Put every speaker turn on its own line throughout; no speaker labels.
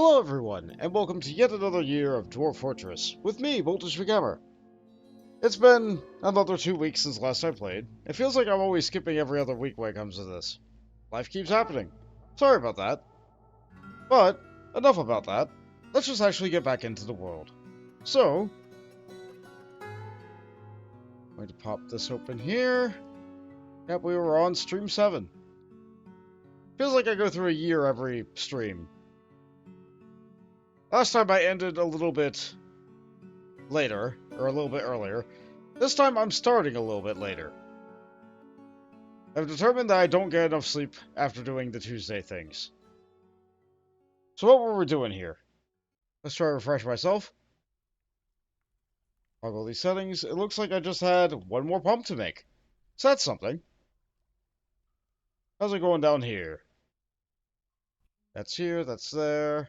Hello everyone, and welcome to yet another year of Dwarf Fortress, with me, McGammar. It's been another 2 weeks since last I played. It feels like I'm always skipping every other week when it comes to this. Life keeps happening. Sorry about that. But, enough about that. Let's just actually get back into the world. So, I'm going to pop this open here. Yep, we were on stream 7. Feels like I go through a year every stream. Last time I ended a little bit later, or a little bit earlier. This time I'm starting a little bit later. I've determined that I don't get enough sleep after doing the Tuesday things. So what were we doing here? Let's try to refresh myself. Toggle these settings. It looks like I just had one more pump to make. So that's something. How's it going down here? That's here, that's there.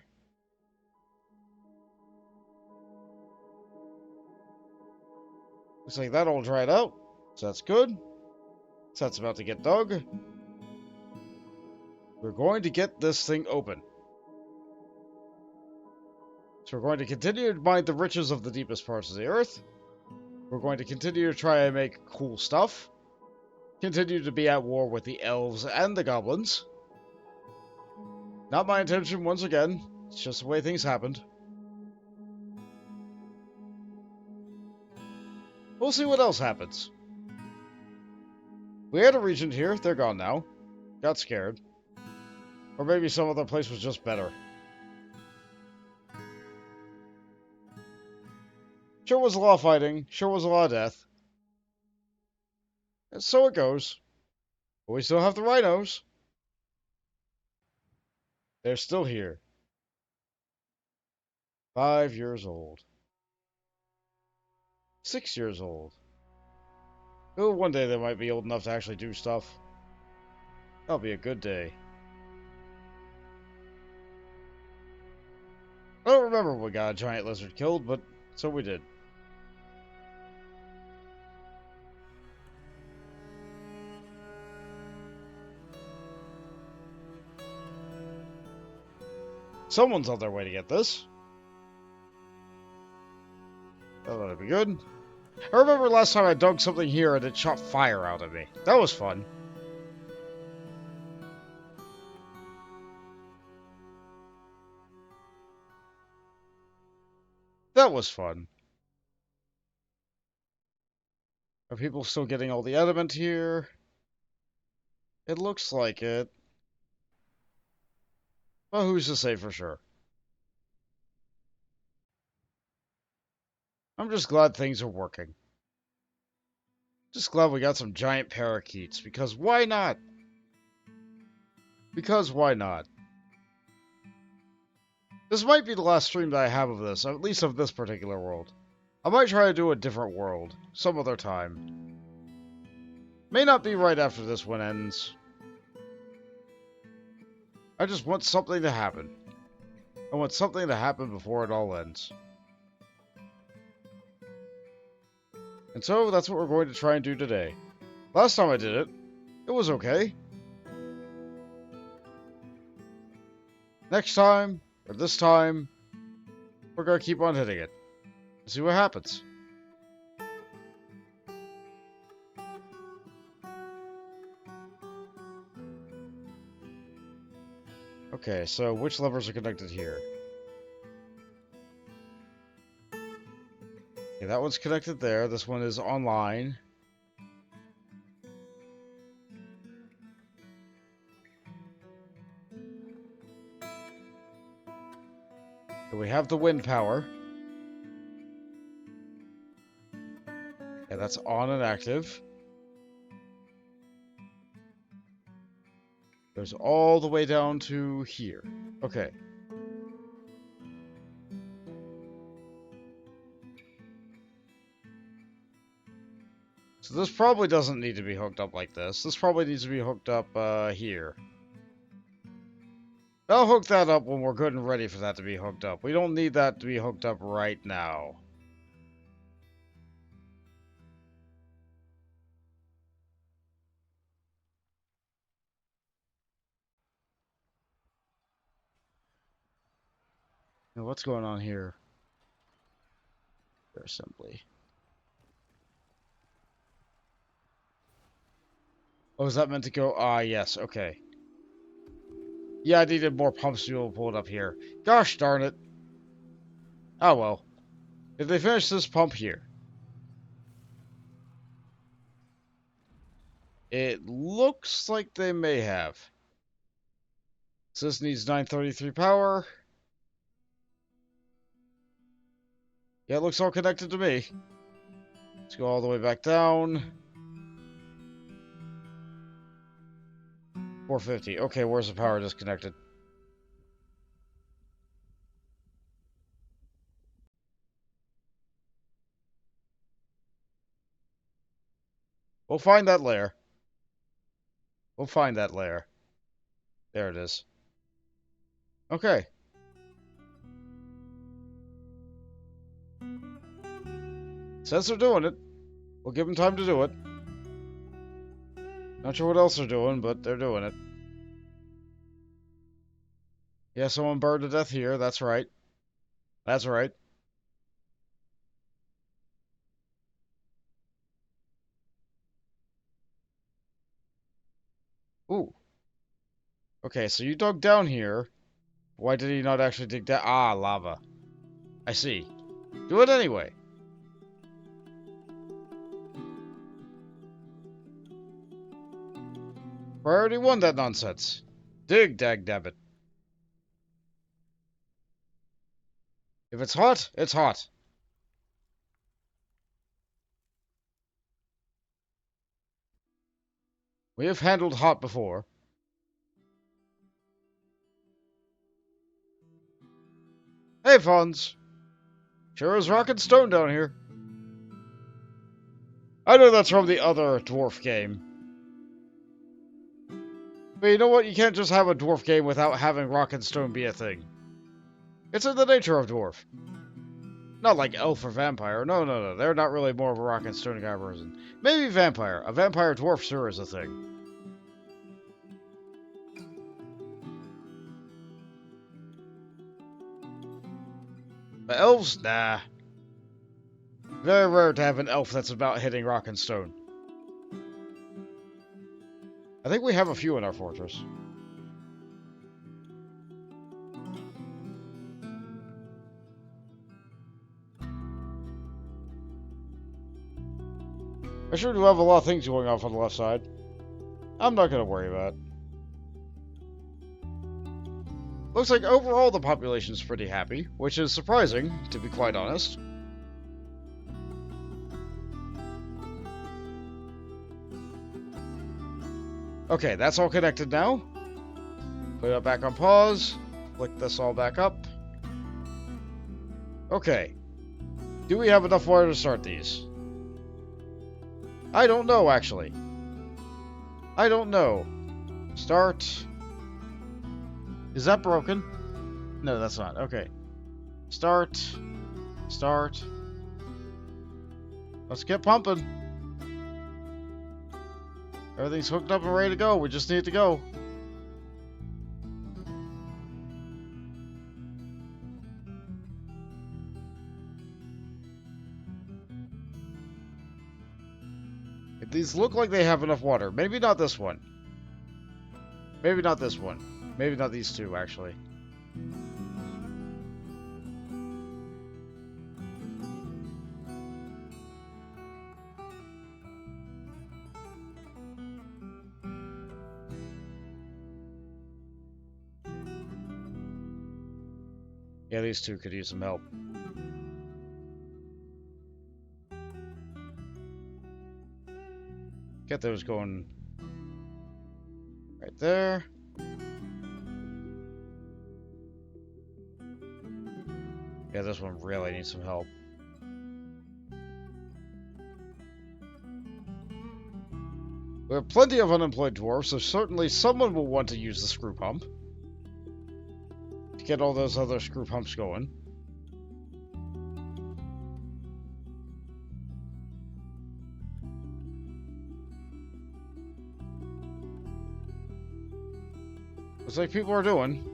Looks like that all dried out. So that's good. So that's about to get dug. We're going to get this thing open. So we're going to continue to mine the riches of the deepest parts of the earth. We're going to continue to try and make cool stuff. Continue to be at war with the elves and the goblins. Not my intention once again. It's just the way things happened. We'll see what else happens. We had a regent here. They're gone now. Got scared. Or maybe some other place was just better. Sure was a lot of fighting. Sure was a lot of death. And so it goes. But we still have the rhinos. They're still here. 5 years old. 6 years old. Oh, one day they might be old enough to actually do stuff. That'll be a good day. I don't remember when we got a giant lizard killed, but so we did. Someone's on their way to get this. That ought to be good. I remember last time I dug something here and it shot fire out at me. That was fun. That was fun. Are people still getting all the element here? It looks like it. Well, who's to say for sure? I'm just glad things are working. Just glad we got some giant parakeets, because why not? Because why not? This might be the last stream that I have of this, at least of this particular world. I might try to do a different world, some other time. May not be right after this one ends. I just want something to happen. I want something to happen before it all ends. And so, that's what we're going to try and do today. Last time I did it, it was okay. Next time, or this time, we're going to keep on hitting it. See what happens. Okay, so which levers are connected here? Okay, that one's connected there. This one is online. Okay, we have the wind power. Okay, that's on and active. Goes all the way down to here. Okay. So this probably doesn't need to be hooked up like this. This probably needs to be hooked up here. I'll hook that up when we're good and ready for that to be hooked up. We don't need that to be hooked up right now. Now, what's going on here? Their assembly. Oh, is that meant to go? Ah, yes, okay. Yeah, I needed more pumps to be able to pull it up here. Gosh darn it. Oh well. If they finish this pump here. It looks like they may have. So this needs 933 power. Yeah, it looks all connected to me. Let's go all the way back down. 450. Okay, where's the power disconnected? We'll find that layer. We'll find that layer. There it is. Okay. Says they're doing it. We'll give them time to do it. Not sure what else they're doing, but they're doing it. Yeah, someone burned to death here. That's right. That's right. Ooh. Okay, so you dug down here. Why did he not actually dig down? Ah, lava. I see. Do it anyway. Priority 1, that nonsense. Dig, dagnabbit. If it's hot, it's hot. We have handled hot before. Hey, Fonz. Sure is rock and stone down here. I know that's from the other Dwarf game. But you know what? You can't just have a Dwarf game without having rock and stone be a thing. It's in the nature of Dwarf. Not like elf or vampire. No. They're not really more of a rock and stone guy person. Maybe vampire. A vampire dwarf sure is a thing. But elves? Nah. Very rare to have an elf that's about hitting rock and stone. I think we have a few in our fortress. I sure do have a lot of things going off on the left side. I'm not going to worry about it. Looks like overall the population's pretty happy, which is surprising, to be quite honest. Okay, that's all connected now. Put it back on pause. Flick this all back up. Okay. Do we have enough water to start these? I don't know, actually. I don't know. Start. Is that broken? No, that's not. Okay. Start. Start. Let's get pumping. Everything's hooked up and ready to go. We just need to go. These look like they have enough water. Maybe not this one. Maybe not this one. Maybe not these two, actually. Yeah, these two could use some help. Get those going right there. Yeah, this one really needs some help. We have plenty of unemployed dwarves, so certainly someone will want to use the screw pump to get all those other screw pumps going. Looks like people are doing.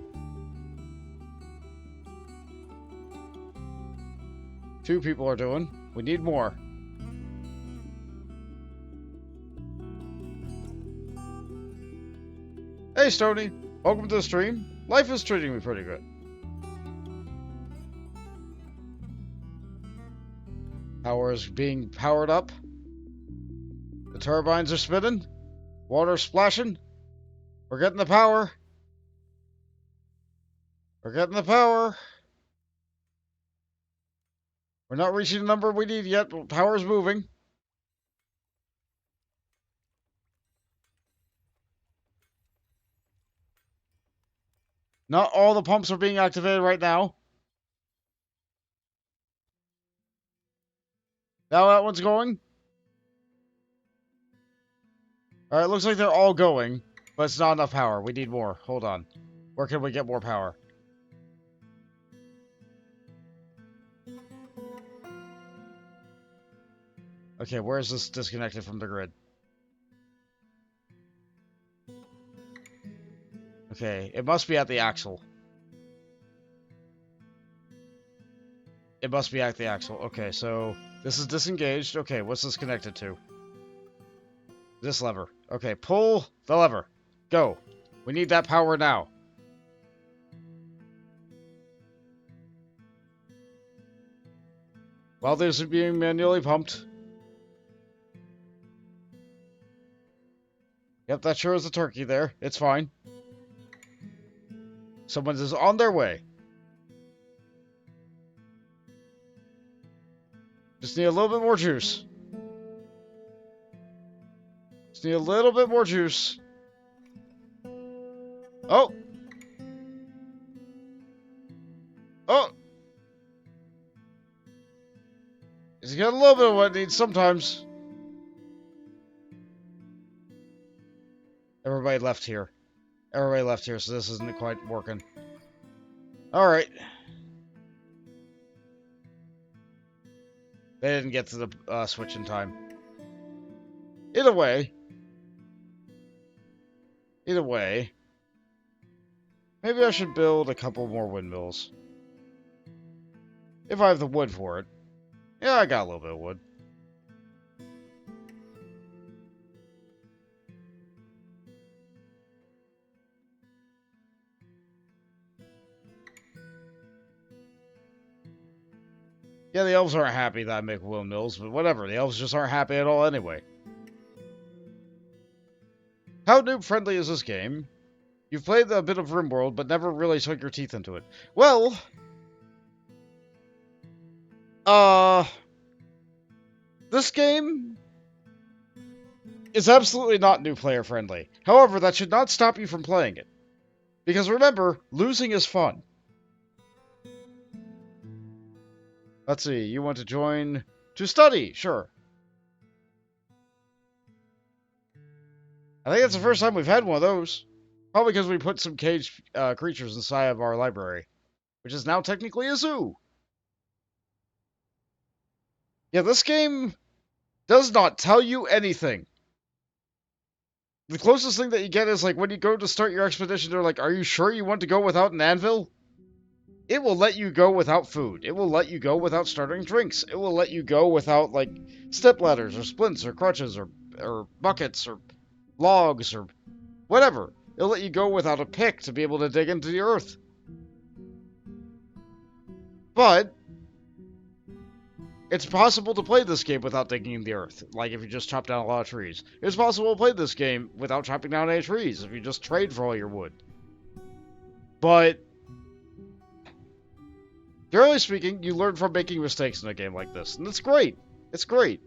2 people are doing. We need more. Hey, Stony. Welcome to the stream. Life is treating me pretty good. Power is being powered up. The turbines are spinning. Water splashing. We're getting the power. We're getting the power. We're not reaching the number we need yet, but power's moving. Not all the pumps are being activated right now. Now that one's going. Alright, looks like they're all going, but it's not enough power. We need more. Hold on. Where can we get more power? Okay, where is this disconnected from the grid? Okay, it must be at the axle. It must be at the axle. Okay, so this is disengaged. Okay, what's this connected to? This lever. Okay, pull the lever. Go. We need that power now. While these are being manually pumped. Yep, that sure is a turkey there. It's fine. Someone is on their way. Just need a little bit more juice. Just need a little bit more juice. Oh! Oh! He's got a little bit of what it needs sometimes. Everybody left here. Everybody left here, so this isn't quite working. Alright. They didn't get to the switch in time. Either way, maybe I should build a couple more windmills. If I have the wood for it. Yeah, I got a little bit of wood. Yeah, the elves aren't happy that I make windmills, but whatever. The elves just aren't happy at all anyway. How noob-friendly is this game? You've played a bit of RimWorld, but never really sunk your teeth into it. Well... this game... is absolutely not new player-friendly. However, that should not stop you from playing it. Because remember, losing is fun. Let's see, you want to join to study? Sure. I think that's the first time we've had one of those. Probably because we put some caged creatures inside of our library. Which is now technically a zoo. Yeah, this game does not tell you anything. The closest thing that you get is like when you go to start your expedition, they're like, are you sure you want to go without an anvil? It will let you go without food. It will let you go without starting drinks. It will let you go without, like, step ladders or splints or crutches or buckets or logs or whatever. It'll let you go without a pick to be able to dig into the earth. But it's possible to play this game without digging in the earth. Like if you just chop down a lot of trees. It's possible to play this game without chopping down any trees if you just trade for all your wood. But generally speaking, you learn from making mistakes in a game like this, and it's great. It's great.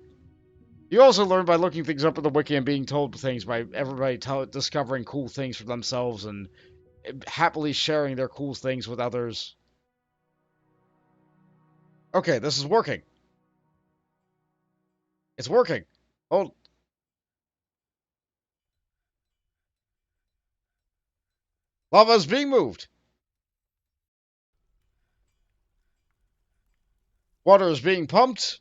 You also learn by looking things up in the wiki and being told things by everybody discovering cool things for themselves and happily sharing their cool things with others. Okay, this is working. It's working. Oh. Lava is being moved. Water is being pumped.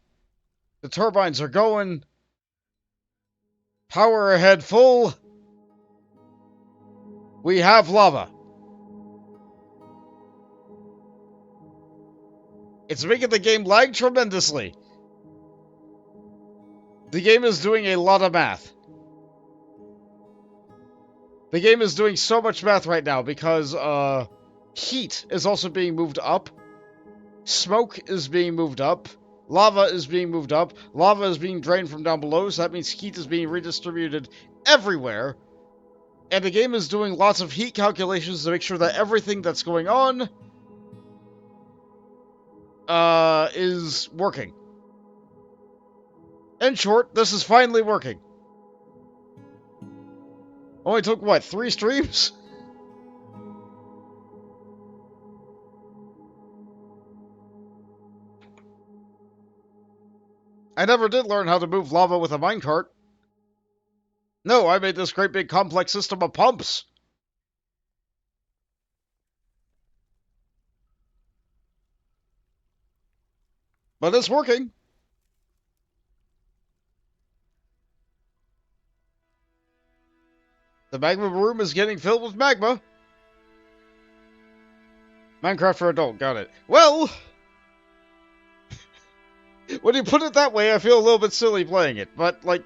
The turbines are going. Power ahead full. We have lava. It's making the game lag tremendously. The game is doing a lot of math. The game is doing so much math right now because, heat is also being moved up. Smoke is being moved up. Lava is being moved up. Lava is being drained from down below, so that means heat is being redistributed everywhere. And the game is doing lots of heat calculations to make sure that everything that's going on is working. In short, this is finally working. Only took, what, 3 streams? I never did learn how to move lava with a minecart. No, I made this great big complex system of pumps. But it's working. The magma room is getting filled with magma. Minecraft for adult, got it. Well, when you put it that way, I feel a little bit silly playing it. But, like,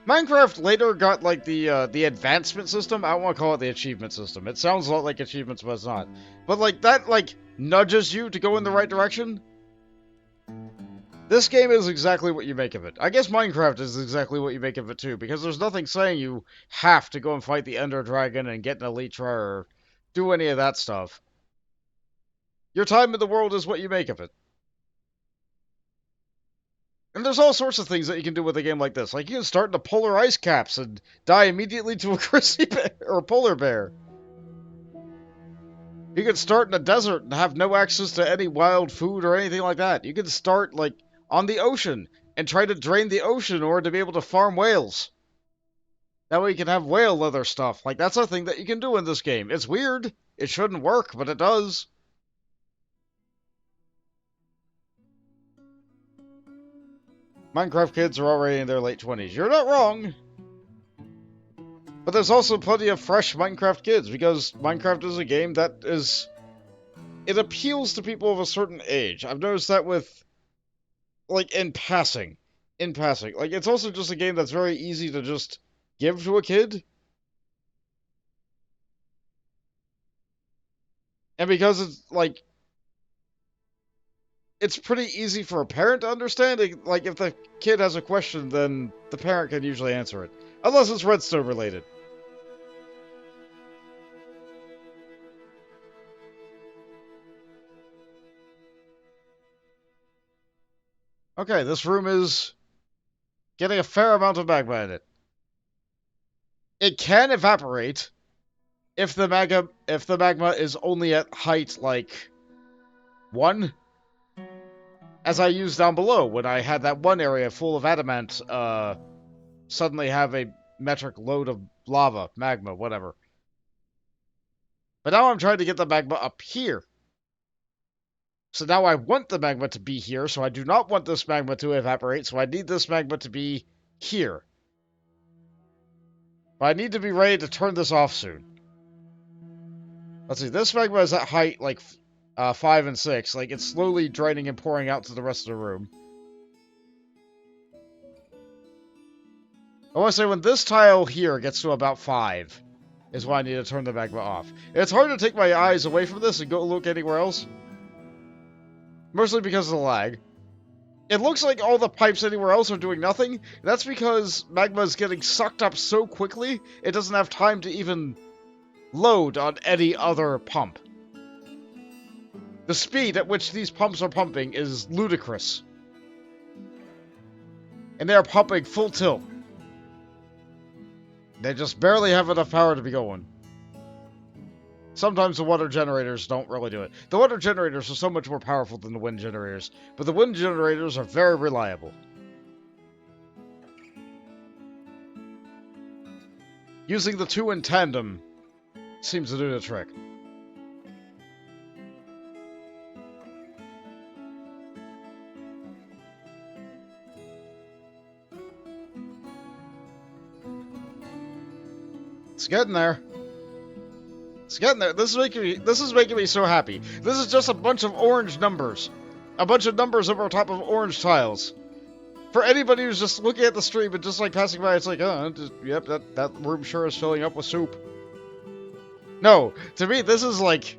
Minecraft later got, like, the advancement system. I don't want to call it the achievement system. It sounds a lot like achievements, but it's not. But, like, that, like, nudges you to go in the right direction. This game is exactly what you make of it. I guess Minecraft is exactly what you make of it, too, because there's nothing saying you have to go and fight the Ender Dragon and get an Elytra or do any of that stuff. Your time in the world is what you make of it. And there's all sorts of things that you can do with a game like this. Like, you can start in the polar ice caps and die immediately to a grizzly bear or a polar bear. You can start in a desert and have no access to any wild food or anything like that. You can start, like, on the ocean and try to drain the ocean in order to be able to farm whales. That way you can have whale leather stuff. Like, that's a thing that you can do in this game. It's weird. It shouldn't work, but it does. Minecraft kids are already in their late 20s. You're not wrong. But there's also plenty of fresh Minecraft kids, because Minecraft is a game that is... It appeals to people of a certain age. I've noticed that with... Like, in passing. In passing. Like, it's also just a game that's very easy to just give to a kid. And because it's, like... It's pretty easy for a parent to understand. Like, if the kid has a question, then the parent can usually answer it. Unless it's Redstone related. Okay, this room is getting a fair amount of magma in it. It can evaporate if the magma is only at height, like, 1. As I used down below, when I had that one area full of adamant, suddenly have a metric load of lava, magma, whatever. But now I'm trying to get the magma up here. So now I want the magma to be here, so I do not want this magma to evaporate, so I need this magma to be here. But I need to be ready to turn this off soon. Let's see, this magma is at height, like, 5 and 6. Like, it's slowly draining and pouring out to the rest of the room. I want to say when this tile here gets to about 5, is when I need to turn the magma off. It's hard to take my eyes away from this and go look anywhere else. Mostly because of the lag. It looks like all the pipes anywhere else are doing nothing. That's because magma is getting sucked up so quickly, it doesn't have time to even load on any other pump. The speed at which these pumps are pumping is ludicrous. And they're pumping full tilt. They just barely have enough power to be going. Sometimes the water generators don't really do it. The water generators are so much more powerful than the wind generators, but the wind generators are very reliable. Using the 2 in tandem seems to do the trick. It's getting there. It's It's getting there. This is making me so happy. This is just a bunch of orange numbers. A bunch of numbers over top of orange tiles. For anybody who's just looking at the stream and just like passing by, it's like, yep, that room sure is filling up with soup. No, to me, this is like...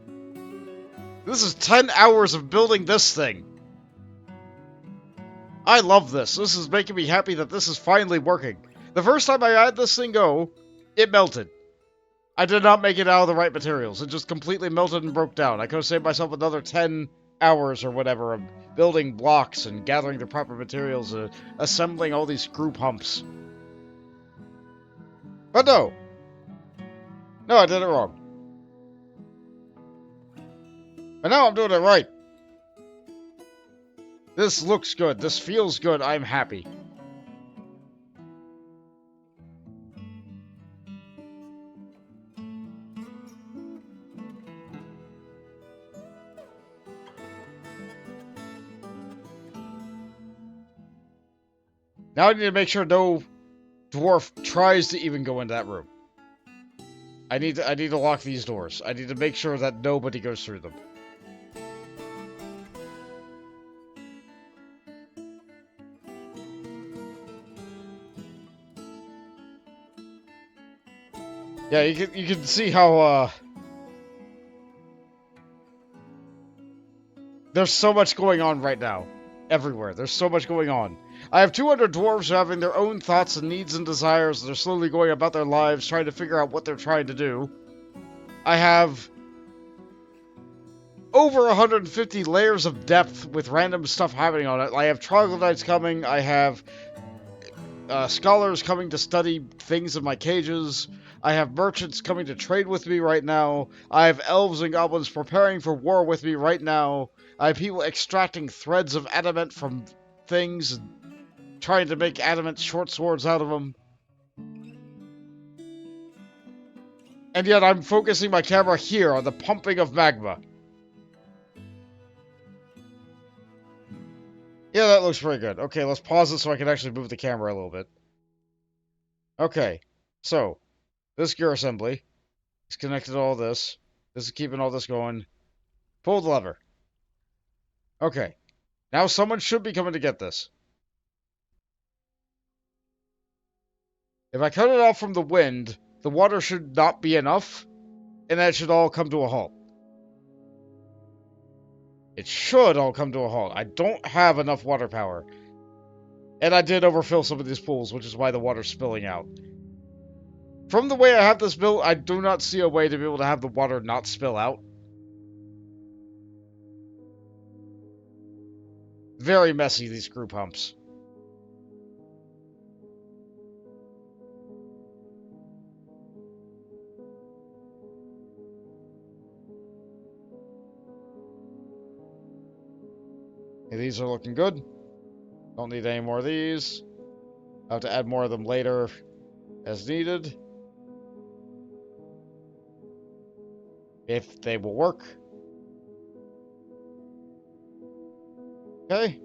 This is 10 hours of building this thing. I love this. This is making me happy that this is finally working. The first time I had this thing go, it melted. I did not make it out of the right materials. It just completely melted and broke down. I could have saved myself another 10 hours or whatever of building blocks and gathering the proper materials and assembling all these screw pumps. But no. No, I did it wrong. But now I'm doing it right. This looks good. This feels good. I'm happy. Now I need to make sure no dwarf tries to even go into that room. I need to lock these doors. I need to make sure that nobody goes through them. Yeah, you can see how there's so much going on right now. Everywhere. There's so much going on. I have 200 dwarves having their own thoughts and needs and desires. They're slowly going about their lives, trying to figure out what they're trying to do. I have over 150 layers of depth with random stuff happening on it. I have troglodytes coming. I have scholars coming to study things in my cages. I have merchants coming to trade with me right now. I have elves and goblins preparing for war with me right now. I have people extracting threads of adamant from things and trying to make adamant short swords out of them. And yet I'm focusing my camera here on the pumping of magma. Yeah, that looks pretty good. Okay, let's pause it so I can actually move the camera a little bit. Okay, so this gear assembly is connected to all this. This is keeping all this going. Pull the lever. Okay, now someone should be coming to get this. If I cut it off from the wind, the water should not be enough, and that should all come to a halt. It should all come to a halt. I don't have enough water power. And I did overfill some of these pools, which is why the water's spilling out. From the way I have this built, I do not see a way to be able to have the water not spill out. Very messy, these screw pumps. Okay, these are looking good. Don't need any more of these. I'll have to add more of them later as needed. If they will work. Okay.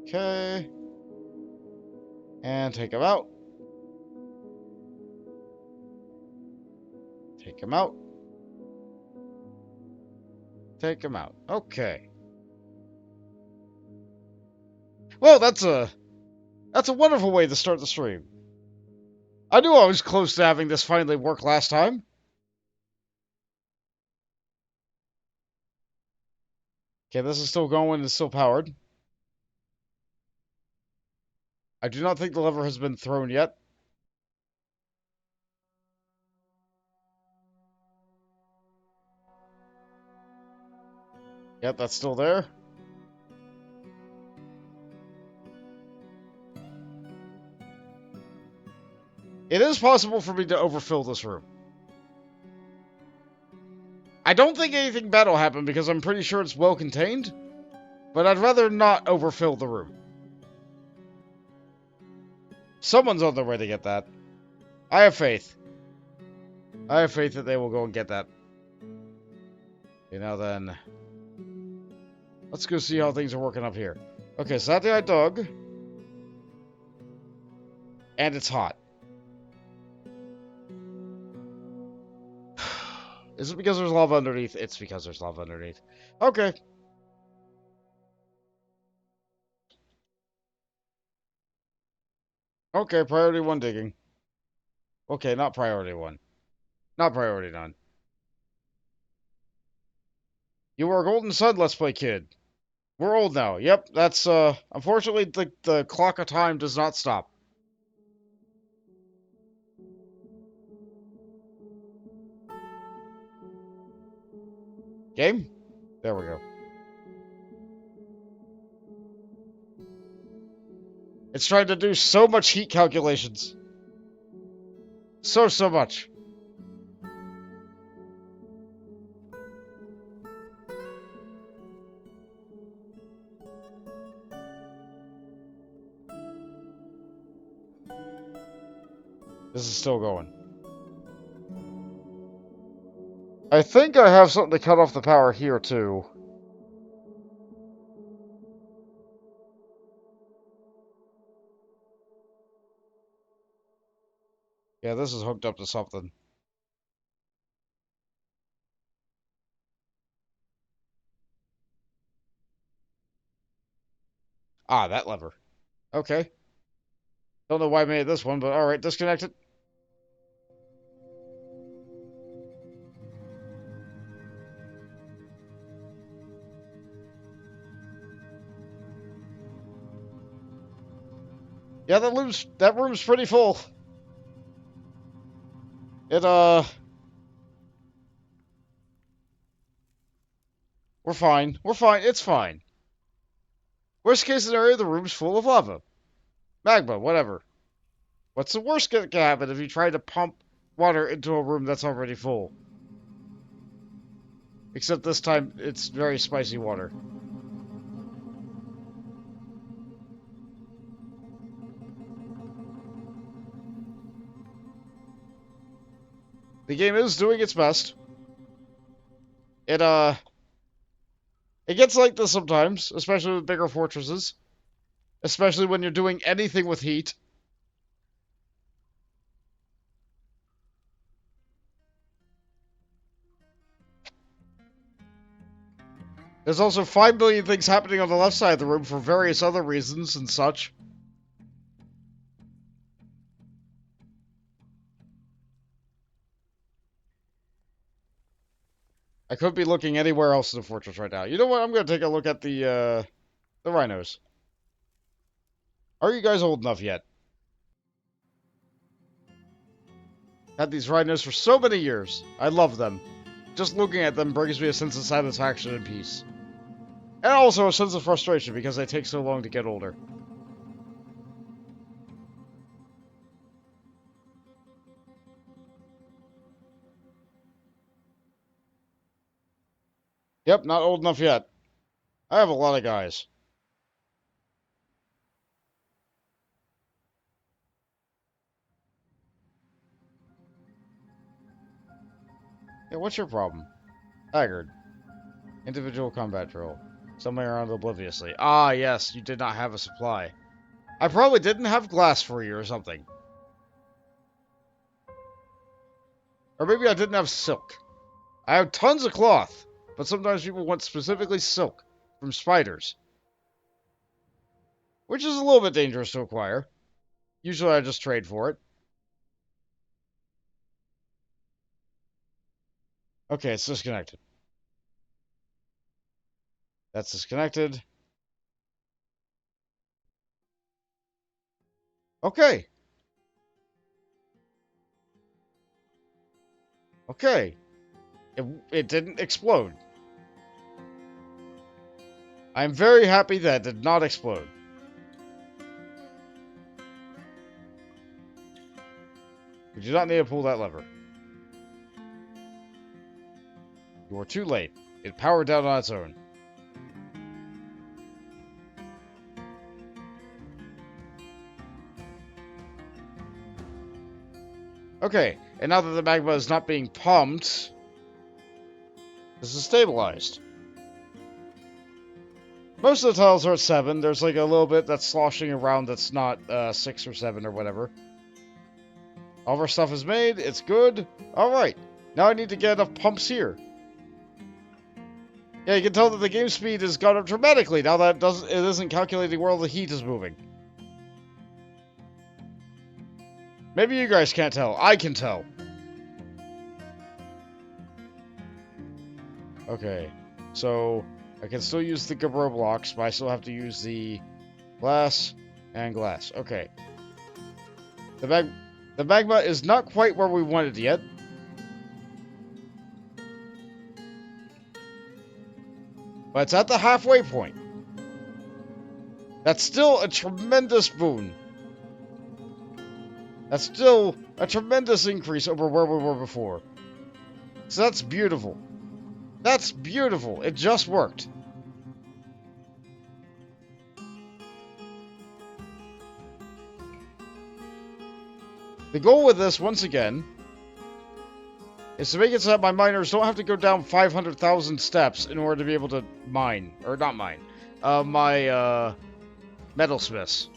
Okay. And take them out. Take them out. Take them out. Okay. Well, that's a wonderful way to start the stream. I knew I was close to having this finally work last time. Okay, this is still going, it's still powered. I do not think the lever has been thrown yet. Yep, that's still there. It is possible for me to overfill this room. I don't think anything bad will happen because I'm pretty sure it's well contained, but I'd rather not overfill the room. Someone's on their way to get that. I have faith. I have faith that they will go and get that. Okay, now then, let's go see how things are working up here. Okay, so that thing I dug. And it's hot. Is it because there's lava underneath? It's because there's lava underneath. Okay. Okay, priority 1 digging. Okay, not priority 1. Not priority none. You were a Golden Sun Let's Play kid. We're old now. Yep, that's, unfortunately, the clock of time does not stop. Game? There we go. It's trying to do so much heat calculations. So much. This is still going. I think I have something to cut off the power here, too. Yeah, this is hooked up to something. Ah, that lever. Okay. Don't know why I made this one, but alright, disconnect it. Yeah, that room's pretty full. We're fine. We're fine. It's fine. Worst case scenario, the room's full of lava. Magma, whatever. What's the worst that can happen if you try to pump water into a room that's already full? Except this time, it's very spicy water. The game is doing its best. It gets like this sometimes, especially with bigger fortresses. Especially when you're doing anything with heat. There's also 5 million things happening on the left side of the room for various other reasons and such. I could be looking anywhere else in the fortress right now. You know what? I'm going to take a look at the rhinos. Are you guys old enough yet? Had these rhinos for so many years. I love them. Just looking at them brings me a sense of satisfaction and peace. And also a sense of frustration because they take so long to get older. Yep, not old enough yet. I have a lot of guys. Yeah, what's your problem? Haggard. Individual combat drill. Somewhere around obliviously. Ah, yes, you did not have a supply. I probably didn't have glass for you or something. Or maybe I didn't have silk. I have tons of cloth, but sometimes people want specifically silk from spiders. Which is a little bit dangerous to acquire. Usually I just trade for it. Okay, it's disconnected. That's disconnected. Okay. Okay. It didn't explode. I'm very happy that it did not explode. We do not need to pull that lever. You are too late. It powered down on its own. Okay, and now that the magma is not being pumped, this is stabilized. Most of the tiles are at 7. There's like a little bit that's sloshing around that's not 6 or 7 or whatever. All of our stuff is made. It's good. Alright. Now I need to get enough pumps here. Yeah, you can tell that the game speed has gone up dramatically now that it isn't calculating where all the heat is moving. Maybe you guys can't tell. I can tell. Okay, so I can still use the Gabro blocks, but I still have to use the glass and glass. Okay. The magma is not quite where we want it yet. But it's at the halfway point. That's still a tremendous boon. That's still a tremendous increase over where we were before. So that's beautiful. That's beautiful. It just worked. The goal with this, once again, is to make it so that my miners don't have to go down 500,000 steps in order to be able to mine. Or not mine. My metalsmiths.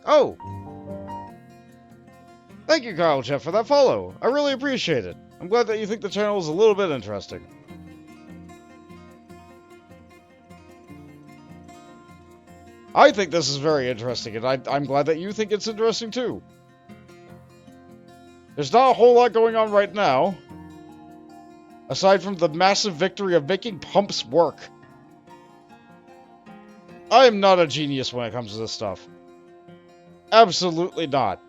Oh! Thank you, Kyle Jeff, for that follow. I really appreciate it. I'm glad that you think the channel is a little bit interesting. I think this is very interesting, and I'm glad that you think it's interesting too. There's not a whole lot going on right now, aside from the massive victory of making pumps work. I'm not a genius when it comes to this stuff. Absolutely not.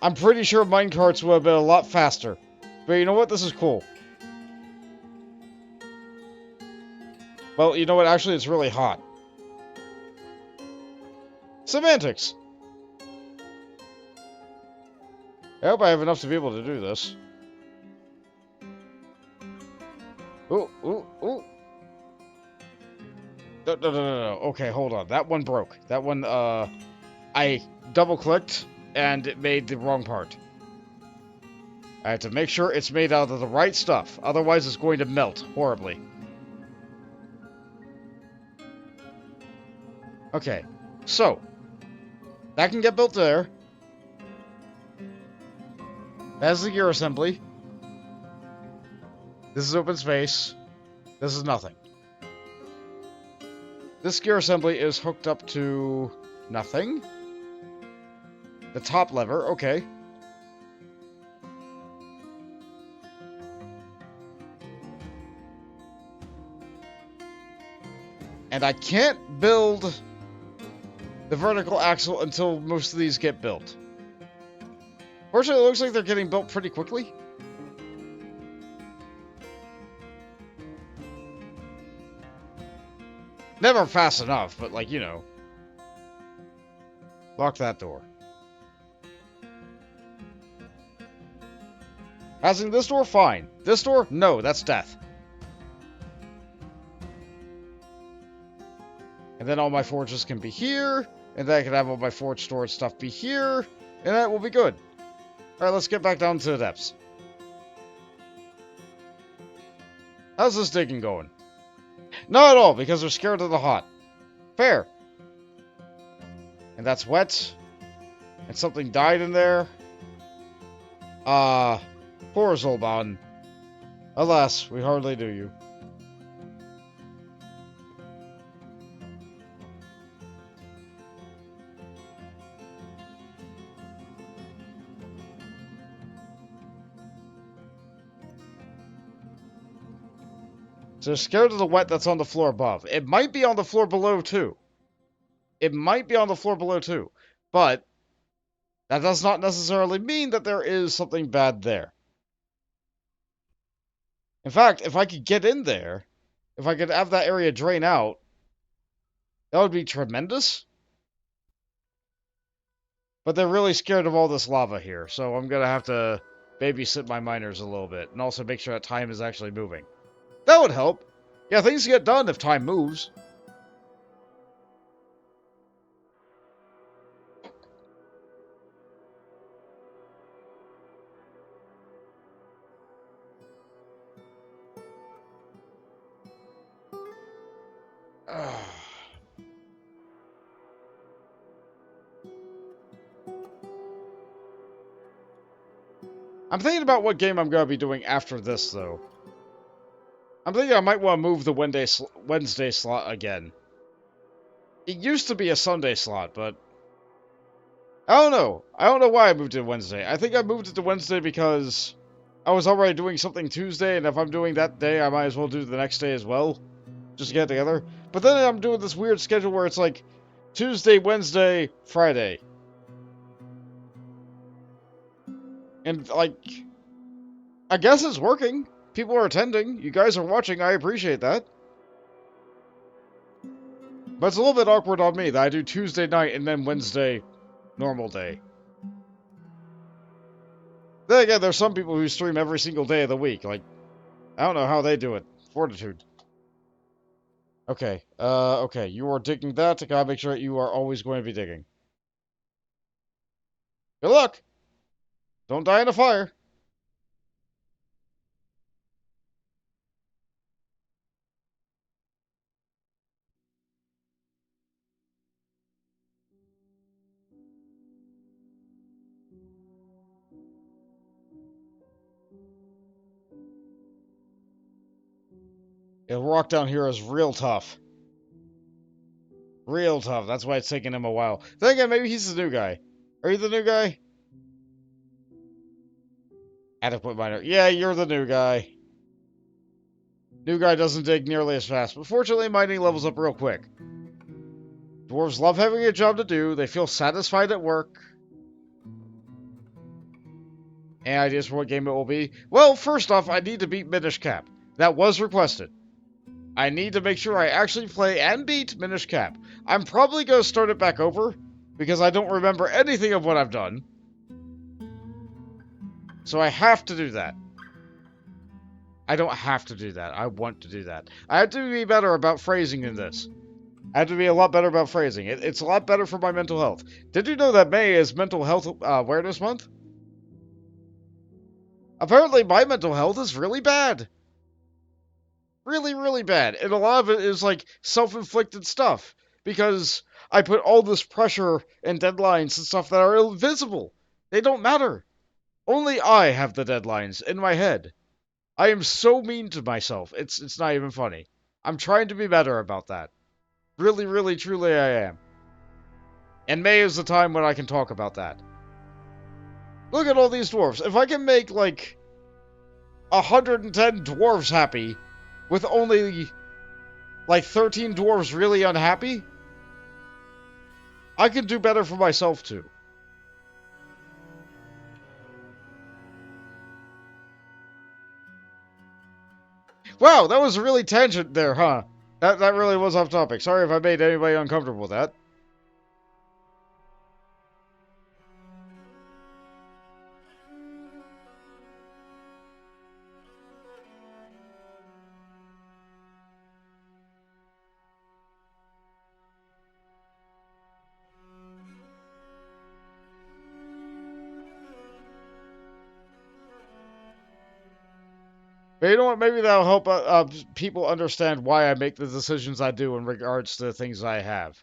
I'm pretty sure minecarts would have been a lot faster. But you know what? This is cool. Well, you know what? Actually, it's really hot. Semantics. I hope I have enough to be able to do this. Ooh, ooh, ooh. No. Okay, hold on. That one broke. That one, I double-clicked, and it made the wrong part. I have to make sure it's made out of the right stuff. Otherwise, it's going to melt horribly. Okay, so that can get built there. That's the gear assembly. This is open space. This is nothing. This gear assembly is hooked up to nothing. The top lever, okay. And I can't build the vertical axle until most of these get built. Fortunately, it looks like they're getting built pretty quickly. Never fast enough, but like, you know. Lock that door. Passing this door, fine. This door, no, that's death. And then all my forges can be here, and then I can have all my forge storage stuff be here, and that will be good. Alright, let's get back down to the depths. How's this digging going? Not at all, because they're scared of the hot. Fair. And that's wet. And something died in there. Poor Zolban. Alas, we hardly do you. So they're scared of the wet that's on the floor above. It might be on the floor below, too. It might be on the floor below, too. But that does not necessarily mean that there is something bad there. In fact, if I could get in there, if I could have that area drain out, that would be tremendous. But they're really scared of all this lava here, so I'm going to have to babysit my miners a little bit, and also make sure that time is actually moving. That would help. Yeah, things get done if time moves. I'm thinking about what game I'm going to be doing after this, though. I'm thinking I might want to move the Wednesday slot again. It used to be a Sunday slot, but I don't know. I don't know why I moved it to Wednesday. I think I moved it to Wednesday because I was already doing something Tuesday, and if I'm doing that day, I might as well do the next day as well, just to get it together. But then I'm doing this weird schedule where it's like Tuesday, Wednesday, Friday. And, like, I guess it's working. People are attending. You guys are watching. I appreciate that. But it's a little bit awkward on me that I do Tuesday night and then Wednesday, normal day. Then again, there's some people who stream every single day of the week. Like, I don't know how they do it. Fortitude. Okay, okay. You are digging that. I gotta make sure that you are always going to be digging. Good luck! Don't die in a fire. The rock down here is real tough. Real tough. That's why it's taking him a while. Then again, maybe he's the new guy. Are you the new guy? Adequate miner. Yeah, you're the new guy. New guy doesn't dig nearly as fast, but fortunately mining levels up real quick. Dwarves love having a job to do. They feel satisfied at work. Any ideas for what game it will be? Well, first off, I need to beat Minish Cap. That was requested. I need to make sure I actually play and beat Minish Cap. I'm probably going to start it back over, because I don't remember anything of what I've done. So I have to do that. I don't have to do that. I want to do that. I have to be better about phrasing in this. I have to be a lot better about phrasing. It's a lot better for my mental health. Did you know that May is Mental Health Awareness Month? Apparently my mental health is really bad. Really, really bad. And a lot of it is like self-inflicted stuff. Because I put all this pressure and deadlines and stuff that are invisible. They don't matter. Only I have the deadlines in my head. I am so mean to myself. It's not even funny. I'm trying to be better about that. Really, really, truly I am. And May is the time when I can talk about that. Look at all these dwarves. If I can make, like, 110 dwarves happy, with only, like, 13 dwarves really unhappy, I can do better for myself, too. Wow, that was a really tangent there, huh? That really was off topic. Sorry if I made anybody uncomfortable with that. But you know what? Maybe that'll help people understand why I make the decisions I do in regards to the things I have.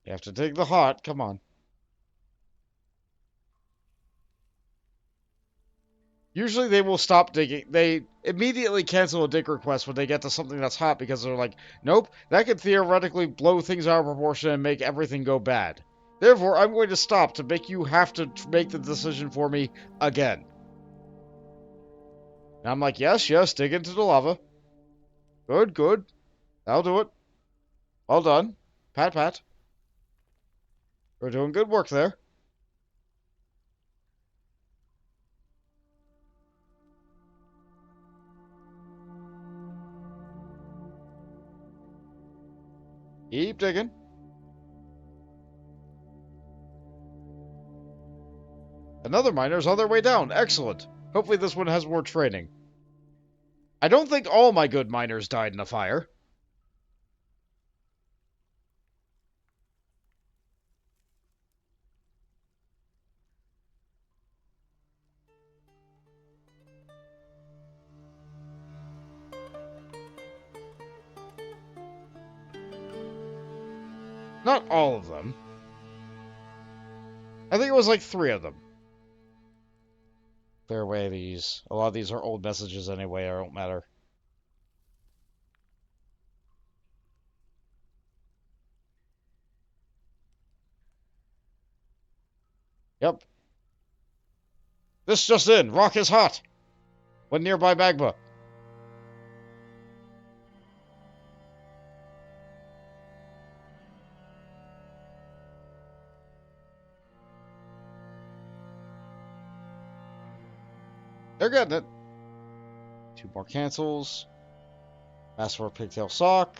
You have to dig the heart. Come on. Usually they will stop digging. They immediately cancel a dig request when they get to something that's hot because they're like, nope, that could theoretically blow things out of proportion and make everything go bad. Therefore, I'm going to stop to make you have to make the decision for me again. And I'm like, yes, yes, dig into the lava. Good, good. That'll do it. Well done. Pat, pat. We're doing good work there. Keep digging. Another miner's on their way down. Excellent. Hopefully this one has more training. I don't think all my good miners died in a fire. Not all of them. I think it was like 3 of them. Clear away these. A lot of these are old messages anyway, it don't matter. Yep. This just in. Rock is hot. When nearby magma. They're getting it. 2 more cancels. Master pigtail sock.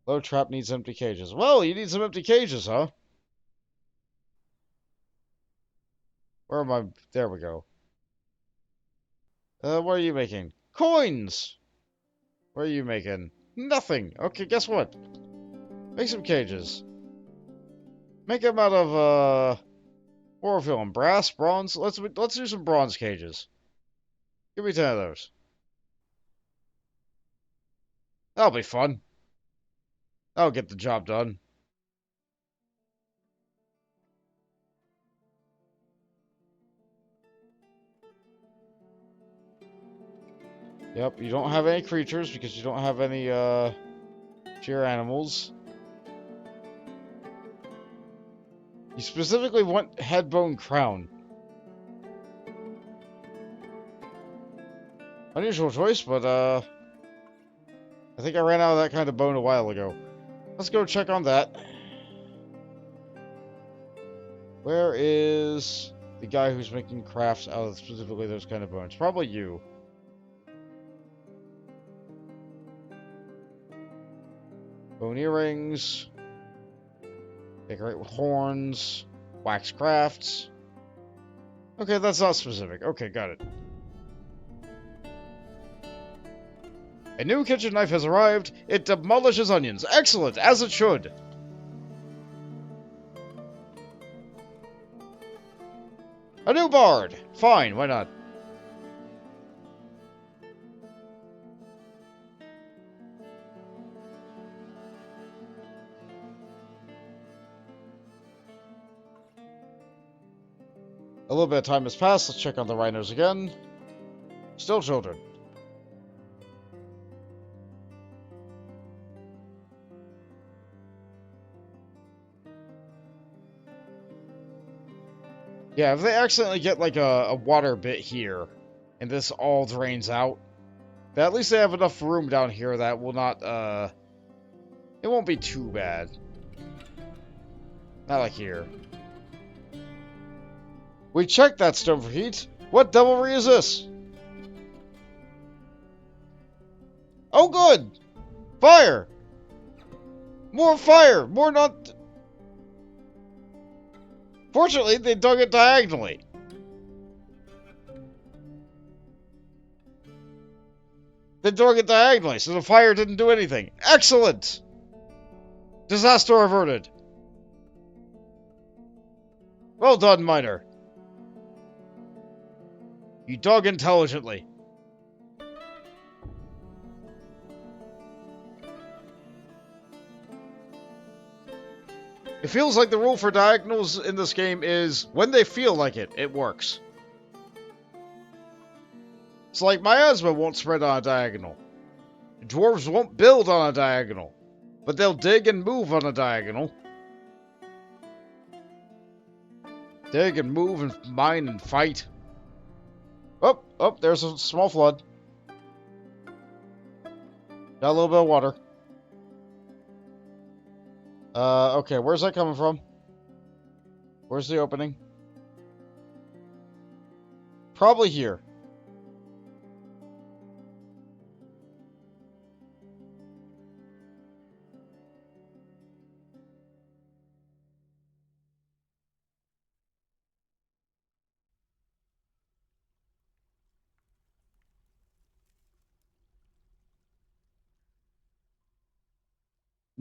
Low trap needs empty cages. Well, you need some empty cages, huh? Where am I? There we go. What are you making? Coins! What are you making? Nothing. Okay, guess what? Make some cages. Make them out of, what are we feeling? Brass? Bronze? Let's do some bronze cages. Give me 10 of those. That'll be fun. That'll get the job done. Yep, you don't have any creatures because you don't have any, sheer animals. You specifically want headbone crown. Unusual choice, but, I think I ran out of that kind of bone a while ago. Let's go check on that. Where is the guy who's making crafts out of specifically those kind of bones? Probably you. Bone earrings. Decorate with horns. Wax crafts. Okay, that's not specific. Okay, got it. A new kitchen knife has arrived. It demolishes onions. Excellent, as it should. A new bard. Fine, why not? A little bit of time has passed. Let's check on the rhinos again. Still children. Yeah, if they accidentally get like a water bit here, and this all drains out, then at least they have enough room down here that will not, it won't be too bad. Not like here. We checked that stone for heat. What devilry is this? Oh, good! Fire! More fire! More not... Fortunately, they dug it diagonally. They dug it diagonally, so the fire didn't do anything. Excellent! Disaster averted. Well done, miner. You dug intelligently. It feels like the rule for diagonals in this game is when they feel like it, it works. It's like miasma won't spread on a diagonal. Dwarves won't build on a diagonal. But they'll dig and move on a diagonal. Dig and move and mine and fight. Oh, oh, there's a small flood. Got a little bit of water. Okay, where's that coming from? Where's the opening? Probably here.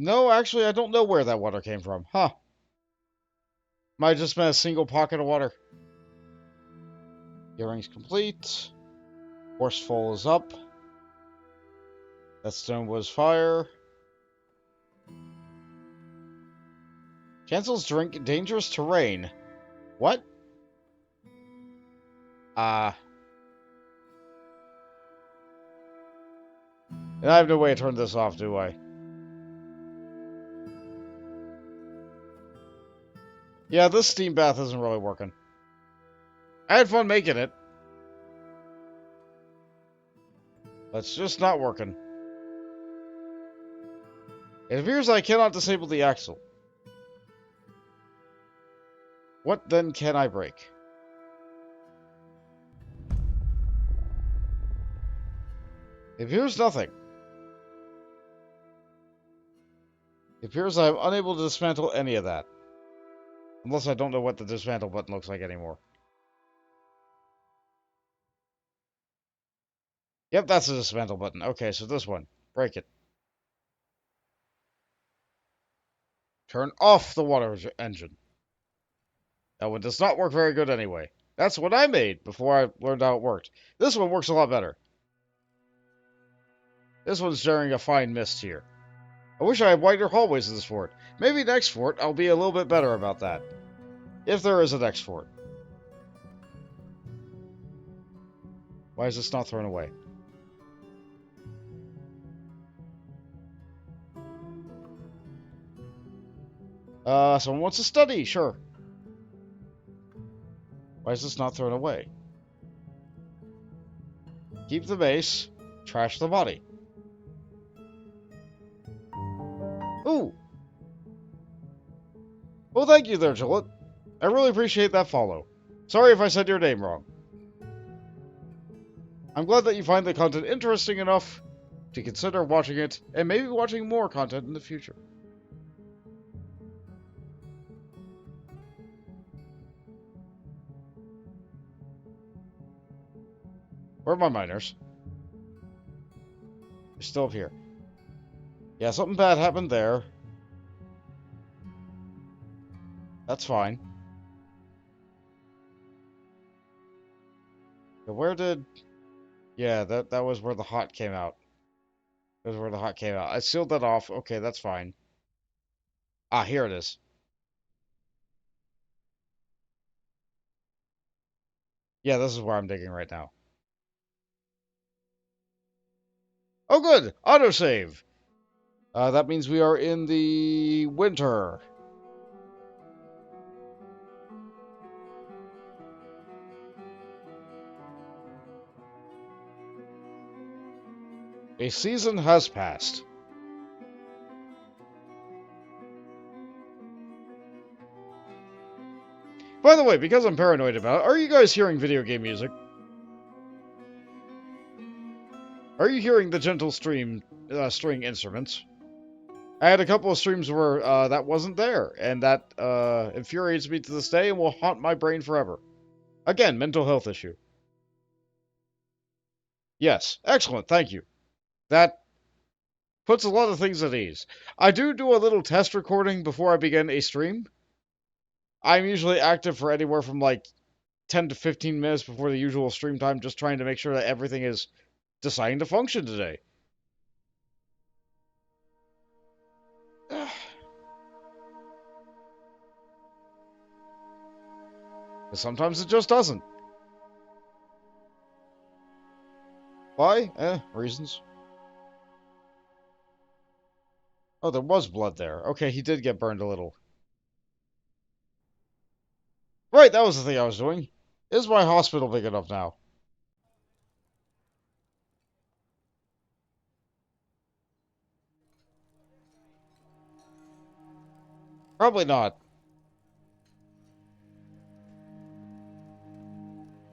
No, actually, I don't know where that water came from. Huh. Might have just been a single pocket of water. Earrings complete. Horseful is up. That stone was fire. Cancels drink dangerous terrain. What? And I have no way to turn this off, do I? Yeah, this steam bath isn't really working. I had fun making it. But it's just not working. It appears I cannot disable the axle. What then can I break? It appears nothing. It appears I am unable to dismantle any of that. Unless I don't know what the dismantle button looks like anymore. Yep, that's the dismantle button. Okay, so this one. Break it. Turn off the water engine. That one does not work very good anyway. That's what I made before I learned how it worked. This one works a lot better. This one's sharing a fine mist here. I wish I had wider hallways in this fort. Maybe next fort I'll be a little bit better about that. If there is a next fort. Why is this not thrown away? Someone wants to study, sure. Why is this not thrown away? Keep the base, trash the body. Ooh! Well, thank you there, Gillette. I really appreciate that follow. Sorry if I said your name wrong. I'm glad that you find the content interesting enough to consider watching it, and maybe watching more content in the future. Where are my miners? They're still up here. Yeah, something bad happened there. That's fine. But where did... Yeah, that was where the hot came out. That was where the hot came out. I sealed that off. Okay, that's fine. Ah, here it is. Yeah, this is where I'm digging right now. Oh, good! Autosave! That means we are in the winter. A season has passed. By the way, because I'm paranoid about it, are you guys hearing video game music? Are you hearing the gentle string instruments? I had a couple of streams where that wasn't there, and that infuriates me to this day and will haunt my brain forever. Again, mental health issue. Yes, excellent, thank you. That puts a lot of things at ease. I do a little test recording before I begin a stream. I'm usually active for anywhere from like 10 to 15 minutes before the usual stream time, just trying to make sure that everything is deciding to function today. Sometimes it just doesn't. Why? Reasons. Oh, there was blood there. Okay, he did get burned a little. Right, that was the thing I was doing. Is my hospital big enough now? Probably not.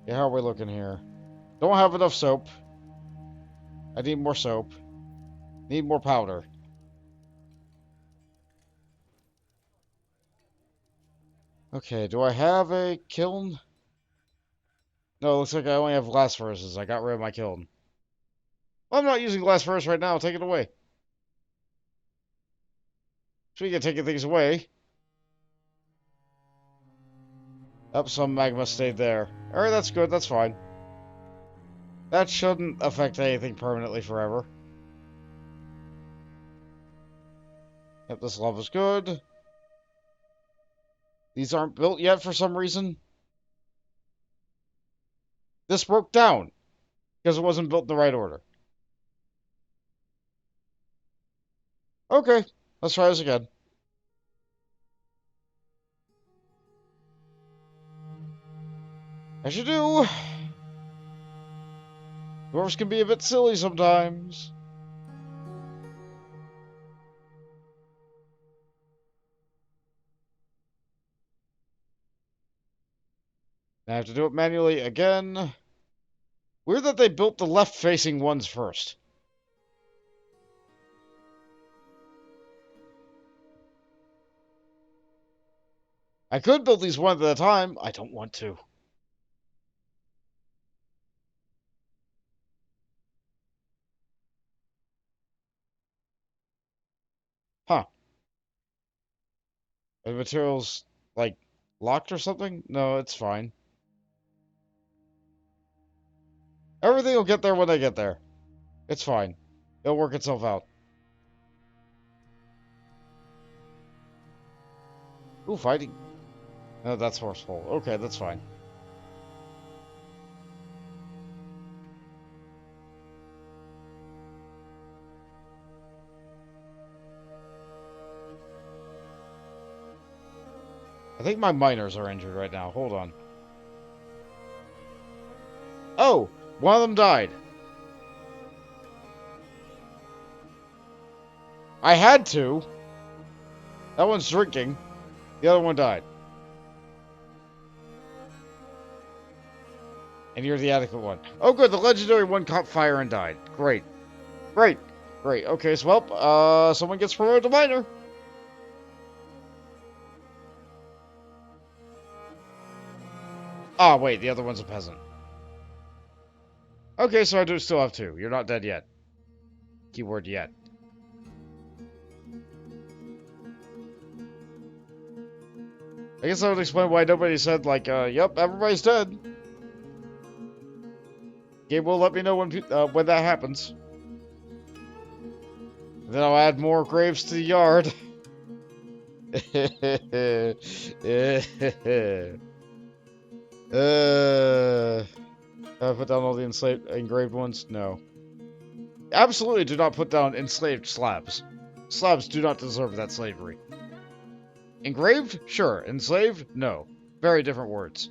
Yeah, how are we looking here? Don't have enough soap. I need more soap. Need more powder. Okay, do I have a kiln? No, it looks like I only have glass furnaces. I got rid of my kiln. Well, I'm not using glass furnace right now. Take it away. Speaking of taking things away. Oh, some magma stayed there. Alright, that's good. That's fine. That shouldn't affect anything permanently forever. Yep, this lava's good. These aren't built yet for some reason. This broke down because it wasn't built in the right order. Okay, let's try this again. As you do. Dwarves can be a bit silly sometimes. I have to do it manually again. Weird that they built the left-facing ones first. I could build these one at a time. I don't want to. Huh. Are the materials, like, locked or something? No, it's fine. Everything will get there when I get there. It's fine. It'll work itself out. Ooh, fighting. No, that's forceful. Okay, that's fine. I think my miners are injured right now. Hold on. Oh! One of them died. I had to. That one's drinking. The other one died. And you're the adequate one. Oh, good. The legendary one caught fire and died. Great. Great. Great. Okay, so, well, someone gets promoted to miner. Ah, wait. The other one's a peasant. Okay, so I do still have two. You're not dead yet. Keyword yet. I guess I would explain why nobody said, like, yep, everybody's dead. Game will let me know when that happens. Then I'll add more graves to the yard. Put down all the engraved ones? No. Absolutely do not put down enslaved slabs. Slabs do not deserve that slavery. Engraved? Sure. Enslaved? No. Very different words.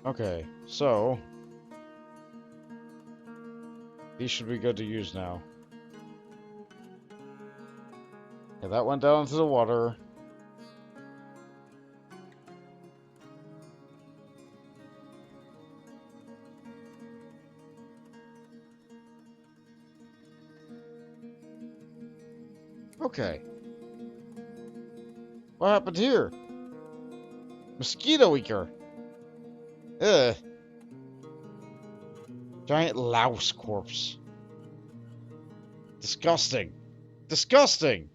Okay, so these should be good to use now. Okay, that went down into the water. Okay. What happened here? Mosquito eater. Ugh. Giant louse corpse. Disgusting. Disgusting!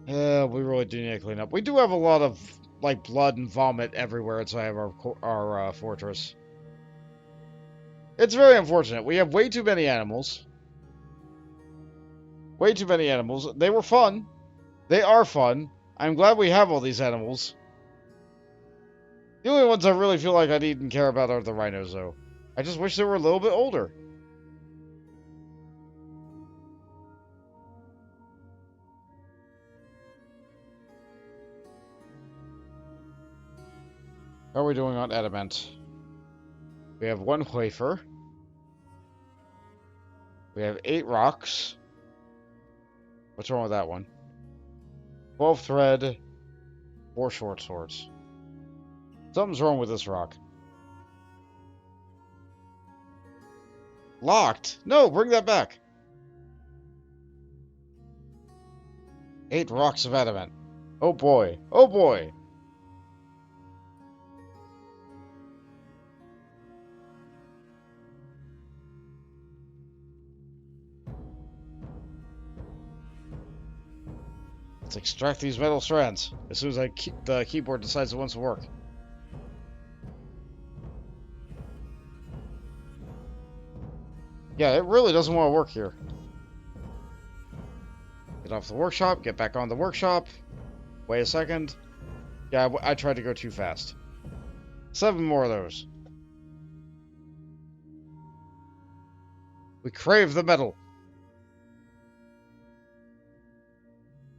Yeah, we really do need to clean up. We do have a lot of, like, blood and vomit everywhere inside of our fortress. It's very unfortunate. We have way too many animals. Way too many animals. They were fun. They are fun. I'm glad we have all these animals. The only ones I really feel like I need and care about are the rhinos, though. I just wish they were a little bit older. How are we doing on adamant? We have 1 wafer. We have 8 rocks. What's wrong with that one? 12 thread. 4 short swords. Something's wrong with this rock. Locked? No, bring that back. 8 rocks of adamant. Oh boy. Oh boy. Let's extract these metal strands as soon as the keyboard decides it wants to work. Yeah, it really doesn't want to work here. Get off the workshop, get back on the workshop. Wait a second. Yeah, I tried to go too fast. 7 more of those. We crave the metal.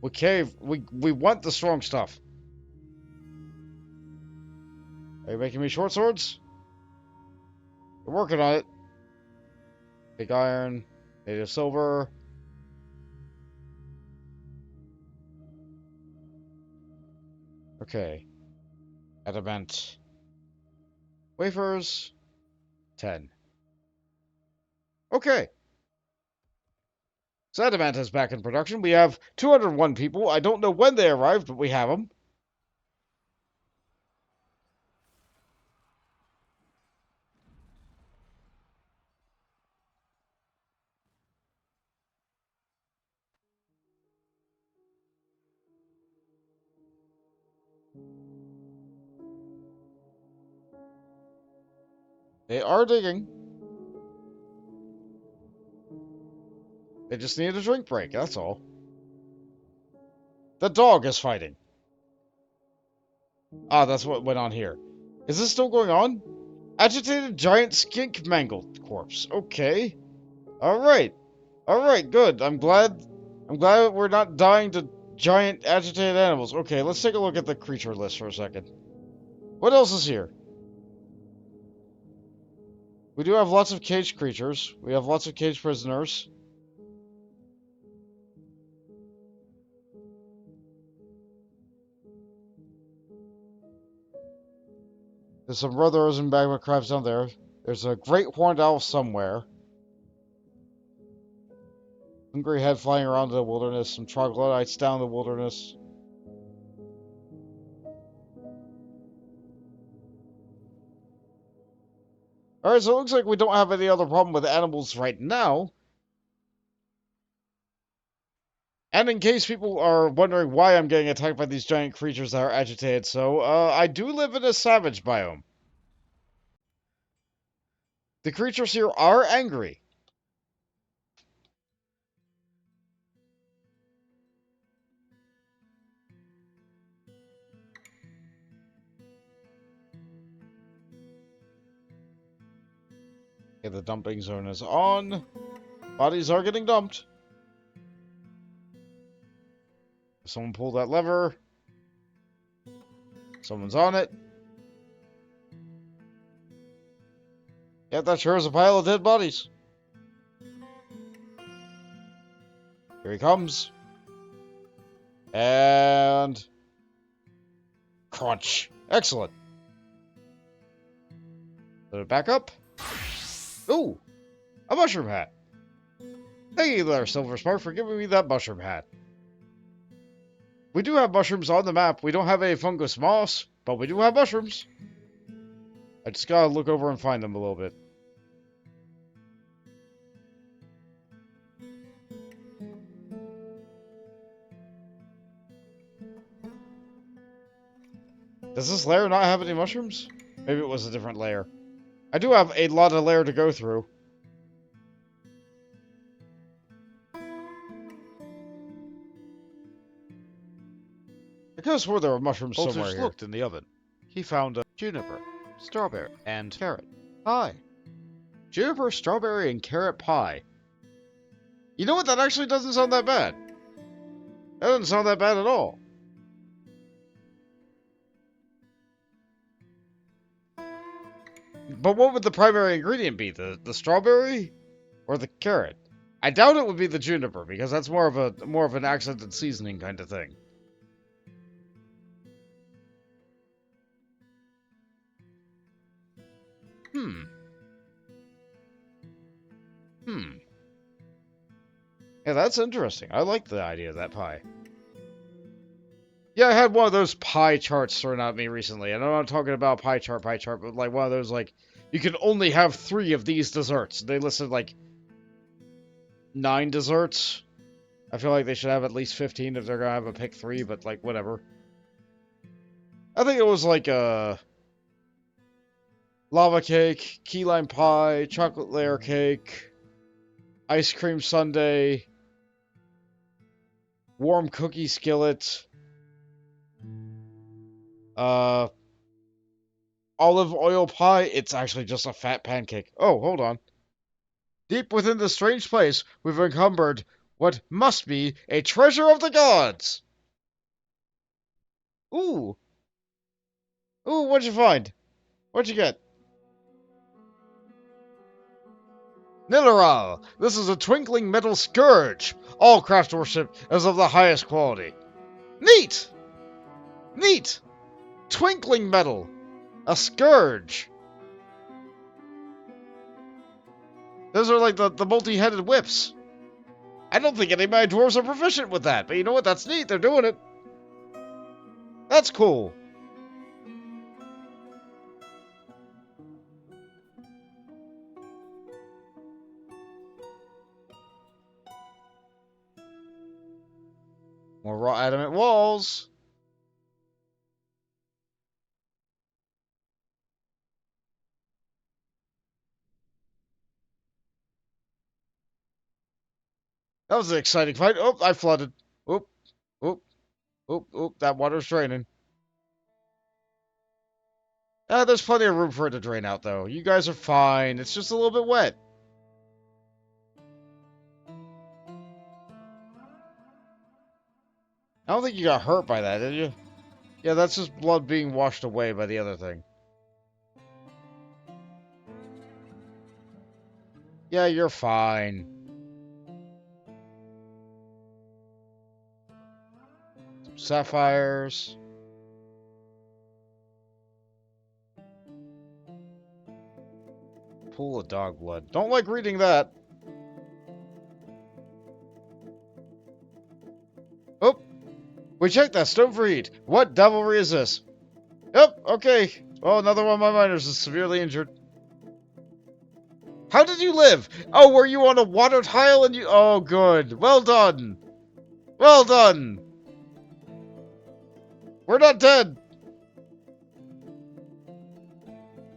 We want the strong stuff. Are you making me short swords? We're working on it. Big iron, native silver. Okay. Adamant. Wafers. 10. Okay. So Adamant is back in production. We have 201 people. I don't know when they arrived, but we have them. They are digging. They just need a drink break, that's all. The dog is fighting. Ah, that's what went on here. Is this still going on? Agitated giant skink mangled corpse. Okay. Alright. Alright, good. I'm glad we're not dying to giant agitated animals. Okay, let's take a look at the creature list for a second. What else is here? We do have lots of caged creatures. We have lots of caged prisoners. There's some brothers and magma crabs down there. There's a great horned owl somewhere. Hungry head flying around in the wilderness. Some troglodytes down in the wilderness. Alright, so it looks like we don't have any other problem with animals right now. And in case people are wondering why I'm getting attacked by these giant creatures that are agitated, so, I do live in a savage biome. The creatures here are angry. Okay, the dumping zone is on. Bodies are getting dumped. Someone pull that lever. Someone's on it. Yeah, that sure is a pile of dead bodies. Here he comes. And... crunch. Excellent. Put it back up. Ooh! A mushroom hat. Thank you there, Silver Spark, for giving me that mushroom hat. We do have mushrooms on the map. We don't have any fungus moss, but we do have mushrooms. I just gotta look over and find them a little bit. Does this layer not have any mushrooms? Maybe it was a different layer. I do have a lot of layer to go through. I could have swore there were mushrooms somewhere here. Looked in the oven. He found a juniper, strawberry, and carrot pie. Juniper, strawberry, and carrot pie. You know what? That actually doesn't sound that bad. That doesn't sound that bad at all. But what would the primary ingredient be? The strawberry or the carrot? I doubt it would be the juniper because that's more of an accented seasoning kind of thing. Yeah, that's interesting. I like the idea of that pie. Yeah, I had one of those pie charts thrown at me recently, and I'm not talking about pie chart, but like one of those, like, you can only have 3 of these desserts. They listed, like, 9 desserts. I feel like they should have at least 15 if they're gonna have a pick 3, but like, whatever. I think it was like lava cake, key lime pie, chocolate layer cake, ice cream sundae, warm cookie skillet, olive oil pie. It's actually just a fat pancake. Oh, hold on. Deep within this strange place, we've encumbered what must be a treasure of the gods. Ooh. Ooh, what'd you find? What'd you get? Nilaral! This is a twinkling metal scourge. All craftsmanship is of the highest quality. Neat! Neat! Twinkling metal! A scourge! Those are like the multi-headed whips. I don't think any of my dwarves are proficient with that, but you know what? That's neat. They're doing it. That's cool. More raw adamant walls. That was an exciting fight. Oh, I flooded. Oop, oop, oop, oop. That water's draining. There's plenty of room for it to drain out, though. You guys are fine. It's just a little bit wet. I don't think you got hurt by that, did you? Yeah, that's just blood being washed away by the other thing. Yeah, you're fine. Some sapphires. Pool of dog blood. Don't like reading that. Oh! We checked that stone for heat. What devilry is this? Yep, okay. Oh, another one of my miners is severely injured. How did you live? Oh, were you on a water tile and you... Oh, good. Well done. Well done. We're not dead.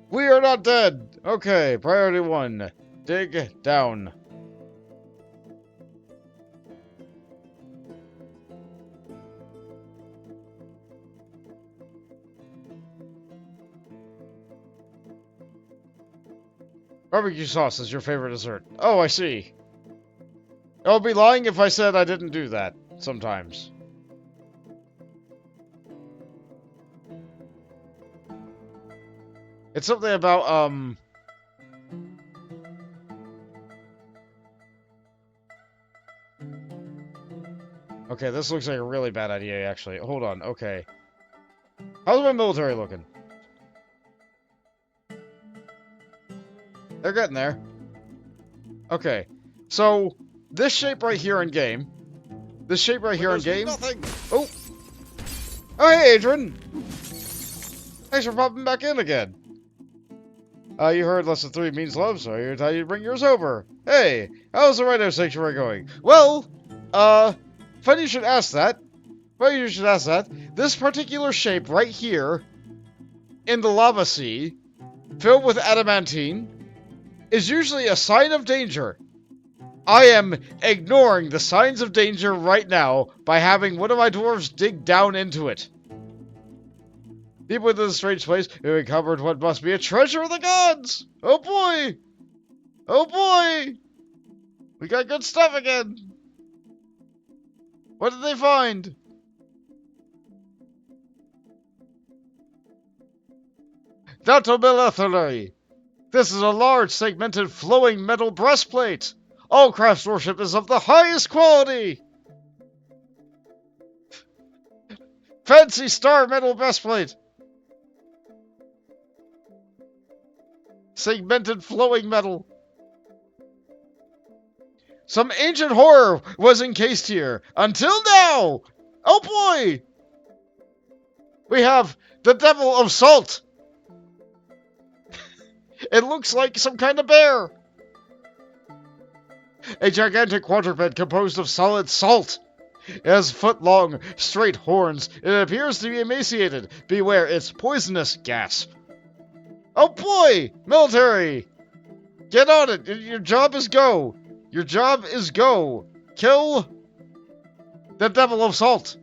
We are not dead. Okay, priority 1. Dig down. Barbecue sauce is your favorite dessert. Oh, I see. I would be lying if I said I didn't do that sometimes. It's something about, Okay, this looks like a really bad idea, actually. Hold on, okay. How's my military looking? They're getting there. Okay, so this shape right here in game. This shape right here in game. Nothing. Oh. Oh, hey, Adrian. Thanks for popping back in again. You heard less than 3 means love, so here's how you bring yours over. Hey, how's the Rhino Sanctuary going? Well, funny you should ask that. Funny you should ask that. This particular shape right here, in the lava sea, filled with adamantine, is usually a sign of danger. I am ignoring the signs of danger right now by having one of my dwarves dig down into it. Deep within this strange place, we uncovered what must be a treasure of the gods! Oh boy! Oh boy! We got good stuff again! What did they find? Dautomilithely! This is a large, segmented, flowing metal breastplate! All craftsmanship is of the highest quality! Fancy star metal breastplate! Segmented flowing metal. Some ancient horror was encased here. Until now! Oh boy! We have the Devil of Salt. It looks like some kind of bear. A gigantic quadruped composed of solid salt. It has foot-long, straight horns. It appears to be emaciated. Beware, it's poisonous. Gasp. Oh boy! Military! Get on it! Your job is go! Your job is go! Kill the devil of salt!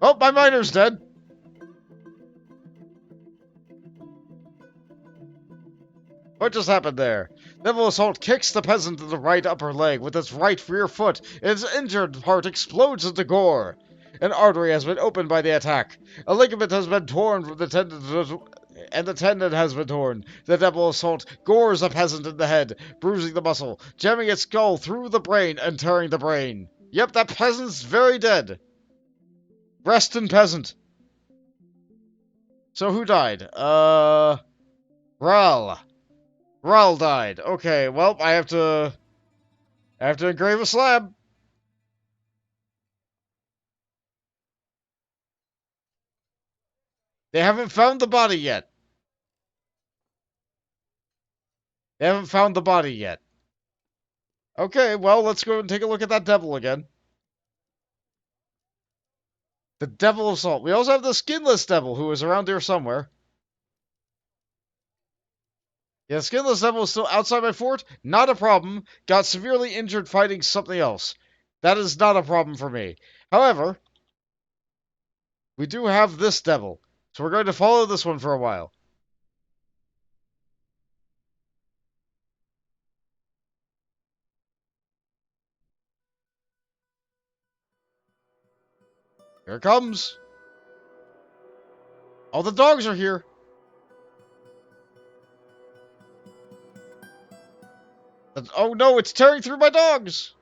Oh, my miner's dead! What just happened there? Devil of Salt kicks the peasant in the right upper leg with its right rear foot. Its injured part explodes into gore. An artery has been opened by the attack. A ligament has been torn from the tendon, and the tendon has been torn. The Devil of Salt gores the peasant in the head, bruising the muscle, jamming its skull through the brain and tearing the brain. Yep, that peasant's very dead. Rest in peasant. So who died? Ral. Ral died. Okay, well, I have to engrave a slab. They haven't found the body yet. They haven't found the body yet. Okay, well, let's go and take a look at that devil again. The Devil of Salt. We also have the Skinless Devil, who is around here somewhere. Yeah, the Skinless Devil is still outside my fort. Not a problem. Got severely injured fighting something else. That is not a problem for me. However, we do have this devil. So we're going to follow this one for a while. Here it comes. All the dogs are here. Oh no, it's tearing through my dogs!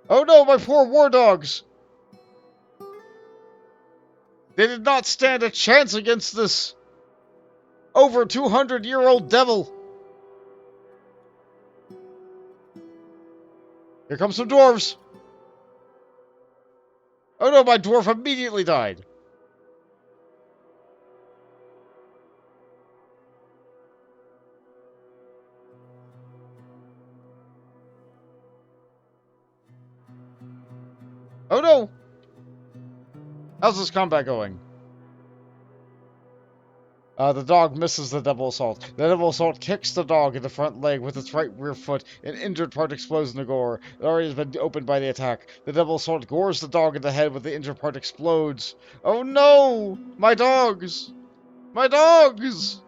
Oh no, my poor war dogs! They did not stand a chance against this over 200-year-old devil. Here comes some dwarves. Oh no, my dwarf immediately died. Oh no! How's this combat going? The dog misses the Devil Assault. The Devil Assault kicks the dog in the front leg with its right rear foot. An injured part explodes in the gore. It already has been opened by the attack. The Devil Assault gores the dog in the head with the injured part explodes. Oh no! My dogs! My dogs!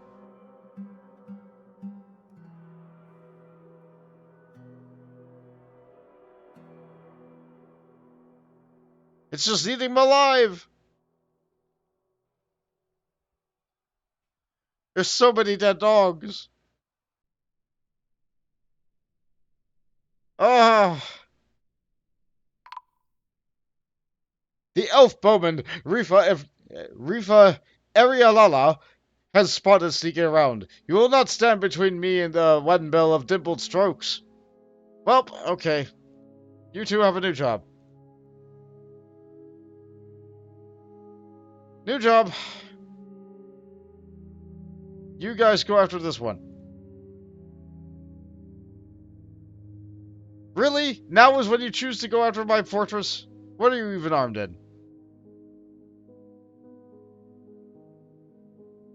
It's just eating them alive! There's so many dead dogs. Ah! The elf bowman, Rifa Arialala, has spotted sneaking around. You will not stand between me and the one bell of dimpled strokes. Well, okay. You two have a new job. New job. You guys go after this one. Really? Now is when you choose to go after my fortress? What are you even armed in?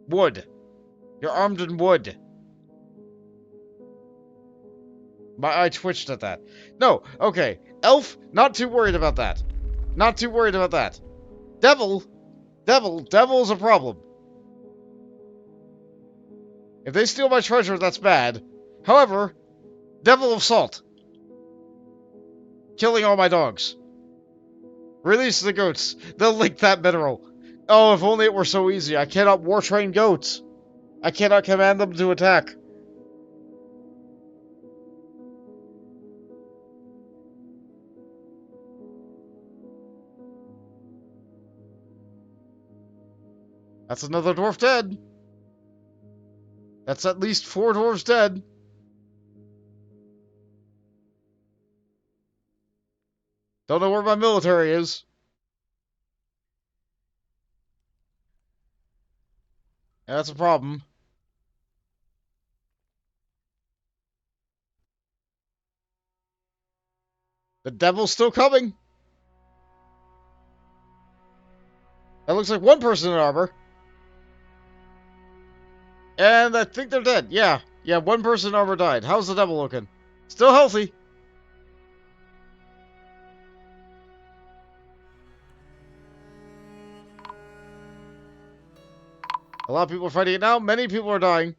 Wood. You're armed in wood. My eye twitched at that. No, okay. Elf, not too worried about that. Not too worried about that. Devil? Devil's a problem. If they steal my treasure, that's bad. However, Devil of Salt. Killing all my dogs. Release the goats. They'll lick that mineral. Oh, if only it were so easy. I cannot war-train goats. I cannot command them to attack. That's another dwarf dead. That's at least 4 dwarves dead. Don't know where my military is. That's a problem. The devil's still coming. That looks like one person in armor. And I think they're dead. Yeah. Yeah, one person in armor died. How's the devil looking? Still healthy. A lot of people are fighting it now. Many people are dying.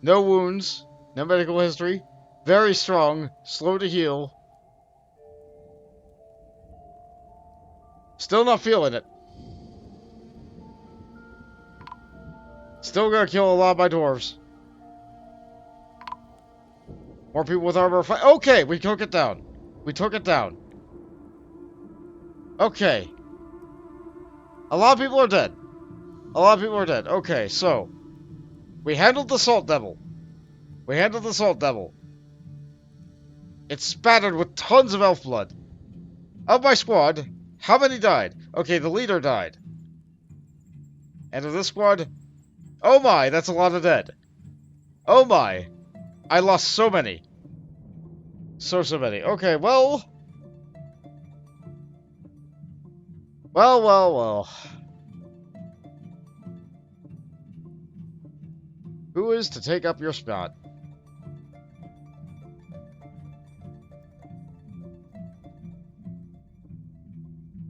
No wounds. No medical history. Very strong. Slow to heal. Still not feeling it. Still gonna kill a lot of my dwarves. More people with armor fight. Okay, we took it down. We took it down. Okay. A lot of people are dead. A lot of people are dead. Okay, so. We handled the Salt Devil. We handled the Salt Devil. It's spattered with tons of elf blood. Of my squad, how many died? Okay, the leader died. And of this squad, oh my, that's a lot of dead. Oh my, I lost so many. So many. Okay, well. Well. Who is to take up your spot?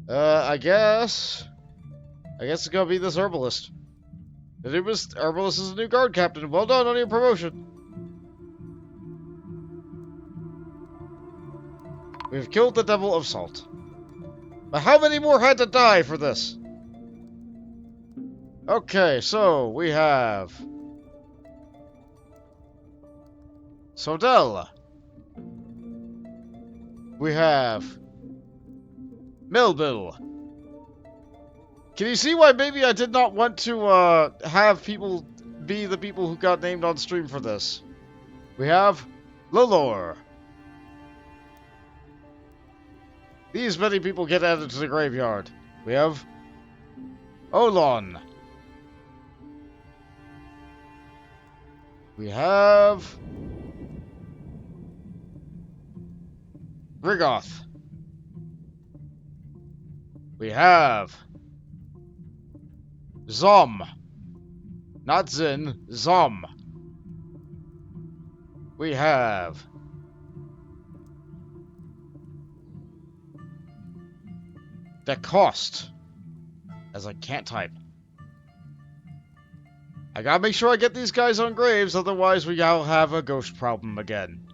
I guess it's gonna be this herbalist. The new herbalist is a new guard captain. Well done on your promotion. We've killed the Devil of Salt. But how many more had to die for this? Okay, so we have Sodel. We have Melville. Can you see why maybe I did not want to have people be the people who got named on stream for this? We have Lolor. These many people get added to the graveyard. We have Olon. We have Rigoth. We have Zom. Not Zin, Zom. We have the cost, as I can't type. I gotta make sure I get these guys on graves, otherwise we all have a ghost problem again.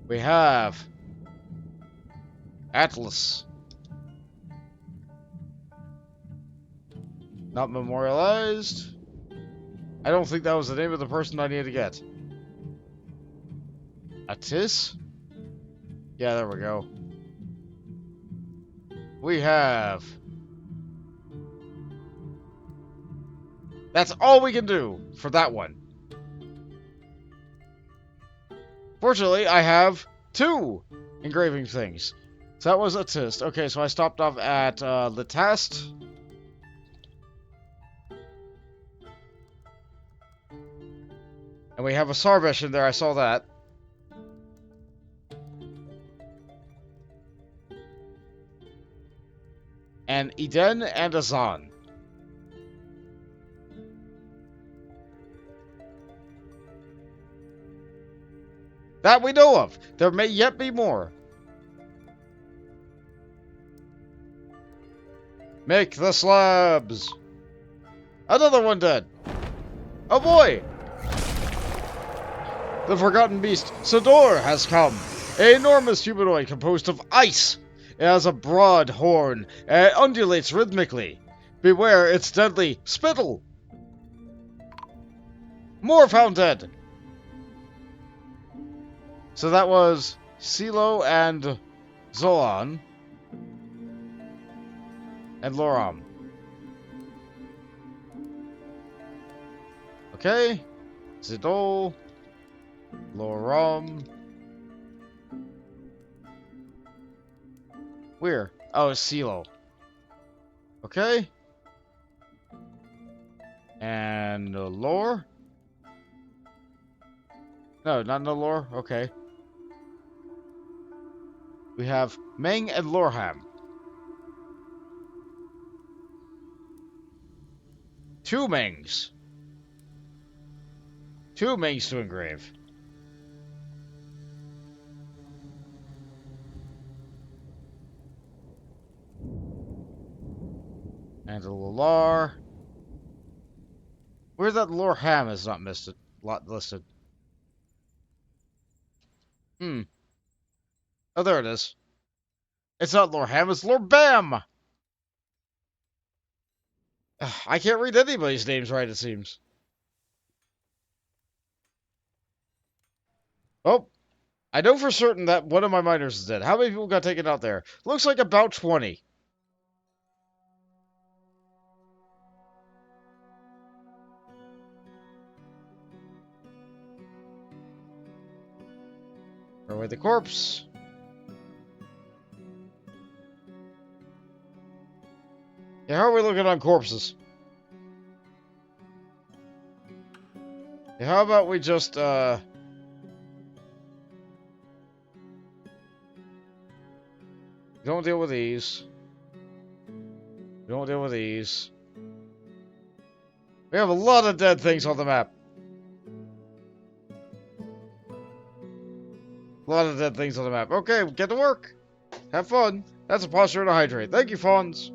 We have Atlas. Not memorialized. I don't think that was the name of the person I needed to get. Atis? Yeah, there we go. We have... That's all we can do for that one. Fortunately, I have 2 engraving things. So that was Atis. Okay, so I stopped off at Litast. And we have a Sarvesh in there, I saw that. And Eden and Azan. That we know of. There may yet be more. Make the slabs. Another one dead. Oh boy! The Forgotten Beast, Sador, has come. An enormous humanoid composed of ice. It has a broad horn and undulates rhythmically. Beware its deadly spittle. More found dead. So that was Silo and Zolan. And Loram. Okay. Zidol. Loram. Where? Oh, Silo. Okay. And lore? No, not no lore. Okay. We have Meng and Lorham. Two Mengs. Two Mengs to engrave. And a Lalar. Where's that Lorham is not listed. Hmm. Oh, there it is. It's not Lorham, it's Lord Bam! I can't read anybody's names right, it seems. Oh, I know for certain that one of my miners is dead. How many people got taken out there? Looks like about 20. Throw away the corpse. Yeah, how are we looking on corpses? Yeah, how about we just, don't deal with these. Don't deal with these. We have a lot of dead things on the map. A lot of dead things on the map. Okay, get to work. Have fun. That's a posture to hydrate. Thank you, Fawns.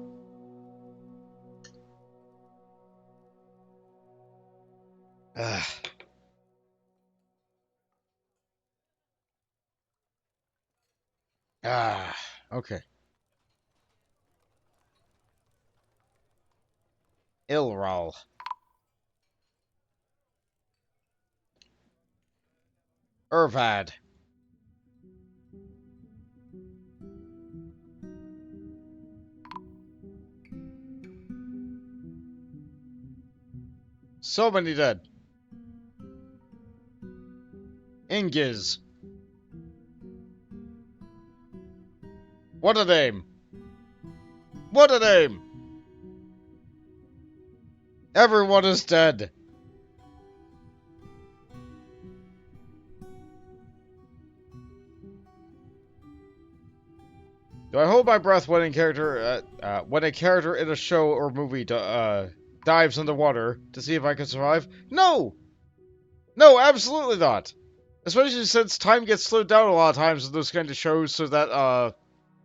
Okay. Ilral. Irvad. So many dead. Ingiz. What a name. What a name. Everyone is dead. Do I hold my breath when a character in a show or movie dives underwater to see if I can survive? No! No, absolutely not! Especially since time gets slowed down a lot of times in those kind of shows so that,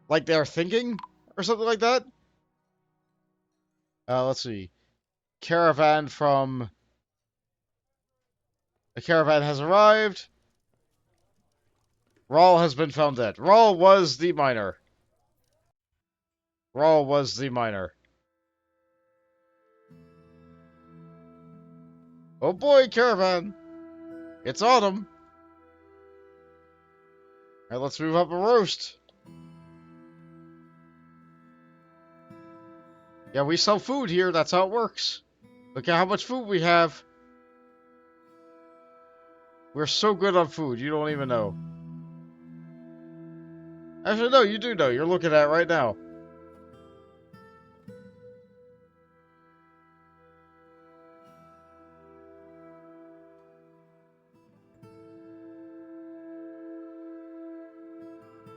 like they're thinking? Or something like that? Let's see. Caravan from... The caravan has arrived. Rawl has been found dead. Rawl was the miner. Rawl was the miner. Oh boy, caravan! It's autumn! Alright, let's move up a roast. Yeah, we sell food here, that's how it works. Look at how much food we have. We're so good on food, you don't even know. Actually, no, you do know. You're looking at it right now.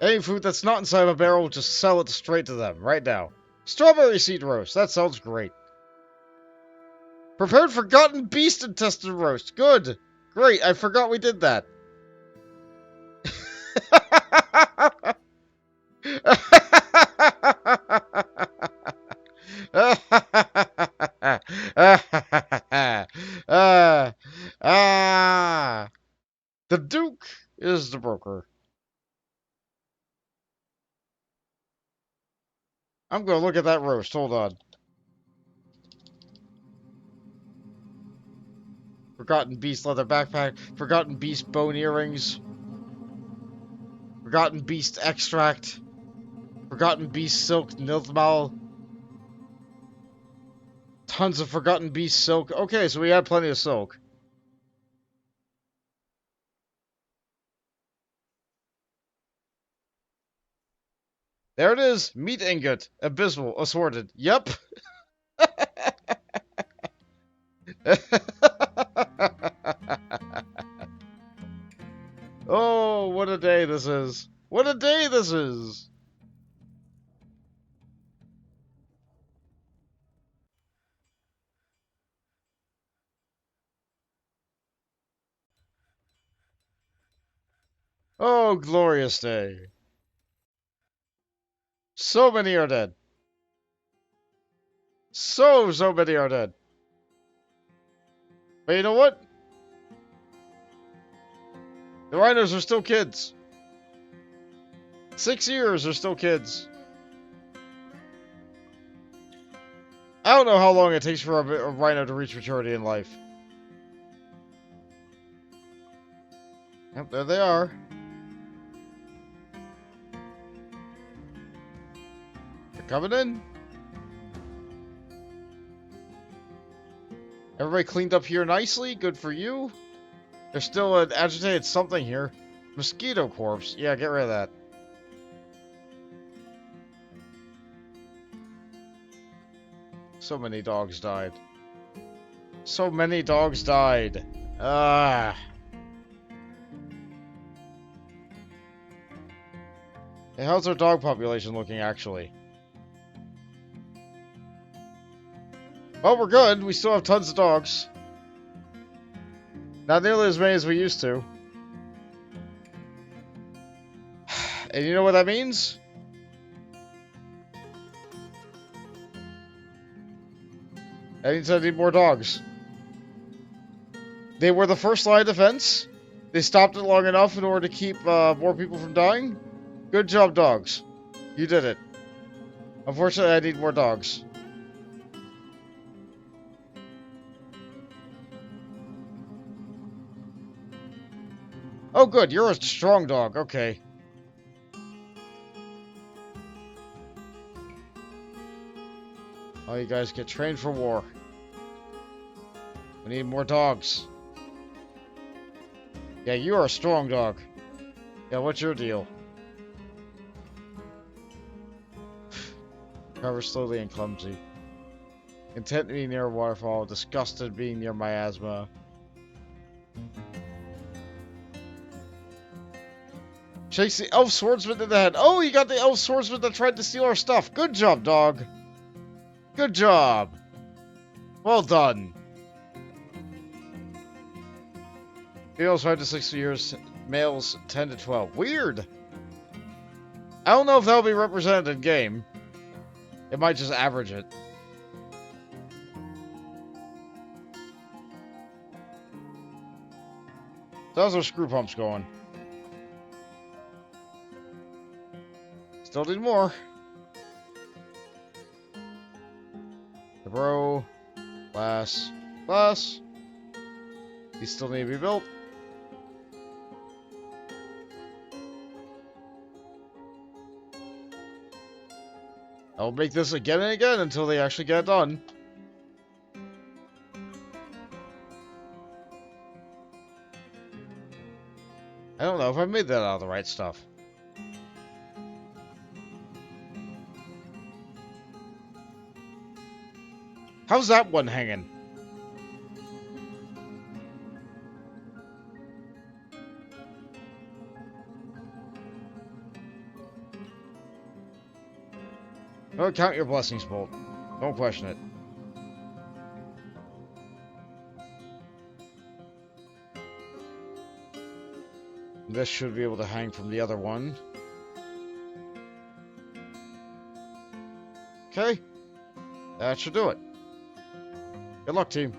Any food that's not inside a barrel, just sell it straight to them, right now. Strawberry seed roast, that sounds great. Prepared forgotten beast intestine roast, good. Great, I forgot we did that. The Duke is the broker. I'm gonna look at that roast. Hold on. Forgotten Beast leather backpack. Forgotten Beast bone earrings. Forgotten Beast extract. Forgotten Beast silk nilthmal. Tons of Forgotten Beast silk. Okay, so we had plenty of silk. There it is. Meat ingot. Abysmal. Assorted. Yep. Oh, what a day this is. What a day this is. Oh, glorious day. So many are dead. So many are dead. But you know what? The rhinos are still kids. 6 years are still kids. I don't know how long it takes for a rhino to reach maturity in life. Yep, there they are. They're coming in. Everybody cleaned up here nicely. Good for you. There's still an agitated something here. Mosquito corpse. Yeah, get rid of that. So many dogs died. So many dogs died. Ah. Hey, how's our dog population looking, actually? Well, we're good. We still have tons of dogs. Not nearly as many as we used to. And you know what that means? That means I need more dogs. They were the first line of defense. They stopped it long enough in order to keep more people from dying. Good job, dogs. You did it. Unfortunately, I need more dogs. Oh, good. You're a strong dog. Okay. Oh, you guys get trained for war. We need more dogs. Yeah, you are a strong dog. Yeah, what's your deal? Recover slowly and clumsy. Content being near a waterfall. Disgusted being near miasma. Shakes the elf swordsman in the head. Oh, you got the elf swordsman that tried to steal our stuff. Good job, dog. Good job. Well done. Females 5 to 6 years. Males 10 to 12. Weird. I don't know if that'll be represented in game. It might just average it. So how's our screw pumps going? Still need more. The bro. Glass. Glass. These still need to be built. I'll make this again and again until they actually get it done. I don't know if I made that out of the right stuff. How's that one hanging? Don't count your blessings, Bolt. Don't question it. This should be able to hang from the other one. Okay. That should do it. Good luck, team.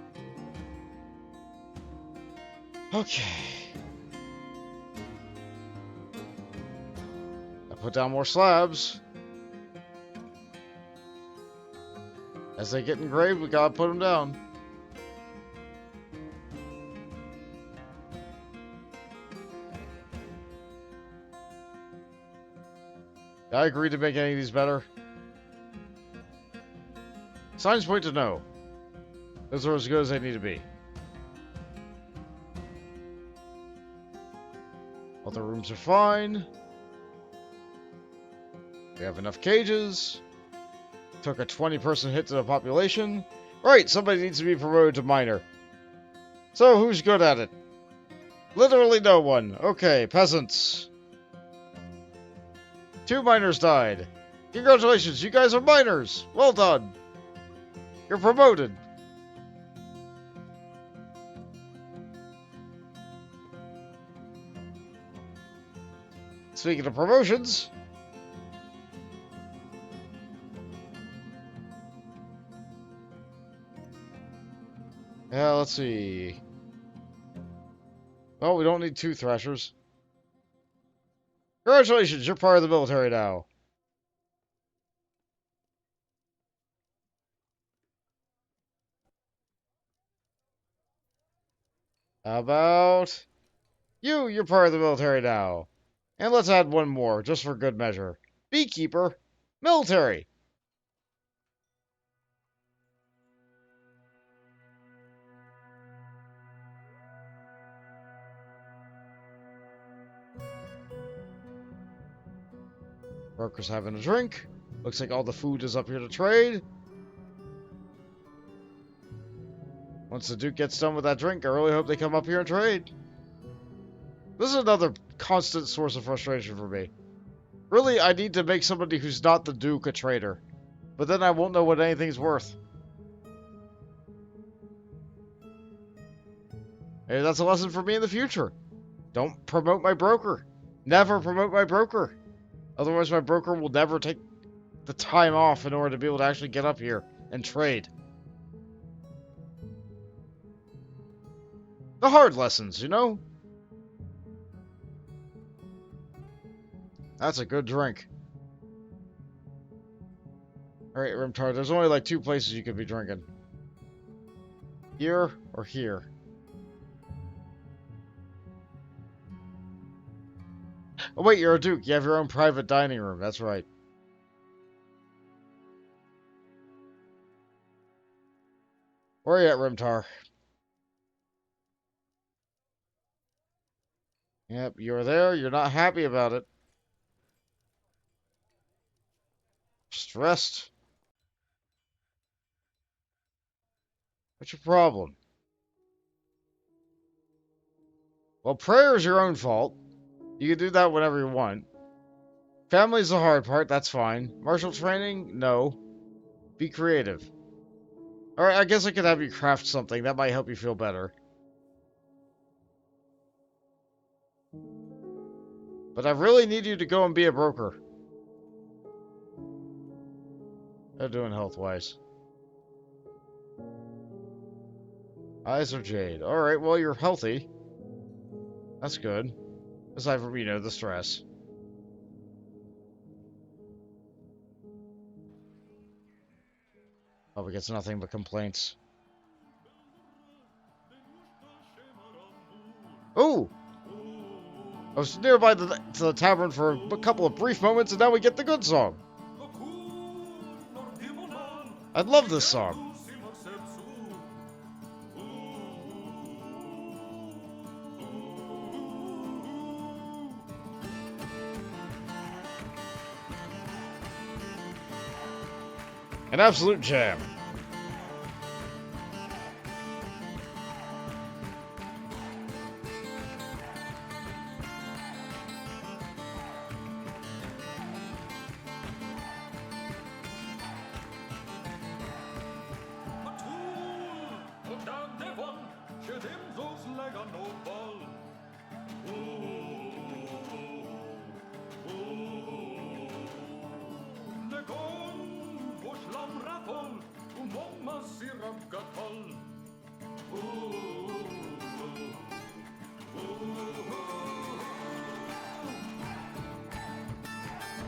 Okay. I put down more slabs. As they get engraved, we gotta put them down. Did I agree to make any of these better? Signs point to no. Those are as good as they need to be. Other rooms are fine. We have enough cages. Took a 20-person hit to the population. Right, somebody needs to be promoted to miner. So, who's good at it? Literally no one. Okay, peasants. 2 miners died. Congratulations, you guys are miners. Well done. You're promoted. Speaking of promotions... Yeah, let's see. Oh, we don't need 2 threshers. Congratulations, you're part of the military now. How about... You're part of the military now. And let's add 1 more, just for good measure. Beekeeper. Military. Broker's having a drink. Looks like all the food is up here to trade. Once the Duke gets done with that drink, I really hope they come up here and trade. This is another constant source of frustration for me. Really, I need to make somebody who's not the Duke a trader. But then I won't know what anything's worth. Maybe that's a lesson for me in the future. Don't promote my broker. Never promote my broker. Otherwise, my broker will never take the time off in order to be able to actually get up here and trade. The hard lessons, you know? That's a good drink. Alright, Rimtar, there's only like 2 places you could be drinking. Here or here. Oh wait, you're a Duke. You have your own private dining room. That's right. Where are you at, Rimtar? Yep, you're there. You're not happy about it. Stressed. What's your problem? Well, prayer is your own fault. You can do that whenever you want. Family's the hard part. That's fine. Martial training? No. Be creative. Alright, I guess I could have you craft something. That might help you feel better. But I really need you to go and be a broker. How doing health-wise? Eyes are jade. Alright, well, you're healthy. That's good. Aside from, you know, the stress. Probably gets nothing but complaints. Ooh! I was nearby to the tavern for a couple of brief moments, and now we get the good song. I love this song. An absolute jam.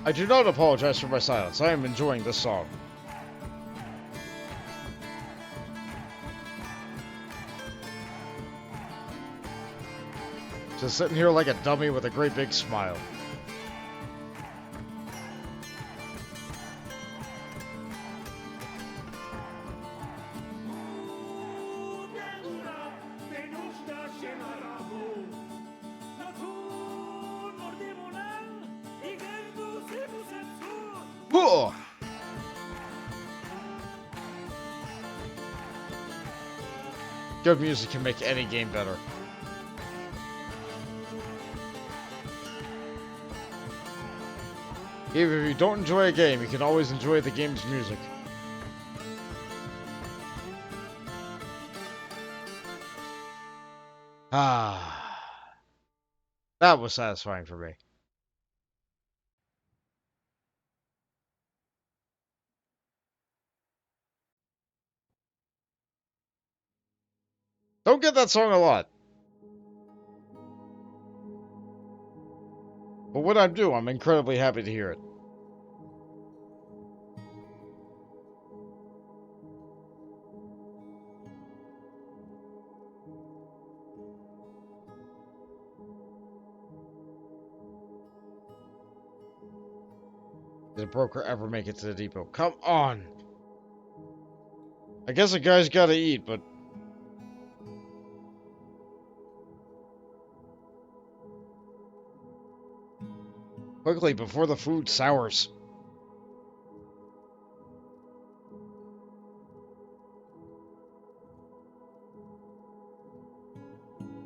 I do not apologize for my silence. I am enjoying this song. Just sitting here like a dummy with a great big smile. Huh! Good music can make any game better. Even if you don't enjoy a game, you can always enjoy the game's music. Ah, that was satisfying for me. Don't get that song a lot. But when I do, I'm incredibly happy to hear it. Did a broker ever make it to the depot? Come on! I guess a guy's gotta eat, but... quickly, before the food sours.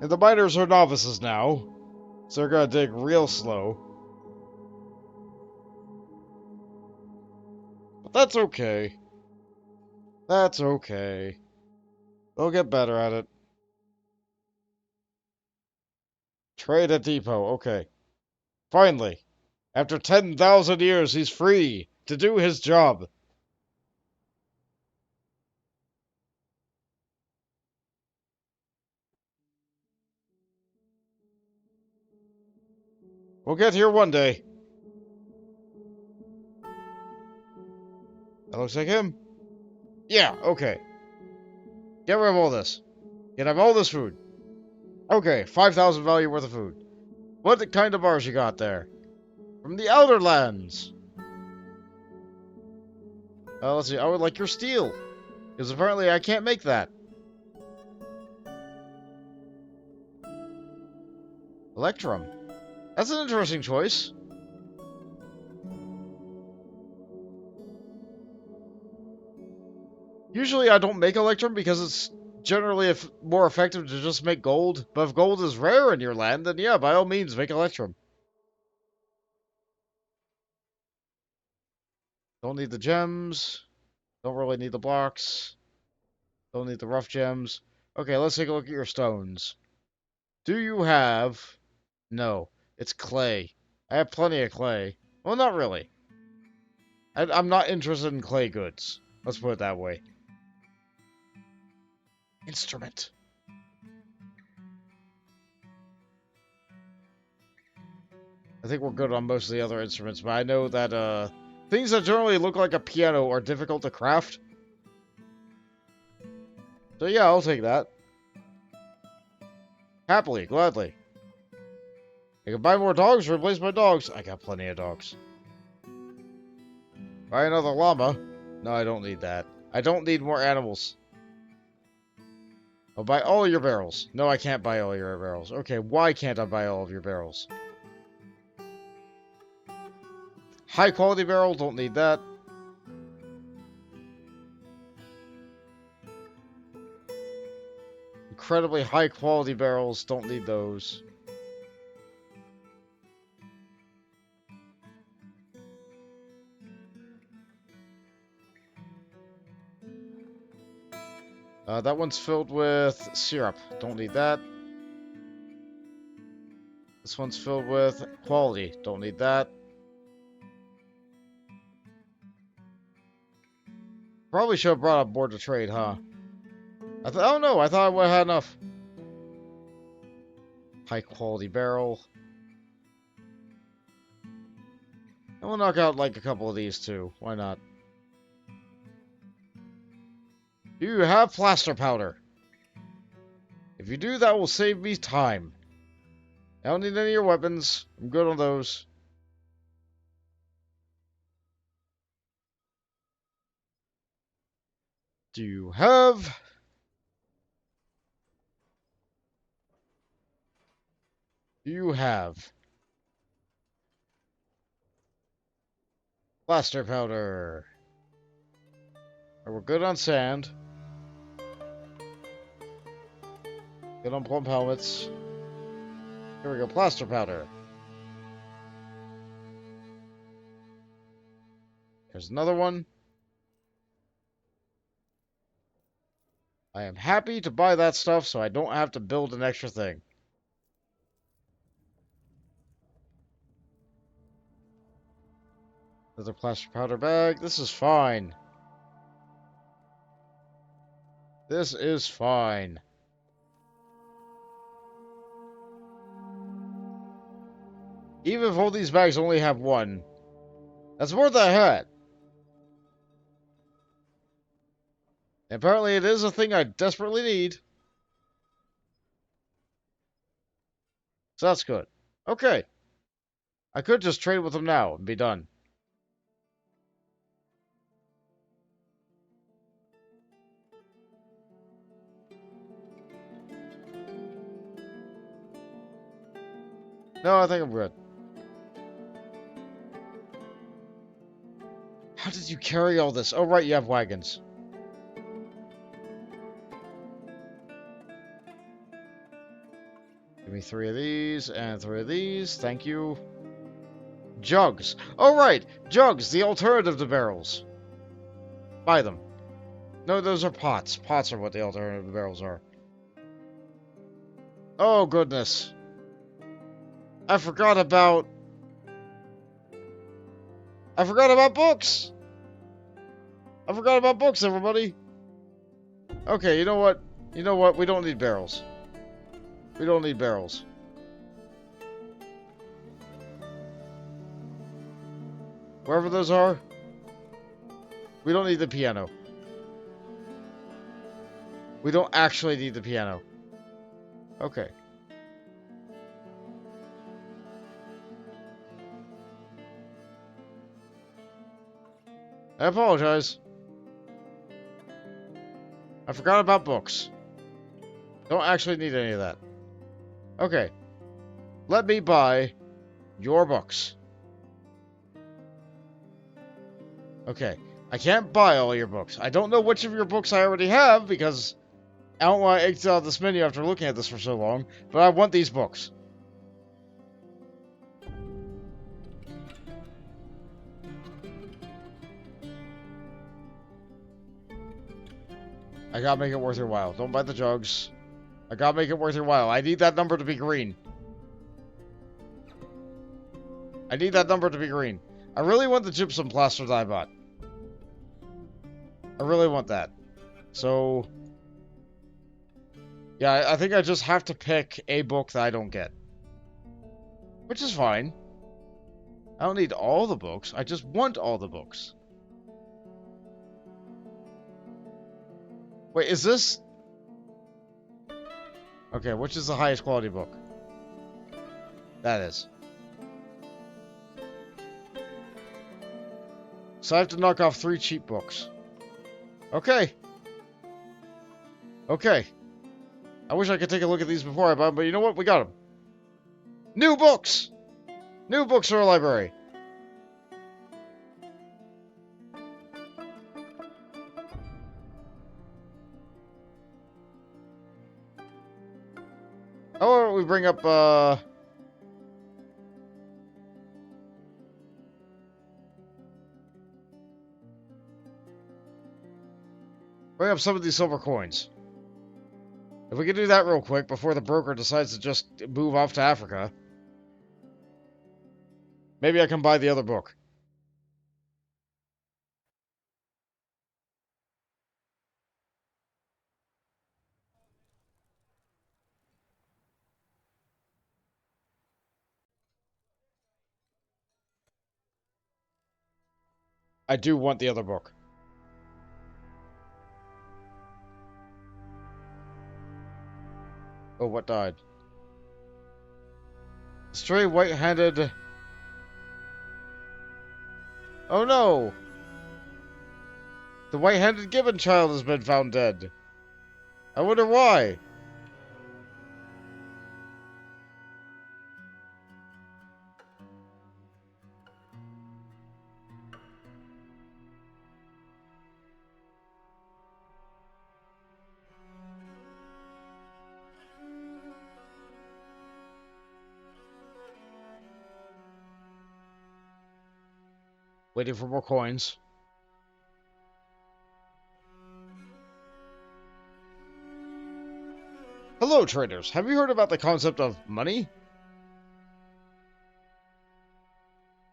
And the miners are novices now, so they're gonna dig real slow. But that's okay. That's okay. They'll get better at it. Trade at depot, okay. Finally, after 10,000 years, he's free to do his job. We'll get here one day. That looks like him. Yeah, okay. Get rid of all this. Get rid of all this food. Okay, 5,000 value worth of food. What kind of bars you got there? From the Outer Lands. Let's see. I would like your steel. Because apparently I can't make that. Electrum. That's an interesting choice. Usually I don't make Electrum because it's generally more effective to just make gold. But if gold is rare in your land, then yeah, by all means, make Electrum. Don't need the gems. Don't really need the blocks. Don't need the rough gems. Okay, let's take a look at your stones. Do you have... No, it's clay. I have plenty of clay. Well, not really. I'm not interested in clay goods. Let's put it that way. Instrument. I think we're good on most of the other instruments, but I know that, things that generally look like a piano are difficult to craft. So yeah, I'll take that. Happily, gladly. I can buy more dogs or replace my dogs. I got plenty of dogs. Buy another llama. No, I don't need that. I don't need more animals. I'll buy all your barrels. No, I can't buy all your barrels. Okay, why can't I buy all of your barrels? High quality barrel, don't need that. Incredibly high quality barrels, don't need those. That one's filled with syrup. Don't need that. This one's filled with quality. Don't need that. Probably should have brought up board to trade, huh? Oh no, I thought I would have had enough. High quality barrel. And we'll knock out like a couple of these too. Why not? Do you have plaster powder? If you do, that will save me time. I don't need any of your weapons. I'm good on those. Do you have... Do you have... Plaster powder. We're good on sand. Good on plump helmets. Here we go, plaster powder. Here's another one. I am happy to buy that stuff so I don't have to build an extra thing. Another plaster powder bag. This is fine. This is fine. Even if all these bags only have one, that's more than I had. Apparently it is a thing I desperately need. So that's good. Okay. I could just trade with them now and be done. No, I think I'm good. How did you carry all this? Oh, right, you have wagons. Give me 3 of these and 3 of these. Thank you. Jugs. Oh, right. Jugs, the alternative to barrels. Buy them. No, those are pots. Pots are what the alternative to barrels are. Oh, goodness. I forgot about books. I forgot about books, everybody. Okay, you know what? You know what? We don't need barrels. We don't need barrels. Wherever those are, we don't need the piano. We don't actually need the piano. Okay. I apologize. I forgot about books. Don't actually need any of that. Okay. Let me buy your books. Okay. I can't buy all your books. I don't know which of your books I already have because I don't want to exit out this menu after looking at this for so long, but I want these books. I gotta make it worth your while. Don't buy the jugs. I gotta make it worth your while. I need that number to be green. I need that number to be green. I really want the gypsum plaster that I bought. I really want that. So, yeah, I think I just have to pick a book that I don't get. Which is fine. I don't need all the books. I just want all the books. Wait, is this... Okay, which is the highest quality book? That is. So I have to knock off 3 cheap books. Okay. Okay. I wish I could take a look at these before I buy them, but you know what? We got them. New books! New books for our library. How about we bring up, bring up some of these silver coins. If we could do that real quick before the broker decides to just move off to Africa. Maybe I can buy the other book. I do want the other book. Oh, what died? Stray white-handed... Oh no! The white-handed gibbon child has been found dead. I wonder why. Waiting for more coins. Hello, traders. Have you heard about the concept of money?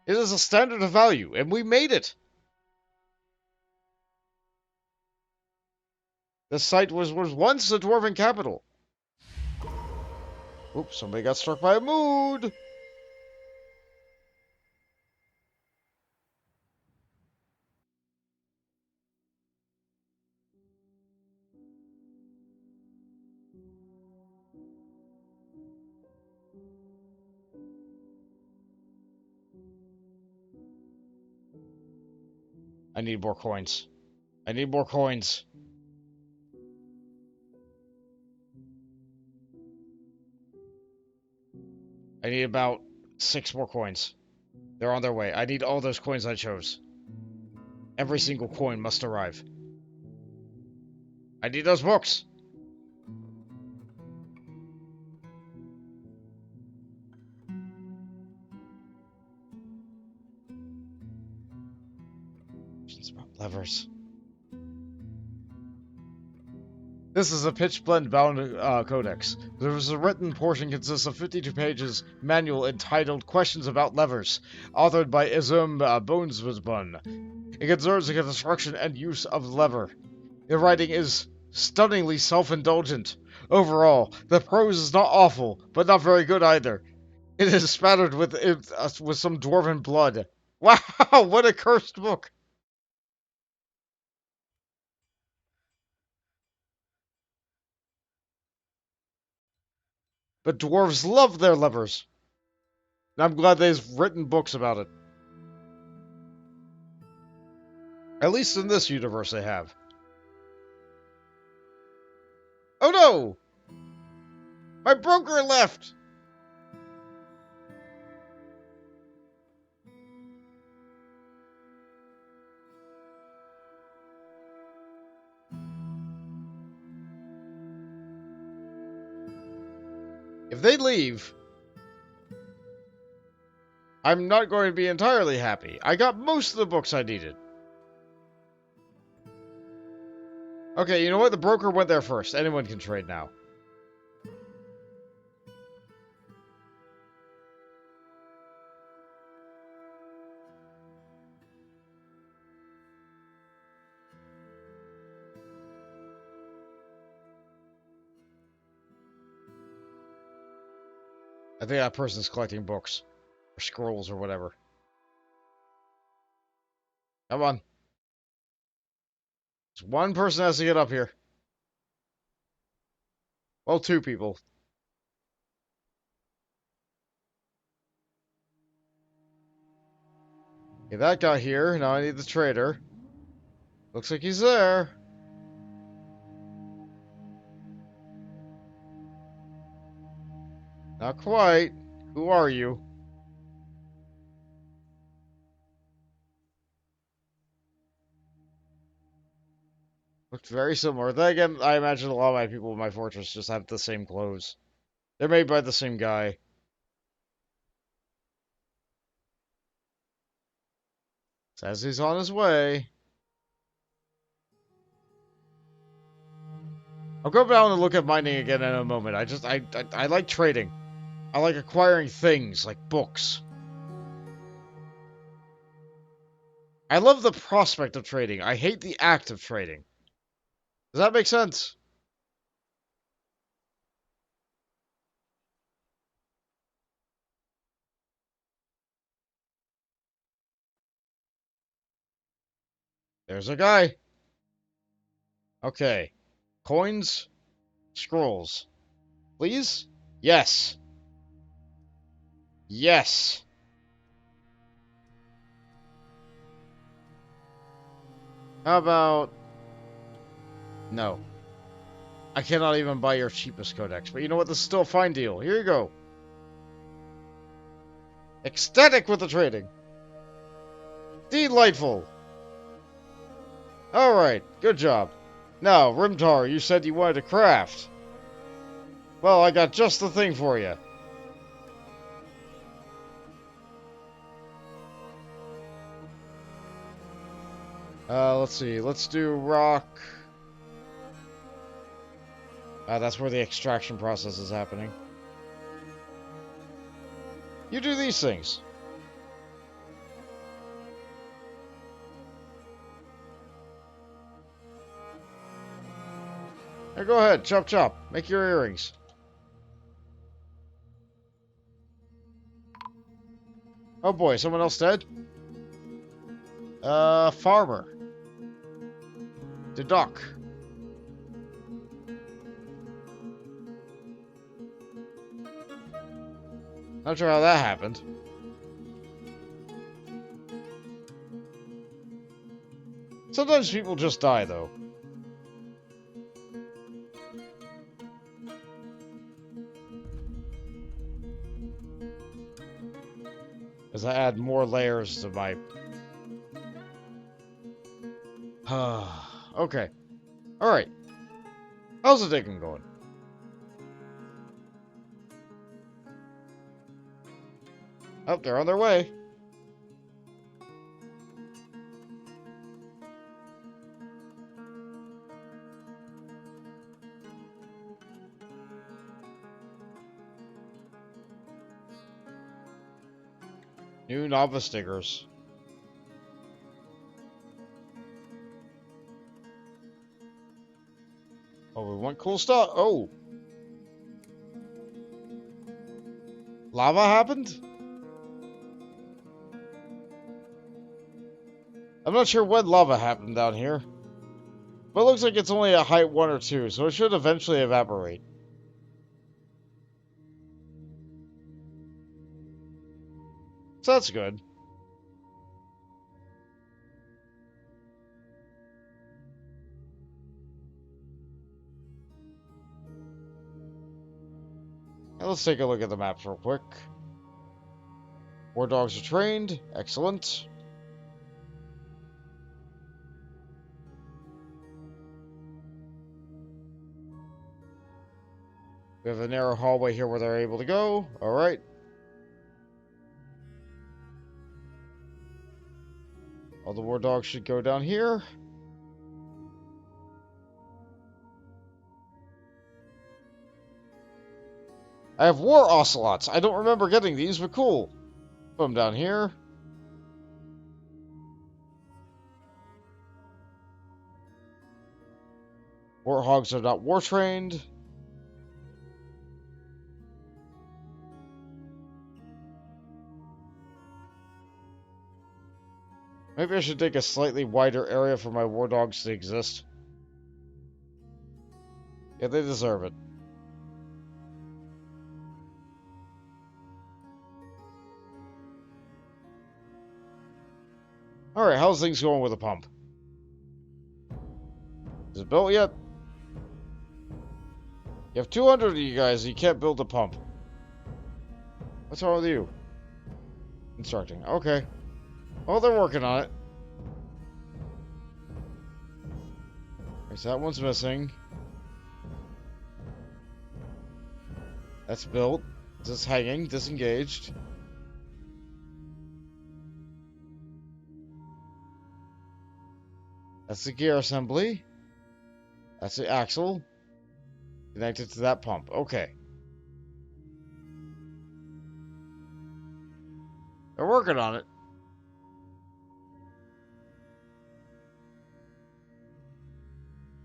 It is a standard of value, and we made it! This site was once the Dwarven capital. Oops, somebody got struck by a mood! I need more coins. I need more coins. I need about 6 more coins. They're on their way. I need all those coins I chose. Every single coin must arrive. I need those books! It's about levers. This is a pitch-blende bound codex. There was a written portion consists of 52 pages manual entitled Questions About Levers, authored by Izum Bonesbun. It concerns the construction and use of lever. The writing is stunningly self-indulgent. Overall, the prose is not awful, but not very good either. It is spattered with some dwarven blood. Wow, what a cursed book! But dwarves love their levers. And I'm glad they've written books about it. At least in this universe they have. Oh no! My broker left! If they leave, I'm not going to be entirely happy. I got most of the books I needed. Okay, you know what? The broker went there first. Anyone can trade now. I think that person's collecting books. Or scrolls or whatever. Come on. Just one person has to get up here. Well, 2 people. Okay, that got here. Now I need the trader. Looks like he's there. Not quite. Who are you? Looked very similar. Then again, I imagine a lot of my people in my fortress just have the same clothes. They're made by the same guy. Says he's on his way. I'll go down and look at mining again in a moment. I like trading. I like acquiring things, like books. I love the prospect of trading. I hate the act of trading. Does that make sense? There's a guy. Okay. Coins. Scrolls. Please? Yes. Yes. How about... No. I cannot even buy your cheapest codex. But you know what? This is still a fine deal. Here you go. Ecstatic with the trading. Delightful. Alright, good job. Now, Rimtar, you said you wanted to craft. Well, I got just the thing for you. Let's see. Let's do rock. That's where the extraction process is happening. You do these things. Now go ahead, chop chop. Make your earrings. Oh boy, someone else dead? Farmer. The duck. Not sure how that happened. Sometimes people just die, though. As I add more layers to my... Okay. Alright. How's the digging going? Oh, they're on their way. New novice diggers. Oh, we want cool stuff. Oh. Lava happened? I'm not sure when lava happened down here. But it looks like it's only at height 1 or 2, so it should eventually evaporate. So that's good. Now let's take a look at the maps real quick. War dogs are trained. Excellent. We have a narrow hallway here where they're able to go. Alright. All the war dogs should go down here. I have war ocelots. I don't remember getting these, but cool. Put them down here. Warthogs are not war trained. Maybe I should dig a slightly wider area for my war dogs to exist. Yeah, they deserve it. Alright, how's things going with the pump? Is it built yet? You have 200 of you guys, you can't build a pump. What's wrong with you? Constructing. Okay. Well, they're working on it. Okay, so that one's missing. That's built. This is hanging, disengaged. That's the gear assembly. That's the axle. Connected to that pump. Okay. They're working on it.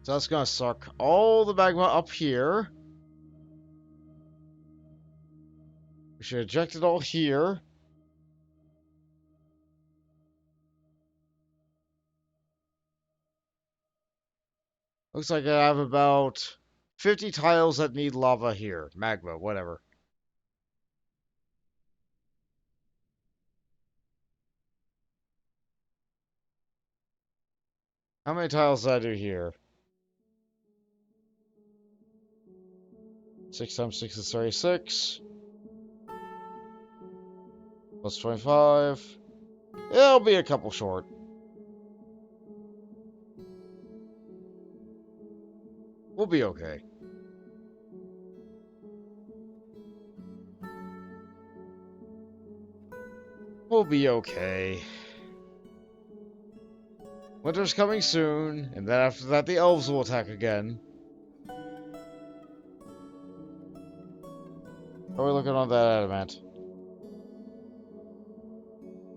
So that's gonna suck all the magma up here. We should eject it all here. Looks like I have about 50 tiles that need lava here. Magma, whatever. How many tiles did I do here? 6 times 6 is 36. Plus 25. It'll be a couple short. We'll be okay. We'll be okay. Winter's coming soon, and then after that the elves will attack again. How are we looking on that adamant?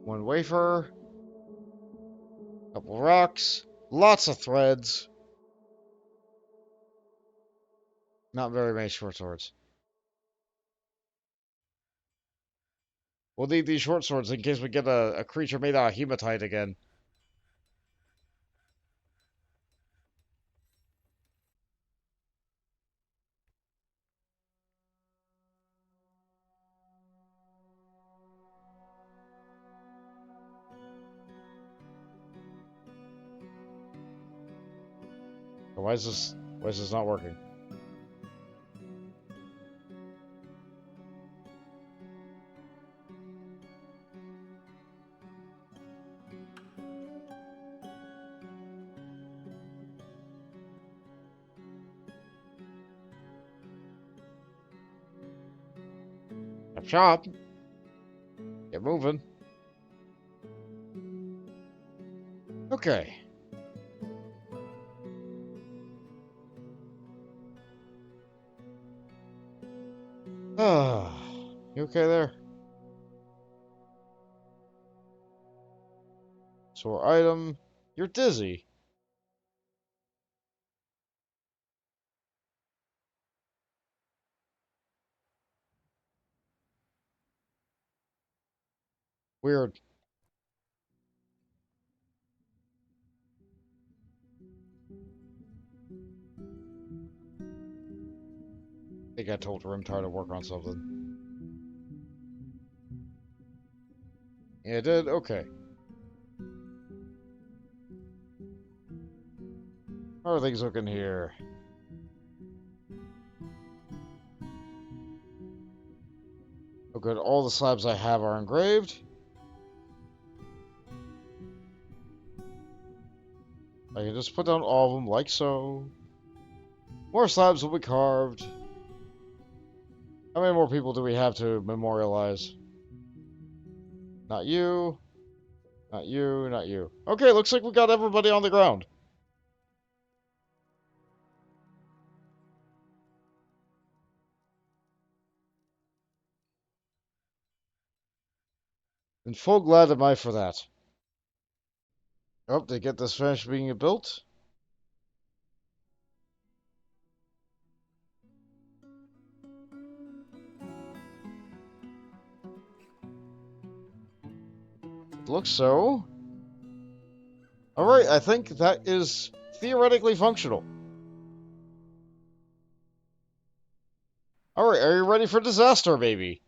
One wafer. Couple rocks. Lots of threads. Not very many short swords. We'll need these short swords in case we get a creature made out of hematite again. Why is this not working? Chop. Get moving. Okay. Ah, you okay there? Sore item. You're dizzy. Weird. I think I told Rimtar to work on something. Yeah, it did? Okay. How are things looking here? Oh good, all the slabs I have are engraved. I can just put down all of them like so. More slabs will be carved. How many more people do we have to memorialize? Not you. Not you, not you. Okay, looks like we got everybody on the ground. And full glad am I for that. Oh, to get this finished being built. It looks so. Alright, I think that is theoretically functional. Alright, are you ready for disaster, baby?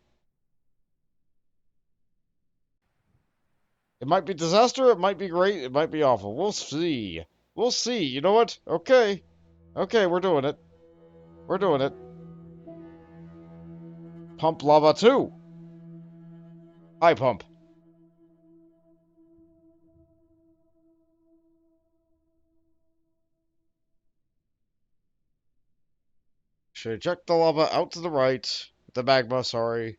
It might be disaster, it might be great, it might be awful. We'll see. We'll see. You know what? Okay. Okay, we're doing it. We're doing it. Pump lava 2. High pump. Should eject the lava out to the right. The magma, sorry.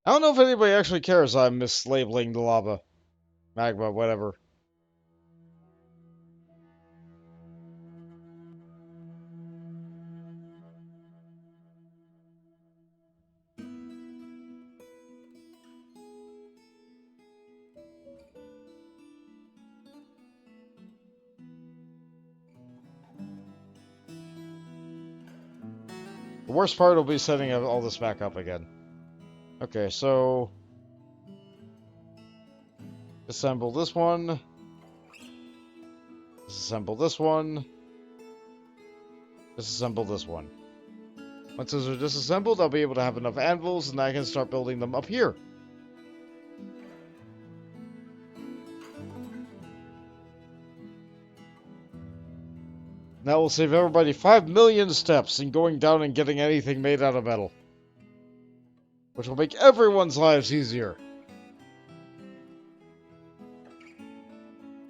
I don't know if anybody actually cares I'm mislabeling the lava. Magma, whatever. The worst part will be setting all this back up again. Okay, so... Disassemble this one. Disassemble this one. Disassemble this one. Once those are disassembled, I'll be able to have enough anvils, and I can start building them up here. That will save everybody 5 million steps in going down and getting anything made out of metal. Which will make everyone's lives easier.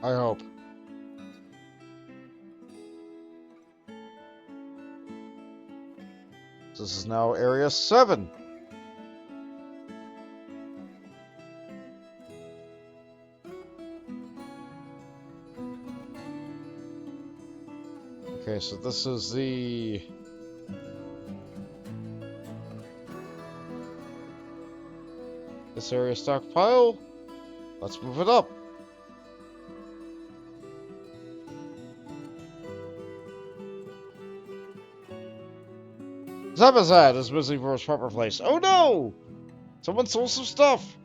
I hope. This is now Area 7. so this is the... This area stockpile. Let's move it up. Zabazad is missing from its proper place. Oh no! Someone stole some stuff!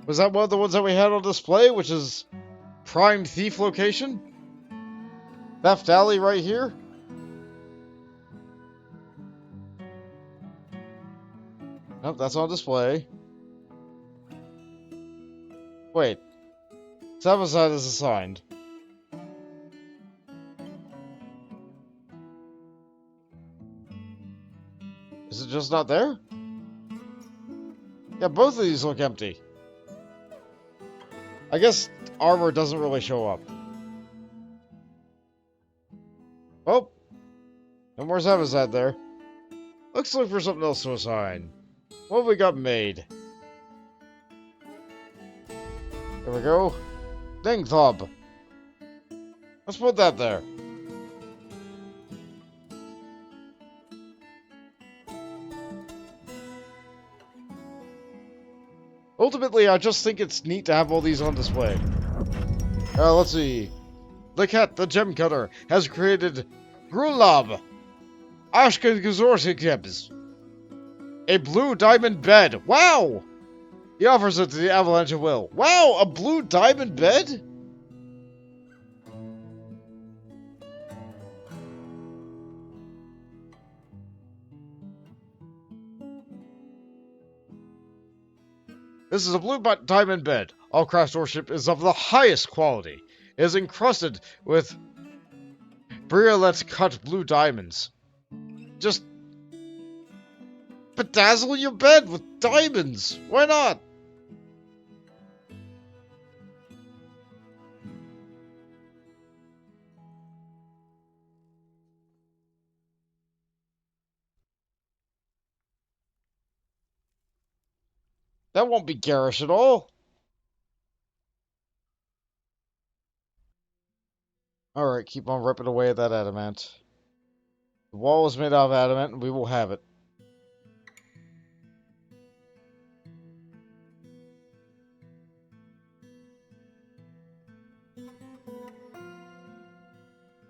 Was that one of the ones that we had on display, which is prime thief location? Theft Alley right here? Nope, that's on display. Wait. Zabazad is assigned. Is it just not there? Yeah, both of these look empty. I guess armor doesn't really show up. Oh! No more Zabazad there. Let's look for something else to assign. What have we got made? There we go. Ding Thub. Let's put that there. Ultimately, I just think it's neat to have all these on display. Let's see. The cat, the gem cutter, has created Grulab Ashkenazorsigebs. A blue diamond bed. Wow! He offers it to the Avalanche of Will. Wow, a blue diamond bed? This is a blue diamond bed. All craft worship is of the highest quality. It is encrusted with Briolette cut blue diamonds. Just bedazzle your bed with diamonds. Why not? That won't be garish at all. Alright, keep on ripping away at that adamant. The wall is made out of adamant, and we will have it.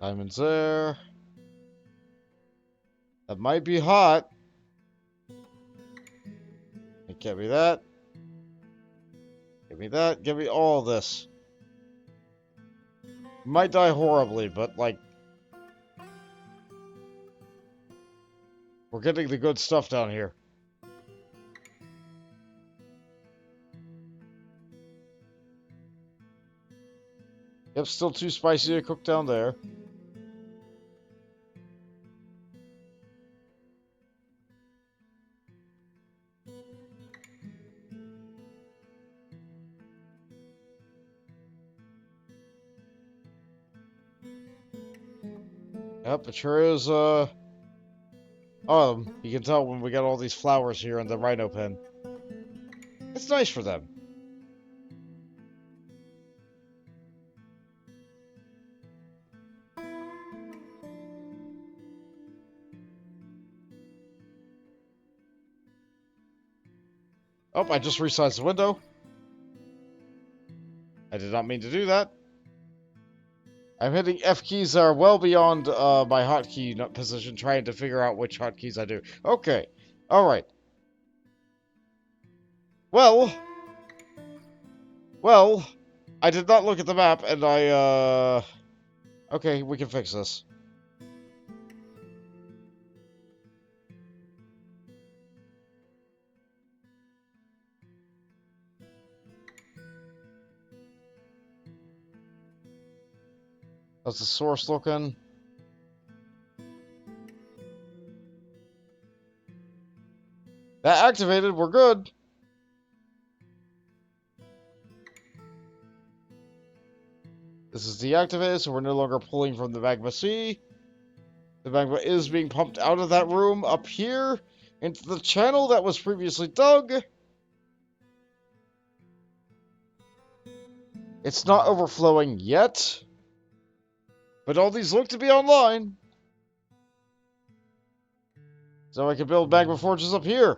Diamonds there. That might be hot. It can't be that. Give me that. Give me all this. Might die horribly, but, like... We're getting the good stuff down here. Yep, still too spicy to cook down there. Yep, it sure is, you can tell when we got all these flowers here in the rhino pen. It's nice for them. Oh, I just resized the window. I did not mean to do that. I'm hitting F keys that are well beyond my hotkey position, trying to figure out which hotkeys I do. Okay. Alright. Well, I did not look at the map, and okay, we can fix this. How's the source looking? That activated, we're good. This is deactivated, so we're no longer pulling from the Magma Sea. The magma is being pumped out of that room up here, into the channel that was previously dug. It's not overflowing yet, but all these look to be online. So I can build magma forges up here.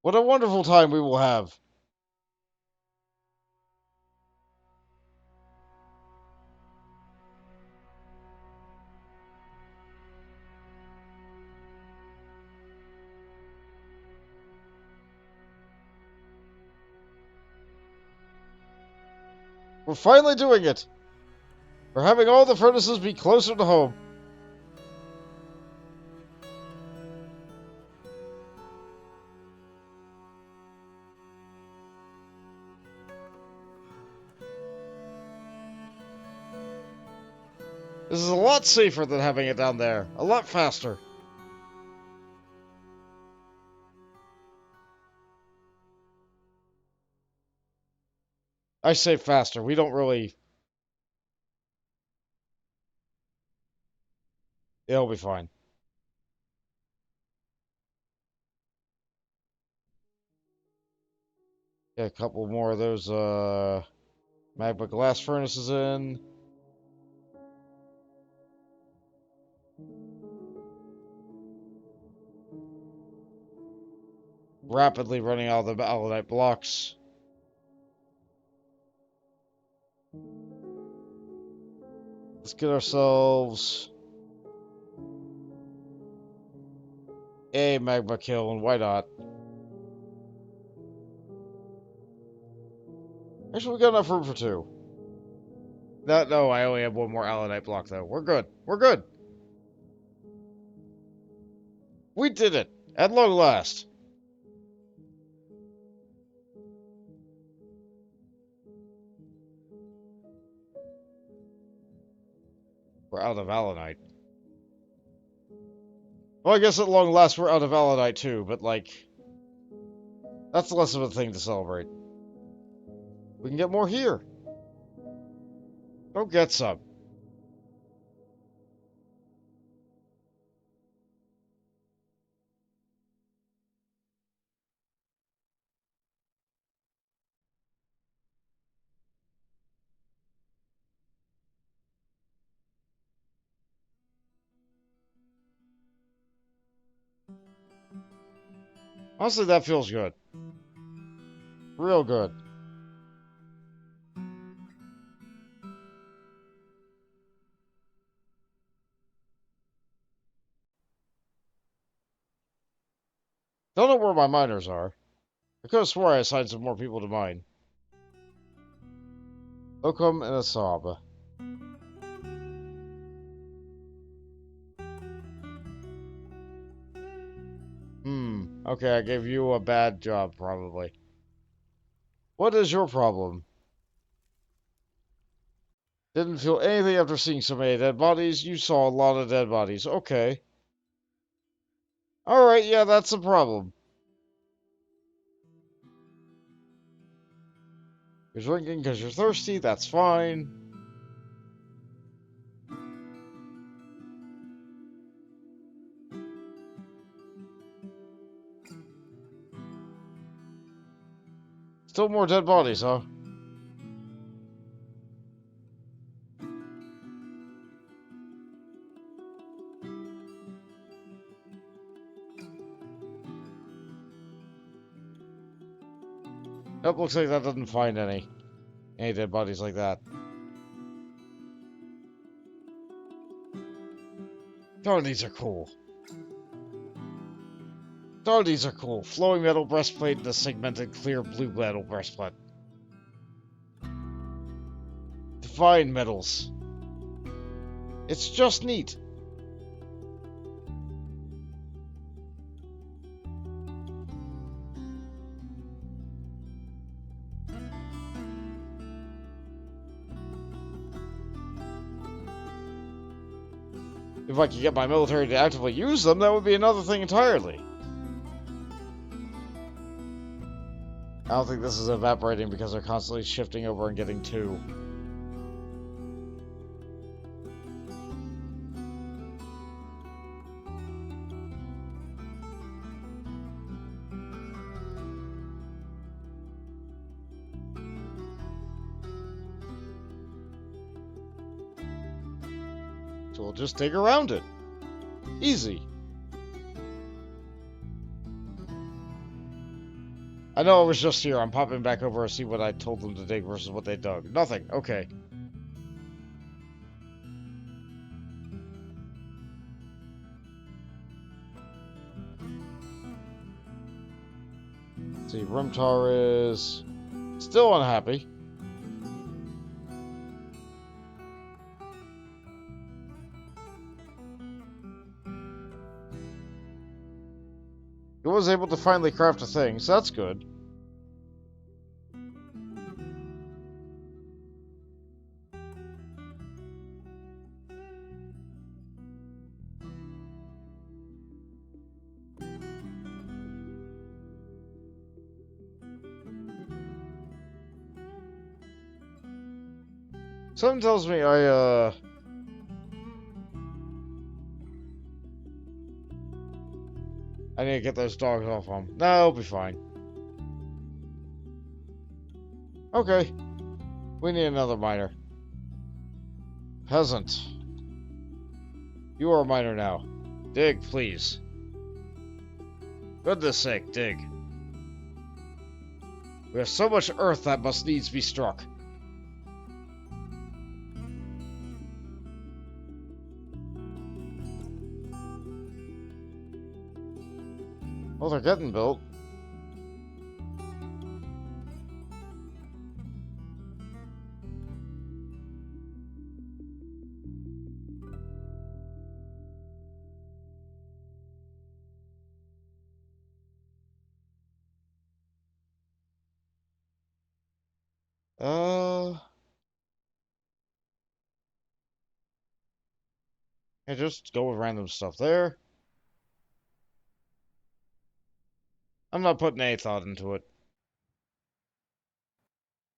What a wonderful time we will have. We're finally doing it. We're having all the furnaces be closer to home. This is a lot safer than having it down there. A lot faster. I say faster. We don't really... It'll be fine. Get a couple more of those, magma glass furnaces in. Rapidly running out of the allanite blocks. Let's get ourselves a magma kill, and why not? Actually, we got enough room for two. No, I only have one more allanite block, though. We're good. We're good. We did it! At long last. We're out of allanite. Well, I guess at long last we're out of allanite, too, but, like... That's less of a thing to celebrate. We can get more here. Go get some. Honestly, that feels good. Real good. Don't know where my miners are. I could have swore I assigned some more people to mine. Oakum and Asab. Okay, I gave you a bad job, probably. What is your problem? Didn't feel anything after seeing so many dead bodies. You saw a lot of dead bodies. Okay. Alright, yeah, that's a problem. You're drinking because you're thirsty, that's fine. Still more dead bodies, huh? Nope, looks like that doesn't find any dead bodies like that. Darn, these are cool. Darn, these are cool. Flowing metal breastplate and a segmented clear blue metal breastplate. Divine metals. It's just neat. If I could get my military to actively use them, that would be another thing entirely. I don't think this is evaporating because they're constantly shifting over and getting two. So we'll just dig around it. Easy. I know it was just here. I'm popping back over to see what I told them to dig versus what they dug. Nothing. Okay. Let's see, Rumtar is still unhappy. He was able to finally craft a thing, so that's good. Something tells me I need to get those dogs off him. No, it'll be fine. Okay. We need another miner. Peasant. You are a miner now. Dig, please. Goodness sake, dig. We have so much earth that must needs be struck. Well, they're getting built. I just go with random stuff there. I'm not putting any thought into it.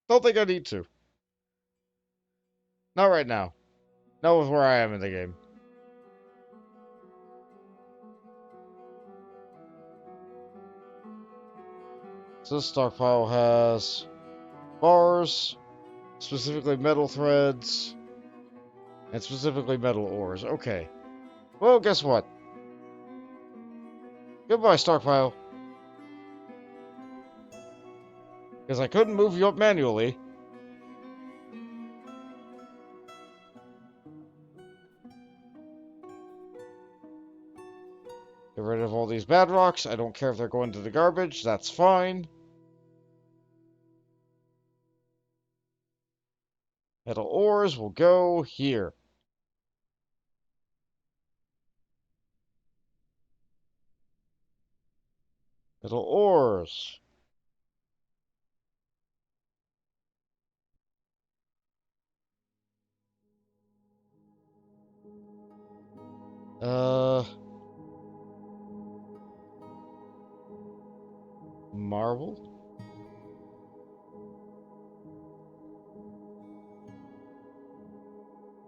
Don't think I need to. Not right now. Not with where I am in the game. So this stockpile has bars, specifically metal threads, and specifically metal ores. Okay. Well, guess what? Goodbye, stockpile. Because I couldn't move you up manually. Get rid of all these bad rocks. I don't care if they're going to the garbage. That's fine. Metal ores will go here. Metal ores. Marble?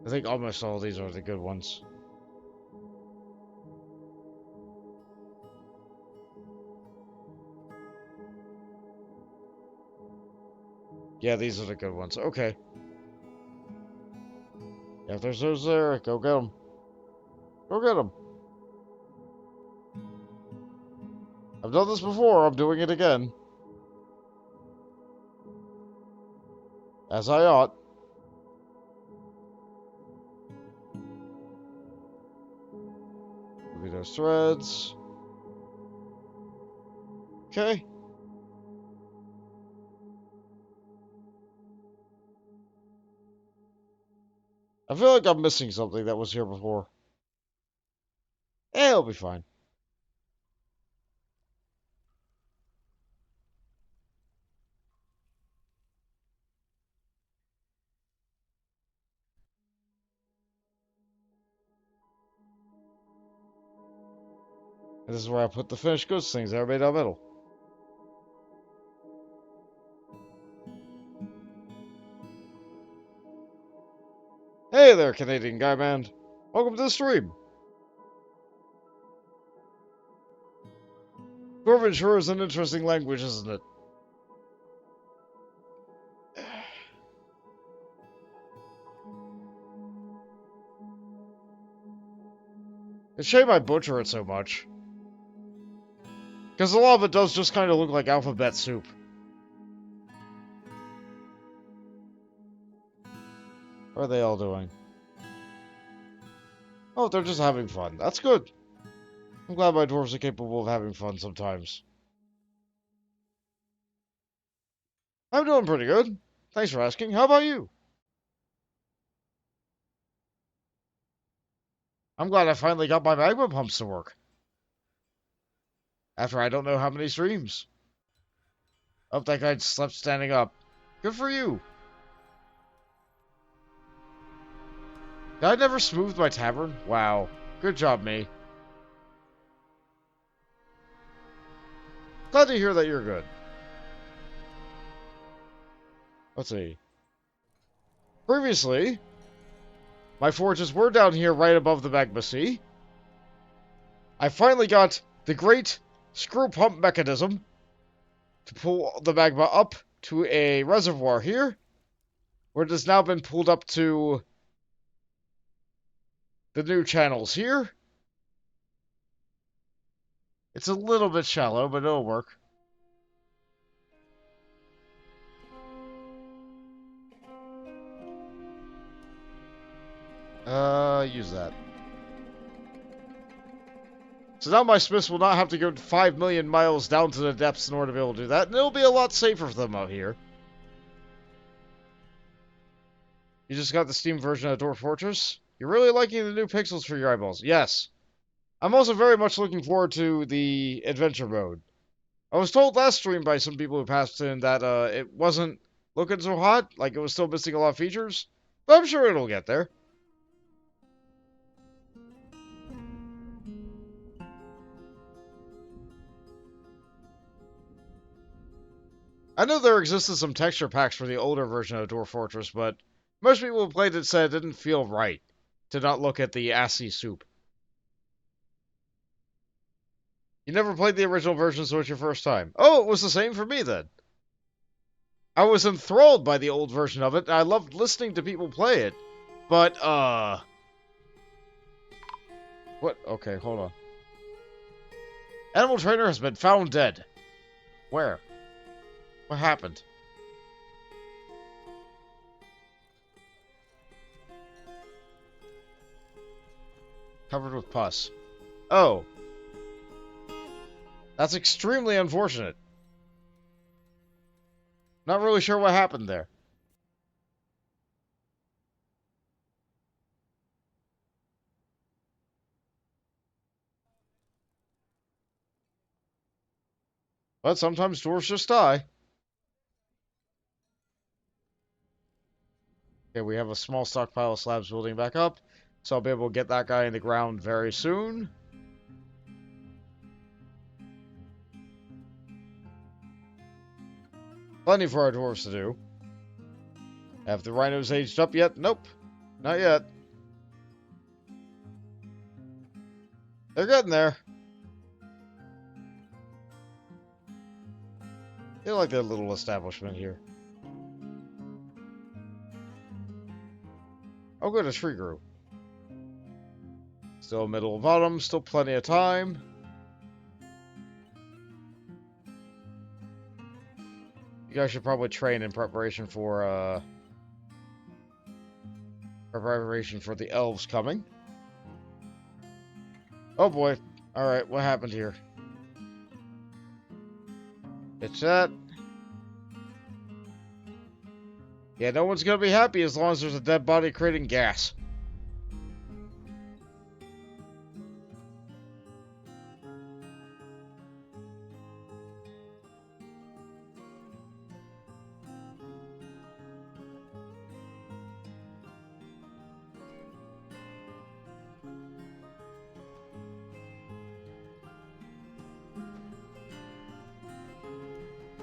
I think almost all of these are the good ones. Yeah, these are the good ones. Okay. Yeah, if there's those there, go get them. Go get them. I've done this before. I'm doing it again. As I ought. Give me those threads. Okay. I feel like I'm missing something that was here before. It'll be fine. And this is where I put the finished goods things that are made out of metal. Hey there, Canadian guy man. Welcome to the stream. Dwarven sure is an interesting language, isn't it? It's a shame I butcher it so much. Because a lot of it does just kind of look like alphabet soup. What are they all doing? Oh, they're just having fun. That's good. I'm glad my dwarves are capable of having fun sometimes. I'm doing pretty good. Thanks for asking. How about you? I'm glad I finally got my magma pumps to work. After I don't know how many streams. Oh, that guy slept standing up. Good for you. Did I never smooth my tavern? Wow. Good job, me. Glad to hear that you're good. Let's see. Previously, my forges were down here right above the Magma Sea. I finally got the great screw pump mechanism to pull the magma up to a reservoir here, where it has now been pulled up to the new channels here. It's a little bit shallow, but it'll work. Use that. So now my smiths will not have to go 5 million miles down to the depths in order to be able to do that, and it'll be a lot safer for them out here. You just got the Steam version of Dwarf Fortress? You're really liking the new pixels for your eyeballs? Yes. I'm also very much looking forward to the adventure mode. I was told last stream by some people who passed in that it wasn't looking so hot, like it was still missing a lot of features, but I'm sure it'll get there. I know there existed some texture packs for the older version of Dwarf Fortress, but most people who played it said it didn't feel right to not look at the assy soup. You never played the original version, so it's your first time. Oh, it was the same for me then. I was enthralled by the old version of it, and I loved listening to people play it. But, what? Okay, hold on. Animal trainer has been found dead. Where? What happened? Covered with pus. Oh. That's extremely unfortunate. Not really sure what happened there. But sometimes dwarves just die. Okay, we have a small stockpile of slabs building back up, so I'll be able to get that guy in the ground very soon. Plenty for our dwarves to do. Have the rhinos aged up yet? Nope. Not yet. They're getting there. They like their little establishment here. Oh good, a tree grew. Still middle of autumn, still plenty of time. You guys should probably train in preparation for the elves coming. Oh boy. Alright, what happened here? It's that. Yeah, no one's gonna be happy as long as there's a dead body creating gas.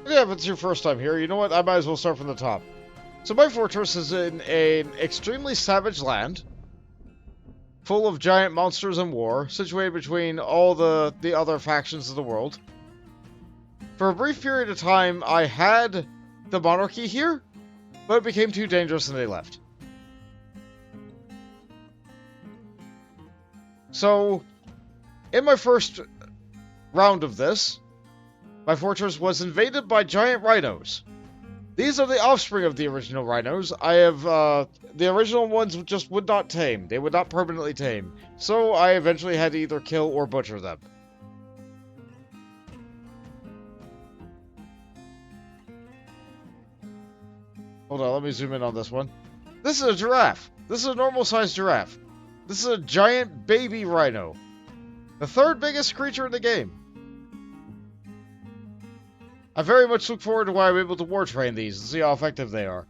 Yeah, if it's your first time here, you know what? I might as well start from the top. So my fortress is in an extremely savage land, full of giant monsters and war, situated between all the other factions of the world. For a brief period of time, I had the monarchy here, but it became too dangerous and they left. So, in my first round of this, my fortress was invaded by giant rhinos. These are the offspring of the original rhinos. I have, the original ones just would not tame. They would not permanently tame. So I eventually had to either kill or butcher them. Hold on, let me zoom in on this one. This is a giraffe. This is a normal-sized giraffe. This is a giant baby rhino. The third biggest creature in the game. I very much look forward to when I'm able to war train these and see how effective they are.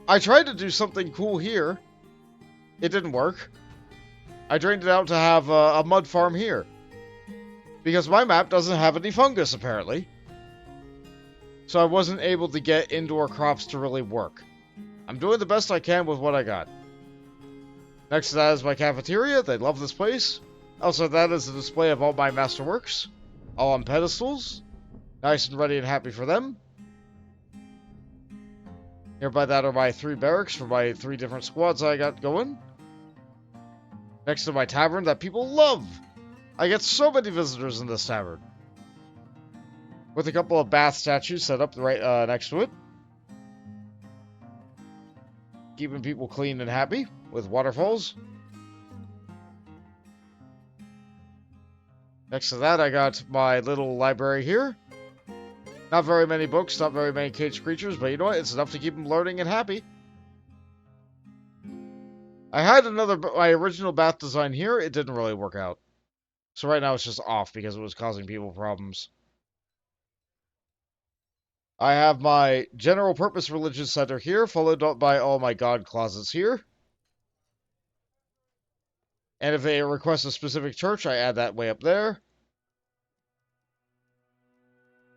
I tried to do something cool here. It didn't work. I drained it out to have a mud farm here. Because my map doesn't have any fungus, apparently. So I wasn't able to get indoor crops to really work. I'm doing the best I can with what I got. Next to that is my cafeteria. They love this place. Also, that is a display of all my masterworks. All on pedestals. Nice and ready and happy for them. Here by that are my 3 barracks for my 3 different squads I got going. Next to my tavern that people love. I get so many visitors in this tavern. With a couple of bath statues set up right next to it. Keeping people clean and happy with waterfalls. Next to that, I got my little library here. Not very many books, not very many caged creatures, but you know what? It's enough to keep them learning and happy. I had my original bath design here. It didn't really work out. So right now it's just off because it was causing people problems. I have my general purpose religious center here, followed up by all my god closets here. And if they request a specific church, I add that way up there.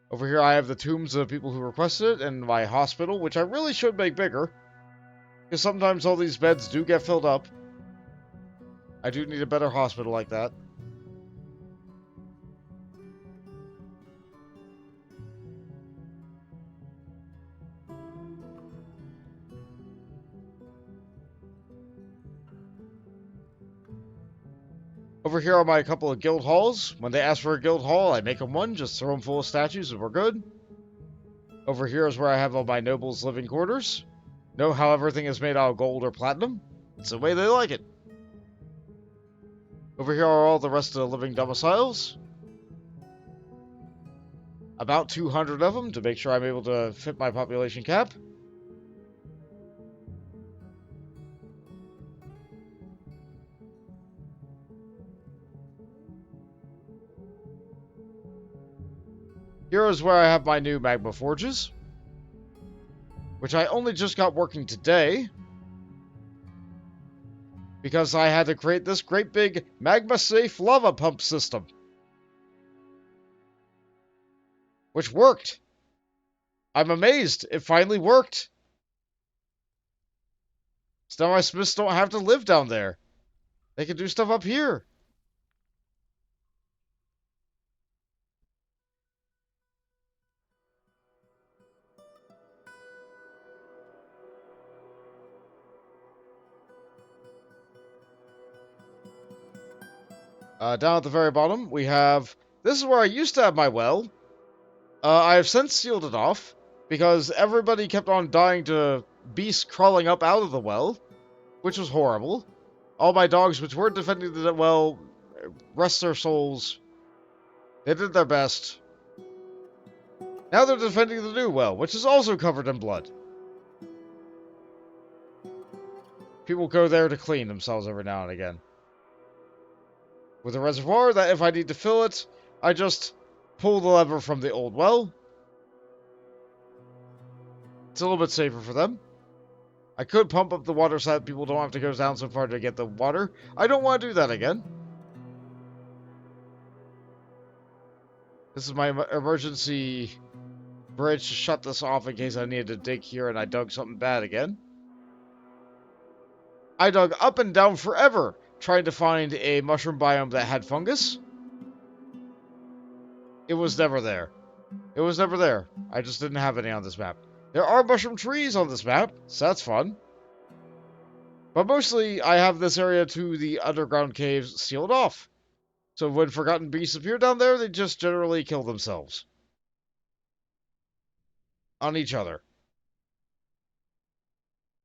Over here I have the tombs of people who requested it, and my hospital, which I really should make bigger. Because sometimes all these beds do get filled up. I do need a better hospital like that. Over here are my couple of guild halls. When they ask for a guild hall, I make them one, just throw them full of statues and we're good. Over here is where I have all my nobles' living quarters. Know how everything is made out of gold or platinum? It's the way they like it. Over here are all the rest of the living domiciles. About 200 of them to make sure I'm able to fit my population cap. Here is where I have my new Magma forges, which I only just got working today, because I had to create this great big Magma-safe lava pump system, which worked. I'm amazed. It finally worked. So now my smiths don't have to live down there. They can do stuff up here. Down at the very bottom, we have... This is where I used to have my well. I have since sealed it off, because everybody kept on dying to beasts crawling up out of the well, which was horrible. All my dogs, which weren't defending the well, rest their souls. They did their best. Now they're defending the new well, which is also covered in blood. People go there to clean themselves every now and again. With a reservoir that if I need to fill it, I just pull the lever from the old well. It's a little bit safer for them. I could pump up the water so that people don't have to go down so far to get the water. I don't want to do that again. This is my emergency bridge to shut this off in case I needed to dig here and I dug something bad again. I dug up and down forever trying to find a mushroom biome that had fungus. It was never there. It was never there. I just didn't have any on this map. There are mushroom trees on this map, so that's fun. But mostly, I have this area to the underground caves sealed off. So when forgotten beasts appear down there, they just generally kill themselves. On each other.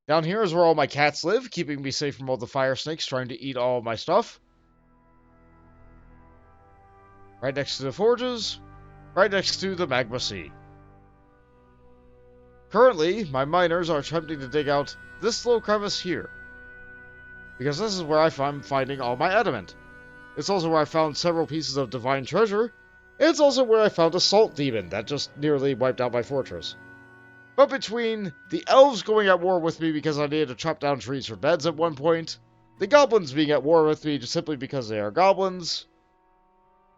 Down here is where all my cats live, keeping me safe from all the fire snakes trying to eat all of my stuff. Right next to the forges. Right next to the Magma Sea. Currently, my miners are attempting to dig out this little crevice here. Because this is where I'm finding all my adamant. It's also where I found several pieces of divine treasure. It's also where I found a salt demon that just nearly wiped out my fortress. But between the elves going at war with me because I needed to chop down trees for beds at one point, the goblins being at war with me just simply because they are goblins,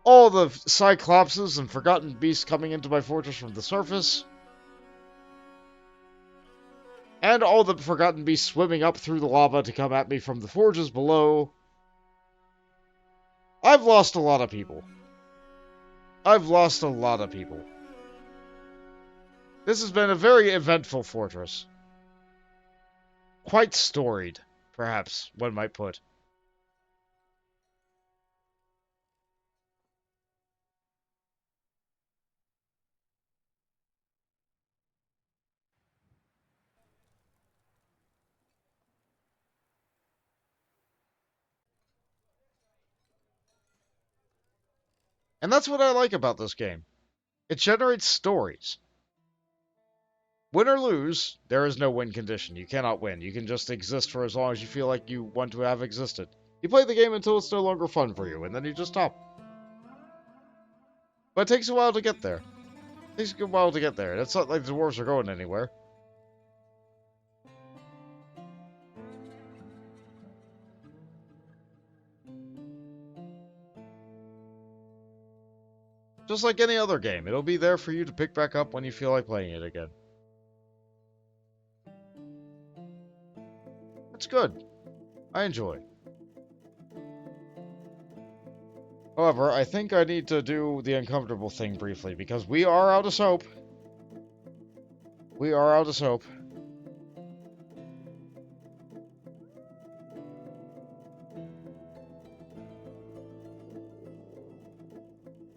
all the cyclopses and forgotten beasts coming into my fortress from the surface, and all the forgotten beasts swimming up through the lava to come at me from the forges below, I've lost a lot of people. I've lost a lot of people. This has been a very eventful fortress. Quite storied, perhaps, one might put. And that's what I like about this game. It generates stories. Win or lose, there is no win condition. You cannot win. You can just exist for as long as you feel like you want to have existed. You play the game until it's no longer fun for you, and then you just stop. But it takes a while to get there. It takes a while to get there. It's not like the dwarves are going anywhere. Just like any other game, it'll be there for you to pick back up when you feel like playing it again. It's good. I enjoy. However, I think I need to do the uncomfortable thing briefly, because we are out of soap. We are out of soap.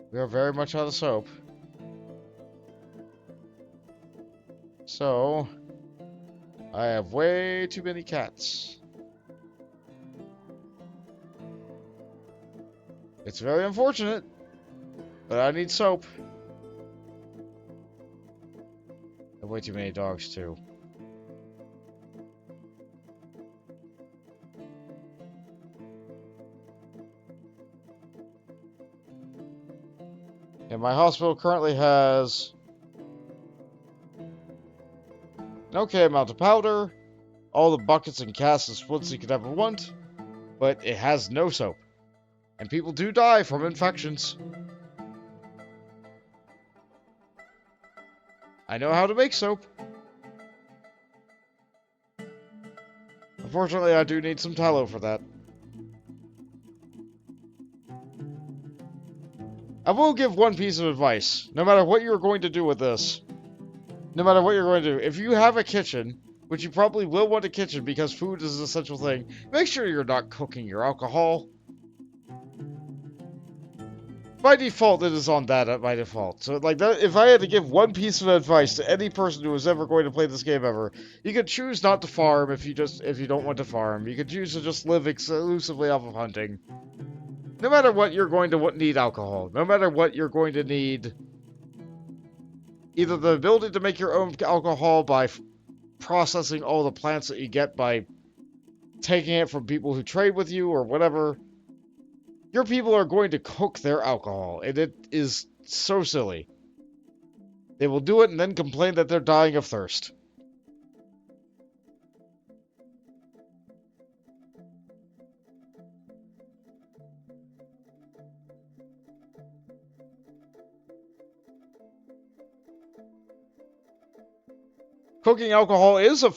We are very much out of soap. So, I have way too many cats. It's very unfortunate, but I need soap. I have way too many dogs, too. And my hospital currently has an okay amount of powder, all the buckets and casks and splits you could ever want, but it has no soap. And people do die from infections. I know how to make soap. Unfortunately, I do need some tallow for that. I will give one piece of advice. No matter what you're going to do with this, no matter what you're going to do, if you have a kitchen, which you probably will want a kitchen because food is an essential thing, make sure you're not cooking your alcohol. By default, it is on that by default. So, like, that, if I had to give one piece of advice to any person who is ever going to play this game ever, you could choose not to farm if you don't want to farm. You could choose to just live exclusively off of hunting. No matter what, you're going to need alcohol. No matter what, you're going to need either the ability to make your own alcohol by processing all the plants that you get by taking it from people who trade with you or whatever. Your people are going to cook their alcohol, and it is so silly. They will do it and then complain that they're dying of thirst. cooking alcohol is a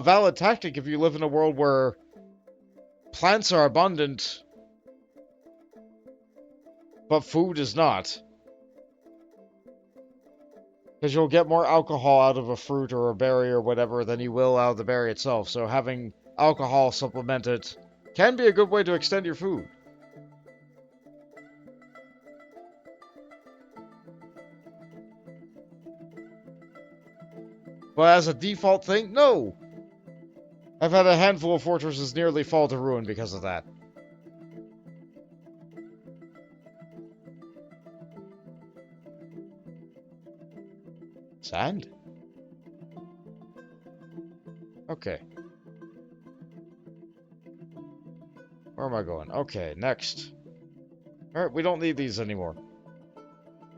valid tactic if you live in a world where plants are abundant, but food is not. Because you'll get more alcohol out of a fruit or a berry or whatever than you will out of the berry itself, so having alcohol supplemented can be a good way to extend your food. But as a default thing, no! I've had a handful of fortresses nearly fall to ruin because of that. Sand? Okay. Where am I going? Okay, next. Alright, we don't need these anymore.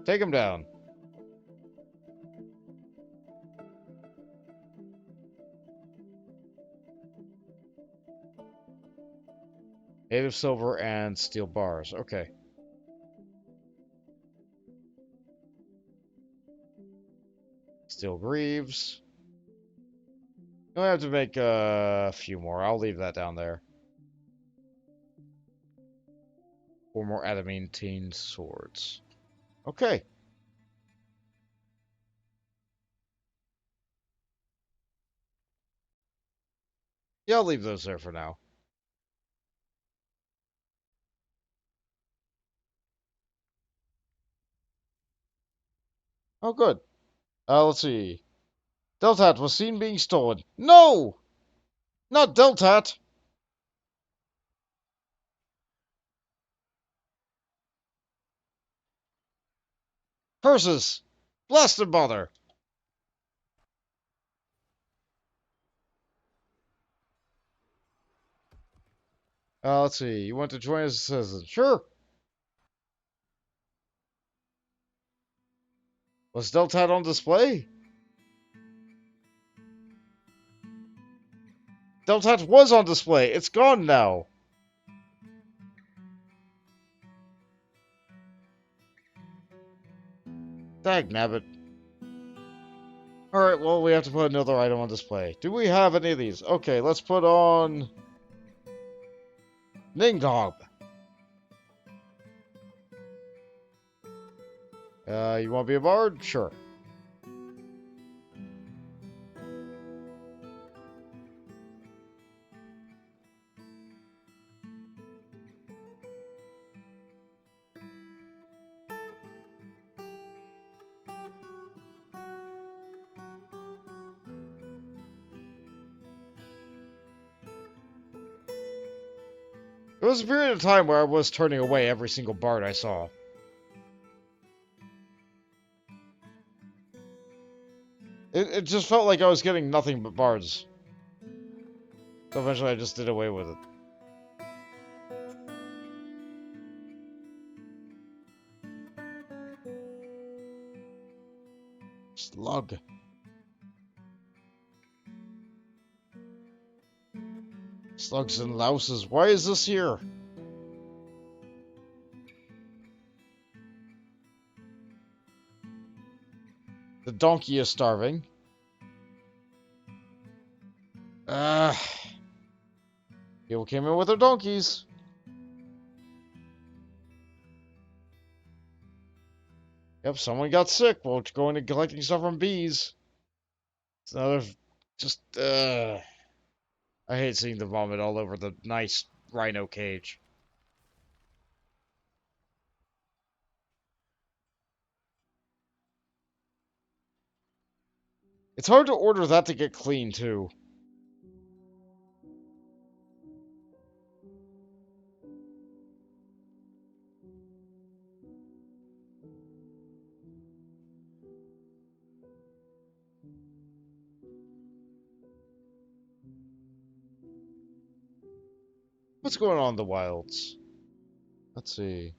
Take them down. Native silver and steel bars. Okay. Steel greaves. I have to make a few more. I'll leave that down there. 4 more adamantine swords. Okay. Yeah, I'll leave those there for now. Oh, good. Let's see. Deltat was seen being stolen. No! Not Deltat! Curses! Blasted bother! Let's see. You want to join as a citizen? Sure! Was Deltat on display? Deltat was on display. It's gone now. Dagnabbit. Alright, well, we have to put another item on display. Do we have any of these? Okay, let's put on... Ningdob. You want to be a bard? Sure. There was a period of time where I was turning away every single bard I saw. It just felt like I was getting nothing but bards. So eventually I just did away with it. Slug. Slugs and louses. Why is this here? The donkey is starving. People came in with their donkeys. Yep, someone got sick while going and collecting stuff from bees. It's another... just, I hate seeing the vomit all over the nice rhino cage. It's hard to order that to get clean, too. What's going on in the wilds? Let's see.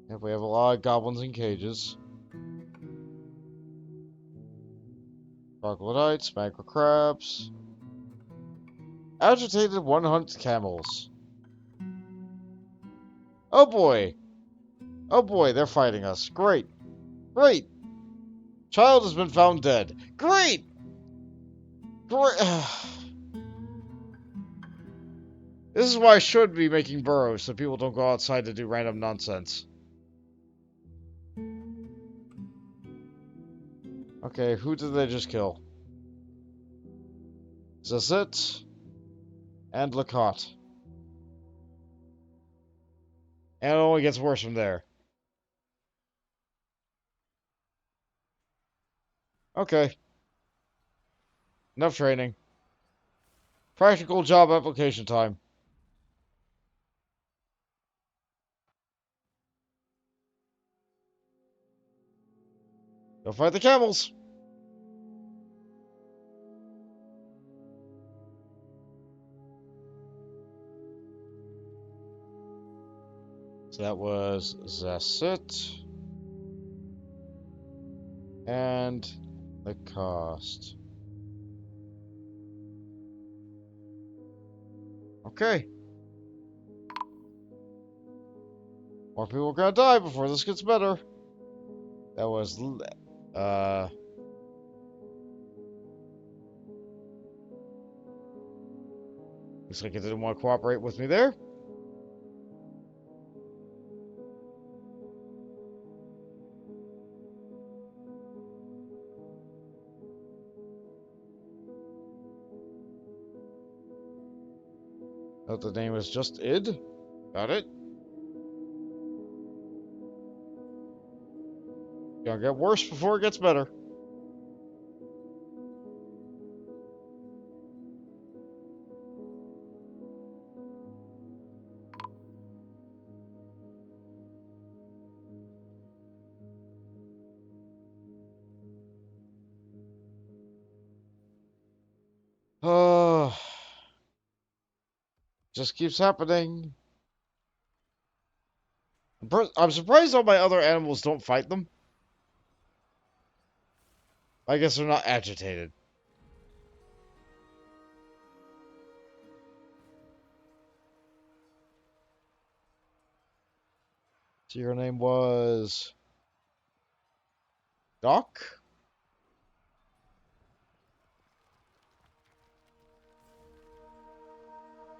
Yep, we have a lot of goblins in cages. Troglodytes, macro crabs. Agitated one-hunt camels. Oh boy! Oh boy, they're fighting us. Great! Great! Child has been found dead. Great! This is why I should be making burrows, so people don't go outside to do random nonsense. Okay, who did they just kill? Zazit and Lacotte. And it only gets worse from there. Okay. Enough training. Practical job application time. Go fight the camels. So that was Zasset. And the cost. Okay. More people are gonna die before this gets better. That was, looks like it didn't want to cooperate with me there. Oh, the name is just id. Got it. Gonna get worse before it gets better. Oh, just keeps happening. I'm surprised all my other animals don't fight them. I guess they're not agitated. So your name was Doc?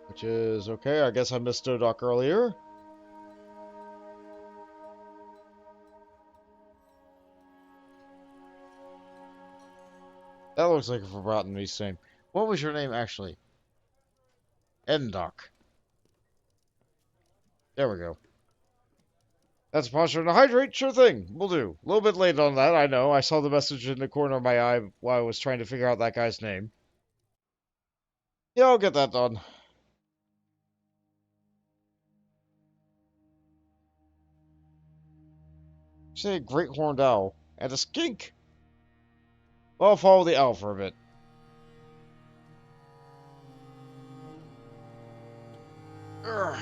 Which is okay. I guess I missed Doc earlier. That looks like a forgotten me name. What was your name actually? Endoc. There we go. That's a posture to hydrate? Sure thing. Will do. A little bit late on that, I know. I saw the message in the corner of my eye while I was trying to figure out that guy's name. Yeah, I'll get that done. Say a great horned owl. And a skink! Well, I'll follow the owl for a bit. Urgh.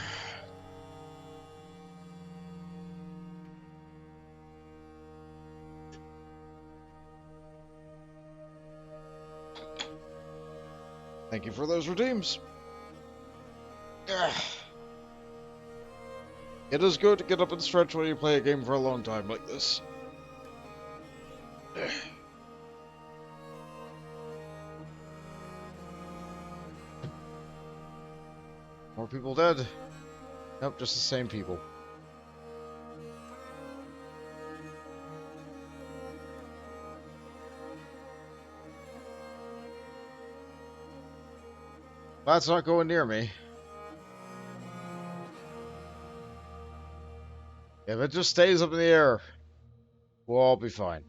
Thank you for those redeems. Ugh. It is good to get up and stretch when you play a game for a long time like this. Ugh. More people dead? Nope, just the same people. That's not going near me. If it just stays up in the air, we'll all be fine.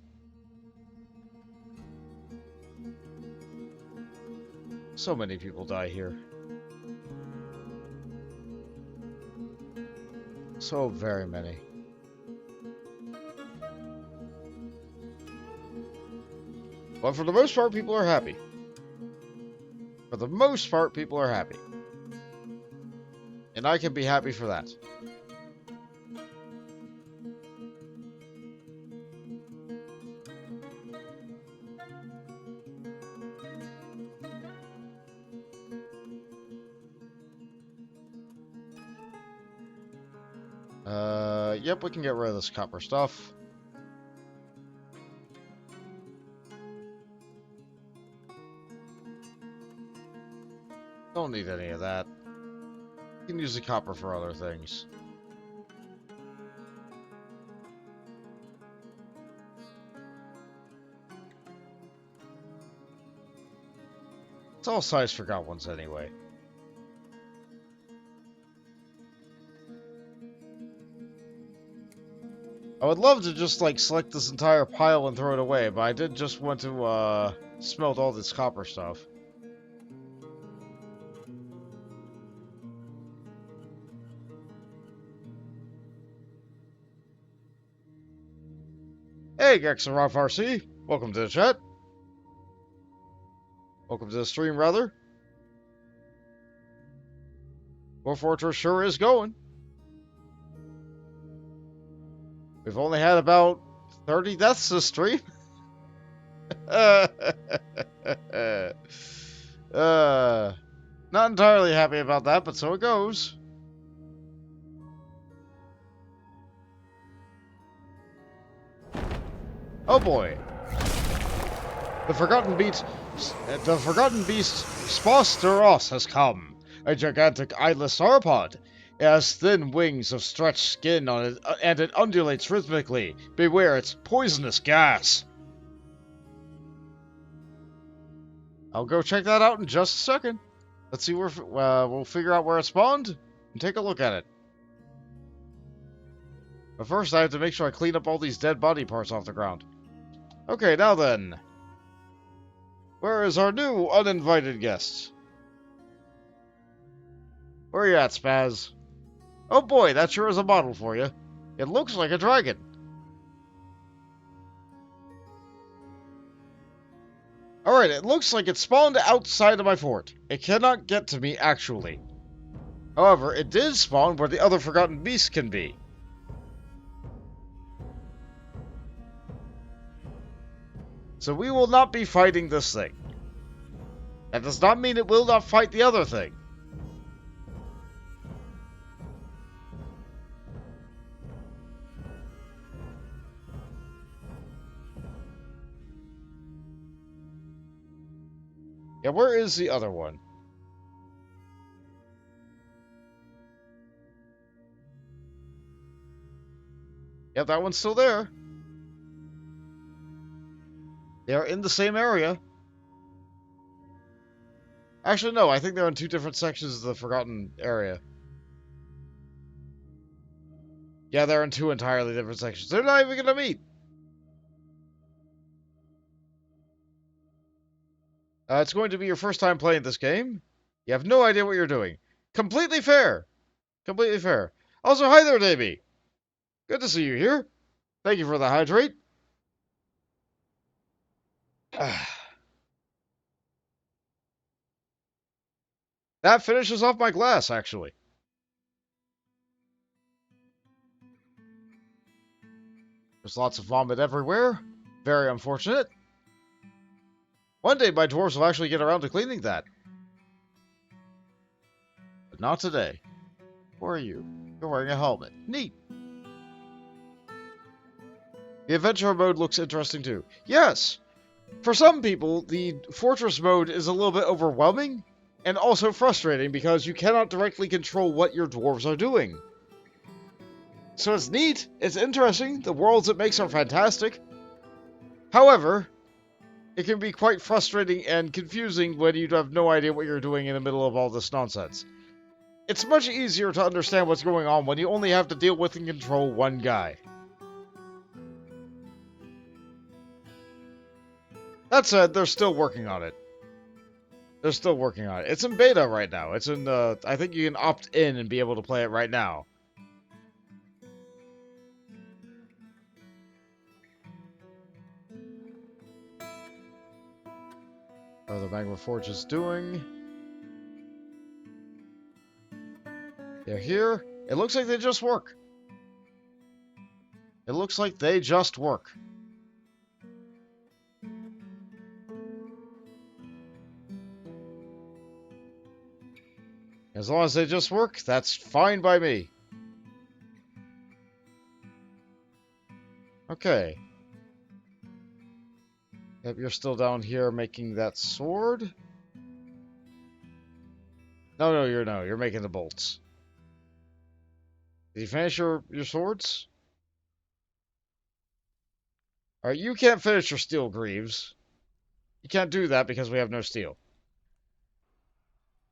So many people die here. So very many. But for the most part, people are happy. For the most part, people are happy. And I can be happy for that. Yep, we can get rid of this copper stuff. Don't need any of that. You can use the copper for other things. It's all size for goblins anyway. I would love to just, like, select this entire pile and throw it away, but I did just want to, smelt all this copper stuff. Hey, Gexaroff RC! Welcome to the chat. Welcome to the stream, rather. Dwarf Fortress sure is going. We've only had about 30 deaths this stream. Not entirely happy about that, but so it goes. Oh boy. The Forgotten Beast Sposteros has come. A gigantic eyeless sauropod. It has thin wings of stretched skin on it, and it undulates rhythmically. Beware its poisonous gas. I'll go check that out in just a second. Let's see where we'll figure out where it spawned and take a look at it. But first, I have to make sure I clean up all these dead body parts off the ground. Okay, now then. Where is our new uninvited guest? Where are you at, Spaz? Oh boy, that sure is a model for you. It looks like a dragon. Alright, it looks like it spawned outside of my fort. It cannot get to me, actually. However, it did spawn where the other Forgotten Beasts can be. So we will not be fighting this thing. That does not mean it will not fight the other thing. Yeah, where is the other one? Yep, that one's still there. They are in the same area. Actually, no, I think they're in two different sections of the Forgotten area. Yeah, they're in two entirely different sections. They're not even gonna meet. It's going to be your first time playing this game. You have no idea what you're doing. Completely fair. Completely fair. Also, hi there, Davey. Good to see you here. Thank you for the hydrate. That finishes off my glass, actually. There's lots of vomit everywhere. Very unfortunate. One day my dwarves will actually get around to cleaning that. But not today. Who are you? You're wearing a helmet. Neat. The adventure mode looks interesting too. Yes! For some people, the fortress mode is a little bit overwhelming, and also frustrating because you cannot directly control what your dwarves are doing. So it's neat, it's interesting, the worlds it makes are fantastic. However, it can be quite frustrating and confusing when you have no idea what you're doing in the middle of all this nonsense. It's much easier to understand what's going on when you only have to deal with and control one guy. That said, they're still working on it. They're still working on it. It's in beta right now. It's in, I think you can opt in and be able to play it right now. What are the Magma Forges doing? They're here. It looks like they just work. It looks like they just work. As long as they just work, that's fine by me. Okay. Yep, you're still down here making that sword. No, you're making the bolts. Did you finish your swords? Alright, you can't finish your steel greaves. You can't do that because we have no steel.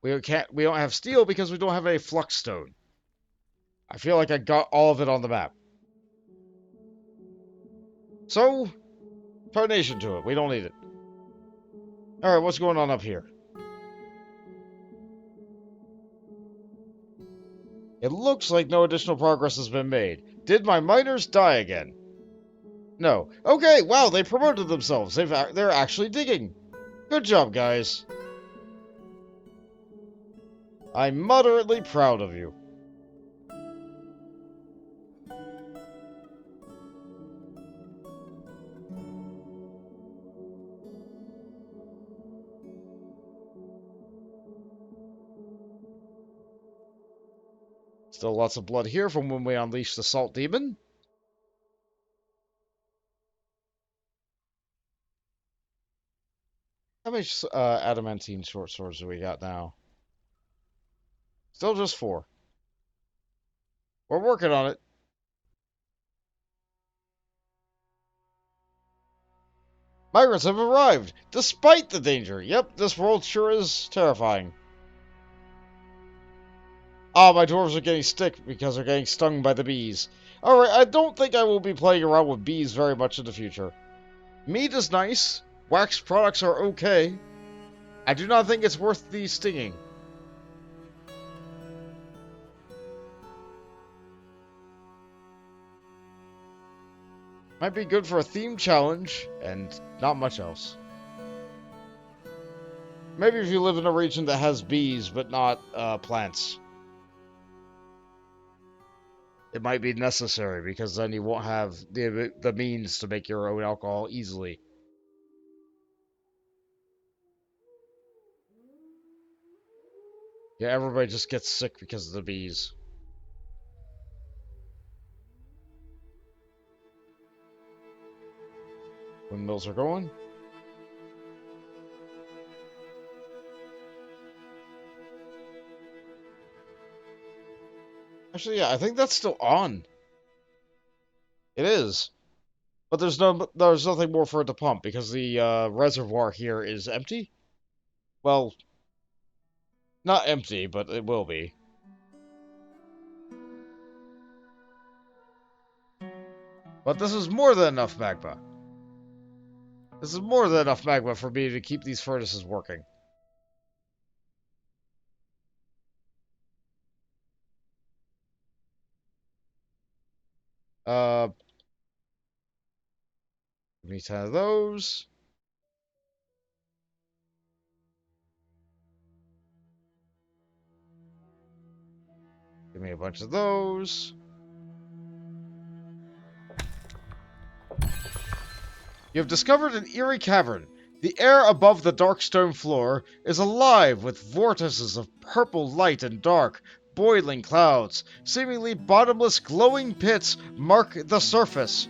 We don't have steel because we don't have any flux stone. I feel like I got all of it on the map. So, tarnation to it. We don't need it. Alright, what's going on up here? It looks like no additional progress has been made. Did my miners die again? No. Okay, wow, they promoted themselves. They're actually digging. Good job, guys. I'm moderately proud of you. Still lots of blood here from when we unleashed the Salt Demon. How many adamantine short swords do we got now? Still just 4. We're working on it. Migrants have arrived, despite the danger. Yep, this world sure is terrifying. Ah, my dwarves are getting sick because they're getting stung by the bees. Alright, I don't think I will be playing around with bees very much in the future. Meat is nice. Wax products are okay. I do not think it's worth the stinging. Might be good for a theme challenge, and not much else. Maybe if you live in a region that has bees, but not plants. It might be necessary, because then you won't have the means to make your own alcohol easily. Yeah, everybody just gets sick because of the bees. Windmills are going. Actually, yeah, I think that's still on. It is. But there's nothing more for it to pump because the reservoir here is empty. Well, not empty, but it will be. But this is more than enough magma. This is more than enough magma for me to keep these furnaces working. Give me 10 of those. Give me a bunch of those. You have discovered an eerie cavern. The air above the dark stone floor is alive with vortices of purple light and dark, boiling clouds. Seemingly bottomless glowing pits mark the surface.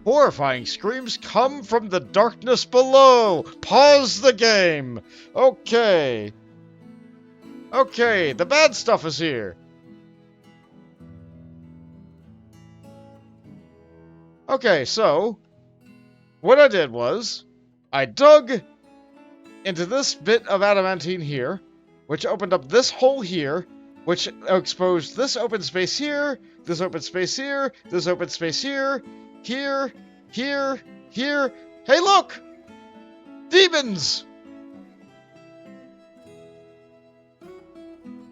Horrifying screams come from the darkness below. Pause the game. Okay. Okay, the bad stuff is here. Okay, so what I did was I dug into this bit of adamantine here, which opened up this hole here, which exposed this open space here, this open space here, this open space here, here, here, here. Hey, look! Demons!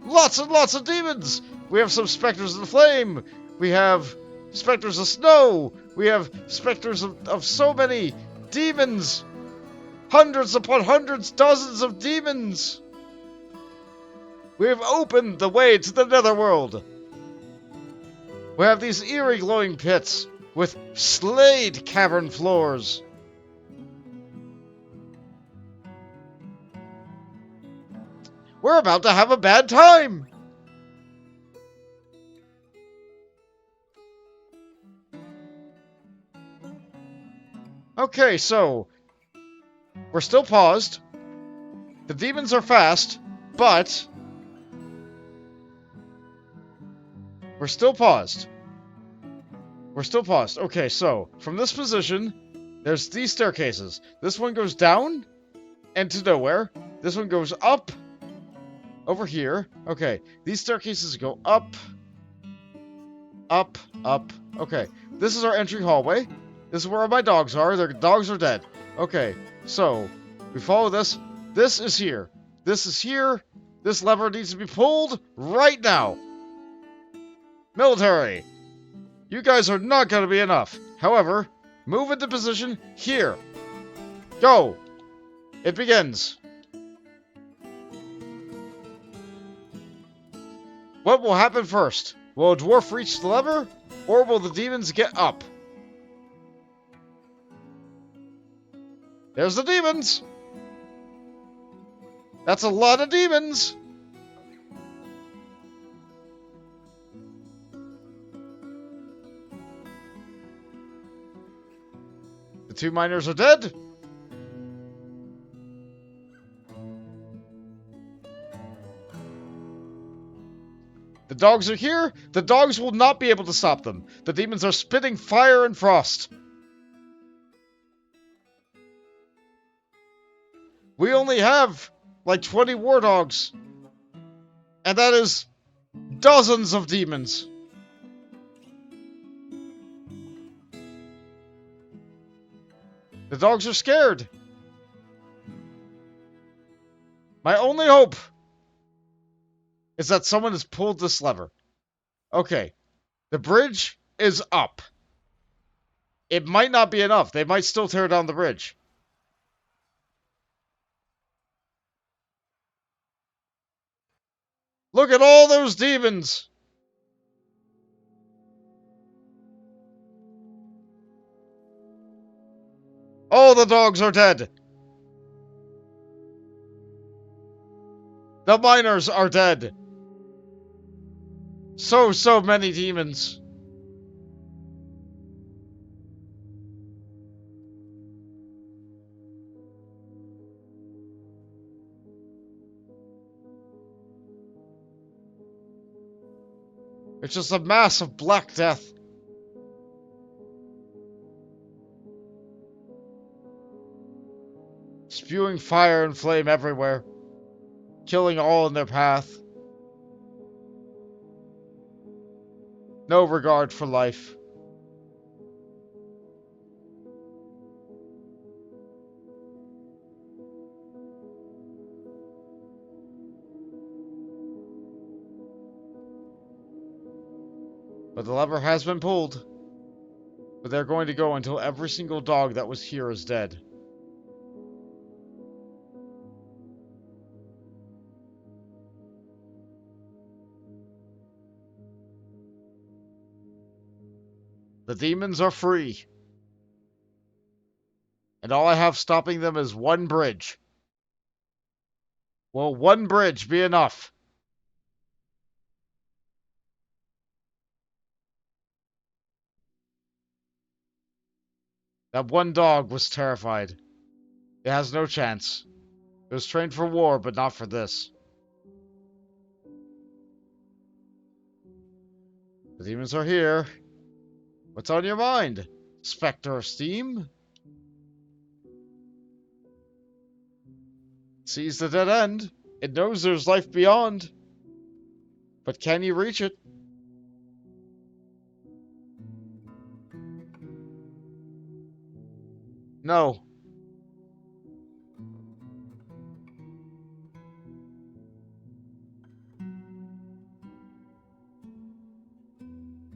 Lots and lots of demons! We have some specters of the flame. We have specters of snow. We have specters of so many demons. Hundreds upon hundreds, dozens of demons. We have opened the way to the netherworld. We have these eerie glowing pits with slayed cavern floors. We're about to have a bad time. Okay, so we're still paused. The demons are fast, but we're still paused. We're still paused. Okay, so from this position, there's these staircases. This one goes down and to nowhere. This one goes up over here. Okay, these staircases go up, up, up. Okay, this is our entry hallway. This is where my dogs are. Their dogs are dead. Okay, so we follow this. This is here. This is here. This lever needs to be pulled right now. Military, you guys are not going to be enough. However, move into position here. Go. It begins. What will happen first? Will a dwarf reach the lever, or will the demons get up? There's the demons! That's a lot of demons! The 2 miners are dead. The dogs are here. The dogs will not be able to stop them. The demons are spitting fire and frost. We only have like 20 war dogs. And that is dozens of demons. The dogs are scared. My only hope is that someone has pulled this lever. Okay. The bridge is up. It might not be enough. They might still tear down the bridge. Look at all those demons! All the dogs are dead! The miners are dead! So many demons! It's just a mass of black death. Spewing fire and flame everywhere. Killing all in their path. No regard for life. But the lever has been pulled. But they're going to go until every single dog that was here is dead. The demons are free. And all I have stopping them is one bridge. Will one bridge be enough? That one dog was terrified. It has no chance. It was trained for war, but not for this. The demons are here. What's on your mind, Spectre of Steam? It sees the dead end. It knows there's life beyond. But can you reach it? No.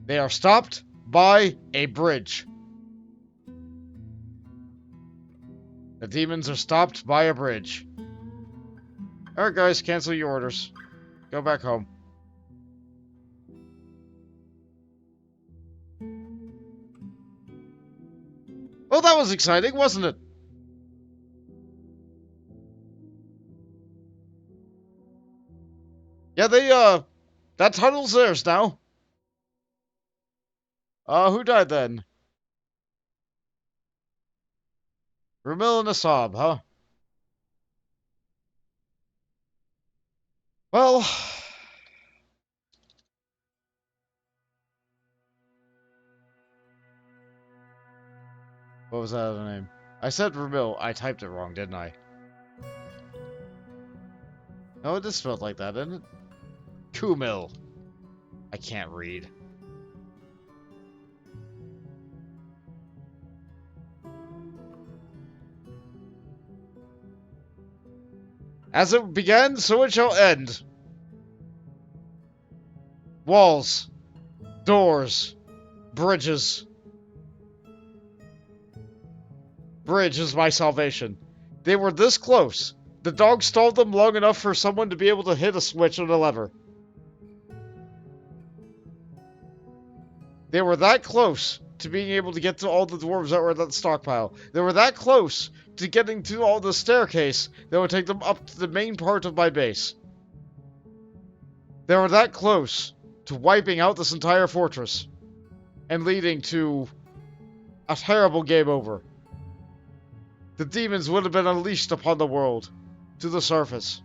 They are stopped by a bridge. The demons are stopped by a bridge. Alright guys, cancel your orders. Go back home. Well, that was exciting, wasn't it? Yeah, that tunnel's theirs now. Who died then? Ramil and Asab, huh? Well... What was that other name? I said Ramil. I typed it wrong, didn't I? No, it just felt like that, didn't it? Kumil. I can't read. As it began, so it shall end. Walls. Doors. Bridges. Bridge is my salvation. They were this close. The dog stalled them long enough for someone to be able to hit a switch on a lever. They were that close to being able to get to all the dwarves that were at that stockpile. They were that close to getting to all the staircase that would take them up to the main part of my base. They were that close to wiping out this entire fortress and leading to a terrible game over. The demons would have been unleashed upon the world, to the surface.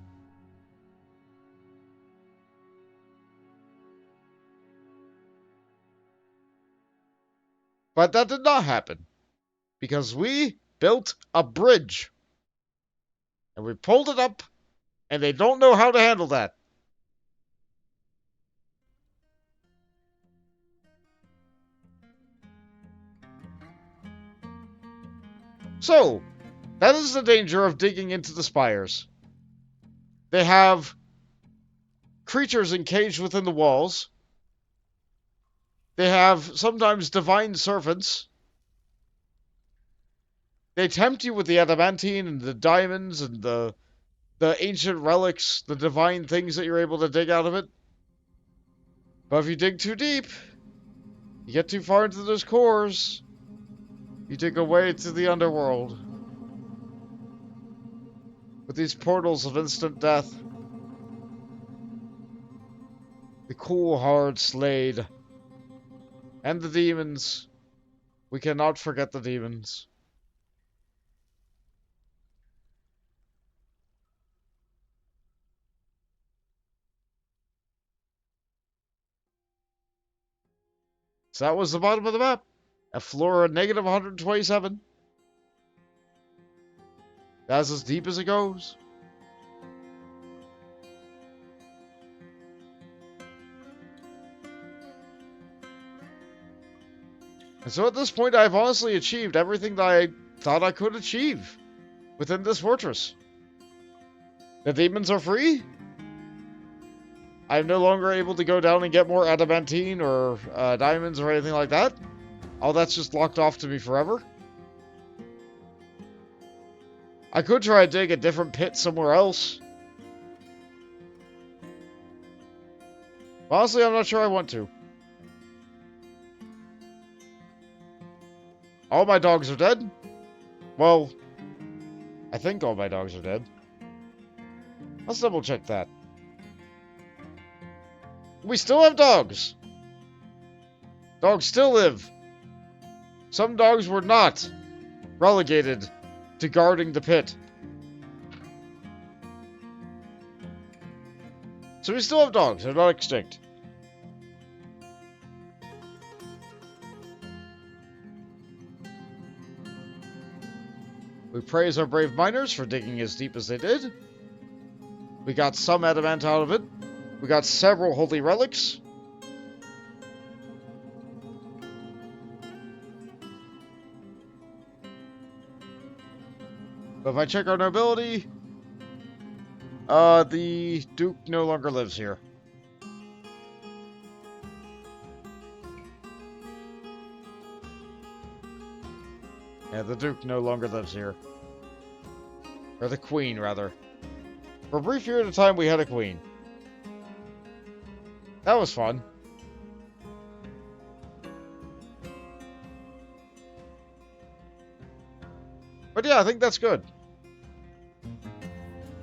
But that did not happen, because we built a bridge. And we pulled it up, and they don't know how to handle that. So, that is the danger of digging into the spires. They have creatures encaged within the walls. They have sometimes divine servants. They tempt you with the adamantine and the diamonds and the ancient relics, the divine things that you're able to dig out of it. But if you dig too deep, you get too far into those cores, you dig away to the underworld. With these portals of instant death. The cool, hard Slade. And the demons. We cannot forget the demons. So that was the bottom of the map. At floor negative 127. That's as deep as it goes. And so at this point, I've honestly achieved everything that I thought I could achieve within this fortress. The demons are free. I'm no longer able to go down and get more adamantine or diamonds or anything like that. All that's just locked off to me forever. I could try to dig a different pit somewhere else. Honestly, I'm not sure I want to. All my dogs are dead. Well, I think all my dogs are dead. Let's double check that. We still have dogs. Dogs still live. Some dogs were not relegated to guarding the pit. So we still have dogs. They're not extinct. We praise our brave miners for digging as deep as they did. We got some adamant out of it. We got several holy relics. But if I check our nobility, the Duke no longer lives here. Yeah, the Duke no longer lives here. Or the Queen, rather. For a brief period of time, we had a Queen. That was fun. But yeah, I think that's good.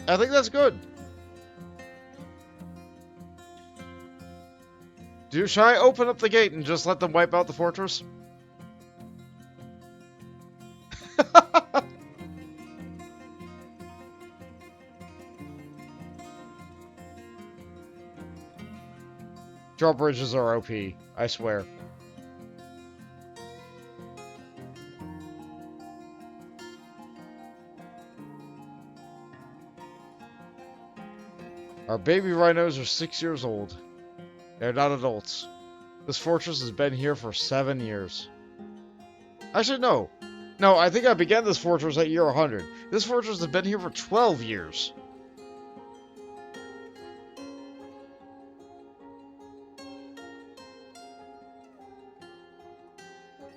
I think that's good. Should I open up the gate and just let them wipe out the fortress? Drawbridges are OP, I swear. Our baby rhinos are 6 years old. They're not adults. This fortress has been here for 7 years. Actually, no. No, I think I began this fortress at year 100. This fortress has been here for 12 years.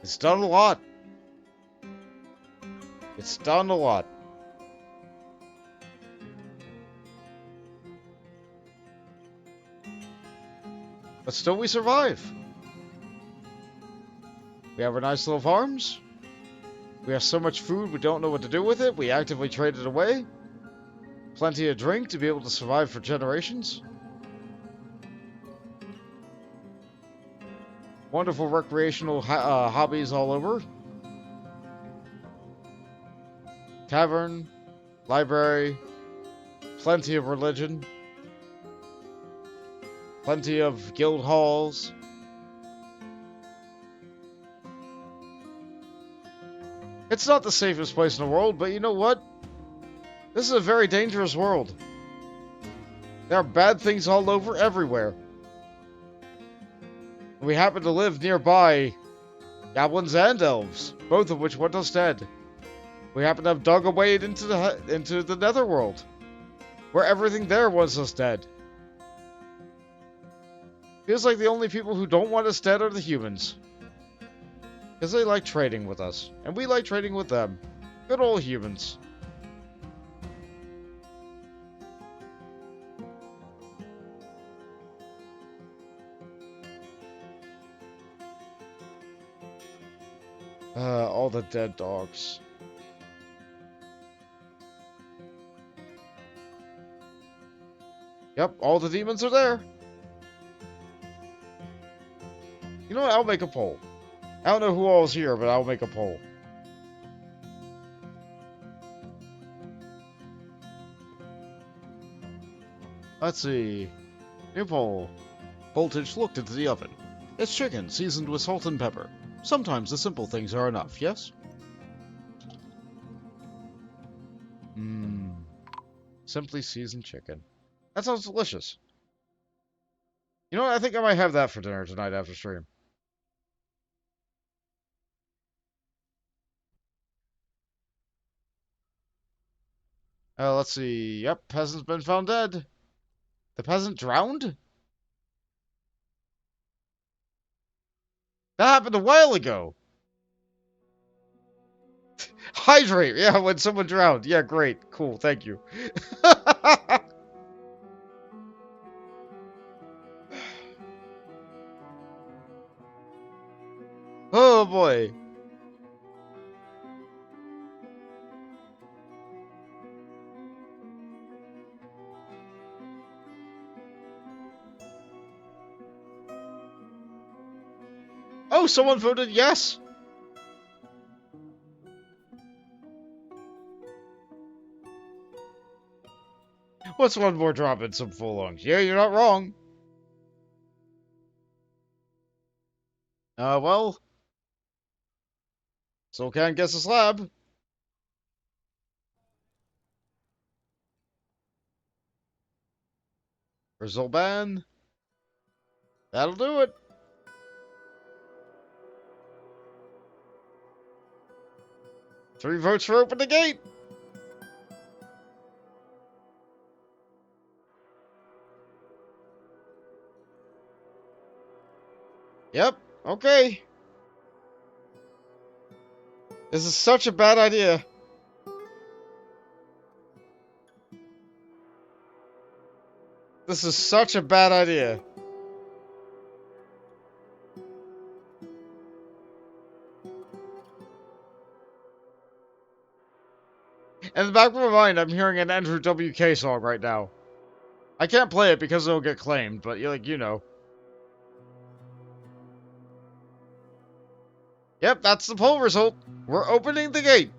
It's done a lot. It's done a lot. But still we survive. We have our nice little farms. We have so much food we don't know what to do with it. We actively trade it away. Plenty of drink to be able to survive for generations. Wonderful recreational hobbies all over. Tavern, library, plenty of religion, plenty of guild halls. It's not the safest place in the world, but you know what? This is a very dangerous world. There are bad things all over, everywhere. We happen to live nearby goblins and elves, both of which want us dead. We happen to have dug a way into the netherworld, where everything there wants us dead. Feels like the only people who don't want us dead are the humans. Because they like trading with us, and we like trading with them. Good old humans. All the dead dogs. Yep, all the demons are there. You know what? I'll make a poll. I don't know who all is here, but I'll make a poll. Let's see. New poll. Voltage looked into the oven. It's chicken seasoned with salt and pepper. Sometimes the simple things are enough, yes? Simply seasoned chicken. That sounds delicious. You know what? I think I might have that for dinner tonight after stream. Let's see. Yep, peasant's been found dead. The peasant drowned? That happened a while ago. Hydrate. Yeah, when someone drowned. Yeah, great. Cool. Thank you. Oh, boy. Oh, someone voted yes. What's one more drop in some full lungs? Yeah, you're not wrong. Well. Still can't guess a slab. Result ban. That'll do it. Three votes for open the gate. Yep. Okay. This is such a bad idea. This is such a bad idea. In the back of my mind, I'm hearing an Andrew WK song right now. I can't play it because it'll get claimed, but you know. Yep, that's the poll result. We're opening the gate.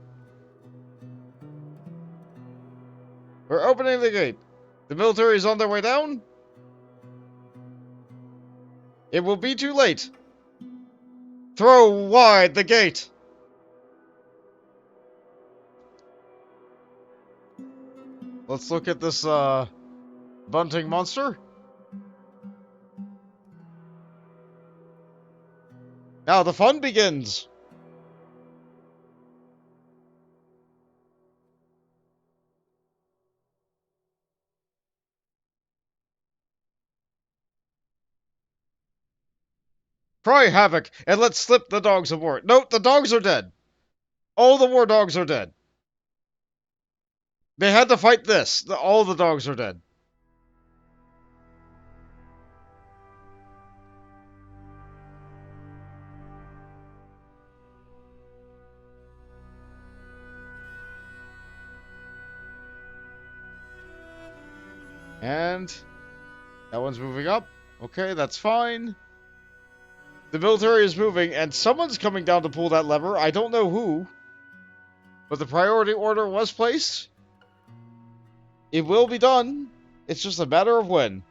We're opening the gate. The military is on their way down. It will be too late. Throw wide the gate. Let's look at this, bunting monster. Now the fun begins. Cry havoc and let slip the dogs of war. Note, the dogs are dead. All the war dogs are dead. They had to fight this. All the dogs are dead. And that one's moving up. Okay, that's fine. The military is moving, and someone's coming down to pull that lever. I don't know who. But the priority order was placed. It will be done. It's just a matter of when.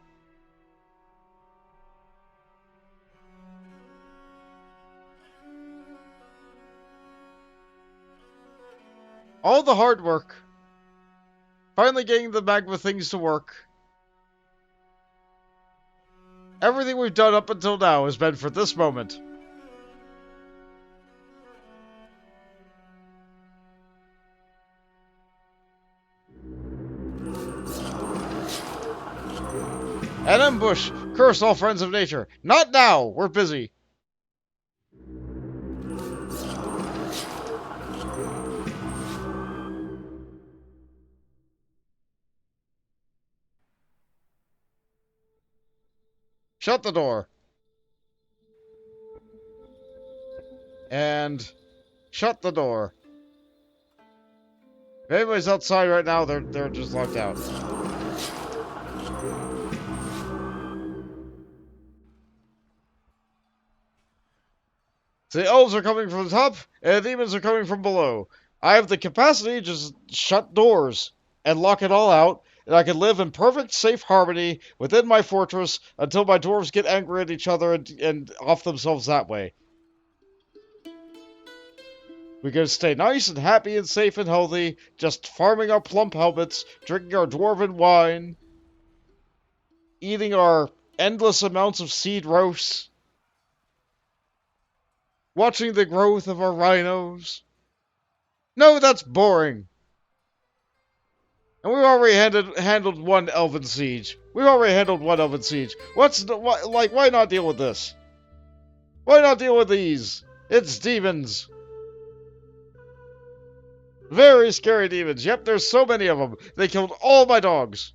All the hard work. Finally getting the Magma things to work. Everything we've done up until now has been for this moment. An ambush! Curse all friends of nature! Not now! We're busy. Shut the door. And shut the door. If anybody's outside right now, they're just locked out. So the elves are coming from the top, and the demons are coming from below. I have the capacity to just shut doors and lock it all out, and I can live in perfect, safe harmony within my fortress until my dwarves get angry at each other and off themselves that way. We can stay nice and happy and safe and healthy, just farming our plump helmets, drinking our dwarven wine, eating our endless amounts of seed roasts, watching the growth of our rhinos. No, that's boring. And we've already handled one elven siege. We've already handled one elven siege. Why not deal with this? Why not deal with these? It's demons. Very scary demons. Yep, there's so many of them. They killed all my dogs.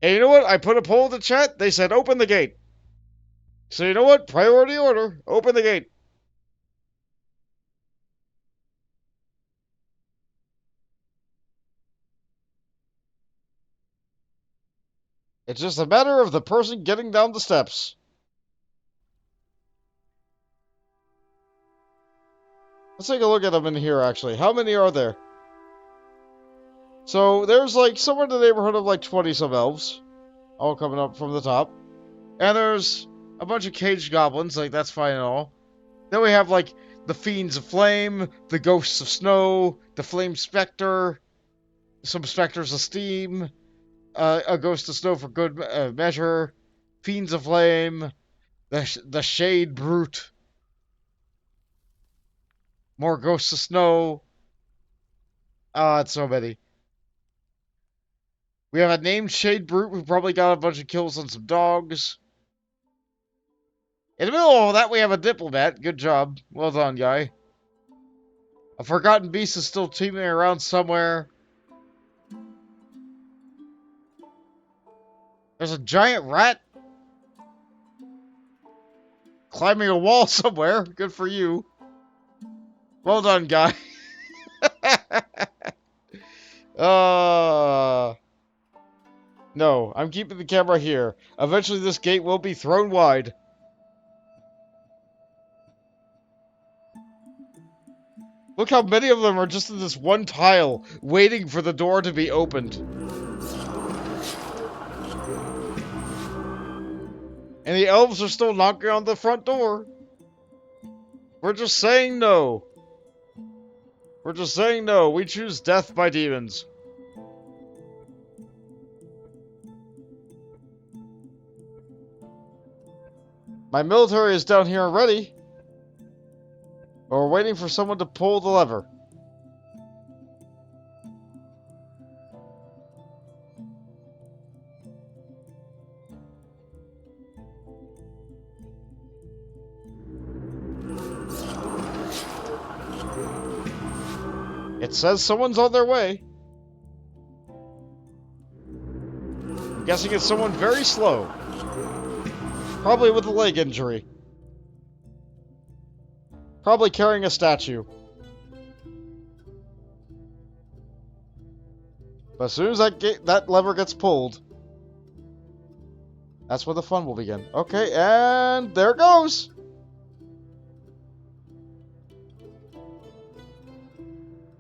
And you know what? I put a poll in the chat. They said open the gate. So you know what? Priority order. Open the gate. It's just a matter of the person getting down the steps. Let's take a look at them in here, actually. How many are there? So, there's like somewhere in the neighborhood of like 20-some elves. All coming up from the top. And there's a bunch of caged goblins, like that's fine and all. Then we have like the Fiends of Flame, the Ghosts of Snow, the Flame Spectre, some Spectres of Steam, a Ghost of Snow for good measure, Fiends of Flame, the Shade Brute, more Ghosts of Snow. It's so many. We have a named Shade Brute who probably got a bunch of kills on some dogs. In the middle of all that, we have a diplomat. Good job. Well done, guy. A forgotten beast is still teeming around somewhere. There's a giant rat climbing a wall somewhere. Good for you. Well done, guy. No, I'm keeping the camera here. Eventually this gate will be thrown wide. Look how many of them are just in this one tile, waiting for the door to be opened. And the elves are still knocking on the front door. We're just saying no. We're just saying no. We choose death by demons. My military is down here already. But we're waiting for someone to pull the lever. It says someone's on their way. I'm guessing it's someone very slow. Probably with a leg injury. Probably carrying a statue. But as soon as that lever gets pulled, that's where the fun will begin. Okay, and there it goes!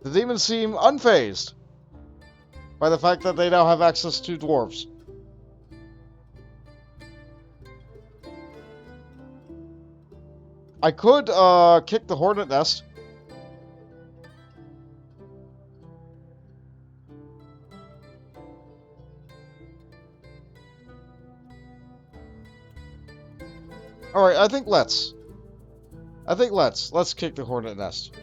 The demons seem unfazed by the fact that they now have access to dwarves. I could kick the hornet nest. Alright, I think let's. Let's kick the hornet nest.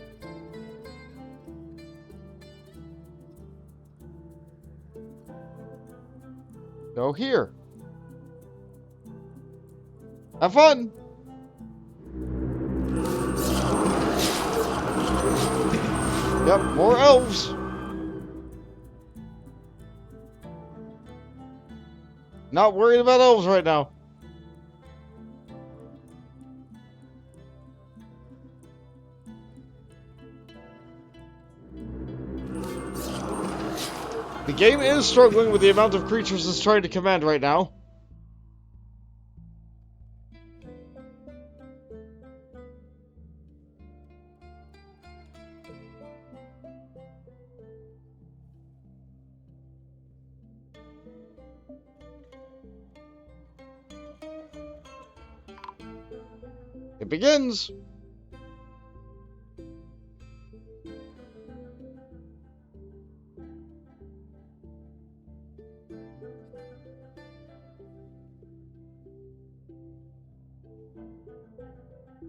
Go here. Have fun! Yep, more elves! Not worried about elves right now. The game is struggling with the amount of creatures it's trying to command right now. It begins!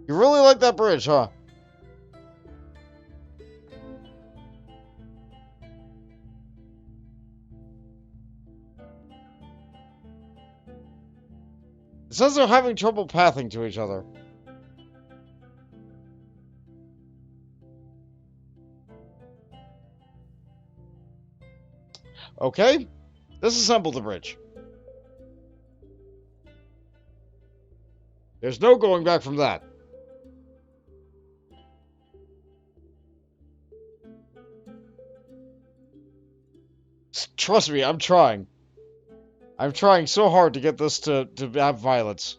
You really like that bridge, huh? It says they're having trouble pathing to each other. Okay, disassemble the bridge. There's no going back from that. Trust me, I'm trying. I'm trying so hard to get this to have violence.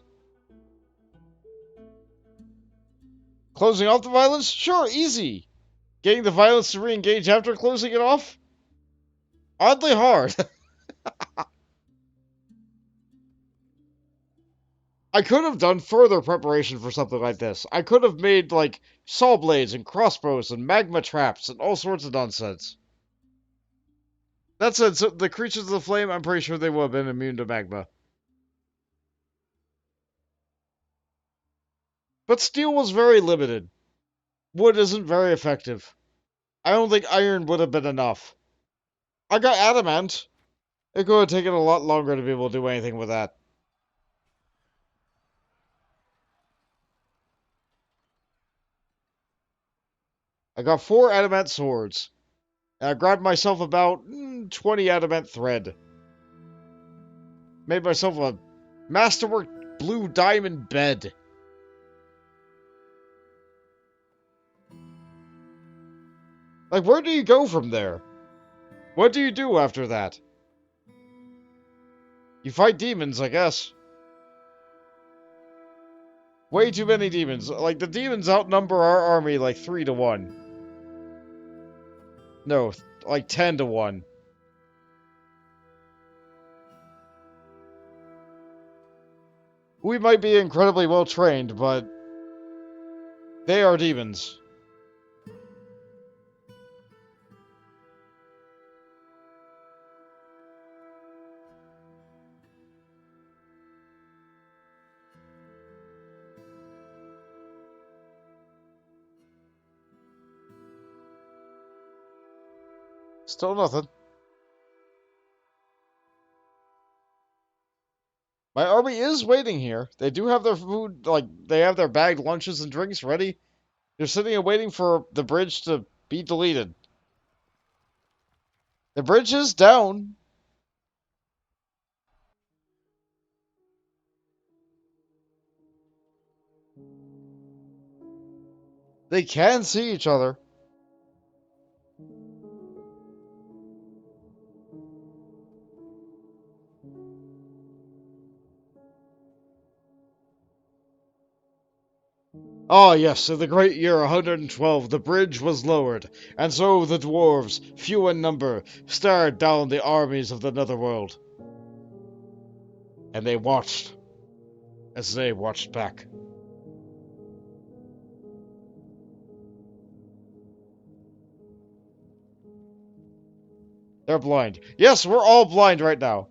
Closing off the violence? Sure, easy. Getting the violence to re-engage after closing it off? Oddly hard. I could have done further preparation for something like this. I could have made, like, saw blades and crossbows and magma traps and all sorts of nonsense. That said, so the creatures of the flame, I'm pretty sure they would have been immune to magma. But steel was very limited. Wood isn't very effective. I don't think iron would have been enough. I got adamant. It could have taken a lot longer to be able to do anything with that. I got 4 adamant swords. And I grabbed myself about 20 adamant thread. Made myself a masterwork blue diamond bed. Like, where do you go from there? What do you do after that? You fight demons, I guess. Way too many demons. Like, the demons outnumber our army like 3 to 1. No, like 10 to 1. We might be incredibly well trained, but they are demons. Still nothing. My army is waiting here. They do have their food, like, they have their bagged lunches and drinks ready. They're sitting and waiting for the bridge to be deleted. The bridge is down. They can see each other. Ah, yes, in the great year 112, the bridge was lowered, and so the dwarves, few in number, stared down the armies of the netherworld. And they watched, as they watched back. They're blind. Yes, we're all blind right now.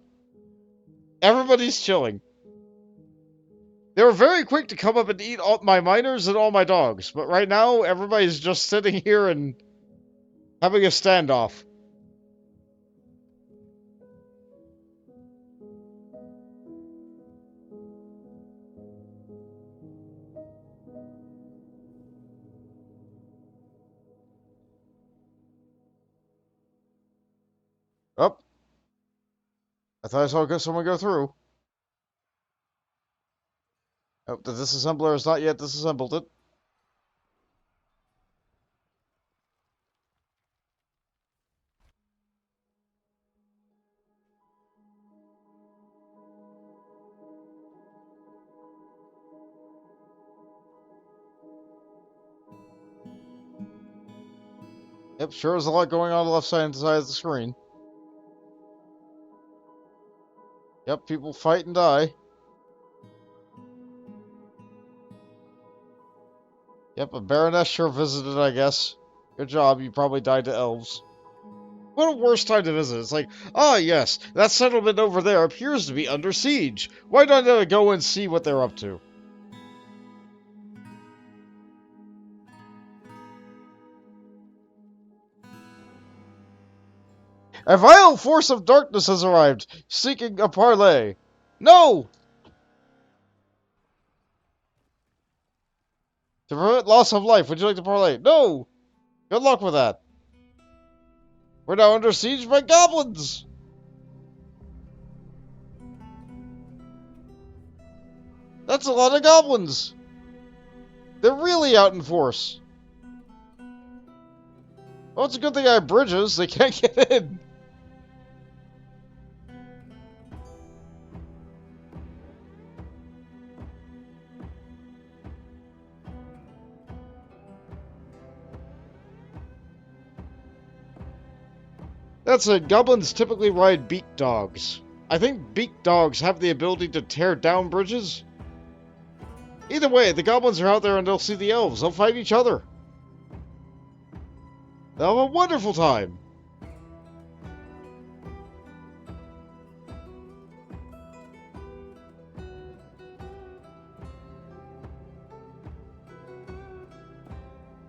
Everybody's chilling. They were very quick to come up and eat all my miners and all my dogs, but right now, everybody's just sitting here and having a standoff. Oh, I thought I saw someone go through. Oh, the disassembler has not yet disassembled it. Yep, sure is a lot going on the left side of the screen. Yep, people fight and die. Yep, a Baroness sure visited, I guess. Good job, you probably died to elves. What a worse time to visit. It's like, ah yes, that settlement over there appears to be under siege. Why don't I go and see what they're up to? A vile force of darkness has arrived, seeking a parley. No! To prevent loss of life, would you like to parley? No! Good luck with that. We're now under siege by goblins! That's a lot of goblins! They're really out in force. Well, it's a good thing I have bridges. They can't get in. That's it. Goblins typically ride beak dogs. I think beak dogs have the ability to tear down bridges. Either way, the goblins are out there and they'll see the elves. They'll fight each other. They'll have a wonderful time.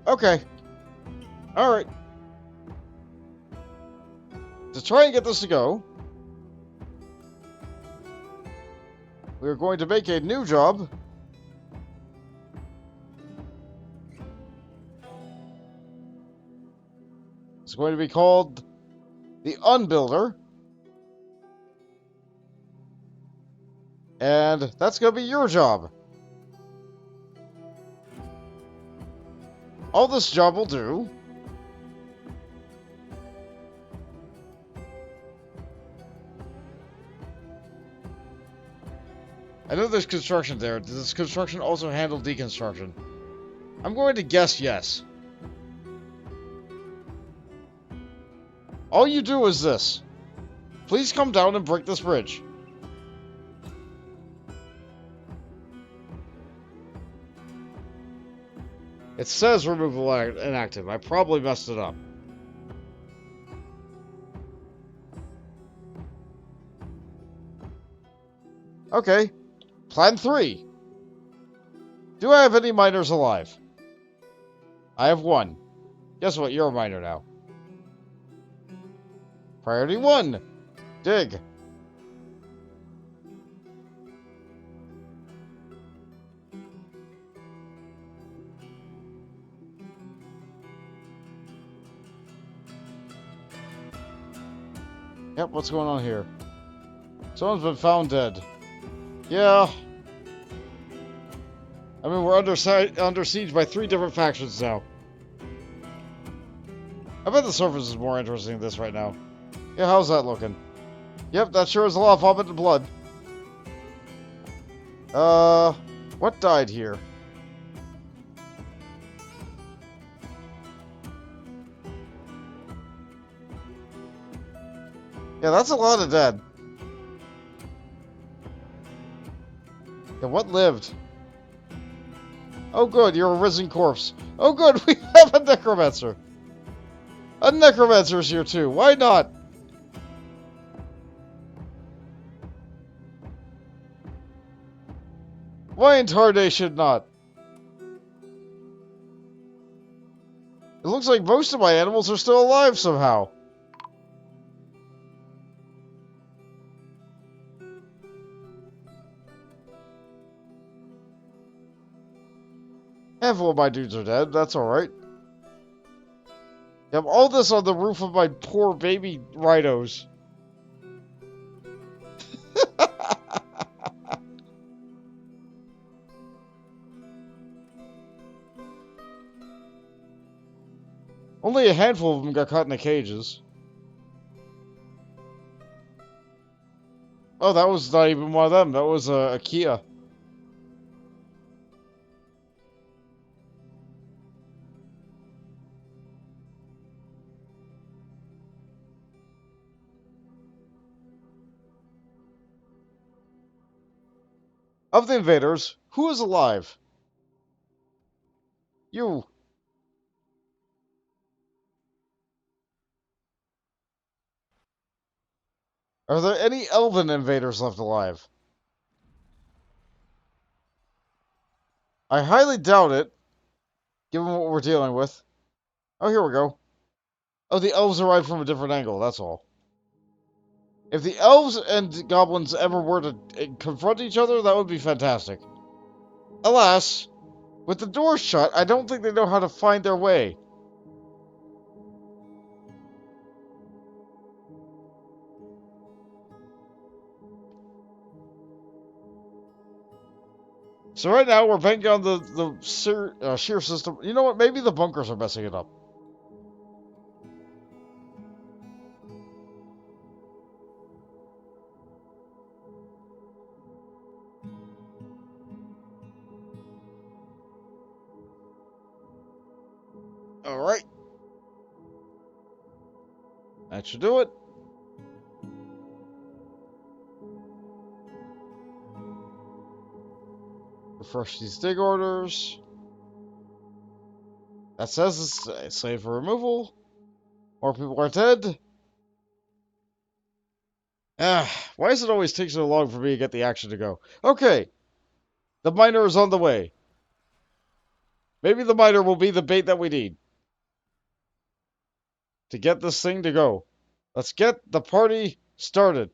Okay. Alright. To try and get this to go, we're going to make a new job. It's going to be called the Unbuilder. And that's going to be your job. All this job will do I know there's construction there. Does this construction also handle deconstruction? I'm going to guess yes. All you do is this. Please come down and break this bridge. It says removal inactive. I probably messed it up. Okay. Plan 3. Do I have any miners alive? I have 1. Guess what? You're a miner now. Priority 1. Dig. Yep, what's going on here? Someone's been found dead. Yeah. I mean, we're under siege by 3 different factions now. I bet the surface is more interesting than this right now. Yeah, how's that looking? Yep, that sure is a lot of vomit and blood. What died here? Yeah, that's a lot of dead. Yeah, what lived? Oh good, you're a risen corpse. Oh good, we have a necromancer. A necromancer's here too, why not? Why in tarnation not? It looks like most of my animals are still alive somehow. Half of my dudes are dead, that's alright. You have all this on the roof of my poor baby rhinos. Only a handful of them got caught in the cages. Oh, that was not even one of them. That was a Kia. Of the invaders, who is alive? You. Are there any elven invaders left alive? I highly doubt it, given what we're dealing with. Oh, here we go. Oh, the elves arrived from a different angle, that's all. If the elves and goblins ever were to confront each other, that would be fantastic. Alas, with the doors shut, I don't think they know how to find their way. So right now, we're banking on the sheer system. You know what? Maybe the bunkers are messing it up. Alright. That should do it. Refresh these dig orders. That says it's safe for removal. More people are dead. Why does it always take so long for me to get the action to go? Okay. The miner is on the way. Maybe the miner will be the bait that we need to get this thing to go. Let's get the party started.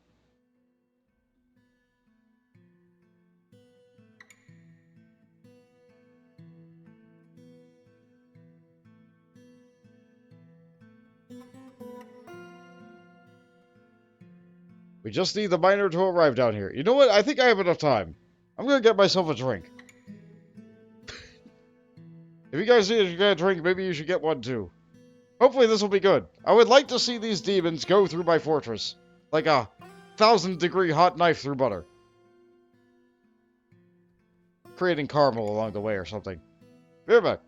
We just need the miner to arrive down here. You know what? I think I have enough time. I'm gonna get myself a drink. If you guys need to get a drink, maybe you should get one too. Hopefully this will be good. I would like to see these demons go through my fortress. Like a 1,000-degree hot knife through butter. Creating caramel along the way or something. Be right back.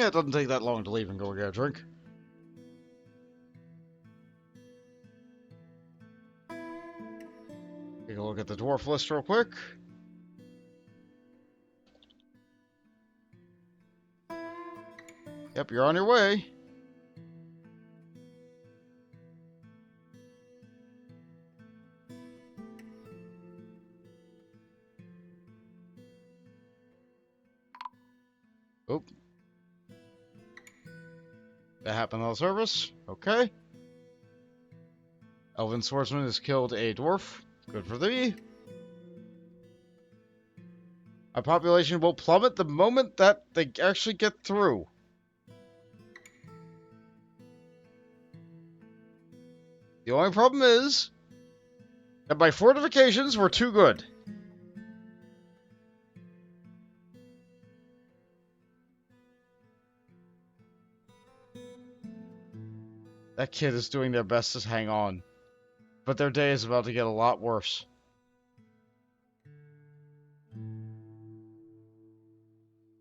Yeah, it doesn't take that long to leave and go get a drink. Take a look at the dwarf list real quick. Yep, you're on your way. Oop. That happened on service. Okay. Elven swordsman has killed a dwarf. Good for thee. Our population will plummet the moment that they actually get through. The only problem is that my fortifications were too good. That kid is doing their best to hang on. But their day is about to get a lot worse.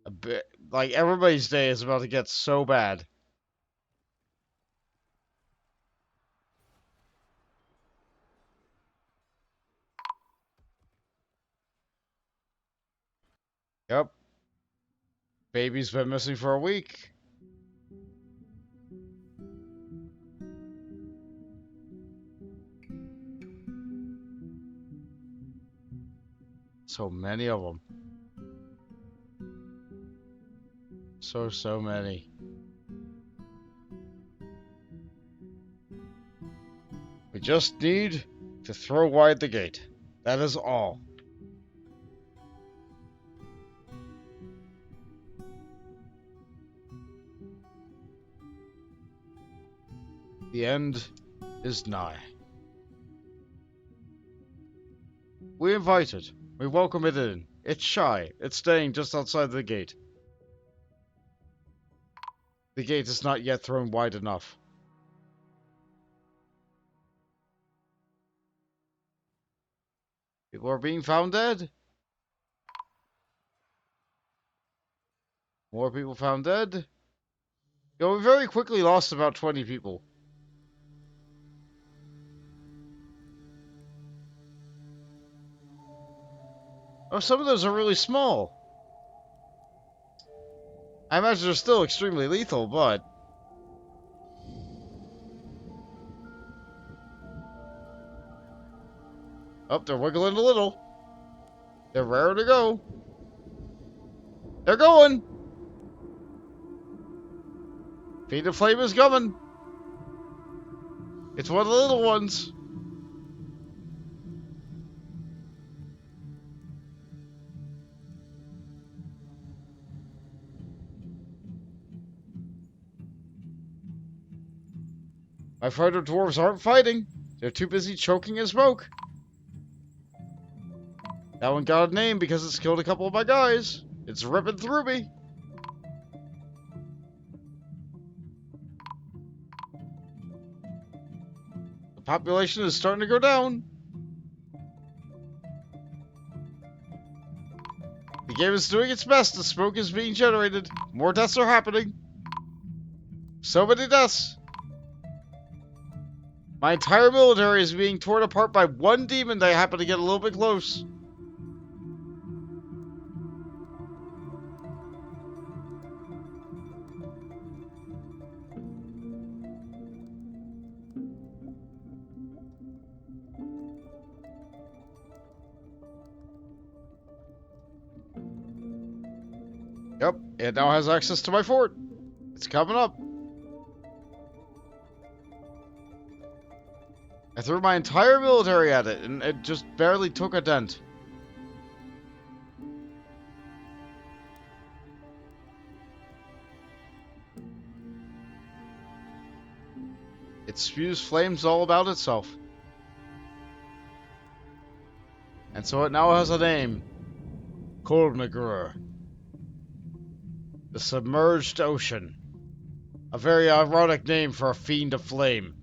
A bit, like, everybody's day is about to get so bad. Yep. Baby's been missing for a week. So many of them. So many. We just need to throw wide the gate. That is all. The end is nigh. We invite it. We welcome it in. It's shy. It's staying just outside the gate. The gate is not yet thrown wide enough. People are being found dead. More people found dead. You know, we very quickly lost about 20 people. Oh, some of those are really small. I imagine they're still extremely lethal, but... Oh, they're wiggling a little. They're raring to go. They're going! Feed of Flame is coming. It's one of the little ones. My fighter dwarves aren't fighting. They're too busy choking in smoke. That one got a name because it's killed a couple of my guys. It's ripping through me. The population is starting to go down. The game is doing its best. The smoke is being generated. More deaths are happening. So many deaths. My entire military is being torn apart by one demon that happened to get a little bit close. Yep, it now has access to my fort. It's coming up. I threw my entire military at it, and it just barely took a dent. It spews flames all about itself. And so it now has a name. Kolmnagr. The Submerged Ocean. A very ironic name for a fiend of flame.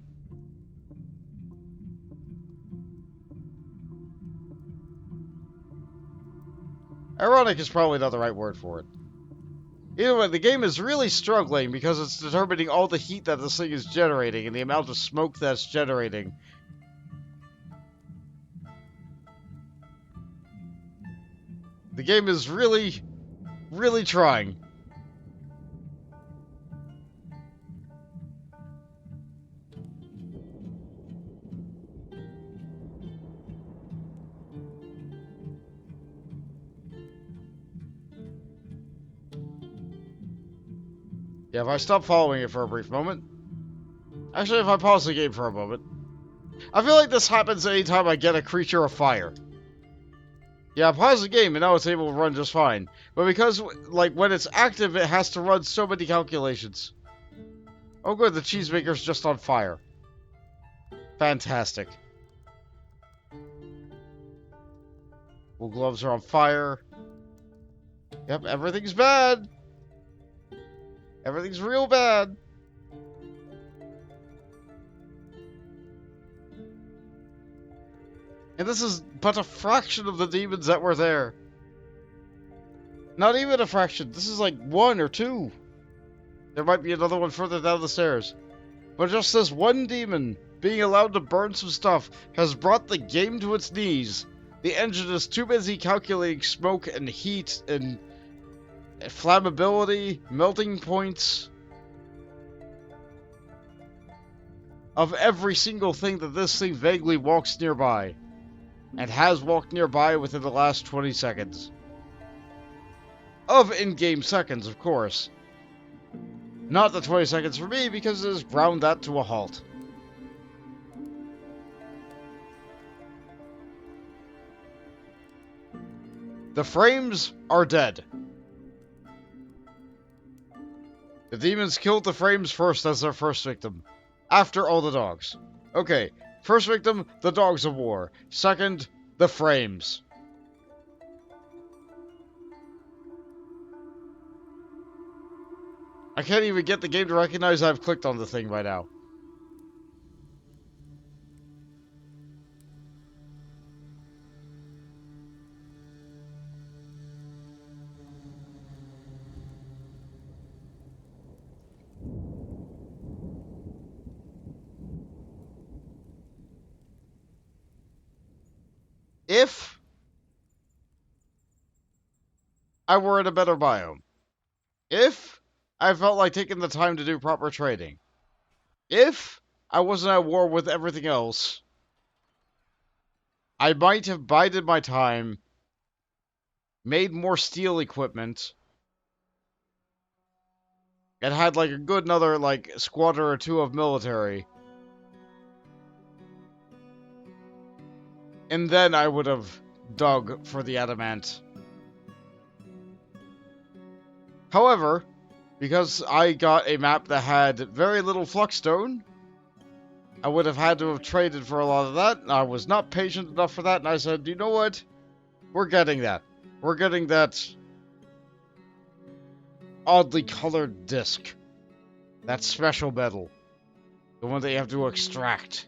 Ironic is probably not the right word for it. Either way, the game is really struggling because it's determining all the heat that this thing is generating and the amount of smoke that's generating. The game is really, really trying. Yeah, if I stop following it for a brief moment. Actually, if I pause the game for a moment. I feel like this happens anytime I get a creature of fire. Yeah, I pause the game and now it's able to run just fine. But because, like, when it's active, it has to run so many calculations. Oh good, the cheesemaker's just on fire. Fantastic. Wool gloves are on fire. Yep, everything's bad. Everything's real bad. And this is but a fraction of the demons that were there. Not even a fraction. This is like 1 or 2. There might be another one further down the stairs. But just this one demon being allowed to burn some stuff has brought the game to its knees. The engine is too busy calculating smoke and heat and flammability, melting points of every single thing that this thing vaguely walks nearby. And has walked nearby within the last 20 seconds. Of in-game seconds, of course. Not the 20 seconds for me, because it has ground that to a halt. The frames are dead. The demons killed the frames first as their first victim. After all the dogs. Okay. First victim, the dogs of war. Second, the frames. I can't even get the game to recognize I've clicked on the thing by now. If I were in a better biome. If I felt like taking the time to do proper trading. If I wasn't at war with everything else, I might have bided my time, made more steel equipment, and had like a good another like squadron or 2 of military. And then I would have dug for the adamant. However, because I got a map that had very little fluxstone, I would have had to have traded for a lot of that. I was not patient enough for that, and I said, you know what? We're getting that. We're getting that oddly colored disc. That special metal. The one that you have to extract.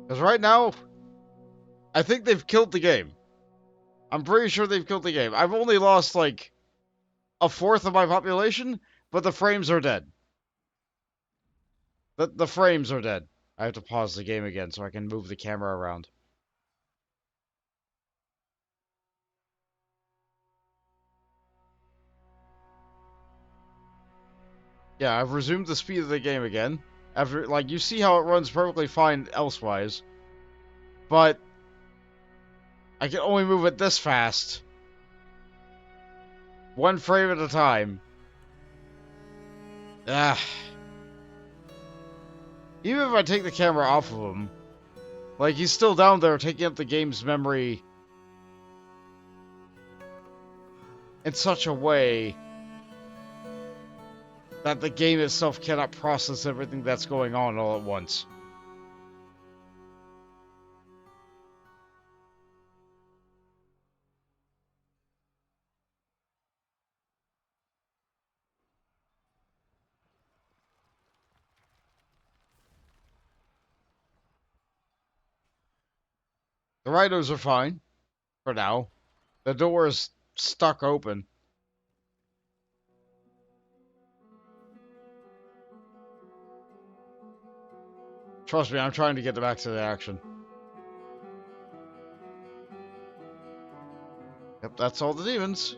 Because right now, I think they've killed the game. I'm pretty sure they've killed the game. I've only lost like a fourth of my population, but the frames are dead. The frames are dead. I have to pause the game again so I can move the camera around. Yeah, I've resumed the speed of the game again. After, like, you see how it runs perfectly fine elsewise. But I can only move it this fast. 1 frame at a time. Ah. Even if I take the camera off of him, like, he's still down there taking up the game's memory in such a way that the game itself cannot process everything that's going on all at once. The rhinos are fine. For now. The door is stuck open. Trust me, I'm trying to get back to the action. Yep, that's all the demons.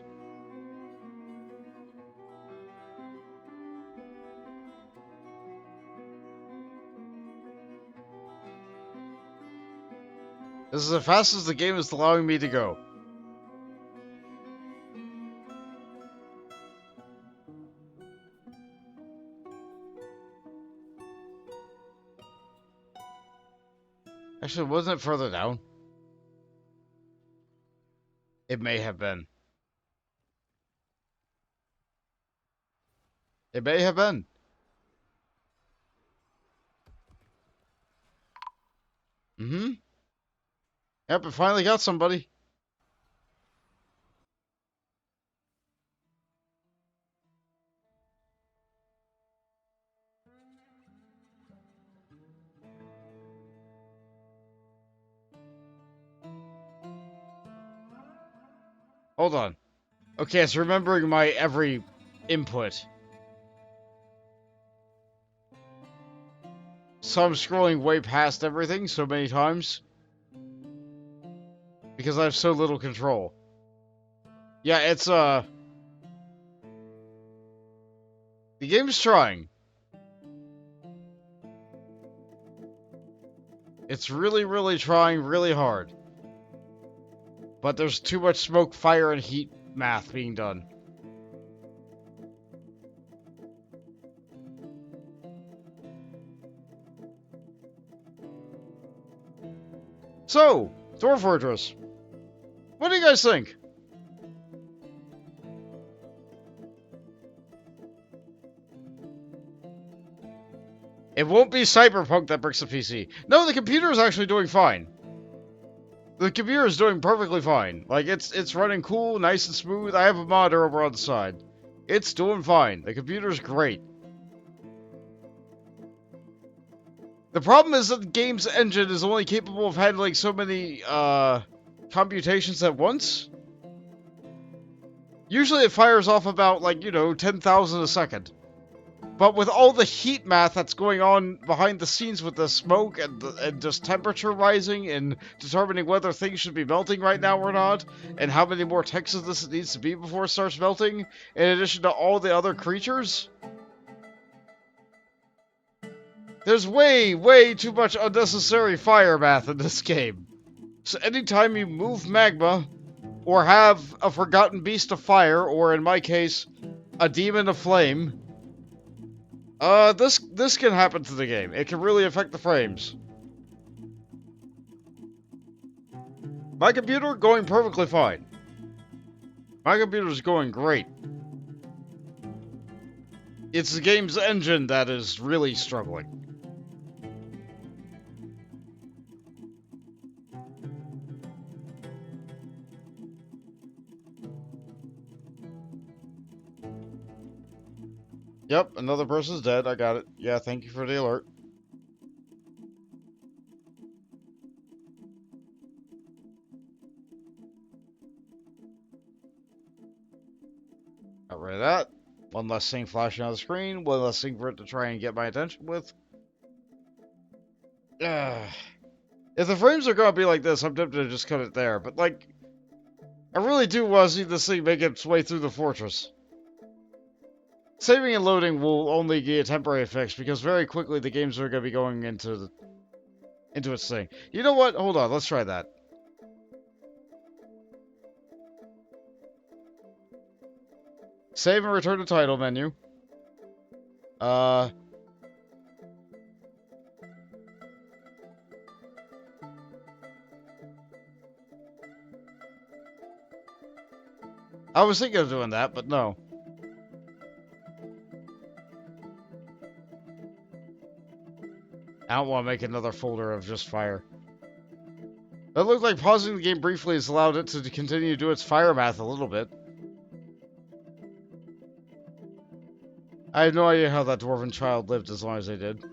This is as fast as the game is allowing me to go. Actually, wasn't it further down? It may have been. It may have been. Mm-hmm. Yep, it finally got somebody. Hold on. Okay, it's remembering my every input. So I'm scrolling way past everything so many times. Because I have so little control. Yeah, it's, the game's trying. It's really, really trying really hard. But there's too much smoke, fire, and heat math being done. So, Dwarf Fortress. What do you guys think? It won't be Cyberpunk that breaks the PC. No, the computer is actually doing fine. The computer is doing perfectly fine. Like, it's running cool, nice and smooth. I have a monitor over on the side. It's doing fine. The computer's great. The problem is that the game's engine is only capable of handling so many, computations at once. Usually it fires off about, like, 10,000 a second. But with all the heat math that's going on behind the scenes with the smoke and just temperature rising and determining whether things should be melting right now or not, and how many more ticks of this it needs to be before it starts melting, in addition to all the other creatures, there's way, way too much unnecessary fire math in this game. So anytime you move magma, or have a forgotten beast of fire, or in my case, a demon of flame, this can happen to the game. It can really affect the frames. My computer going perfectly fine. My computer's going great. It's the game's engine that is really struggling. Yep, another person's dead. I got it. Yeah, thank you for the alert. Got rid of that. One less thing flashing on the screen. One less thing for it to try and get my attention with. If the frames are gonna be like this, I'm tempted to just cut it there. But, like, I really do want to see this thing make its way through the fortress. Saving and loading will only be a temporary fix, because very quickly the games are going to be going into its thing. You know what? Hold on, let's try that. Save and return to title menu. I was thinking of doing that, but no. I don't want to make another folder of just fire. It looked like pausing the game briefly has allowed it to continue to do its fire math a little bit. I have no idea how that dwarven child lived as long as they did.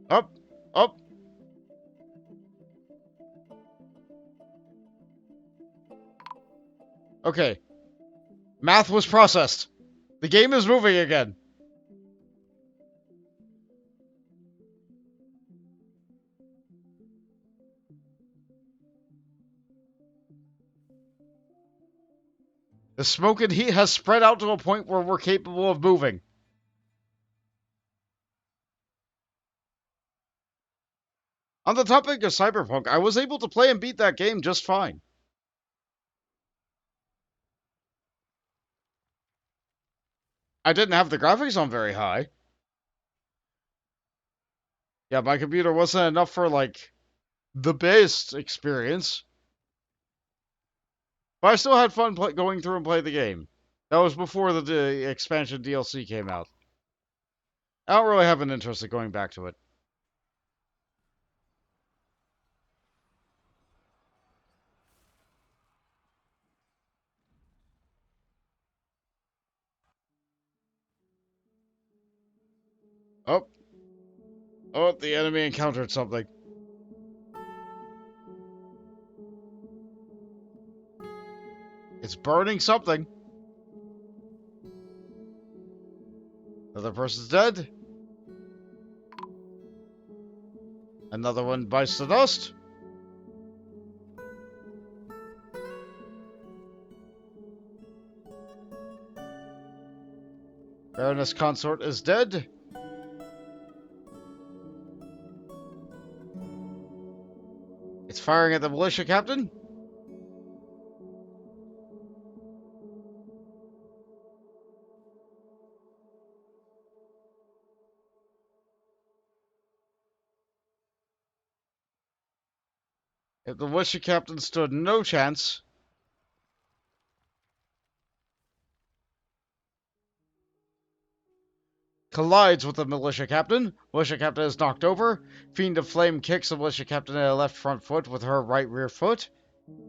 Up! Up! Okay. Math was processed. The game is moving again. The smoke and heat has spread out to a point where we're capable of moving. On the topic of Cyberpunk, I was able to play and beat that game just fine. I didn't have the graphics on very high. Yeah, my computer wasn't enough for, like, the best experience. But I still had fun going through and play the game. That was before the expansion DLC came out. I don't really have an interest in going back to it. Oh, oh, the enemy encountered something. It's burning something. Another person's dead. Another one bites the dust. Baroness Consort is dead. It's firing at the militia captain. If the militia captain stood no chance, collides with the militia captain. Militia captain is knocked over. Fiend of Flame kicks the militia captain in the left front foot with her right rear foot.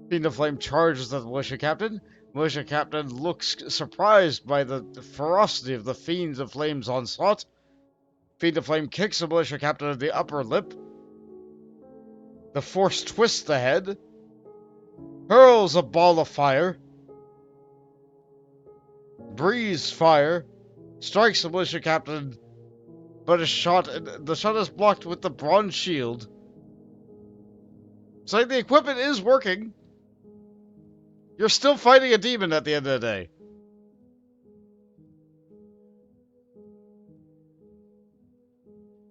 Fiend of Flame charges at the militia captain. Militia captain looks surprised by the ferocity of the Fiend of Flame's onslaught. Fiend of Flame kicks the militia captain in the upper lip. The Force twists the head. Hurls a ball of fire. Breathes fire. Strikes the militia captain, but the shot is blocked with the bronze shield. So the equipment is working. You're still fighting a demon at the end of the day.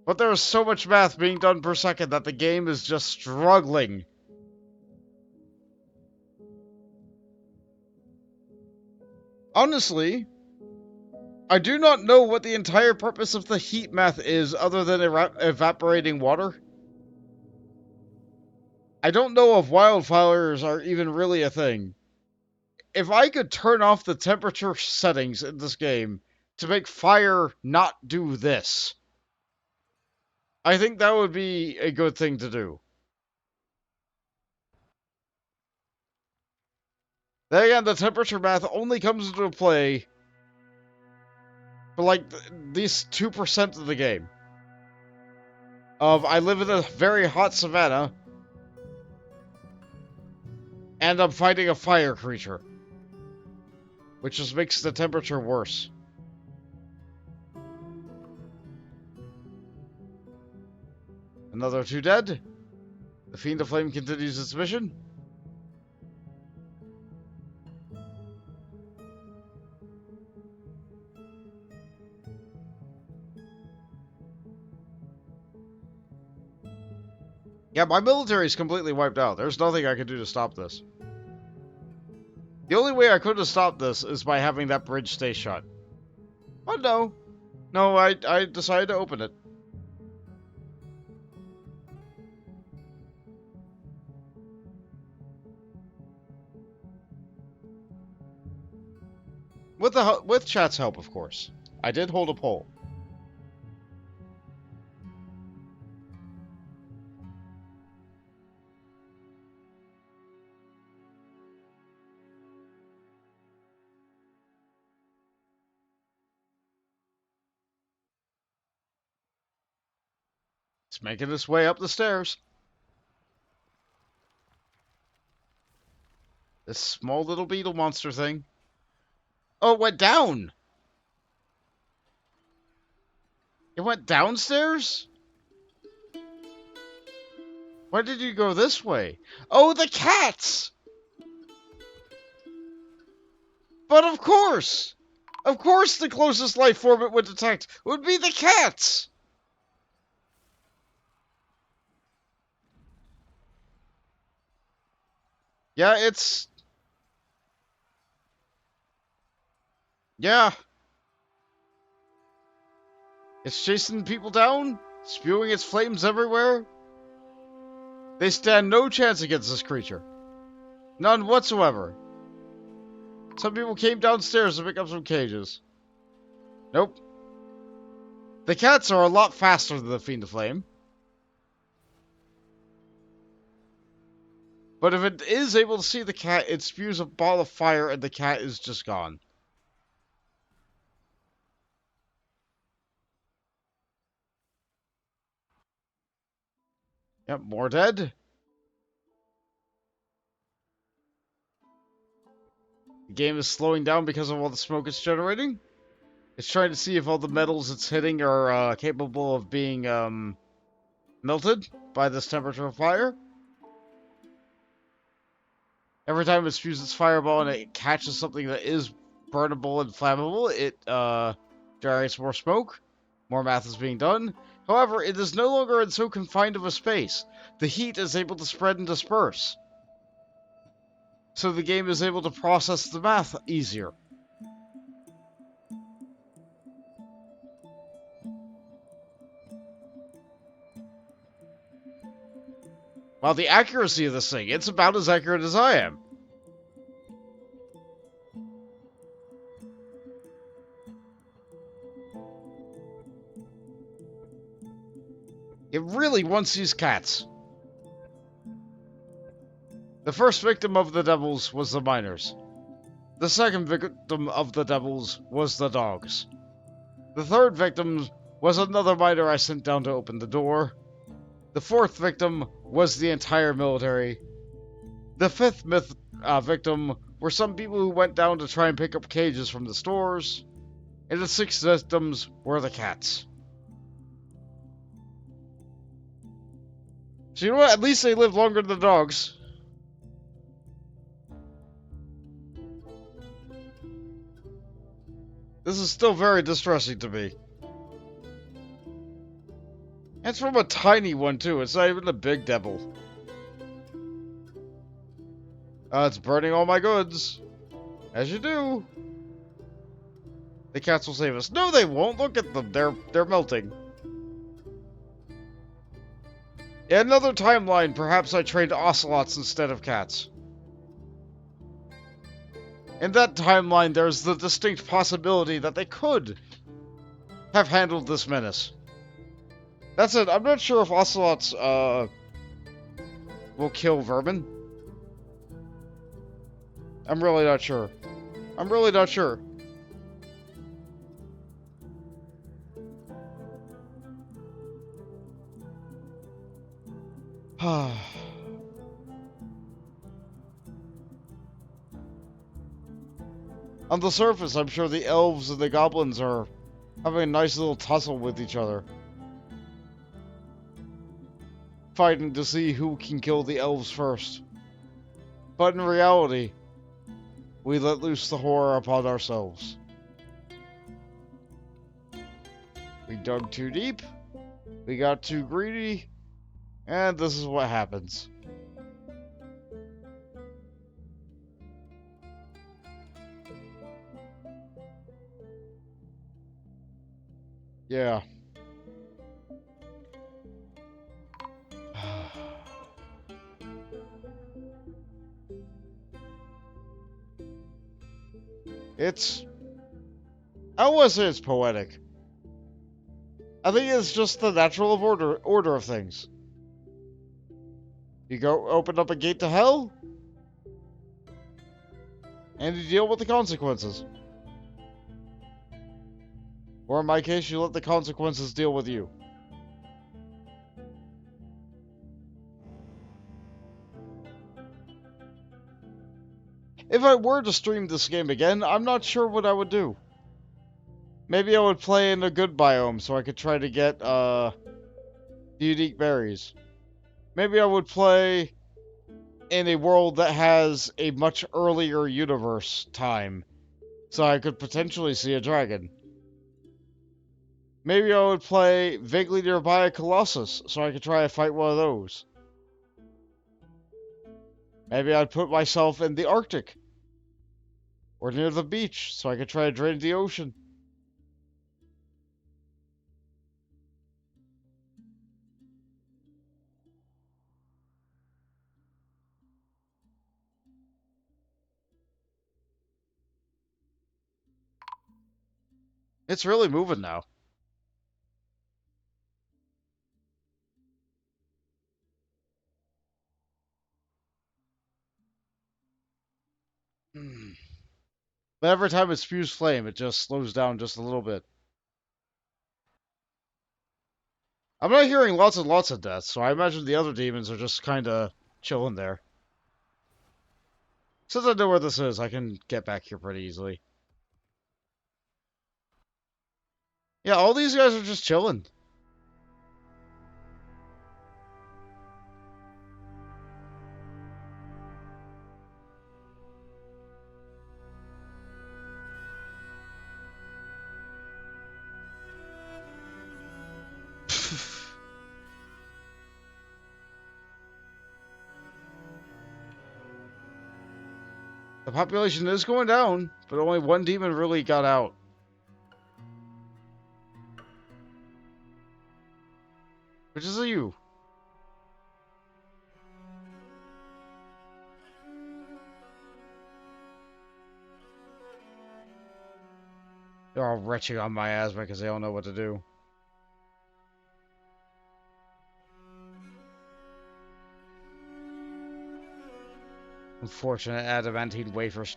But there is so much math being done per second that the game is just struggling. Honestly, I do not know what the entire purpose of the heat math is other than evaporating water. I don't know if wildfires are even really a thing. If I could turn off the temperature settings in this game to make fire not do this, I think that would be a good thing to do. Then again, the temperature math only comes into play for like these 2% of the game. I live in a very hot savanna, and I'm fighting a fire creature, which just makes the temperature worse. Another 2 dead. The Fiend of Flame continues its mission. Yeah, my military is completely wiped out. There's nothing I can do to stop this. The only way I could have stopped this is by having that bridge stay shut. But no. No, I decided to open it. With chat's help, of course. I did hold a poll. It's making its way up the stairs. This small little beetle monster thing. Oh, it went down! It went downstairs? Why did you go this way? Oh, the cats! But of course! Of course the closest life form it would detect would be the cats! Yeah, it's... Yeah. It's chasing people down, spewing its flames everywhere. They stand no chance against this creature. None whatsoever. Some people came downstairs to pick up some cages. Nope. The cats are a lot faster than the Fiend of Flame. But if it is able to see the cat, it spews a ball of fire and the cat is just gone. Yep, more dead. The game is slowing down because of all the smoke it's generating. It's trying to see if all the metals it's hitting are capable of being melted by this temperature of fire. Every time it spews its fireball and it catches something that is burnable and flammable, it generates more smoke. More math is being done. However, it is no longer in so confined of a space. The heat is able to spread and disperse. So the game is able to process the math easier. While the accuracy of this thing, it's about as accurate as I am. It really wants these cats. The first victim of the devils was the miners. The second victim of the devils was the dogs. The third victim was another miner I sent down to open the door. The fourth victim was the entire military. The fifth victim were some people who went down to try and pick up cages from the stores. And the sixth victims were the cats. So you know what? At least they live longer than the dogs. This is still very distressing to me. It's from a tiny one, too. It's not even a big devil. It's burning all my goods. As you do. The cats will save us. No, they won't. Look at them. They're melting. In another timeline, perhaps I trained ocelots instead of cats. In that timeline, there's the distinct possibility that they could have handled this menace. That's it. I'm not sure if ocelots, will kill vermin. I'm really not sure. I'm really not sure. On the surface, I'm sure the elves and the goblins are having a nice little tussle with each other. Fighting to see who can kill the elves first. But in reality, we let loose the horror upon ourselves. We dug too deep, we got too greedy, and this is what happens. Yeah. I don't want to say it's poetic. I think it's just the natural order of things. You go open up a gate to hell, and you deal with the consequences. Or in my case, you let the consequences deal with you. If I were to stream this game again, I'm not sure what I would do. Maybe I would play in a good biome so I could try to get, unique berries. Maybe I would play in a world that has a much earlier universe time, so I could potentially see a dragon. Maybe I would play vaguely nearby a Colossus, so I could try to fight one of those. Maybe I'd put myself in the Arctic, or near the beach, so I could try to drain the ocean. It's really moving now. But every time it spews flame, it just slows down just a little bit. I'm not hearing lots and lots of deaths, so I imagine the other demons are just kinda chilling there. Since I know where this is, I can get back here pretty easily. Yeah, all these guys are just chilling. The population is going down, but only one demon really got out. Which is you. They're all retching on miasma because they don't know what to do. Unfortunate adamantine wafers.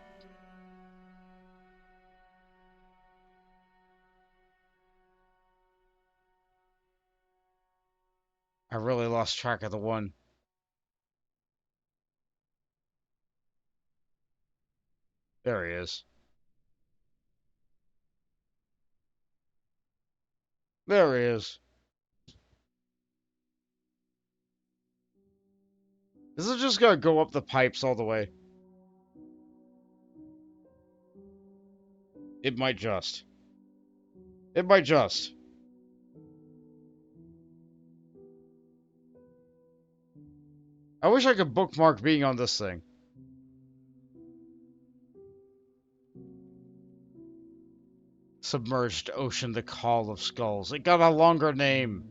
I really lost track of the one. There he is. There he is. This is just gonna go up the pipes all the way. It might just. It might just. I wish I could bookmark being on this thing. Submerged Ocean, the Call of Skulls. It got a longer name.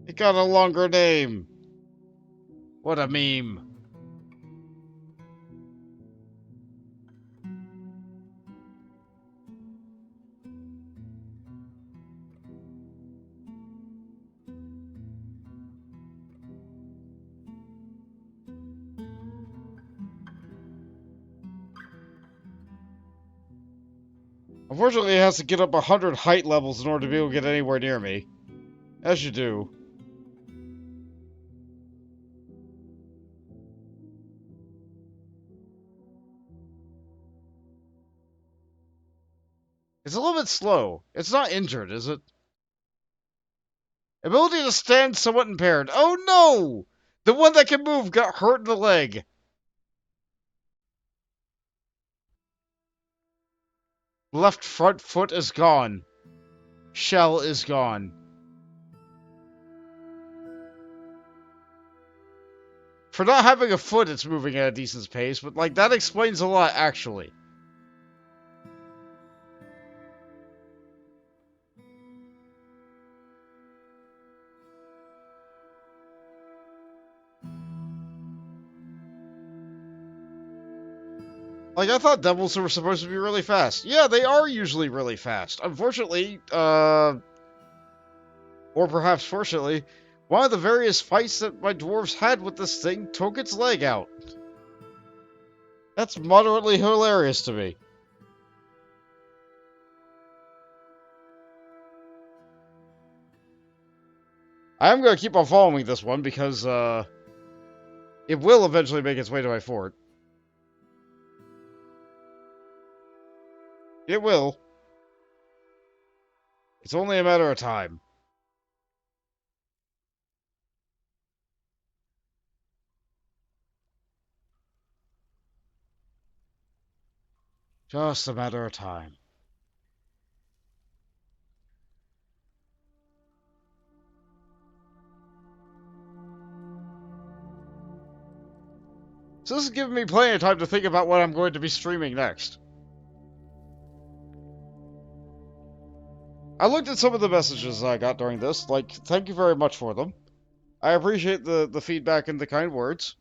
It got a longer name. What a meme. Unfortunately, it has to get up 100 height levels in order to be able to get anywhere near me. As you do. It's a little bit slow. It's not injured, is it? Ability to stand somewhat impaired. Oh no! The one that can move got hurt in the leg. Left front foot is gone. Shell is gone. For not having a foot, it's moving at a decent pace, but like that explains a lot, actually. Like, I thought devils were supposed to be really fast. Yeah, they are usually really fast. Unfortunately, or perhaps fortunately, one of the various fights that my dwarves had with this thing took its leg out. That's moderately hilarious to me. I am going to keep on following this one because, It will eventually make its way to my fort. It will. It's only a matter of time. Just a matter of time. So this is giving me plenty of time to think about what I'm going to be streaming next. I looked at some of the messages I got during this, like, thank you very much for them. I appreciate the feedback and the kind words.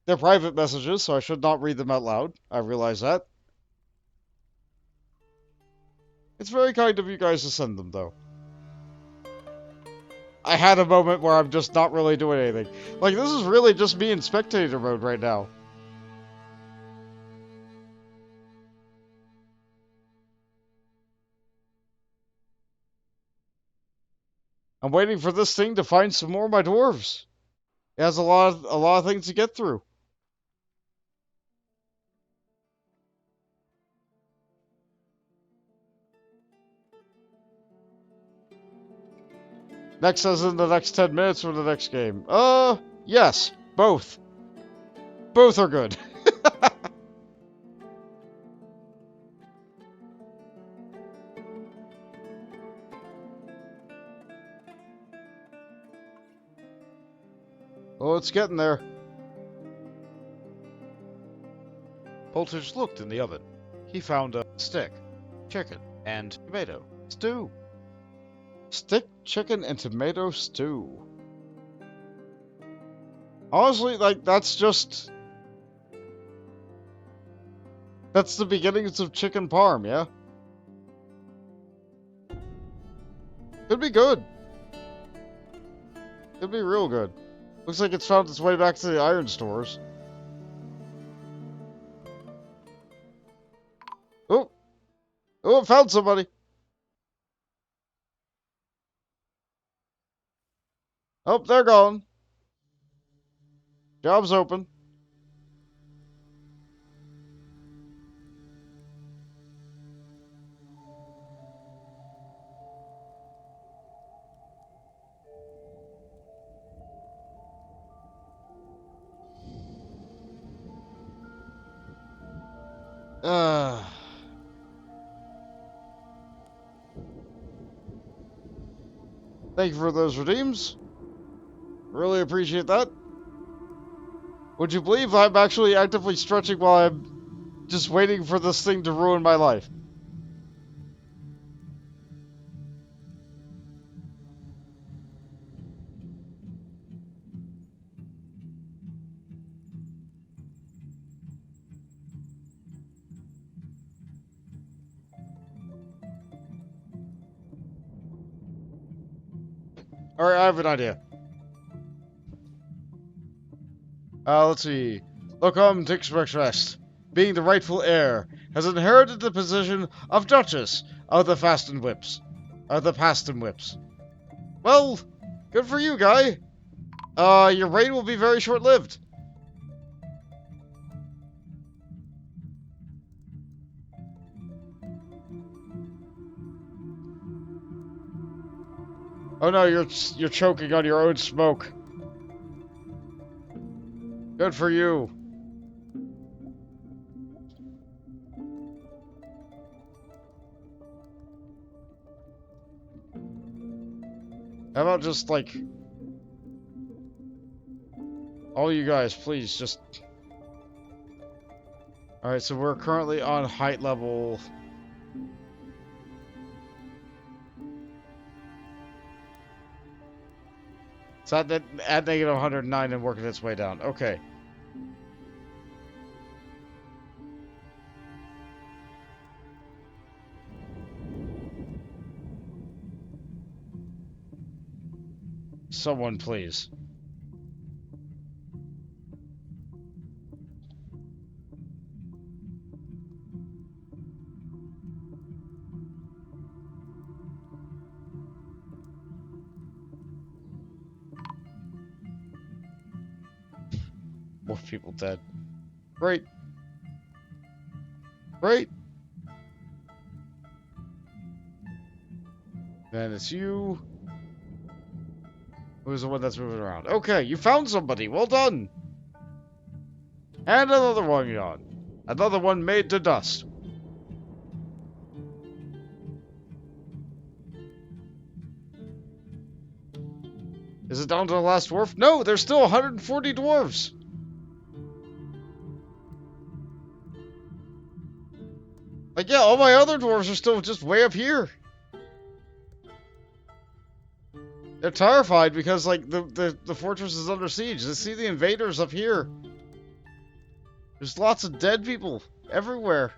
They're private messages, so I should not read them out loud. I realize that. It's very kind of you guys to send them, though. I had a moment where I'm just not really doing anything. Like, this is really just me in spectator mode right now. I'm waiting for this thing to find some more of my dwarves. It has a lot of things to get through. Next as in the next 10 minutes or the next game? Yes. Both. Both are good. Oh, it's getting there. Boltage looked in the oven. He found a stick, chicken, and tomato stew. Stick, chicken, and tomato stew. Honestly, like, that's the beginnings of chicken parm, yeah? Could be good. Could be real good. Looks like it's found its way back to the iron stores. Oh! Oh, it found somebody! Oh, they're gone. Job's open. Uh... Thank you for those redeems. Really appreciate that. Would you believe I'm actually actively stretching while I'm just waiting for this thing to ruin my life? Alright, I have an idea. Let's see. Locum Tixrexrest, being the rightful heir, has inherited the position of Duchess of the Fasten Whips. The Paston Whips. Well, good for you, guy. Your reign will be very short-lived. Oh no, you're choking on your own smoke. Good for you. How about just, like... all you guys, please, just... Alright, so we're currently on height level... It's at negative 109 and working its way down. Okay. Someone, please. More people dead. Great. Great. Then it's you. Who's the one that's moving around? Okay, you found somebody. Well done. And another one gone. Another one made to dust. Is it down to the last dwarf? No, there's still 140 dwarves. Like, yeah, all my other dwarves are still just way up here. They're terrified because, like, the fortress is under siege. They see the invaders up here. There's lots of dead people everywhere.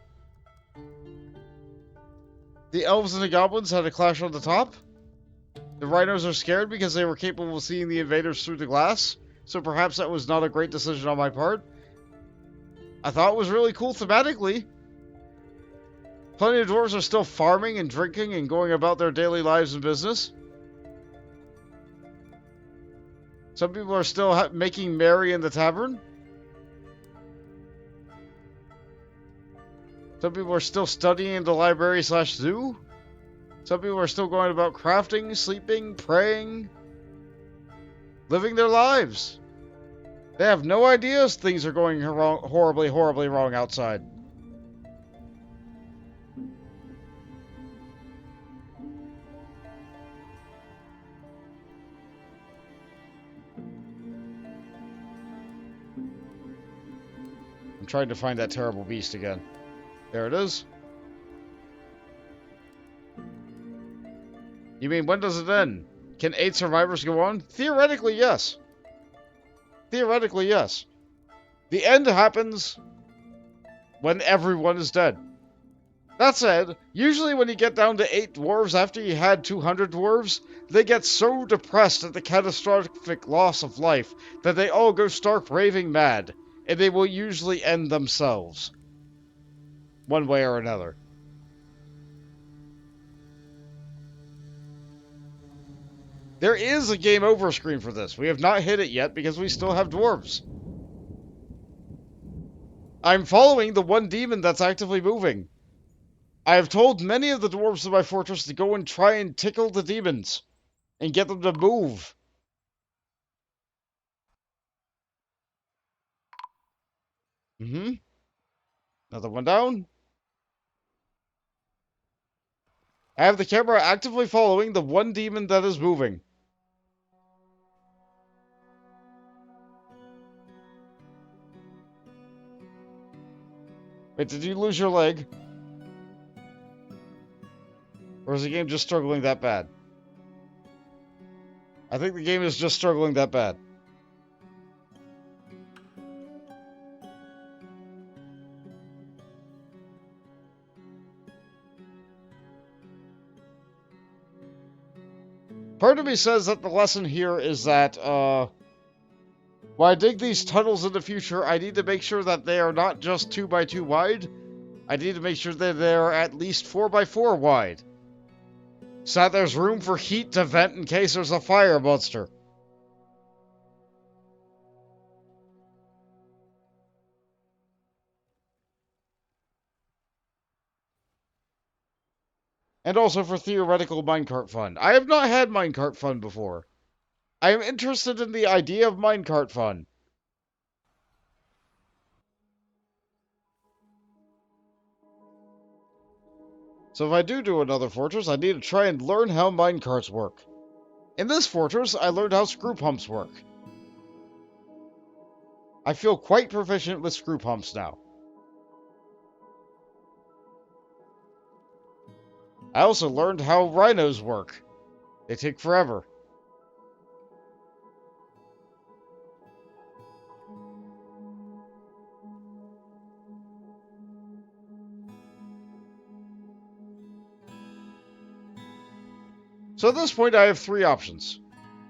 The elves and the goblins had a clash on the top. The rhinos are scared because they were capable of seeing the invaders through the glass. So perhaps that was not a great decision on my part. I thought it was really cool thematically. Plenty of dwarves are still farming and drinking and going about their daily lives and business. Some people are still making merry in the tavern. Some people are still studying in the library/zoo. Some people are still going about crafting, sleeping, praying, living their lives. They have no idea things are going wrong, horribly, horribly wrong outside. I'm trying to find that terrible beast again. There it is. You mean, when does it end? Can 8 survivors go on? Theoretically, yes. Theoretically, yes. The end happens when everyone is dead. That said, usually when you get down to 8 dwarves after you had 200 dwarves, they get so depressed at the catastrophic loss of life that they all go stark raving mad, and they will usually end themselves. One way or another. There is a game over screen for this. We have not hit it yet because we still have dwarves. I'm following the one demon that's actively moving. I have told many of the dwarves in my fortress to go and try and tickle the demons and get them to move. Another one down. I have the camera actively following the one demon that is moving. Wait, did you lose your leg? Or is the game just struggling that bad? I think the game is just struggling that bad. Part of me says that the lesson here is that, when I dig these tunnels in the future, I need to make sure that they are not just 2x2 wide. I need to make sure that they're at least 4x4 wide. So that there's room for heat to vent in case there's a fire monster. And also for theoretical minecart fun. I have not had minecart fun before. I am interested in the idea of minecart fun. So if I do another fortress, I need to try and learn how minecarts work. In this fortress, I learned how screw pumps work. I feel quite proficient with screw pumps now. I also learned how rhinos work. They take forever. So at this point, I have 3 options.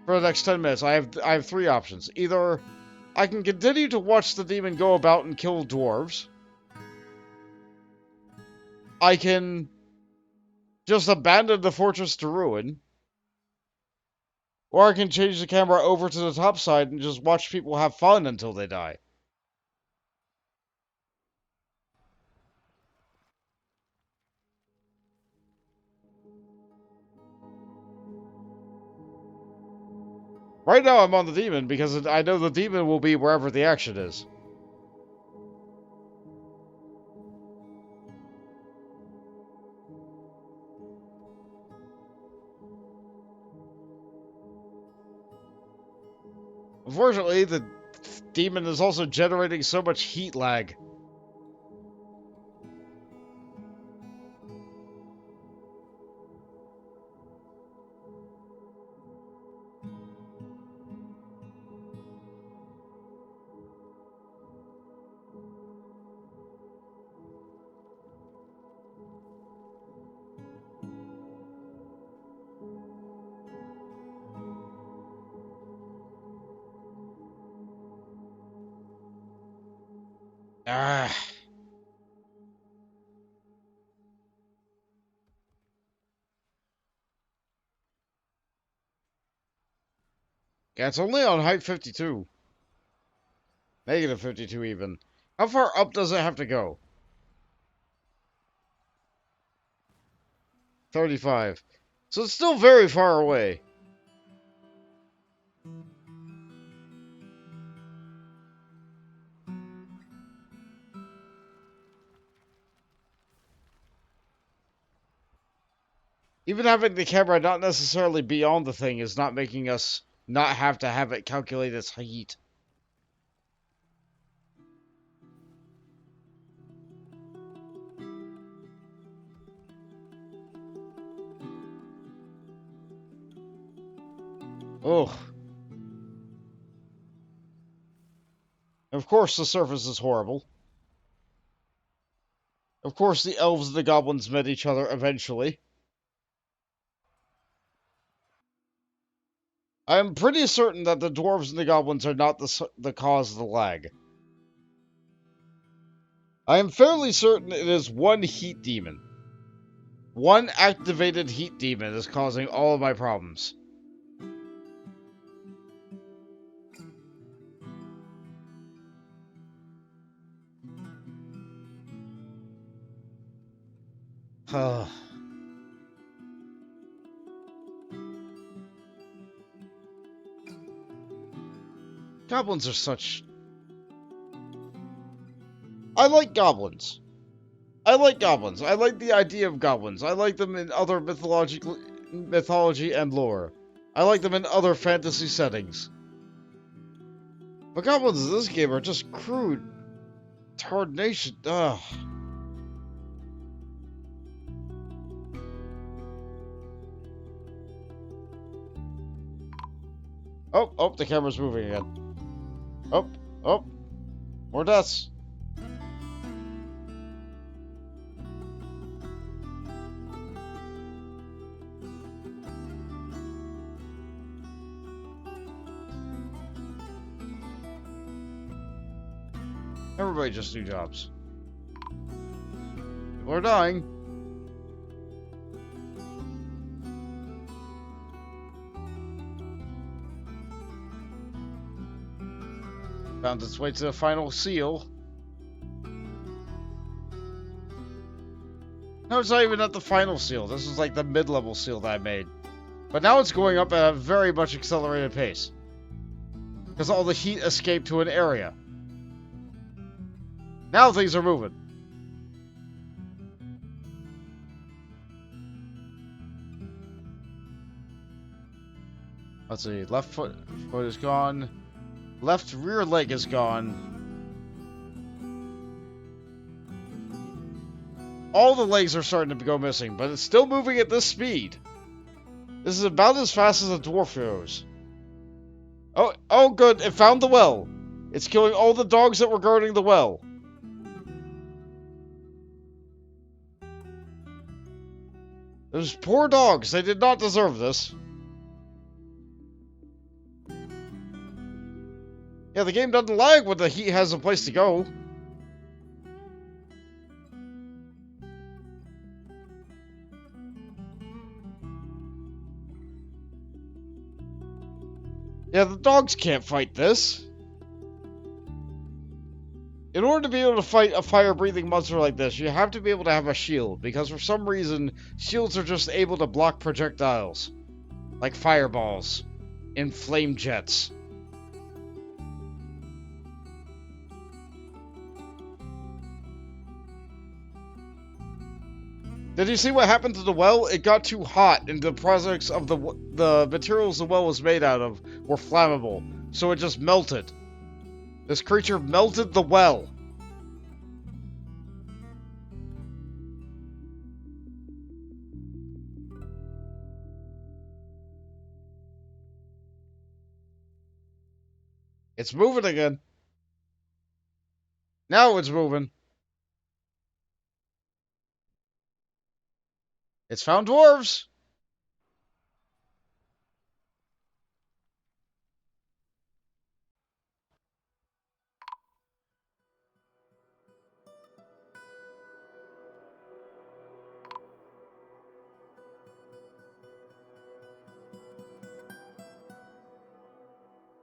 For the next 10 minutes, I have 3 options. Either I can continue to watch the demon go about and kill dwarves. I can just abandon the fortress to ruin. Or I can change the camera over to the top side and just watch people have fun until they die. Right now I'm on the demon because I know the demon will be wherever the action is. Unfortunately, the demon is also generating so much heat lag. Ah. Yeah, it's only on height 52. Negative 52 even. How far up does it have to go? 35. So it's still very far away. Even having the camera not necessarily beyond the thing is not making us not have to have it calculate its heat. Ugh. Of course the surface is horrible. Of course the elves and the goblins met each other eventually. I am pretty certain that the dwarves and the goblins are not the cause of the lag. I am fairly certain it is one heat demon. One activated heat demon is causing all of my problems. Goblins are such... I like goblins. I like goblins. I like the idea of goblins. I like them in other mythology and lore. I like them in other fantasy settings. But goblins in this game are just crude. Tarnation. Ugh. Oh, the camera's moving again. Oh, more deaths. Everybody just do jobs. People are dying. Found its way to the final seal. No, it's not even at the final seal. This is like the mid-level seal that I made. But now it's going up at a very much accelerated pace. Because all the heat escaped to an area. Now things are moving. Let's see. Left foot is gone. Left rear leg is gone. All the legs are starting to go missing, but it's still moving at this speed. This is about as fast as a dwarf goes. Oh good, it found the well. It's killing all the dogs that were guarding the well. Those poor dogs, they did not deserve this. Yeah, the game doesn't lag when the heat has a place to go. Yeah, the dogs can't fight this. In order to be able to fight a fire-breathing monster like this, you have to be able to have a shield, because for some reason, shields are just able to block projectiles. Like fireballs. in flame jets. Did you see what happened to the well? It got too hot, and the products of the materials the well was made out of were flammable, so it just melted. This creature melted the well. It's moving again. Now it's moving. It's found dwarves.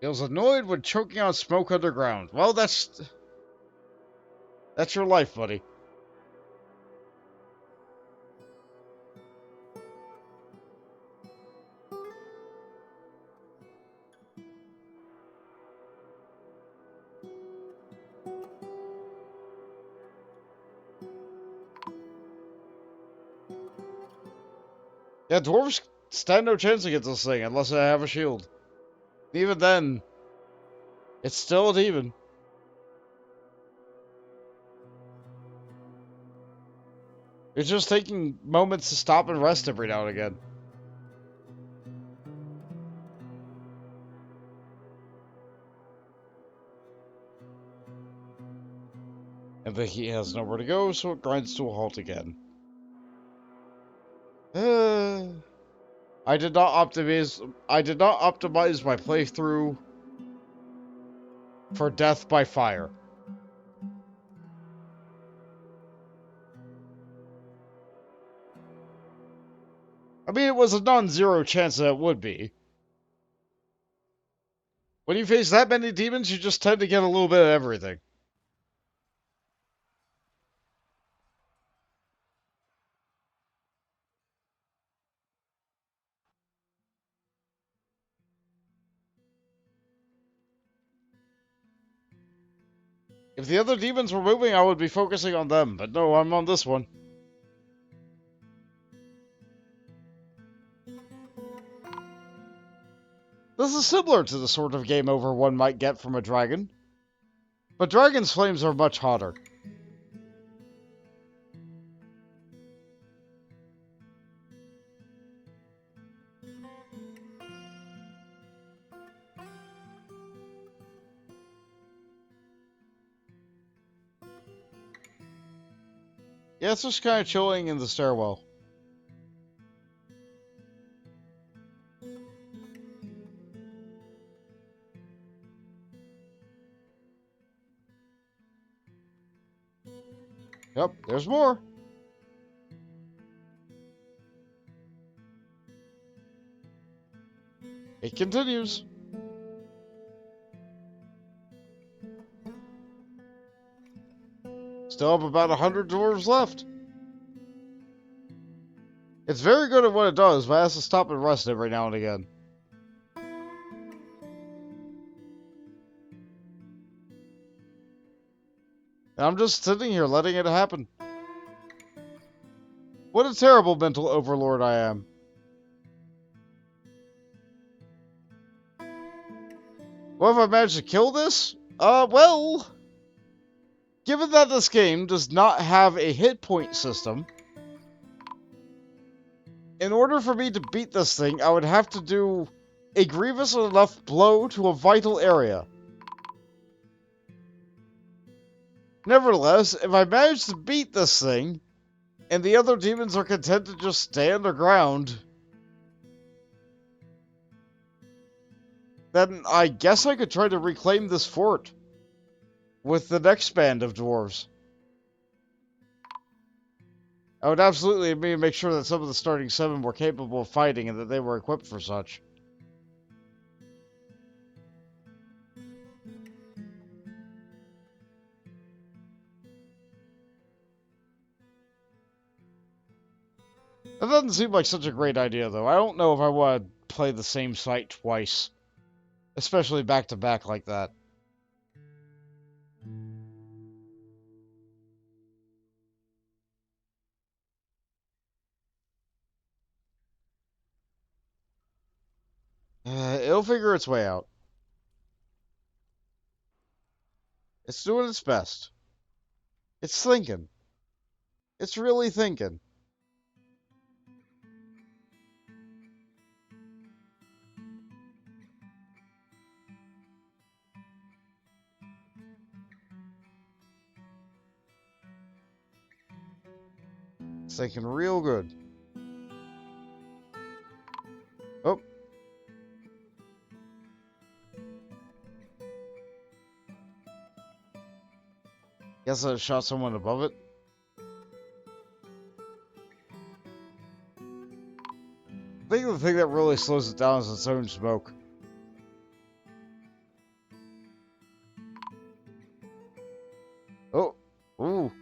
Feels annoyed when choking on smoke underground. Well, that's your life, buddy. Yeah, dwarves stand no chance against this thing unless they have a shield. Even then, it's still a demon. It's just taking moments to stop and rest every now and again. And the heat has nowhere to go, so it grinds to a halt again. I did not optimize my playthrough for death by fire. I mean, it was a non-zero chance that it would be. When you face that many demons, you just tend to get a little bit of everything. If the other demons were moving, I would be focusing on them, but no, I'm on this one. This is similar to the sort of game over one might get from a dragon. But dragon's flames are much hotter. Yeah, it's just kind of chilling in the stairwell. Yep, there's more. It continues. Still have about 100 dwarves left. It's very good at what it does, but it has to stop and rest every now and again. And I'm just sitting here letting it happen. What a terrible mental overlord I am. Well, if I managed to kill this? Well... Given that this game does not have a hit point system, in order for me to beat this thing, I would have to do a grievous enough blow to a vital area. Nevertheless, if I manage to beat this thing, and the other demons are content to just stay underground, then I guess I could try to reclaim this fort with the next band of dwarves. I would absolutely make sure that some of the starting 7 were capable of fighting and that they were equipped for such. That doesn't seem like such a great idea, though. I don't know if I want to play the same site twice. Especially back to back like that. It'll figure its way out. It's doing its best. It's thinking. It's really thinking. It's thinking real good. Oh. Guess I shot someone above it. I think the thing that really slows it down is its own smoke. Oh. Ooh.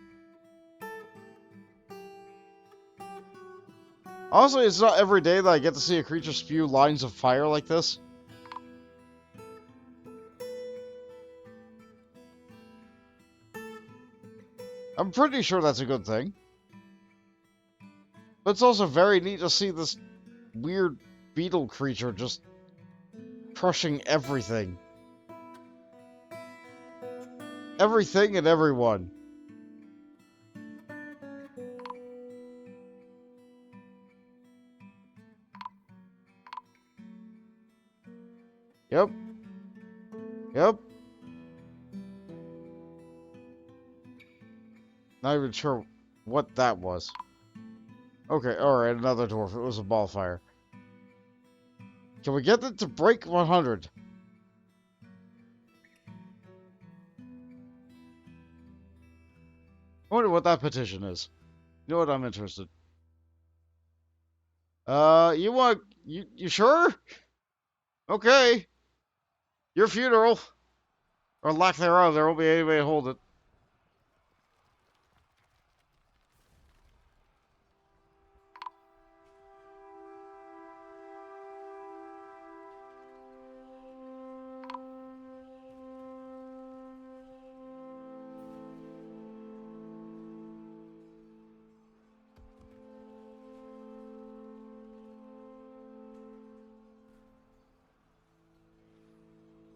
Honestly, it's not every day that I get to see a creature spew lines of fire like this. I'm pretty sure that's a good thing. But it's also very neat to see this weird beetle creature just crushing everything. Everything and everyone. Yep. Yep. Not even sure what that was. Okay, alright, another dwarf. It was a ball fire. Can we get it to break 100? I wonder what that petition is. You know what? I'm interested. You want... You sure? Okay. Your funeral. Or lack thereof, there won't be any way to hold it.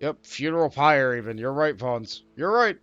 Yep, funeral pyre even. You're right, Pawns. You're right.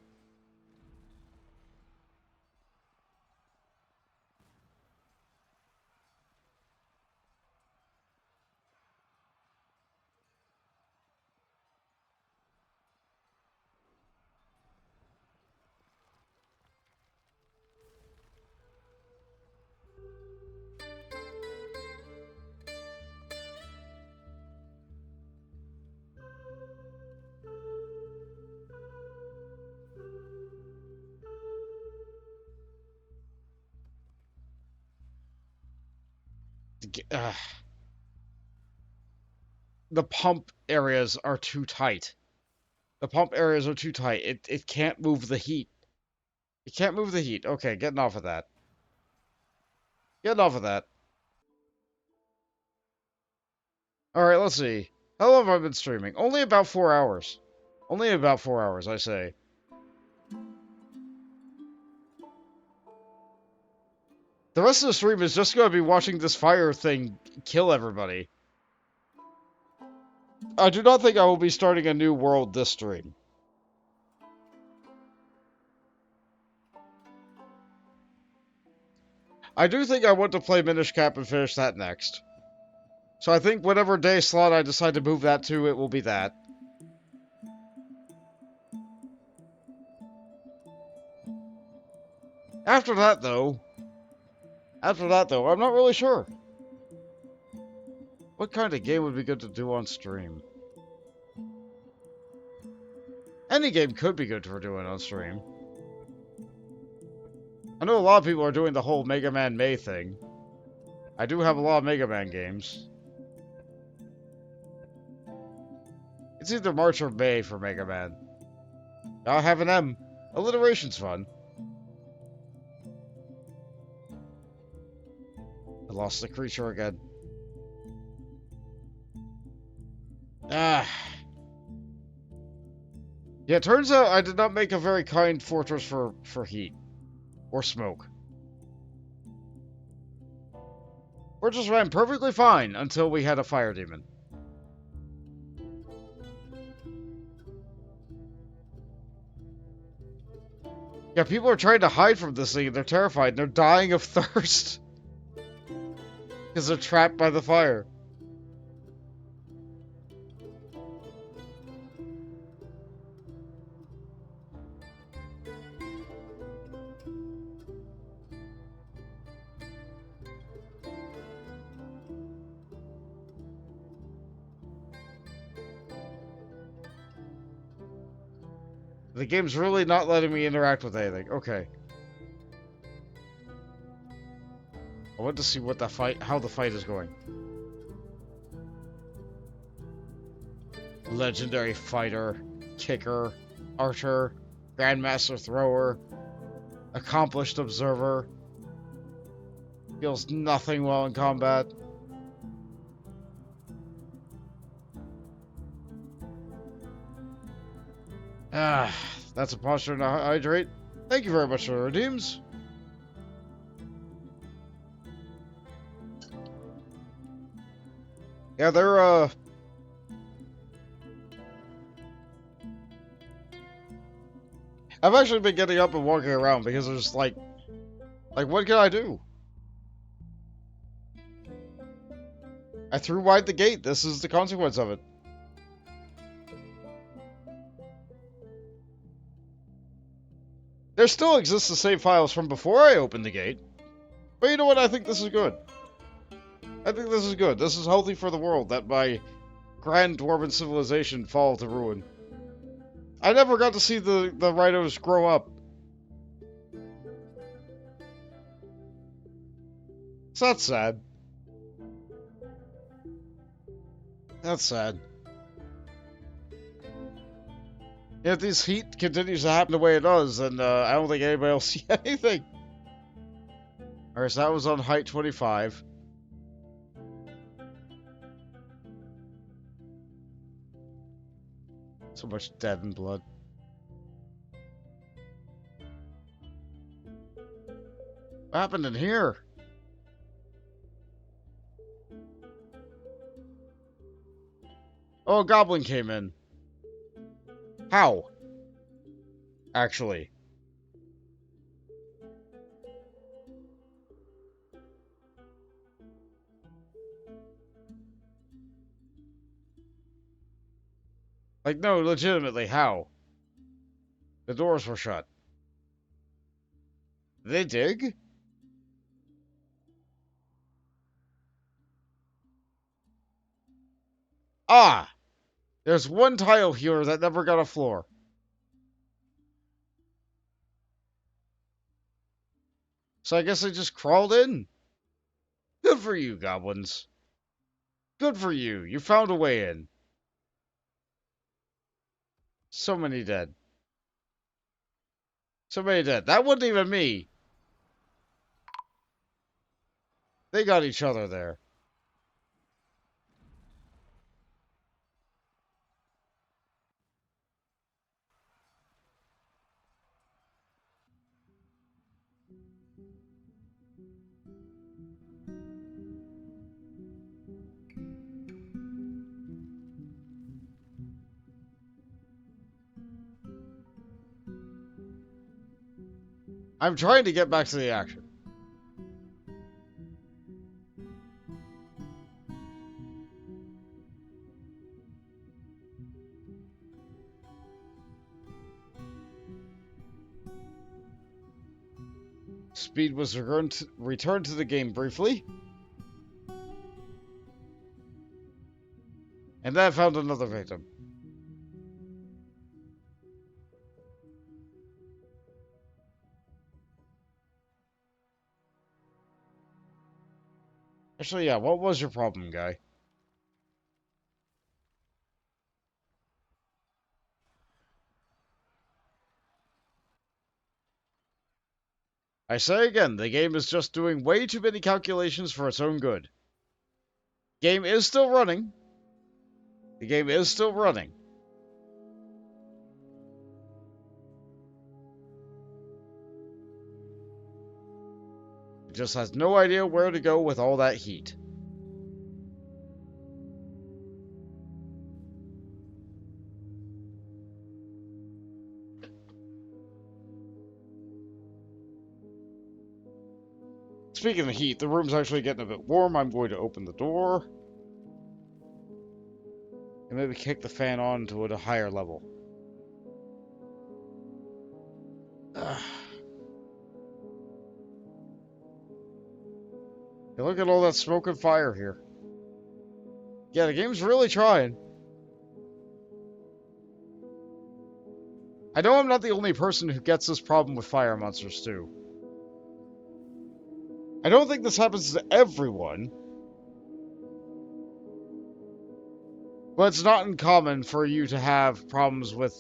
Uh, the pump areas are too tight. The pump areas are too tight. It can't move the heat. It can't move the heat. Okay, getting off of that. Getting off of that. Alright, let's see. How long have I been streaming? Only about 4 hours. Only about 4 hours, I say. The rest of the stream is just going to be watching this fire thing kill everybody. I do not think I will be starting a new world this stream. I do think I want to play Minish Cap and finish that next. So I think whatever day slot I decide to move that to, it will be that. After that, though, I'm not really sure. What kind of game would be good to do on stream? Any game could be good for doing on stream. I know a lot of people are doing the whole Mega Man May thing. I do have a lot of Mega Man games. It's either March or May for Mega Man. I have an M. Alliteration's fun. I lost the creature again. Ah. Yeah, it turns out I did not make a very kind fortress for heat. Or smoke. Fortress ran perfectly fine until we had a fire demon. Yeah, people are trying to hide from this thing and they're terrified and they're dying of thirst. Because they're trapped by the fire. The game's really not letting me interact with anything. Okay. I want to see what how the fight is going. Legendary fighter, kicker, archer, grandmaster thrower, accomplished observer. Feels nothing well in combat. Ah, that's a posture to hydrate. Thank you very much for the redeems. Yeah, they're, I've actually been getting up and walking around because there's like, what can I do? I threw wide the gate. This is the consequence of it. There still exists the save files from before I opened the gate. But you know what? I think this is good. I think this is good. This is healthy for the world that my grand dwarven civilization fall to ruin. I never got to see the rhinos grow up. So that's sad. That's sad. If this heat continues to happen the way it does, then I don't think anybody will see anything. Alright, so that was on height 25. So much dead and blood. What happened in here? Oh, a goblin came in. How? Actually. Like, no, legitimately, how? The doors were shut. They dig? Ah! There's one tile here that never got a floor. So I guess I just crawled in. Good for you, goblins. Good for you. You found a way in. So many dead. So many dead. That wasn't even me. They got each other there. I'm trying to get back to the action. Speed was returned to the game briefly. And then I found another victim. Actually, yeah, what was your problem, guy? I say again, the game is just doing way too many calculations for its own good. Game is still running. The game is still running. just has no idea where to go with all that heat. Speaking of heat, the room's actually getting a bit warm. I'm going to open the door. And maybe kick the fan on to a higher level. Ugh. Hey, look at all that smoke and fire here. Yeah, the game's really trying. I know I'm not the only person who gets this problem with fire monsters, too. I don't think this happens to everyone. But it's not uncommon for you to have problems with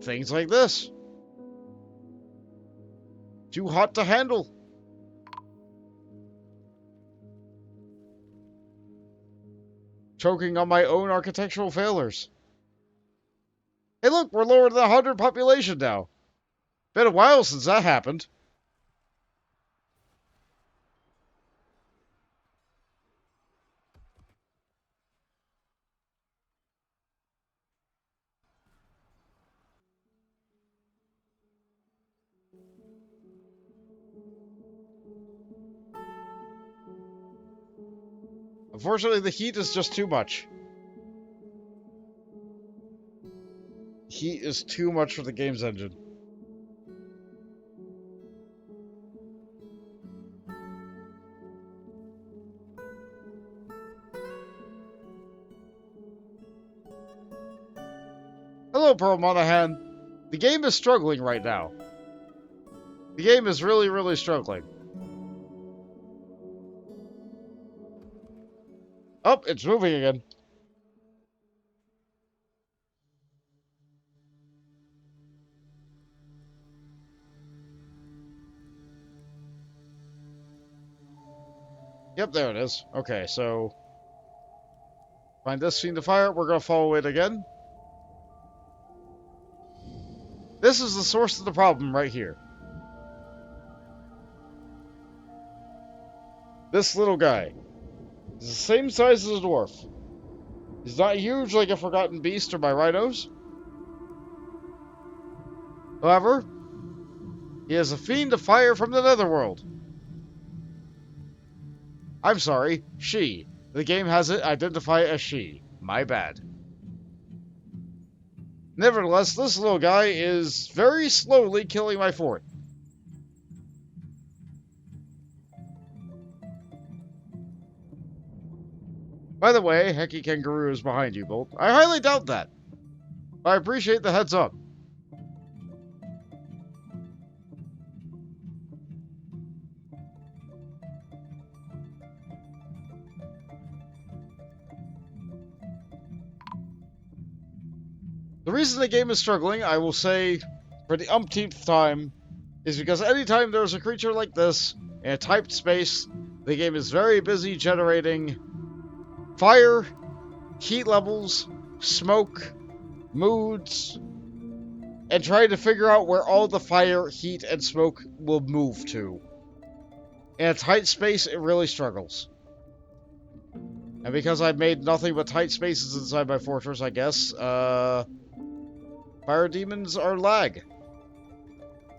things like this. Too hot to handle. Choking on my own architectural failures. Hey look, we're lower than 100 population now. Been a while since that happened. Unfortunately, the heat is just too much. Heat is too much for the game's engine. Hello, Pearl Monahan. The game is struggling right now. The game is really, really struggling. Oh, it's moving again. Yep, there it is. Okay, so... find this scene to fire. We're going to follow it again. This is the source of the problem right here. This little guy. He's the same size as a dwarf. He's not huge like a Forgotten Beast or my rhinos. However, he is a fiend of fire from the netherworld. I'm sorry, she. The game has it identify as she. My bad. Nevertheless, this little guy is very slowly killing my fort. By the way, Hecky Kangaroo is behind you, Bolt. I highly doubt that. But I appreciate the heads up. The reason the game is struggling, I will say, for the umpteenth time, is because anytime there's a creature like this, in a typed space, the game is very busy generating fire, heat levels, smoke, moods, and trying to figure out where all the fire, heat, and smoke will move to. In a tight space, it really struggles. And because I've made nothing but tight spaces inside my fortress, I guess, fire demons are lag.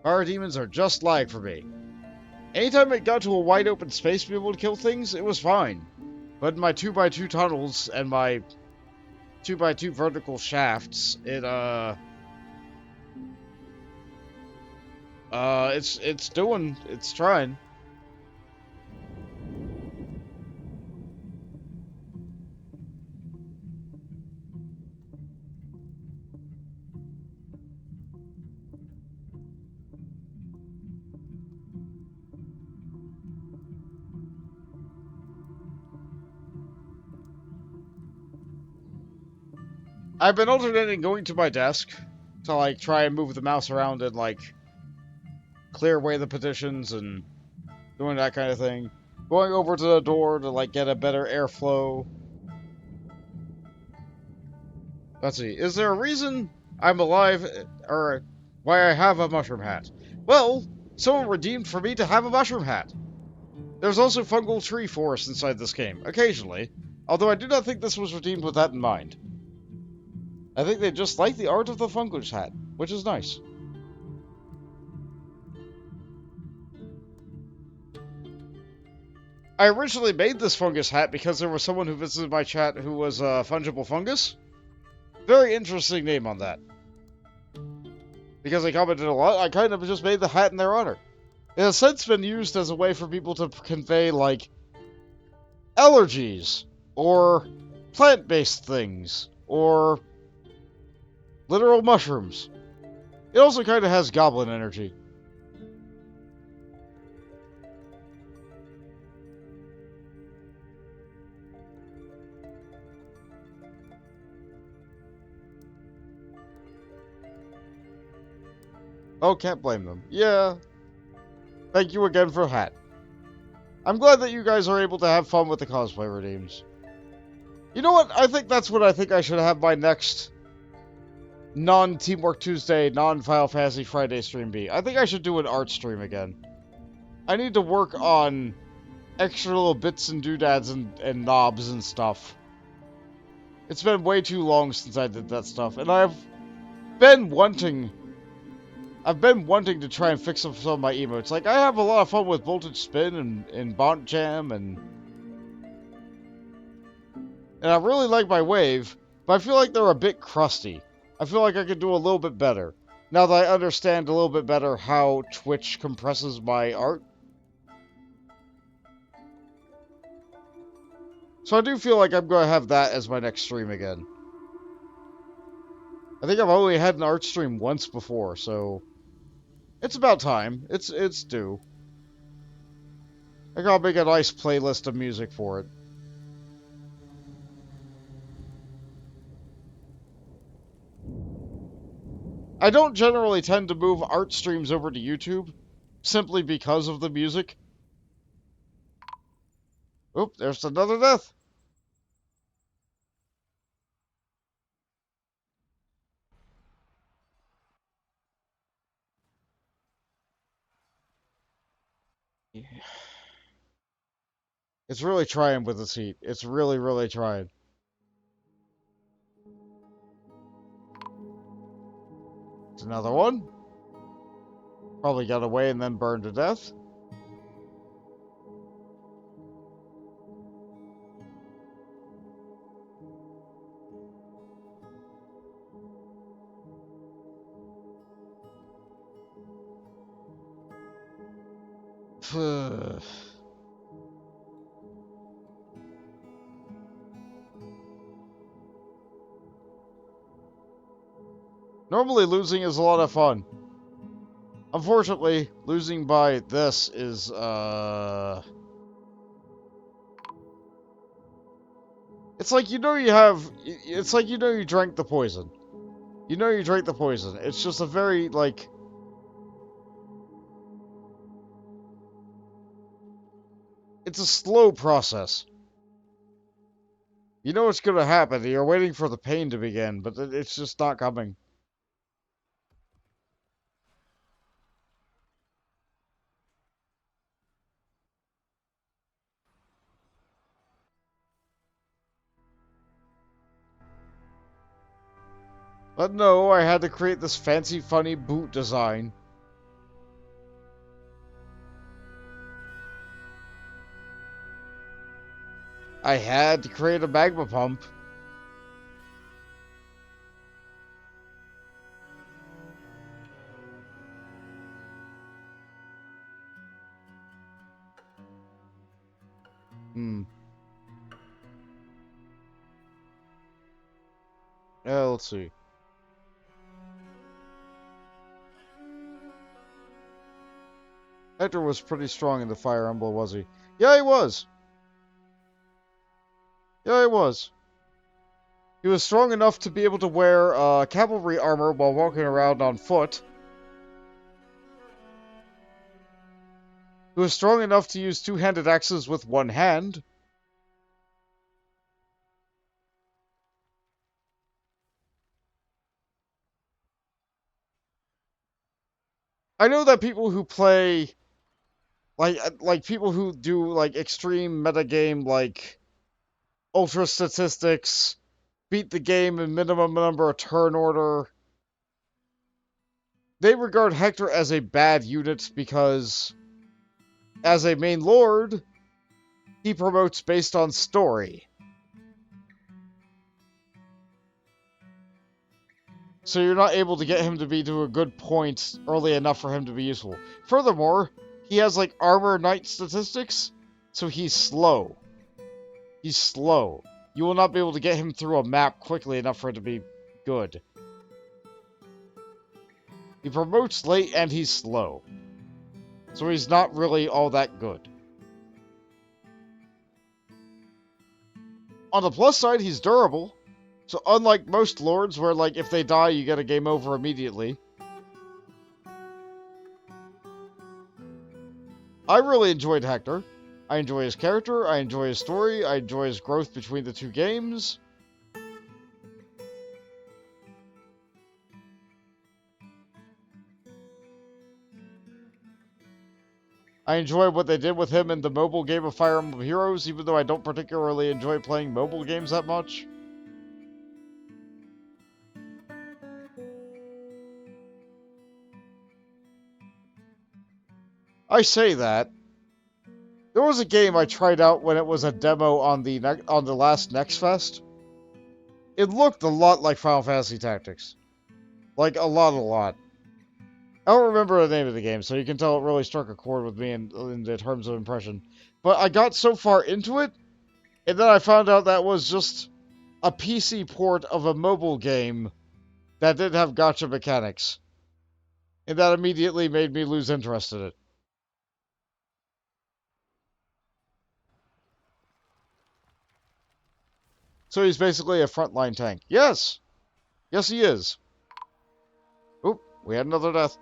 Fire demons are just lag for me. Anytime it got to a wide open space to be able to kill things, it was fine. But in my 2x2 tunnels and my 2x2 vertical shafts, it's trying. I've been alternating going to my desk to, like, try and move the mouse around and, like, clear away the petitions and doing that kind of thing. Going over to the door to, like, get a better airflow. Let's see. Is there a reason I'm alive, or why I have a mushroom hat? Well, Someone redeemed for me to have a mushroom hat. There's also fungal tree forest inside this game, occasionally, although I do not think this was redeemed with that in mind. I think they just like the art of the fungus hat, which is nice. I originally made this fungus hat because there was someone who visited my chat who was a fungible fungus. Very interesting name on that. Because they commented a lot, I kind of just made the hat in their honor. It has since been used as a way for people to convey, like, allergies, or plant-based things, or literal mushrooms. It also kind of has goblin energy. Oh, can't blame them. Yeah. Thank you again for a hat. I'm glad that you guys are able to have fun with the cosplay redeems. You know what? I think that's what I think I should have my next non-Teamwork Tuesday, non-Final Fantasy Friday stream be. I think I should do an art stream again. I need to work on extra little bits and doodads and knobs and stuff. It's been way too long since I did that stuff, and I've been wanting to try and fix some of my emotes. Like, I have a lot of fun with Voltage Spin and Bont Jam, and I really like my Wave, but I feel like they're a bit crusty. I feel like I could do a little bit better, now that I understand a little bit better how Twitch compresses my art. So I do feel like I'm going to have that as my next stream again. I think I've only had an art stream once before, so it's about time. It's due. I gotta make a nice playlist of music for it. I don't generally tend to move art streams over to YouTube, simply because of the music. Oop, there's another death. Yeah. It's really trying with this heat. It's really, really trying. It's another one. Probably got away and then burned to death. Normally, losing is a lot of fun. Unfortunately, losing by this is, It's like you know you have... It's like you know you drank the poison. You know you drank the poison. It's just a very, like... It's a slow process. You know what's gonna happen. You're waiting for the pain to begin, but it's just not coming. But no, I had to create this fancy, funny boot design. I had to create a magma pump. Let's see. Hector was pretty strong in the Fire Emblem, was he? Yeah, he was. Yeah, he was. He was strong enough to be able to wear cavalry armor while walking around on foot. He was strong enough to use two-handed axes with one hand. I know that people who play like people who do like extreme metagame like ultra statistics, beat the game in minimum number of turn order. They regard Hector as a bad unit because as a main lord, he promotes based on story. So you're not able to get him to be to a good point early enough for him to be useful. Furthermore, he has like armor knight statistics, so he's slow. He's slow. You will not be able to get him through a map quickly enough for it to be good. He promotes late and he's slow. So he's not really all that good. On the plus side, he's durable. So unlike most lords where like if they die you get a game over immediately. I really enjoyed Hector. I enjoy his character, I enjoy his story, I enjoy his growth between the two games. I enjoy what they did with him in the mobile game of Fire Emblem Heroes, even though I don't particularly enjoy playing mobile games that much. I say that. There was a game I tried out when it was a demo on the last Next Fest. It looked a lot like Final Fantasy Tactics. Like, a lot. I don't remember the name of the game, so you can tell it really struck a chord with me in the terms of impression. But I got so far into it, and then I found out that was just a PC port of a mobile game that didn't have gacha mechanics. And that immediately made me lose interest in it. So he's basically a frontline tank. Yes! Yes, he is. Oop, we had another death.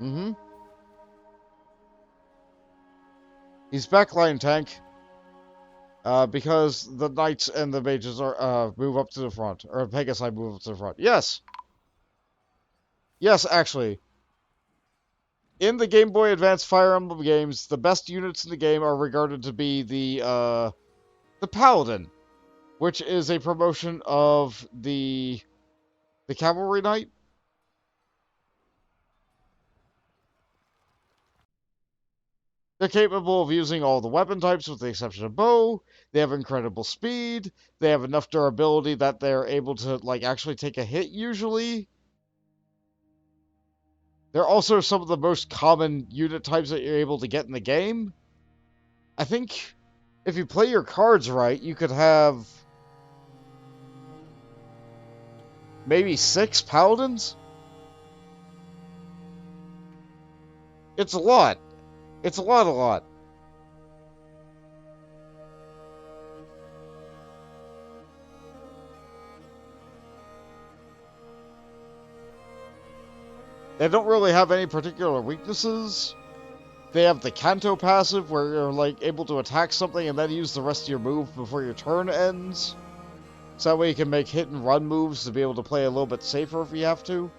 Mm-hmm. He's backline tank. Because the knights and the mages are move up to the front. Or Pegasi move up to the front. Yes! Yes, actually. In the Game Boy Advance Fire Emblem games, the best units in the game are regarded to be the Paladin, which is a promotion of the Cavalry Knight. They're capable of using all the weapon types with the exception of bow. They have incredible speed. They have enough durability that they're able to, like, actually take a hit usually. They're also some of the most common unit types that you're able to get in the game. I think if you play your cards right, you could have maybe 6 paladins? It's a lot. It's a lot. They don't really have any particular weaknesses. They have the Kanto passive, where you're like able to attack something and then use the rest of your move before your turn ends. So that way you can make hit and run moves to be able to play a little bit safer if you have to.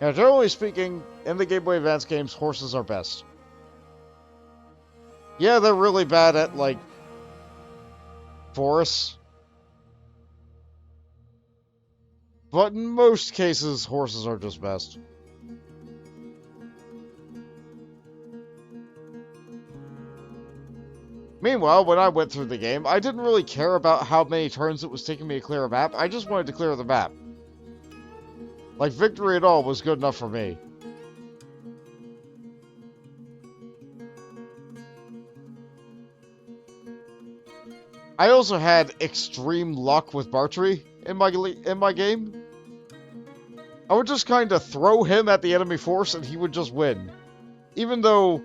Now, generally speaking, in the Game Boy Advance games, horses are best. Yeah, they're really bad at, like, forests. But in most cases, horses are just best. Meanwhile, when I went through the game, I didn't really care about how many turns it was taking me to clear a map. I just wanted to clear the map. Like, victory at all was good enough for me. I also had extreme luck with Bartry in my game. I would just kind of throw him at the enemy force and he would just win. Even though,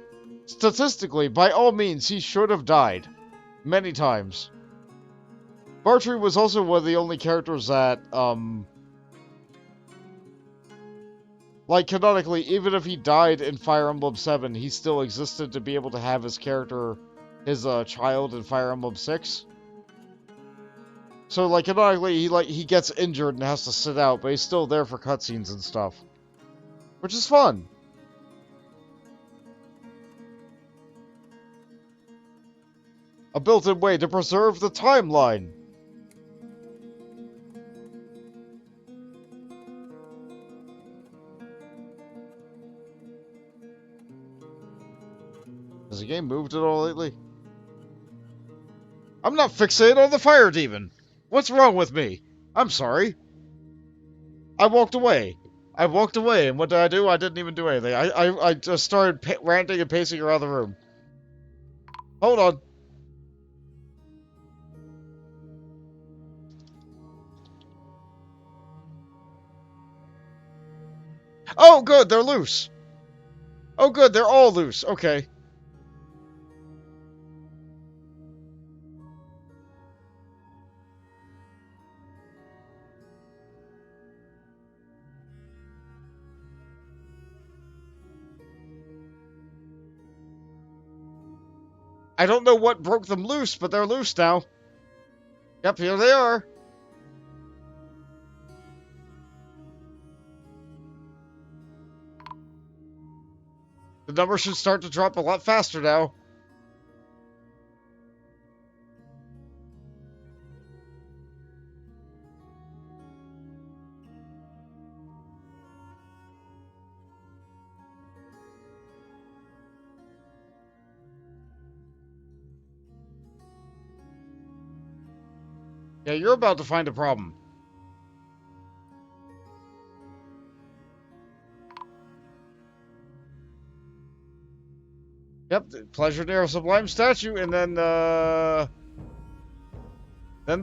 statistically, by all means, he should have died. Many times. Bartry was also one of the only characters that, like, canonically, even if he died in Fire Emblem 7, he still existed to be able to have his character his child in Fire Emblem 6. So, like, canonically, he gets injured and has to sit out, but he's still there for cutscenes and stuff. Which is fun. A built-in way to preserve the timeline. Has the game moved at all lately? I'm not fixated on the fire demon. What's wrong with me? I'm sorry. I walked away. I walked away, and what did I do? I didn't even do anything. I just started ranting and pacing around the room. Hold on. Oh, good, they're loose. Oh, good, they're all loose. Okay. I don't know what broke them loose, but they're loose now. Yep, here they are. The number should start to drop a lot faster now. Yeah, you're about to find a problem. Yep, the pleasure near a sublime statue, and then the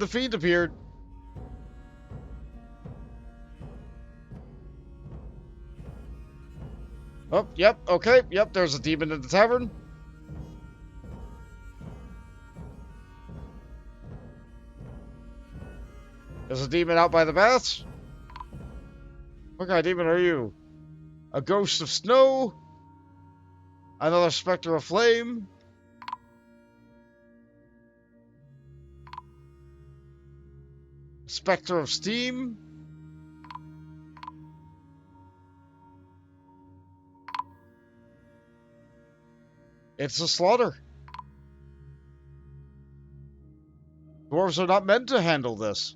fiend appeared. Oh, yep, okay, yep, there's a demon in the tavern. There's a demon out by the baths. What kind of demon are you? A ghost of snow? Another specter of flame? Specter of steam? It's a slaughter. Dwarves are not meant to handle this.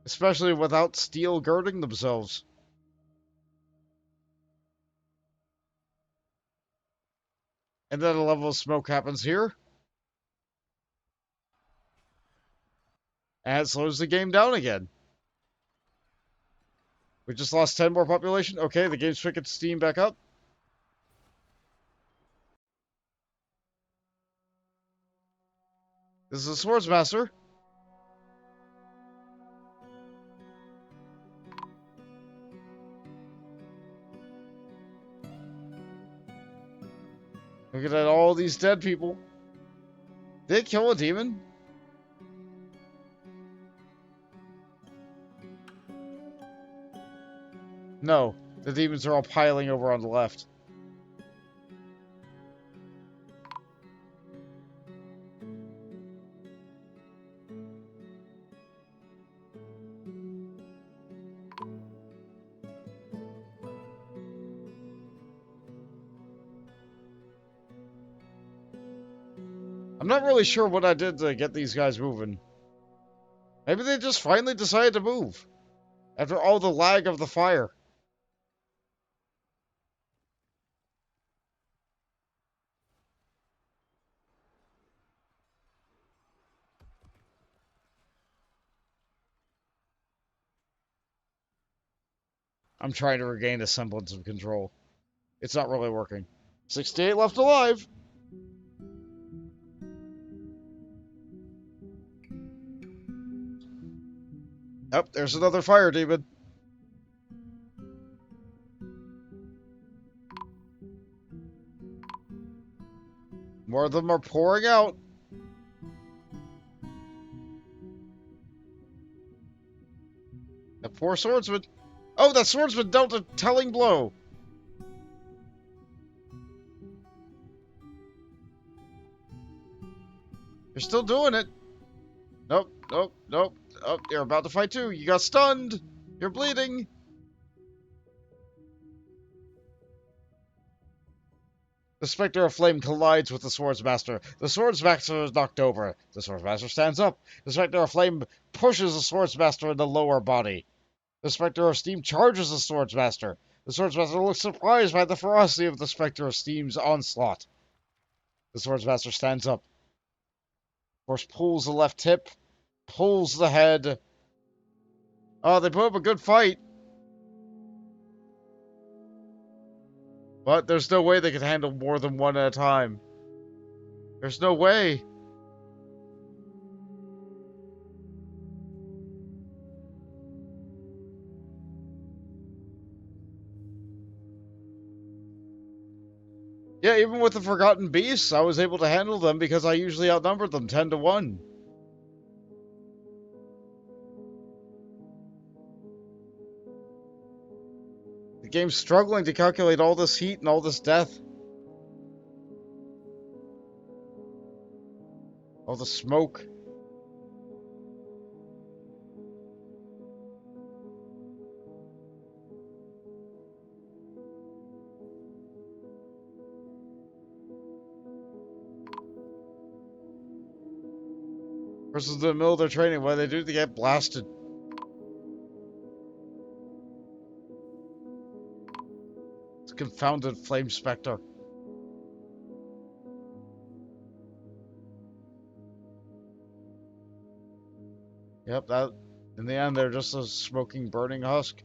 Especially without steel girding themselves. And then a level of smoke happens here. And it slows the game down again. We just lost 10 more population. Okay, the game's picking steam back up. This is a swordsmaster. Look at all these dead people. Did they kill a demon? No, the demons are all piling over on the left. I'm not really sure what I did to get these guys moving. Maybe they just finally decided to move. After all the lag of the fire. I'm trying to regain a semblance of control. It's not really working. 68 left alive. Oh, there's another fire demon. More of them are pouring out. The poor swordsman. Oh, that swordsman dealt a telling blow. You're still doing it. Nope, nope, nope. Oh, you're about to fight too. You got stunned. You're bleeding. The Spectre of Flame collides with the Swordsmaster. The Swordsmaster is knocked over. The Swordsmaster stands up. The Spectre of Flame pushes the Swordsmaster in the lower body. The Spectre of Steam charges the Swordsmaster. The Swordsmaster looks surprised by the ferocity of the Spectre of Steam's onslaught. The Swordsmaster stands up. Of course, pulls the left hip, pulls the head. Oh, they put up a good fight. But there's no way they could handle more than one at a time. There's no way. Yeah, even with the Forgotten Beasts, I was able to handle them because I usually outnumbered them 10 to 1. The game's struggling to calculate all this heat and all this death. All the smoke. Versus the middle of their training, what do they do? They get blasted. It's a confounded Flame Spectre. Yep, that... In the end, they're just a smoking, burning husk.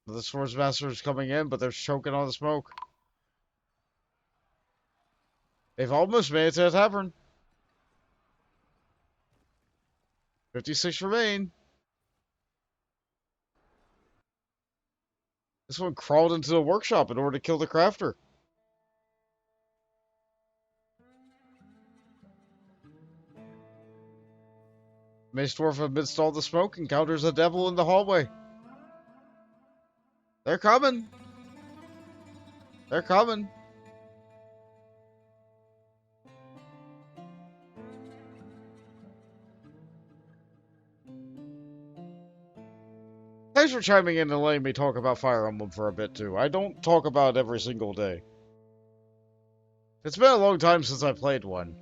The Swordsmaster is coming in, but they're choking on the smoke. They've almost made it to the tavern. 56 remain. This one crawled into the workshop in order to kill the crafter. Mace Dwarf, amidst all the smoke, encounters a devil in the hallway. They're coming. They're coming. Thanks for chiming in and letting me talk about Fire Emblem for a bit, too. I don't talk about it every single day. It's been a long time since I played one.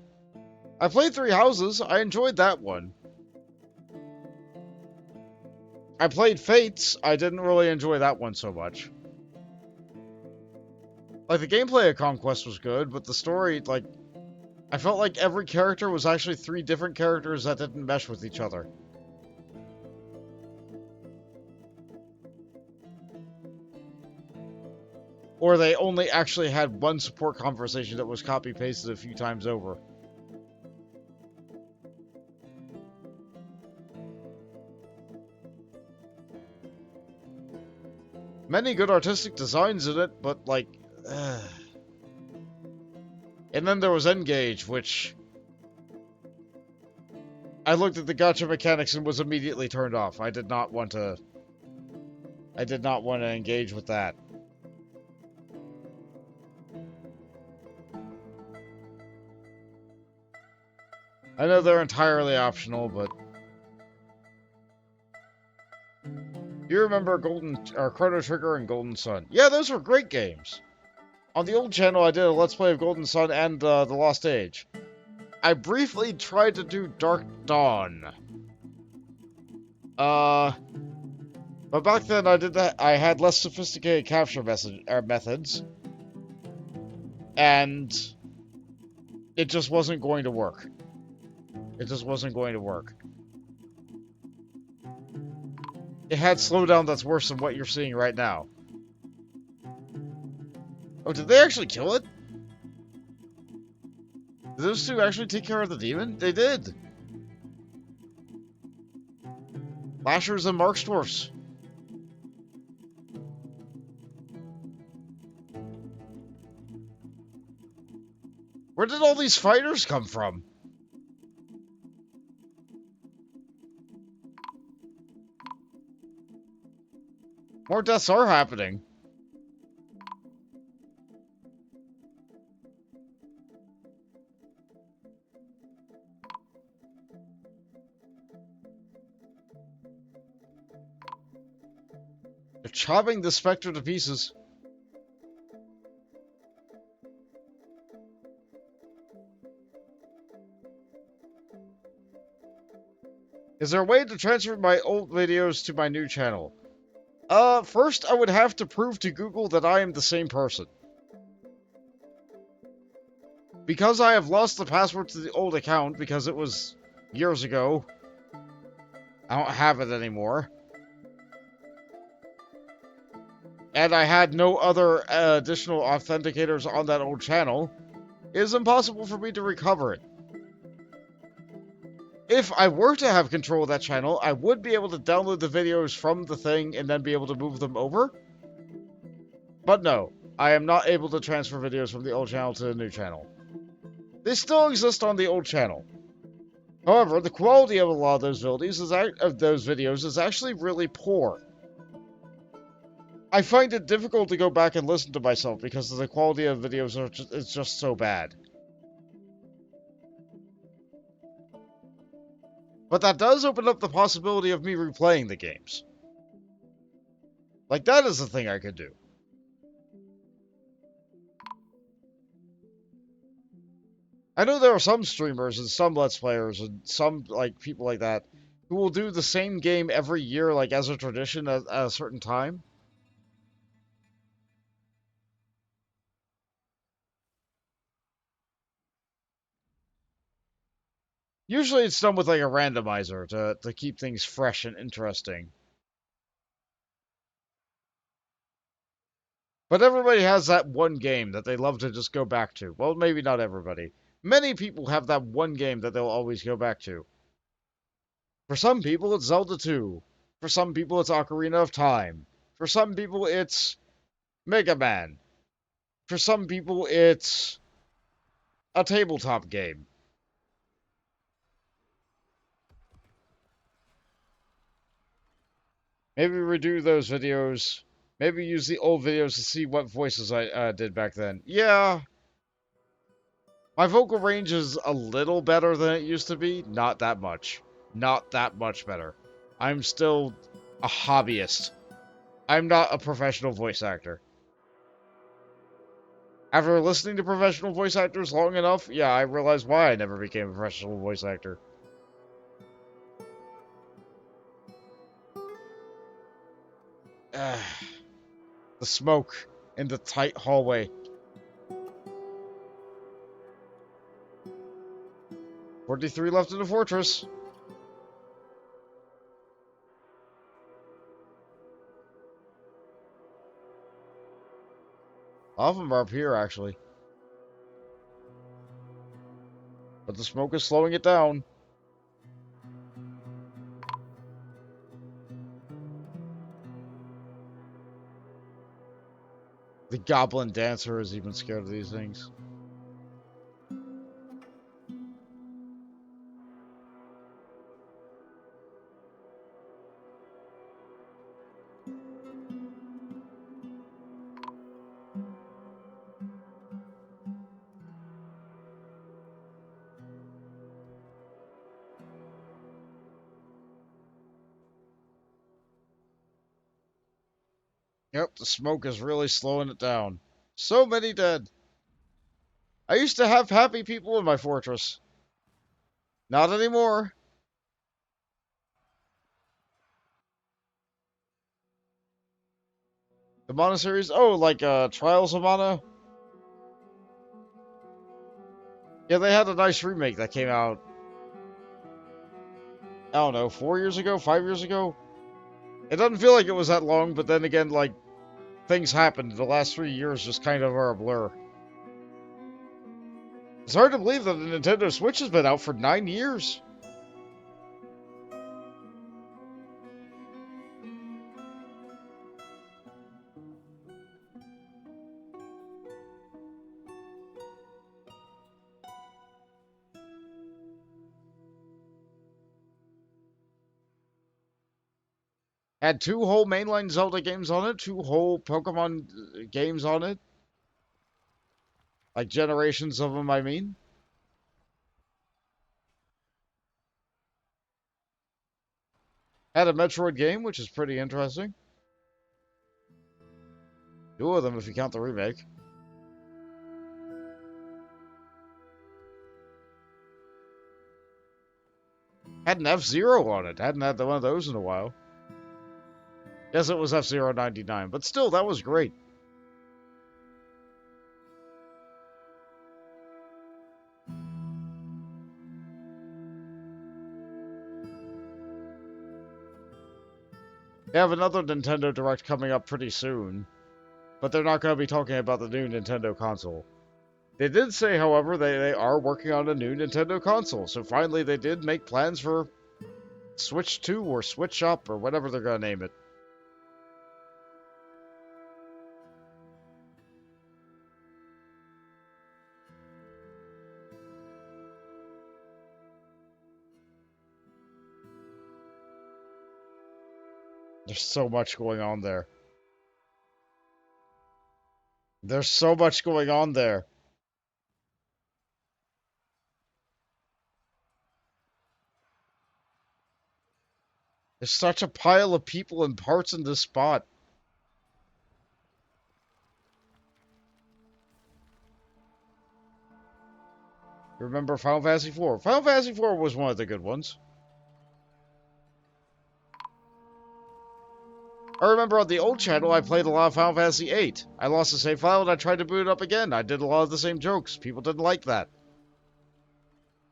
I played Three Houses. I enjoyed that one. I played Fates. I didn't really enjoy that one so much. Like, the gameplay of Conquest was good, but the story, like... I felt like every character was actually 3 different characters that didn't mesh with each other. Or they only actually had one support conversation that was copy-pasted a few times over. Many good artistic designs in it, but like... And then there was Engage, which... I looked at the gacha mechanics and was immediately turned off. I did not want to engage with that. I know they're entirely optional, but... You remember Chrono Trigger and Golden Sun? Yeah, those were great games. On the old channel, I did a Let's Play of Golden Sun and The Lost Age. I briefly tried to do Dark Dawn. But back then I did that. I had less sophisticated capture methods, and it just wasn't going to work. It just wasn't going to work. It had slowdown that's worse than what you're seeing right now. Oh, did they actually kill it? Did those two actually take care of the demon? They did. Lashers and Marksdwarfs. Where did all these fighters come from? More deaths are happening. Chopping the Spectre to pieces. Is there a way to transfer my old videos to my new channel? First I would have to prove to Google that I am the same person. Because I have lost the password to the old account because it was years ago, I don't have it anymore. And I had no other additional authenticators on that old channel. It is impossible for me to recover it. If I were to have control of that channel, I would be able to download the videos from the thing and then be able to move them over. But no, I am not able to transfer videos from the old channel to the new channel. They still exist on the old channel. However, the quality of a lot of those videos is actually really poor. I find it difficult to go back and listen to myself because the quality of videos is just so bad. But that does open up the possibility of me replaying the games. Like, that is a thing I could do. I know there are some streamers and some Let's Players and some, like, people like that who will do the same game every year, like, as a tradition at a certain time. Usually it's done with, like, a randomizer to keep things fresh and interesting. But everybody has that one game that they love to just go back to. Well, maybe not everybody. Many people have that one game that they'll always go back to. For some people, it's Zelda 2. For some people, it's Ocarina of Time. For some people, it's Mega Man. For some people, it's a tabletop game. Maybe redo those videos. Maybe use the old videos to see what voices I did back then. Yeah. My vocal range is a little better than it used to be. Not that much. Not that much better. I'm still a hobbyist. I'm not a professional voice actor. After listening to professional voice actors long enough, yeah, I realized why I never became a professional voice actor. The smoke in the tight hallway. 43 left in the fortress. All of them are up here, actually. But the smoke is slowing it down. The goblin dancer is even scared of these things. Yep, the smoke is really slowing it down. So many dead. I used to have happy people in my fortress. Not anymore. The monasteries? Oh, like, Trials of Mana? Yeah, they had a nice remake that came out, I don't know, 4 years ago? 5 years ago? It doesn't feel like it was that long, but then again, like, things happened. The last 3 years just kind of are a blur. It's hard to believe that the Nintendo Switch has been out for 9 years. Had 2 whole mainline Zelda games on it, 2 whole Pokemon games on it. Like generations of them, I mean. Had a Metroid game, which is pretty interesting. Two of them if you count the remake. Had an F-Zero on it. Hadn't had one of those in a while. Yes, it was F-Zero 99, but still, that was great. They have another Nintendo Direct coming up pretty soon, but they're not going to be talking about the new Nintendo console. They did say, however, they are working on a new Nintendo console, so finally they did make plans for Switch 2 or Switch Up or whatever they're going to name it. There's so much going on there. There's so much going on there. There's such a pile of people and parts in this spot. Remember Final Fantasy IV? Final Fantasy IV was one of the good ones. I remember on the old channel, I played a lot of Final Fantasy VIII. I lost the save file and I tried to boot it up again. I did a lot of the same jokes. People didn't like that.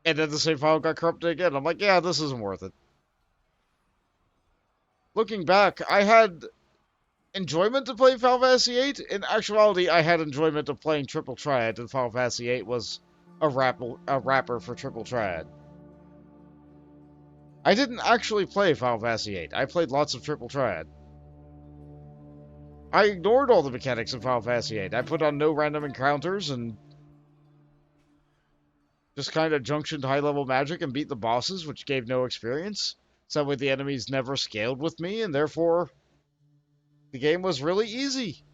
And then the save file got corrupted again. I'm like, yeah, this isn't worth it. Looking back, I had enjoyment of playing Final Fantasy VIII. In actuality, I had enjoyment of playing Triple Triad, and Final Fantasy VIII was a wrapper for Triple Triad. I didn't actually play Final Fantasy VIII. I played lots of Triple Triad. I ignored all the mechanics of Final Fantasy VIII. I put on no random encounters and just kind of junctioned high-level magic and beat the bosses, which gave no experience. So that way the enemies never scaled with me, and therefore the game was really easy.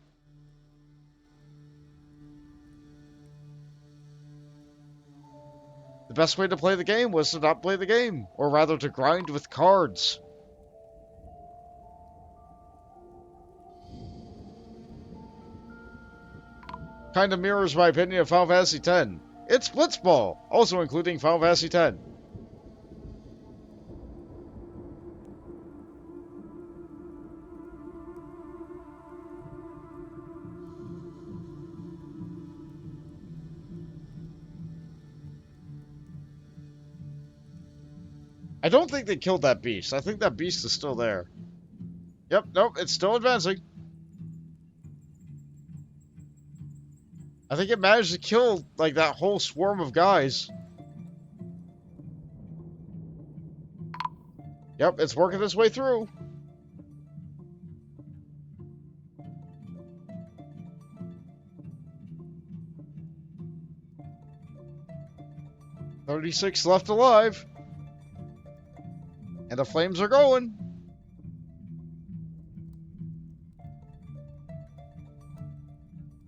The best way to play the game was to not play the game, or rather to grind with cards. Kind of mirrors my opinion of Final Fantasy X. It's Blitzball, also including Final Fantasy X. I don't think they killed that beast. I think that beast is still there. Yep, nope, it's still advancing. I think it managed to kill, like, that whole swarm of guys. Yep, it's working its way through. "36 left alive. And the flames are going."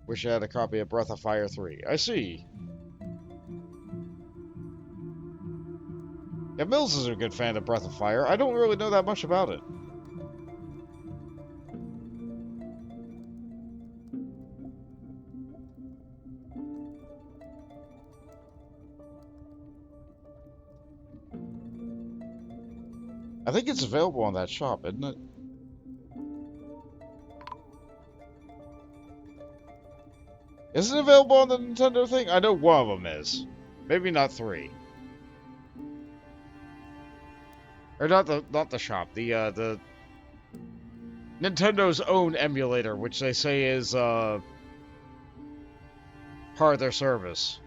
Wish I had a copy of Breath of Fire 3. I see. Yeah, Mills is a good fan of Breath of Fire. I don't really know that much about it. I think it's available on that shop, isn't it? Is it available on the Nintendo thing? I know one of them is. Maybe not 3. Or not the shop. The Nintendo's own emulator, which they say is part of their service.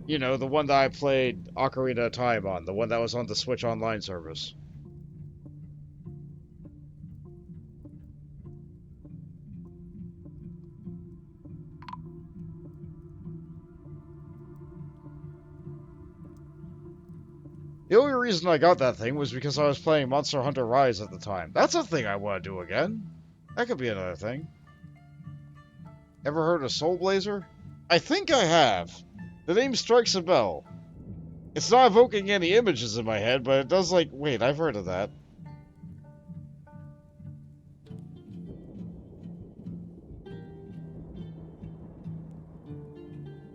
You know, the one that I played Ocarina of Time on, the one that was on the Switch Online service. The only reason I got that thing was because I was playing Monster Hunter Rise at the time. That's a thing I want to do again. That could be another thing. Ever heard of Soul Blazer? I think I have. The name strikes a bell. It's not evoking any images in my head, but it does, like... Wait, I've heard of that.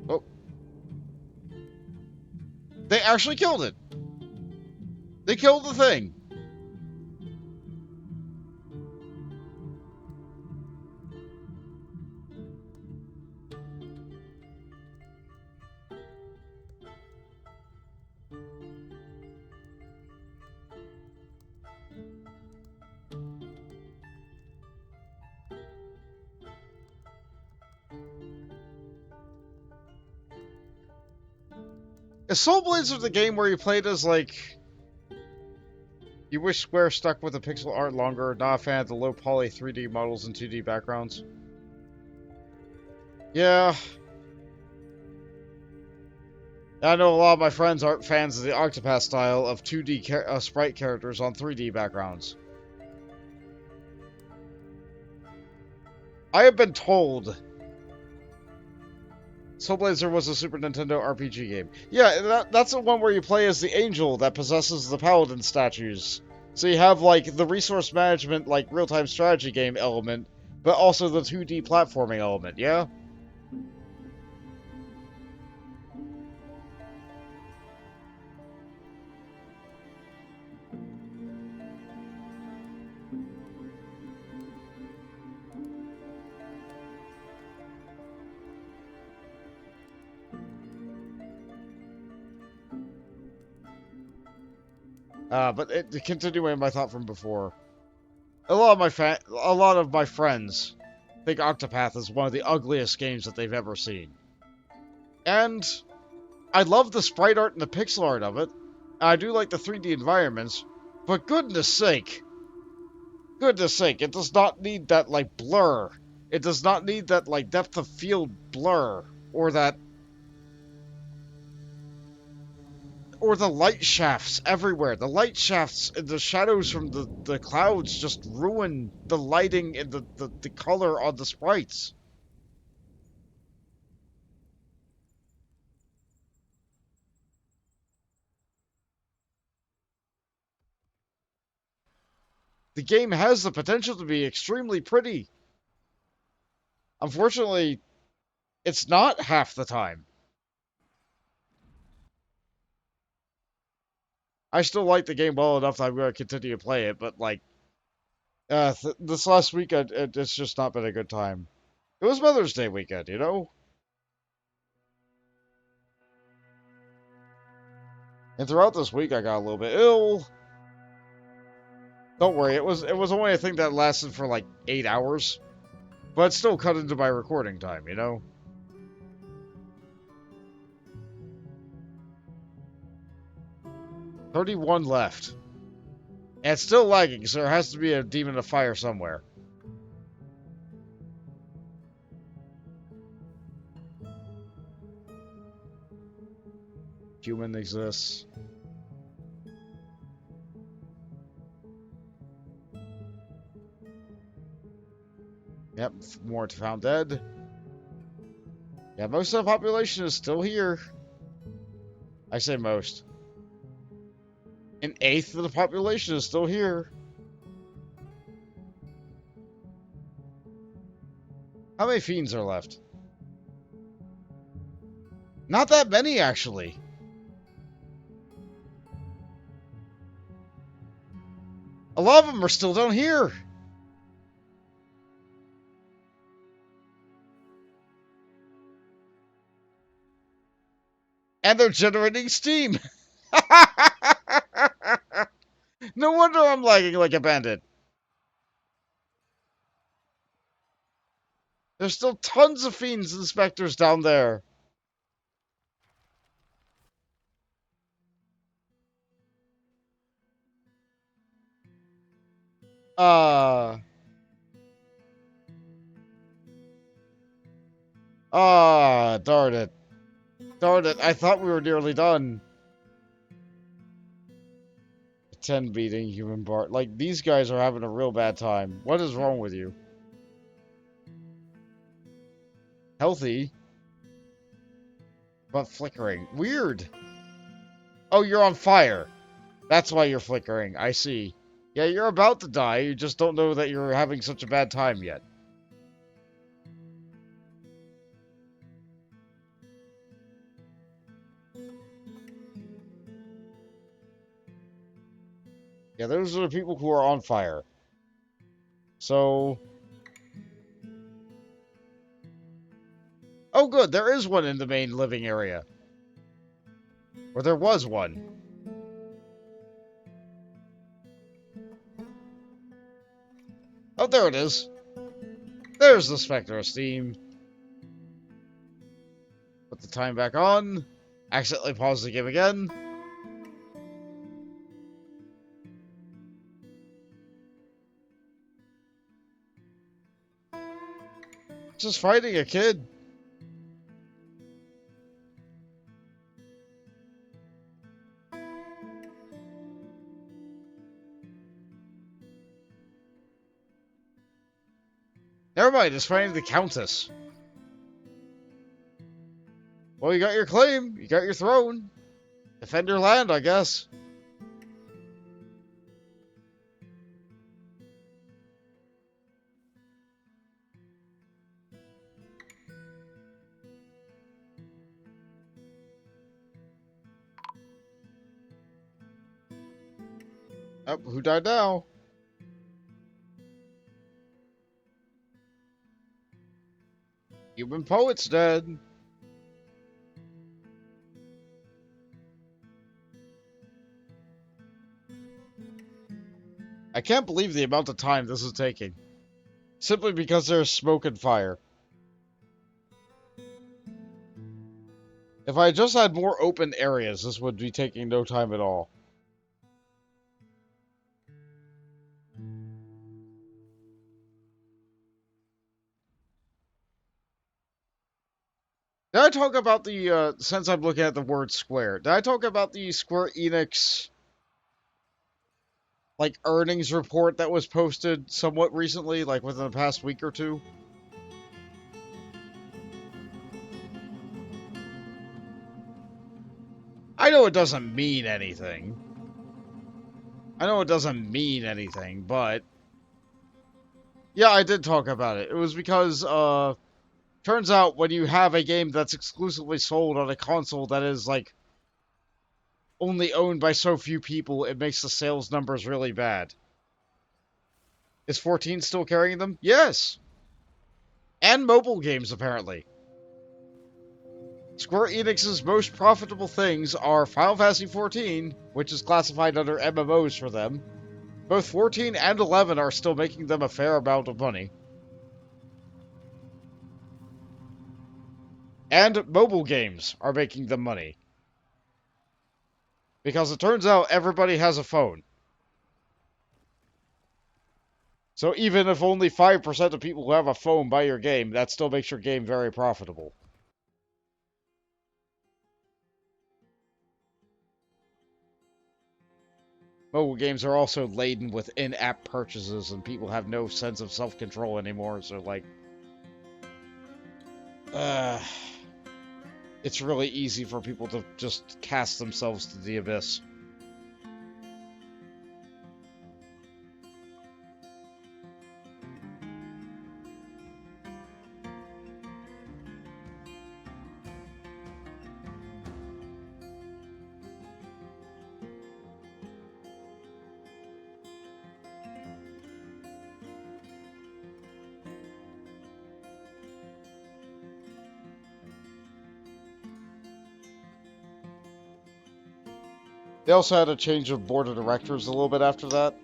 Oh. They actually killed it. They killed the thing. Is Soul Blazer the game where you played as, like... You wish Square stuck with the pixel art longer, not a fan of the low poly 3D models and 2D backgrounds? Yeah. I know a lot of my friends aren't fans of the Octopath style of 2D sprite characters on 3D backgrounds. I have been told Soul Blazer was a Super Nintendo RPG game. Yeah, that's the one where you play as the angel that possesses the paladin statues. So you have, like, the resource management, like, real-time strategy game element, but also the 2D platforming element, yeah? But continuing my thought from before, a lot of my friends think Octopath is one of the ugliest games that they've ever seen. And I love the sprite art and the pixel art of it. I do like the 3D environments, but goodness sake, it does not need that, like, blur. It does not need that, like, depth of field blur, or the light shafts everywhere. The light shafts and the shadows from the clouds just ruin the lighting and the color on the sprites. The game has the potential to be extremely pretty. Unfortunately, it's not half the time. I still like the game well enough that I'm going to continue to play it, but, like, this last weekend, it's just not been a good time. It was Mother's Day weekend, you know? And throughout this week, I got a little bit ill. Don't worry, it was only a thing that lasted for like 8 hours, but it still cut into my recording time, you know? $31 left. And it's still lagging, so there has to be a demon of fire somewhere. Human exists. Yep, more found dead. Yeah, most of the population is still here. I say most. An eighth of the population is still here. How many fiends are left? Not that many, actually. A lot of them are still down here. And they're generating steam. No wonder I'm lagging like a bandit. There's still tons of fiends and specters down there. Ah, darn it. Darn it, I thought we were nearly done. 10 beating human bar. Like, these guys are having a real bad time. What is wrong with you? Healthy, but flickering. Weird. Oh, you're on fire. That's why you're flickering. I see. Yeah, you're about to die. You just don't know that you're having such a bad time yet. Yeah, those are the people who are on fire. So... Oh good, there is one in the main living area. Or there was one. Oh, there it is. There's the Spectre of Steam. Put the time back on. Accidentally pause the game again. Just fighting a kid. Never mind, it's fighting the Countess. Well, you got your claim. You got your throne. Defend your land, I guess. Oh, who died now? Human poet's dead. I can't believe the amount of time this is taking. Simply because there's smoke and fire. If I just had more open areas, this would be taking no time at all. Did I talk about the, since I'm looking at the word Square, did I talk about the Square Enix, like, earnings report that was posted somewhat recently, like within the past week or two? I know it doesn't mean anything. I know it doesn't mean anything, but... Yeah, I did talk about it. It was because, turns out when you have a game that's exclusively sold on a console that is, like, only owned by so few people, it makes the sales numbers really bad. Is 14 still carrying them? Yes! And mobile games, apparently. Square Enix's most profitable things are Final Fantasy XIV, which is classified under MMOs for them. Both 14 and 11 are still making them a fair amount of money. And mobile games are making them money. Because it turns out everybody has a phone. So even if only 5% of people who have a phone buy your game, that still makes your game very profitable. Mobile games are also laden with in-app purchases, and people have no sense of self-control anymore, so like... it's really easy for people to just cast themselves to the abyss. They also had a change of board of directors a little bit after that.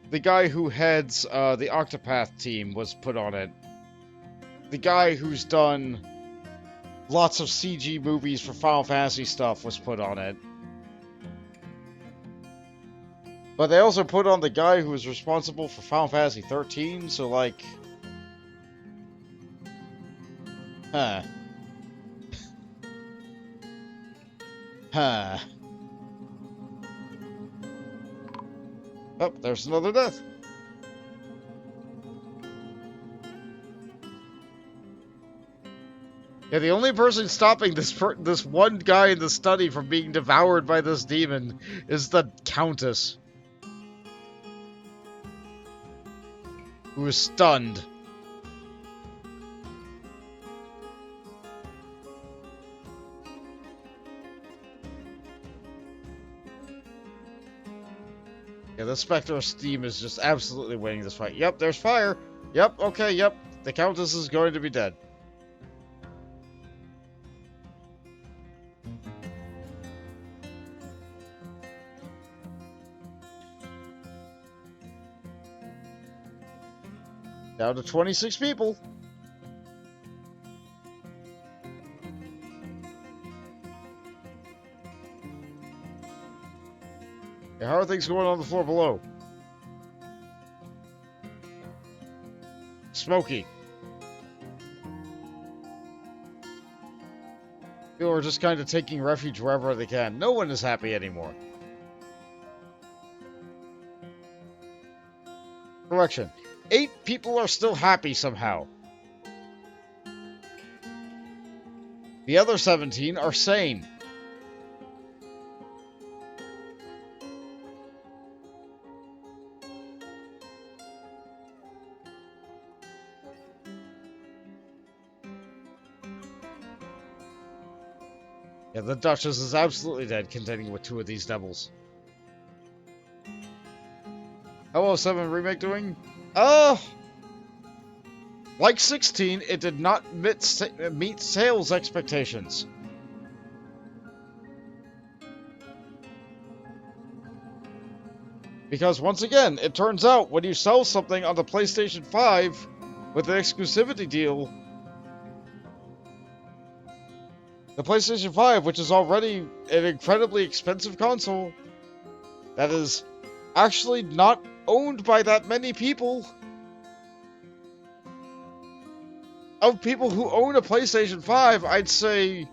The guy who heads the Octopath team was put on it. The guy who's done lots of CG movies for Final Fantasy stuff was put on it. But they also put on the guy who was responsible for Final Fantasy 13, so like... Huh. Huh. Oh, there's another death. Yeah, the only person stopping this one guy in the study from being devoured by this demon is the Countess, who is stunned. the Spectre of Steam is just absolutely winning this fight. Yep, there's fire. Yep, okay, yep. The Countess is going to be dead. Down to 26 people. Yeah, how are things going on the floor below? Smoky. People are just kind of taking refuge wherever they can. No one is happy anymore. Correction. 8 people are still happy somehow. The other 17 are sane. Yeah, the Duchess is absolutely dead, contending with 2 of these devils. Hello, 7 Remake doing? Like 16, it did not meet sales expectations. Because once again, it turns out when you sell something on the PlayStation 5 with an exclusivity deal, the PlayStation 5, which is already an incredibly expensive console, that is actually not owned by that many people. Of people who own a PlayStation 5, I'd say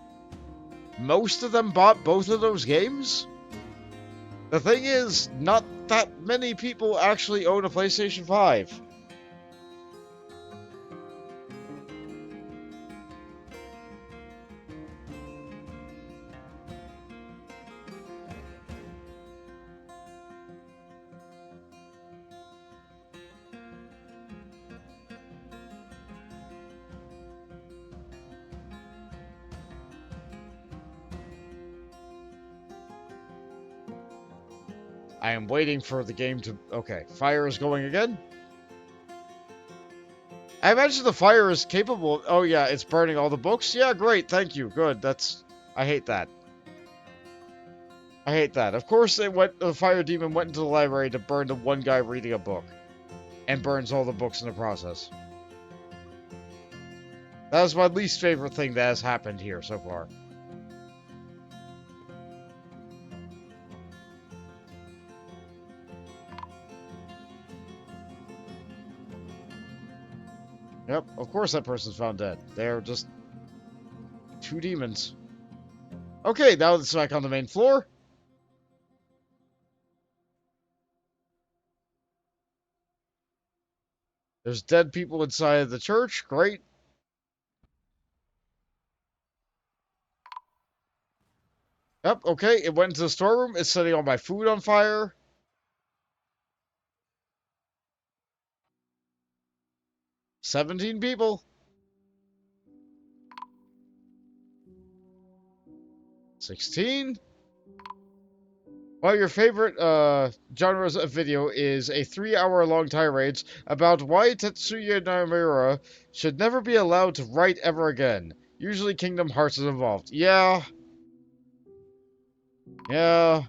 most of them bought both of those games. The thing is, not that many people actually own a PlayStation 5. I am waiting for the game to... Okay, fire is going again. I imagine the fire is capable of... Oh yeah, it's burning all the books? Yeah, great, thank you, good, that's... I hate that. I hate that. Of course the fire demon went into the library to burn the one guy reading a book. And burns all the books in the process. That is my least favorite thing that has happened here so far. Yep, of course that person's found dead. They're just 2 demons. Okay, now it's back on the main floor. There's dead people inside of the church. Great. Yep, okay, it went into the storeroom. It's setting all my food on fire. $17 people. 16. Well, your favorite genres of video is a 3-hour-long tirade about why Tetsuya Nomura should never be allowed to write ever again. Usually Kingdom Hearts is involved. Yeah. Yeah.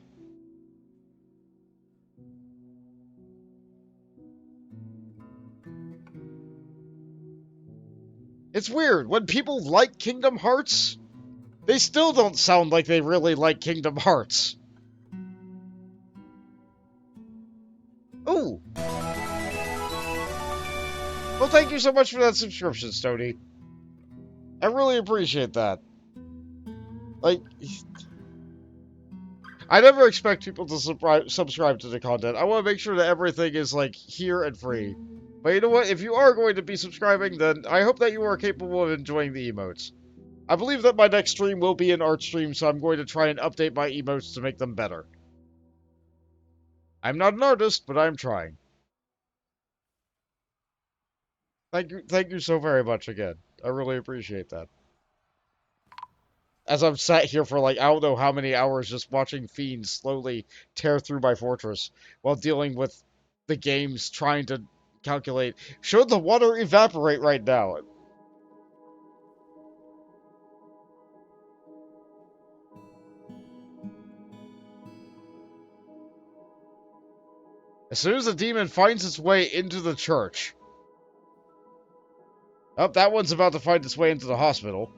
It's weird. When people like Kingdom Hearts, they still don't sound like they really like Kingdom Hearts. Ooh. Well, thank you so much for that subscription, Stony. I really appreciate that. Like, I never expect people to subscribe to the content. I want to make sure that everything is, like, here and free. But you know what? If you are going to be subscribing, then I hope that you are capable of enjoying the emotes. I believe that my next stream will be an art stream, so I'm going to try and update my emotes to make them better. I'm not an artist, but I'm trying. Thank you so very much again. I really appreciate that. As I've sat here for like, I don't know how many hours just watching fiends slowly tear through my fortress while dealing with the games trying to calculate, should the water evaporate right now? As soon as the demon finds its way into the church. Oh, that one's about to find its way into the hospital.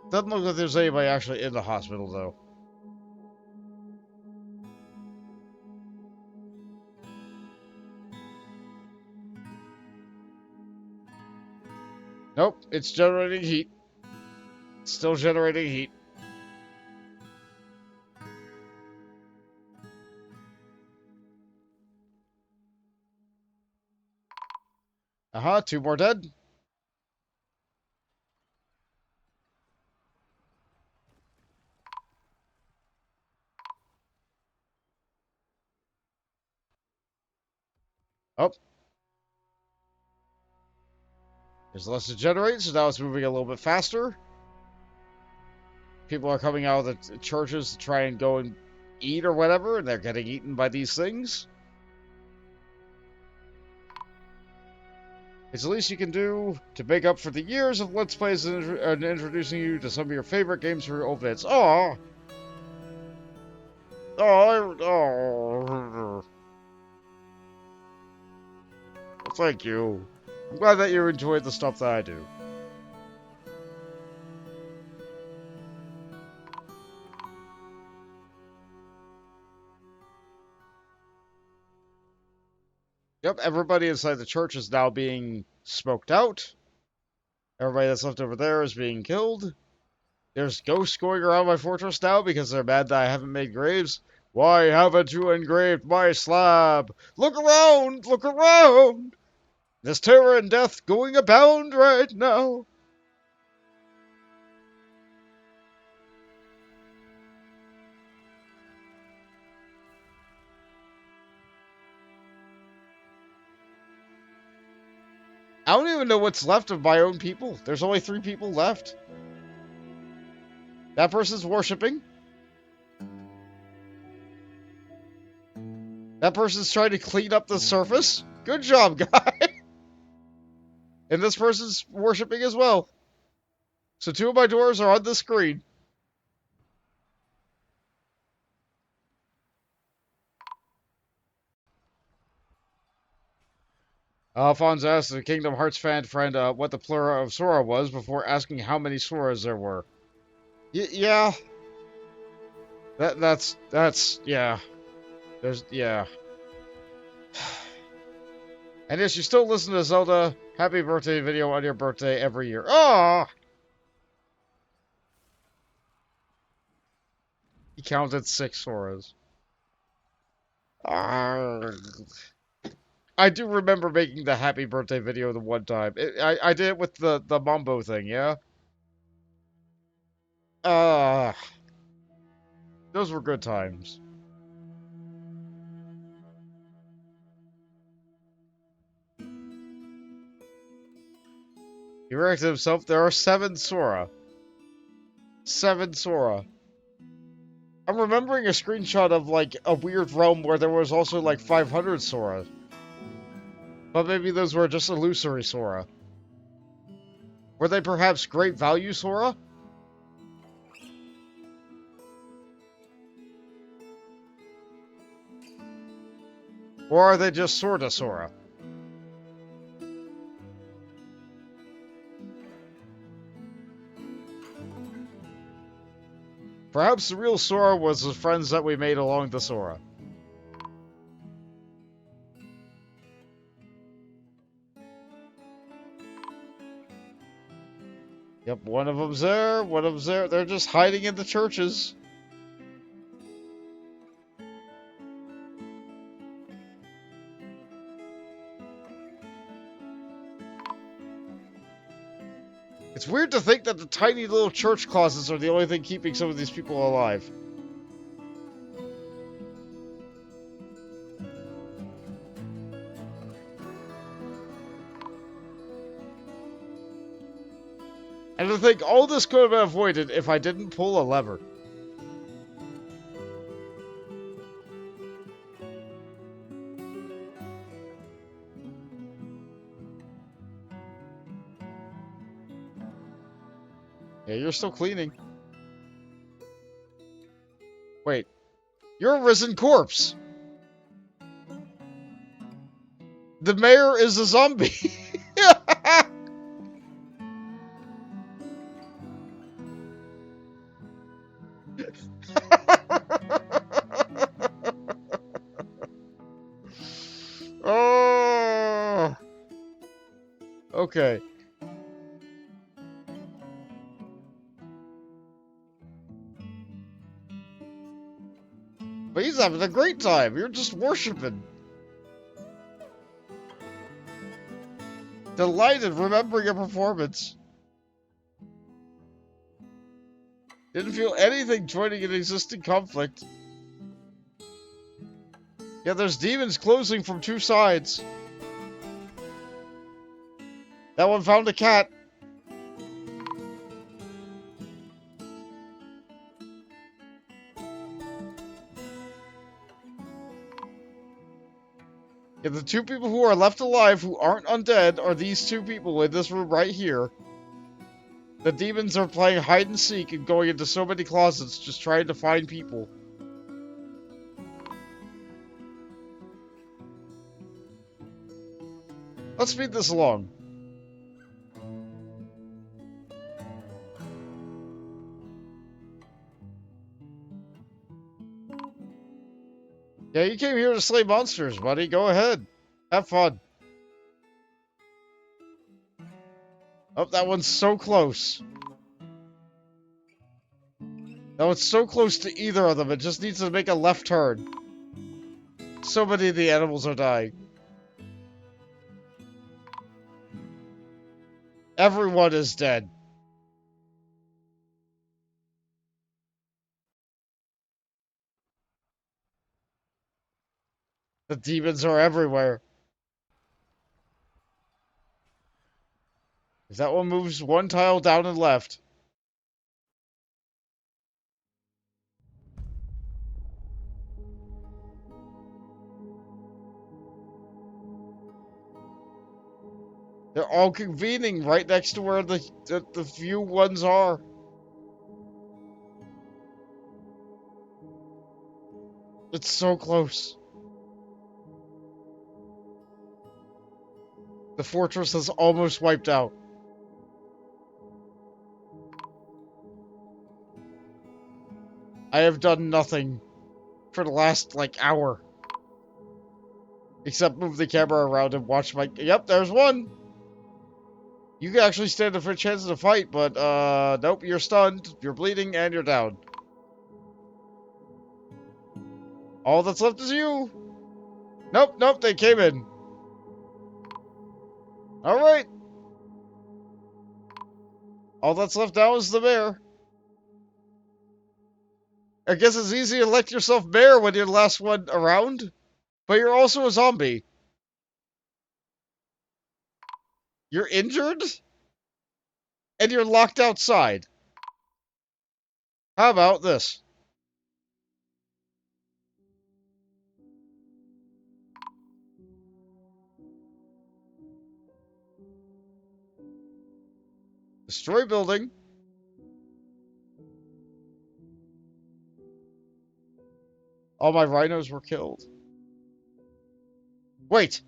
Doesn't look like there's anybody actually in the hospital, though. Nope, it's generating heat. Still generating heat. Uh-huh, 2 more dead. Oh. There's less to generate, so now it's moving a little bit faster. People are coming out of the churches to try and go and eat or whatever, and they're getting eaten by these things. It's the least you can do to make up for the years of Let's Plays and introducing you to some of your favorite games for your old hits. Aww! Oh, thank you. I'm glad that you enjoyed the stuff that I do. Yep, everybody inside the church is now being smoked out. Everybody that's left over there is being killed. There's ghosts going around my fortress now because they're mad that I haven't made graves. Why haven't you engraved my slab? Look around! Look around! There's terror and death going abound right now. I don't even know what's left of my own people. There's only 3 people left. That person's worshipping. That person's trying to clean up the surface. Good job, guy. And this person's worshipping as well. So 2 of my doors are on the screen. Alphonse asked the Kingdom Hearts fan friend what the plural of Sora was before asking how many Soras there were. Yeah. That's, yeah. Yeah. And yes, you still listen to Zelda Happy Birthday video on your birthday every year. Oh! He counted 6 Soras. I do remember making the happy birthday video the one time. I did it with the Mambo thing, yeah? Uh, those were good times. He corrected himself. There are 7 Sora. 7 Sora. I'm remembering a screenshot of, like, a weird realm where there was also, like, 500 Sora. But maybe those were just illusory Sora. Were they perhaps great value Sora? Or are they just sorta Sora? Perhaps the real Sora was the friends that we made along the Sora. Yep, one of them's there, one of them's there. They're just hiding in the churches. It's weird to think that the tiny little church closets are the only thing keeping some of these people alive. And I think all this could have been avoided if I didn't pull a lever. Yeah, you're still cleaning. Wait. You're a risen corpse! The mayor is a zombie! Oh! Okay. But he's having a great time. You're just worshiping. Delighted remembering your performance. Didn't feel anything joining an existing conflict. Yeah, there's demons closing from two sides. That one found a cat. Yeah, the two people who are left alive who aren't undead are these two people in this room right here. The demons are playing hide and seek and going into so many closets just trying to find people. Let's speed this along. Yeah, you came here to slay monsters, buddy. Go ahead. Have fun. Oh, that one's so close. That one's so close to either of them. It just needs to make a left turn. So many of the animals are dying. Everyone is dead. The demons are everywhere. If that one moves one tile down and left. They're all convening right next to where the few ones are. It's so close. The fortress is almost wiped out. I have done nothing for the last, like, hour. Except move the camera around and watch my... Yep, there's one! You can actually stand a chance to fight, but, nope, you're stunned, you're bleeding, and you're down. All that's left is you! Nope, nope, they came in. Alright. All that's left now is the mayor. I guess it's easy to elect yourself mayor when you're the last one around, but you're also a zombie. You're injured? And you're locked outside. How about this? Destroy building. All my rhinos were killed. Wait!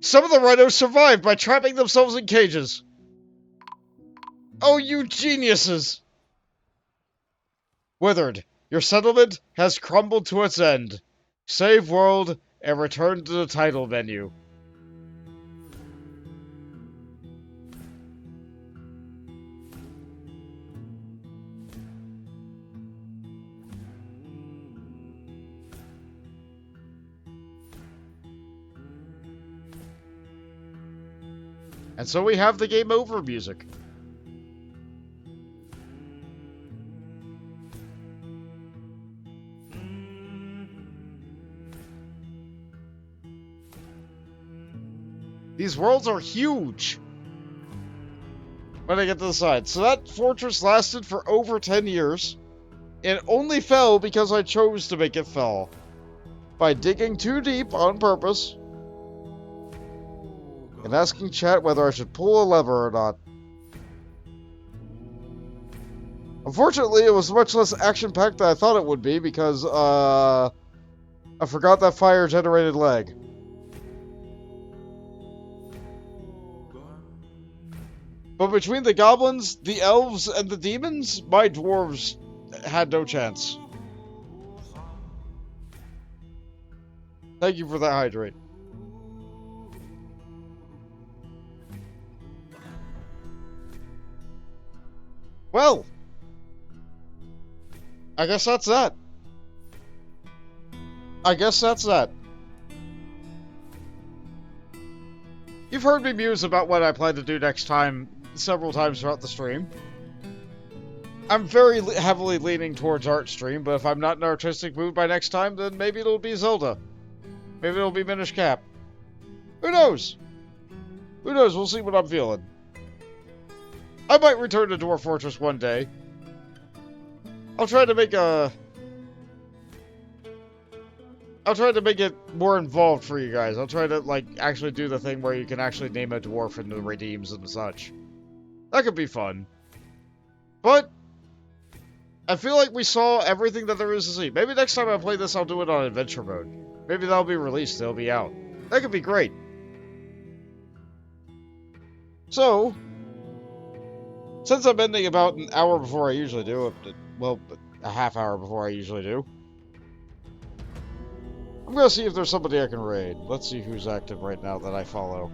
Some of the rhinos survived by trapping themselves in cages. Oh, you geniuses! Withered, your settlement has crumbled to its end. Save world and return to the title menu. And so we have the game over music. These worlds are huge. when I get to the side. So that fortress lasted for over 10 years. It only fell because I chose to make it fall. By digging too deep on purpose. And asking chat whether I should pull a lever or not. Unfortunately, it was much less action-packed than I thought it would be because, I forgot that fire-generated leg. But between the goblins, the elves, and the demons, my dwarves had no chance. Thank you for that hydrate. Well, I guess that's that. You've heard me muse about what I plan to do next time several times throughout the stream. I'm very heavily leaning towards art stream, but if I'm not in an artistic mood by next time, then maybe it'll be Zelda. Maybe it'll be Minish Cap. Who knows? Who knows? We'll see what I'm feeling. I might return to Dwarf Fortress one day. I'll try to make it more involved for you guys. I'll try to, like, actually do the thing where you can actually name a dwarf in the redeems and such. That could be fun. But I feel like we saw everything that there is to see. Maybe next time I play this, I'll do it on adventure mode. Maybe that'll be released. It'll be out. That could be great. So, since I'm ending about an hour before I usually do, well, a half hour before I usually do, I'm gonna see if there's somebody I can raid. Let's see who's active right now that I follow.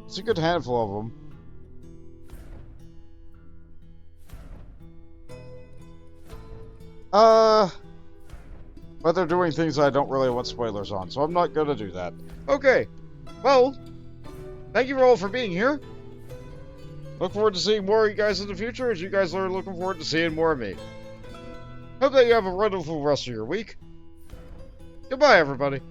It's a good handful of them. But they're doing things I don't really want spoilers on, so I'm not gonna do that. Okay, well, thank you all for being here. Look forward to seeing more of you guys in the future, as you guys are looking forward to seeing more of me. Hope that you have a wonderful rest of your week. Goodbye, everybody.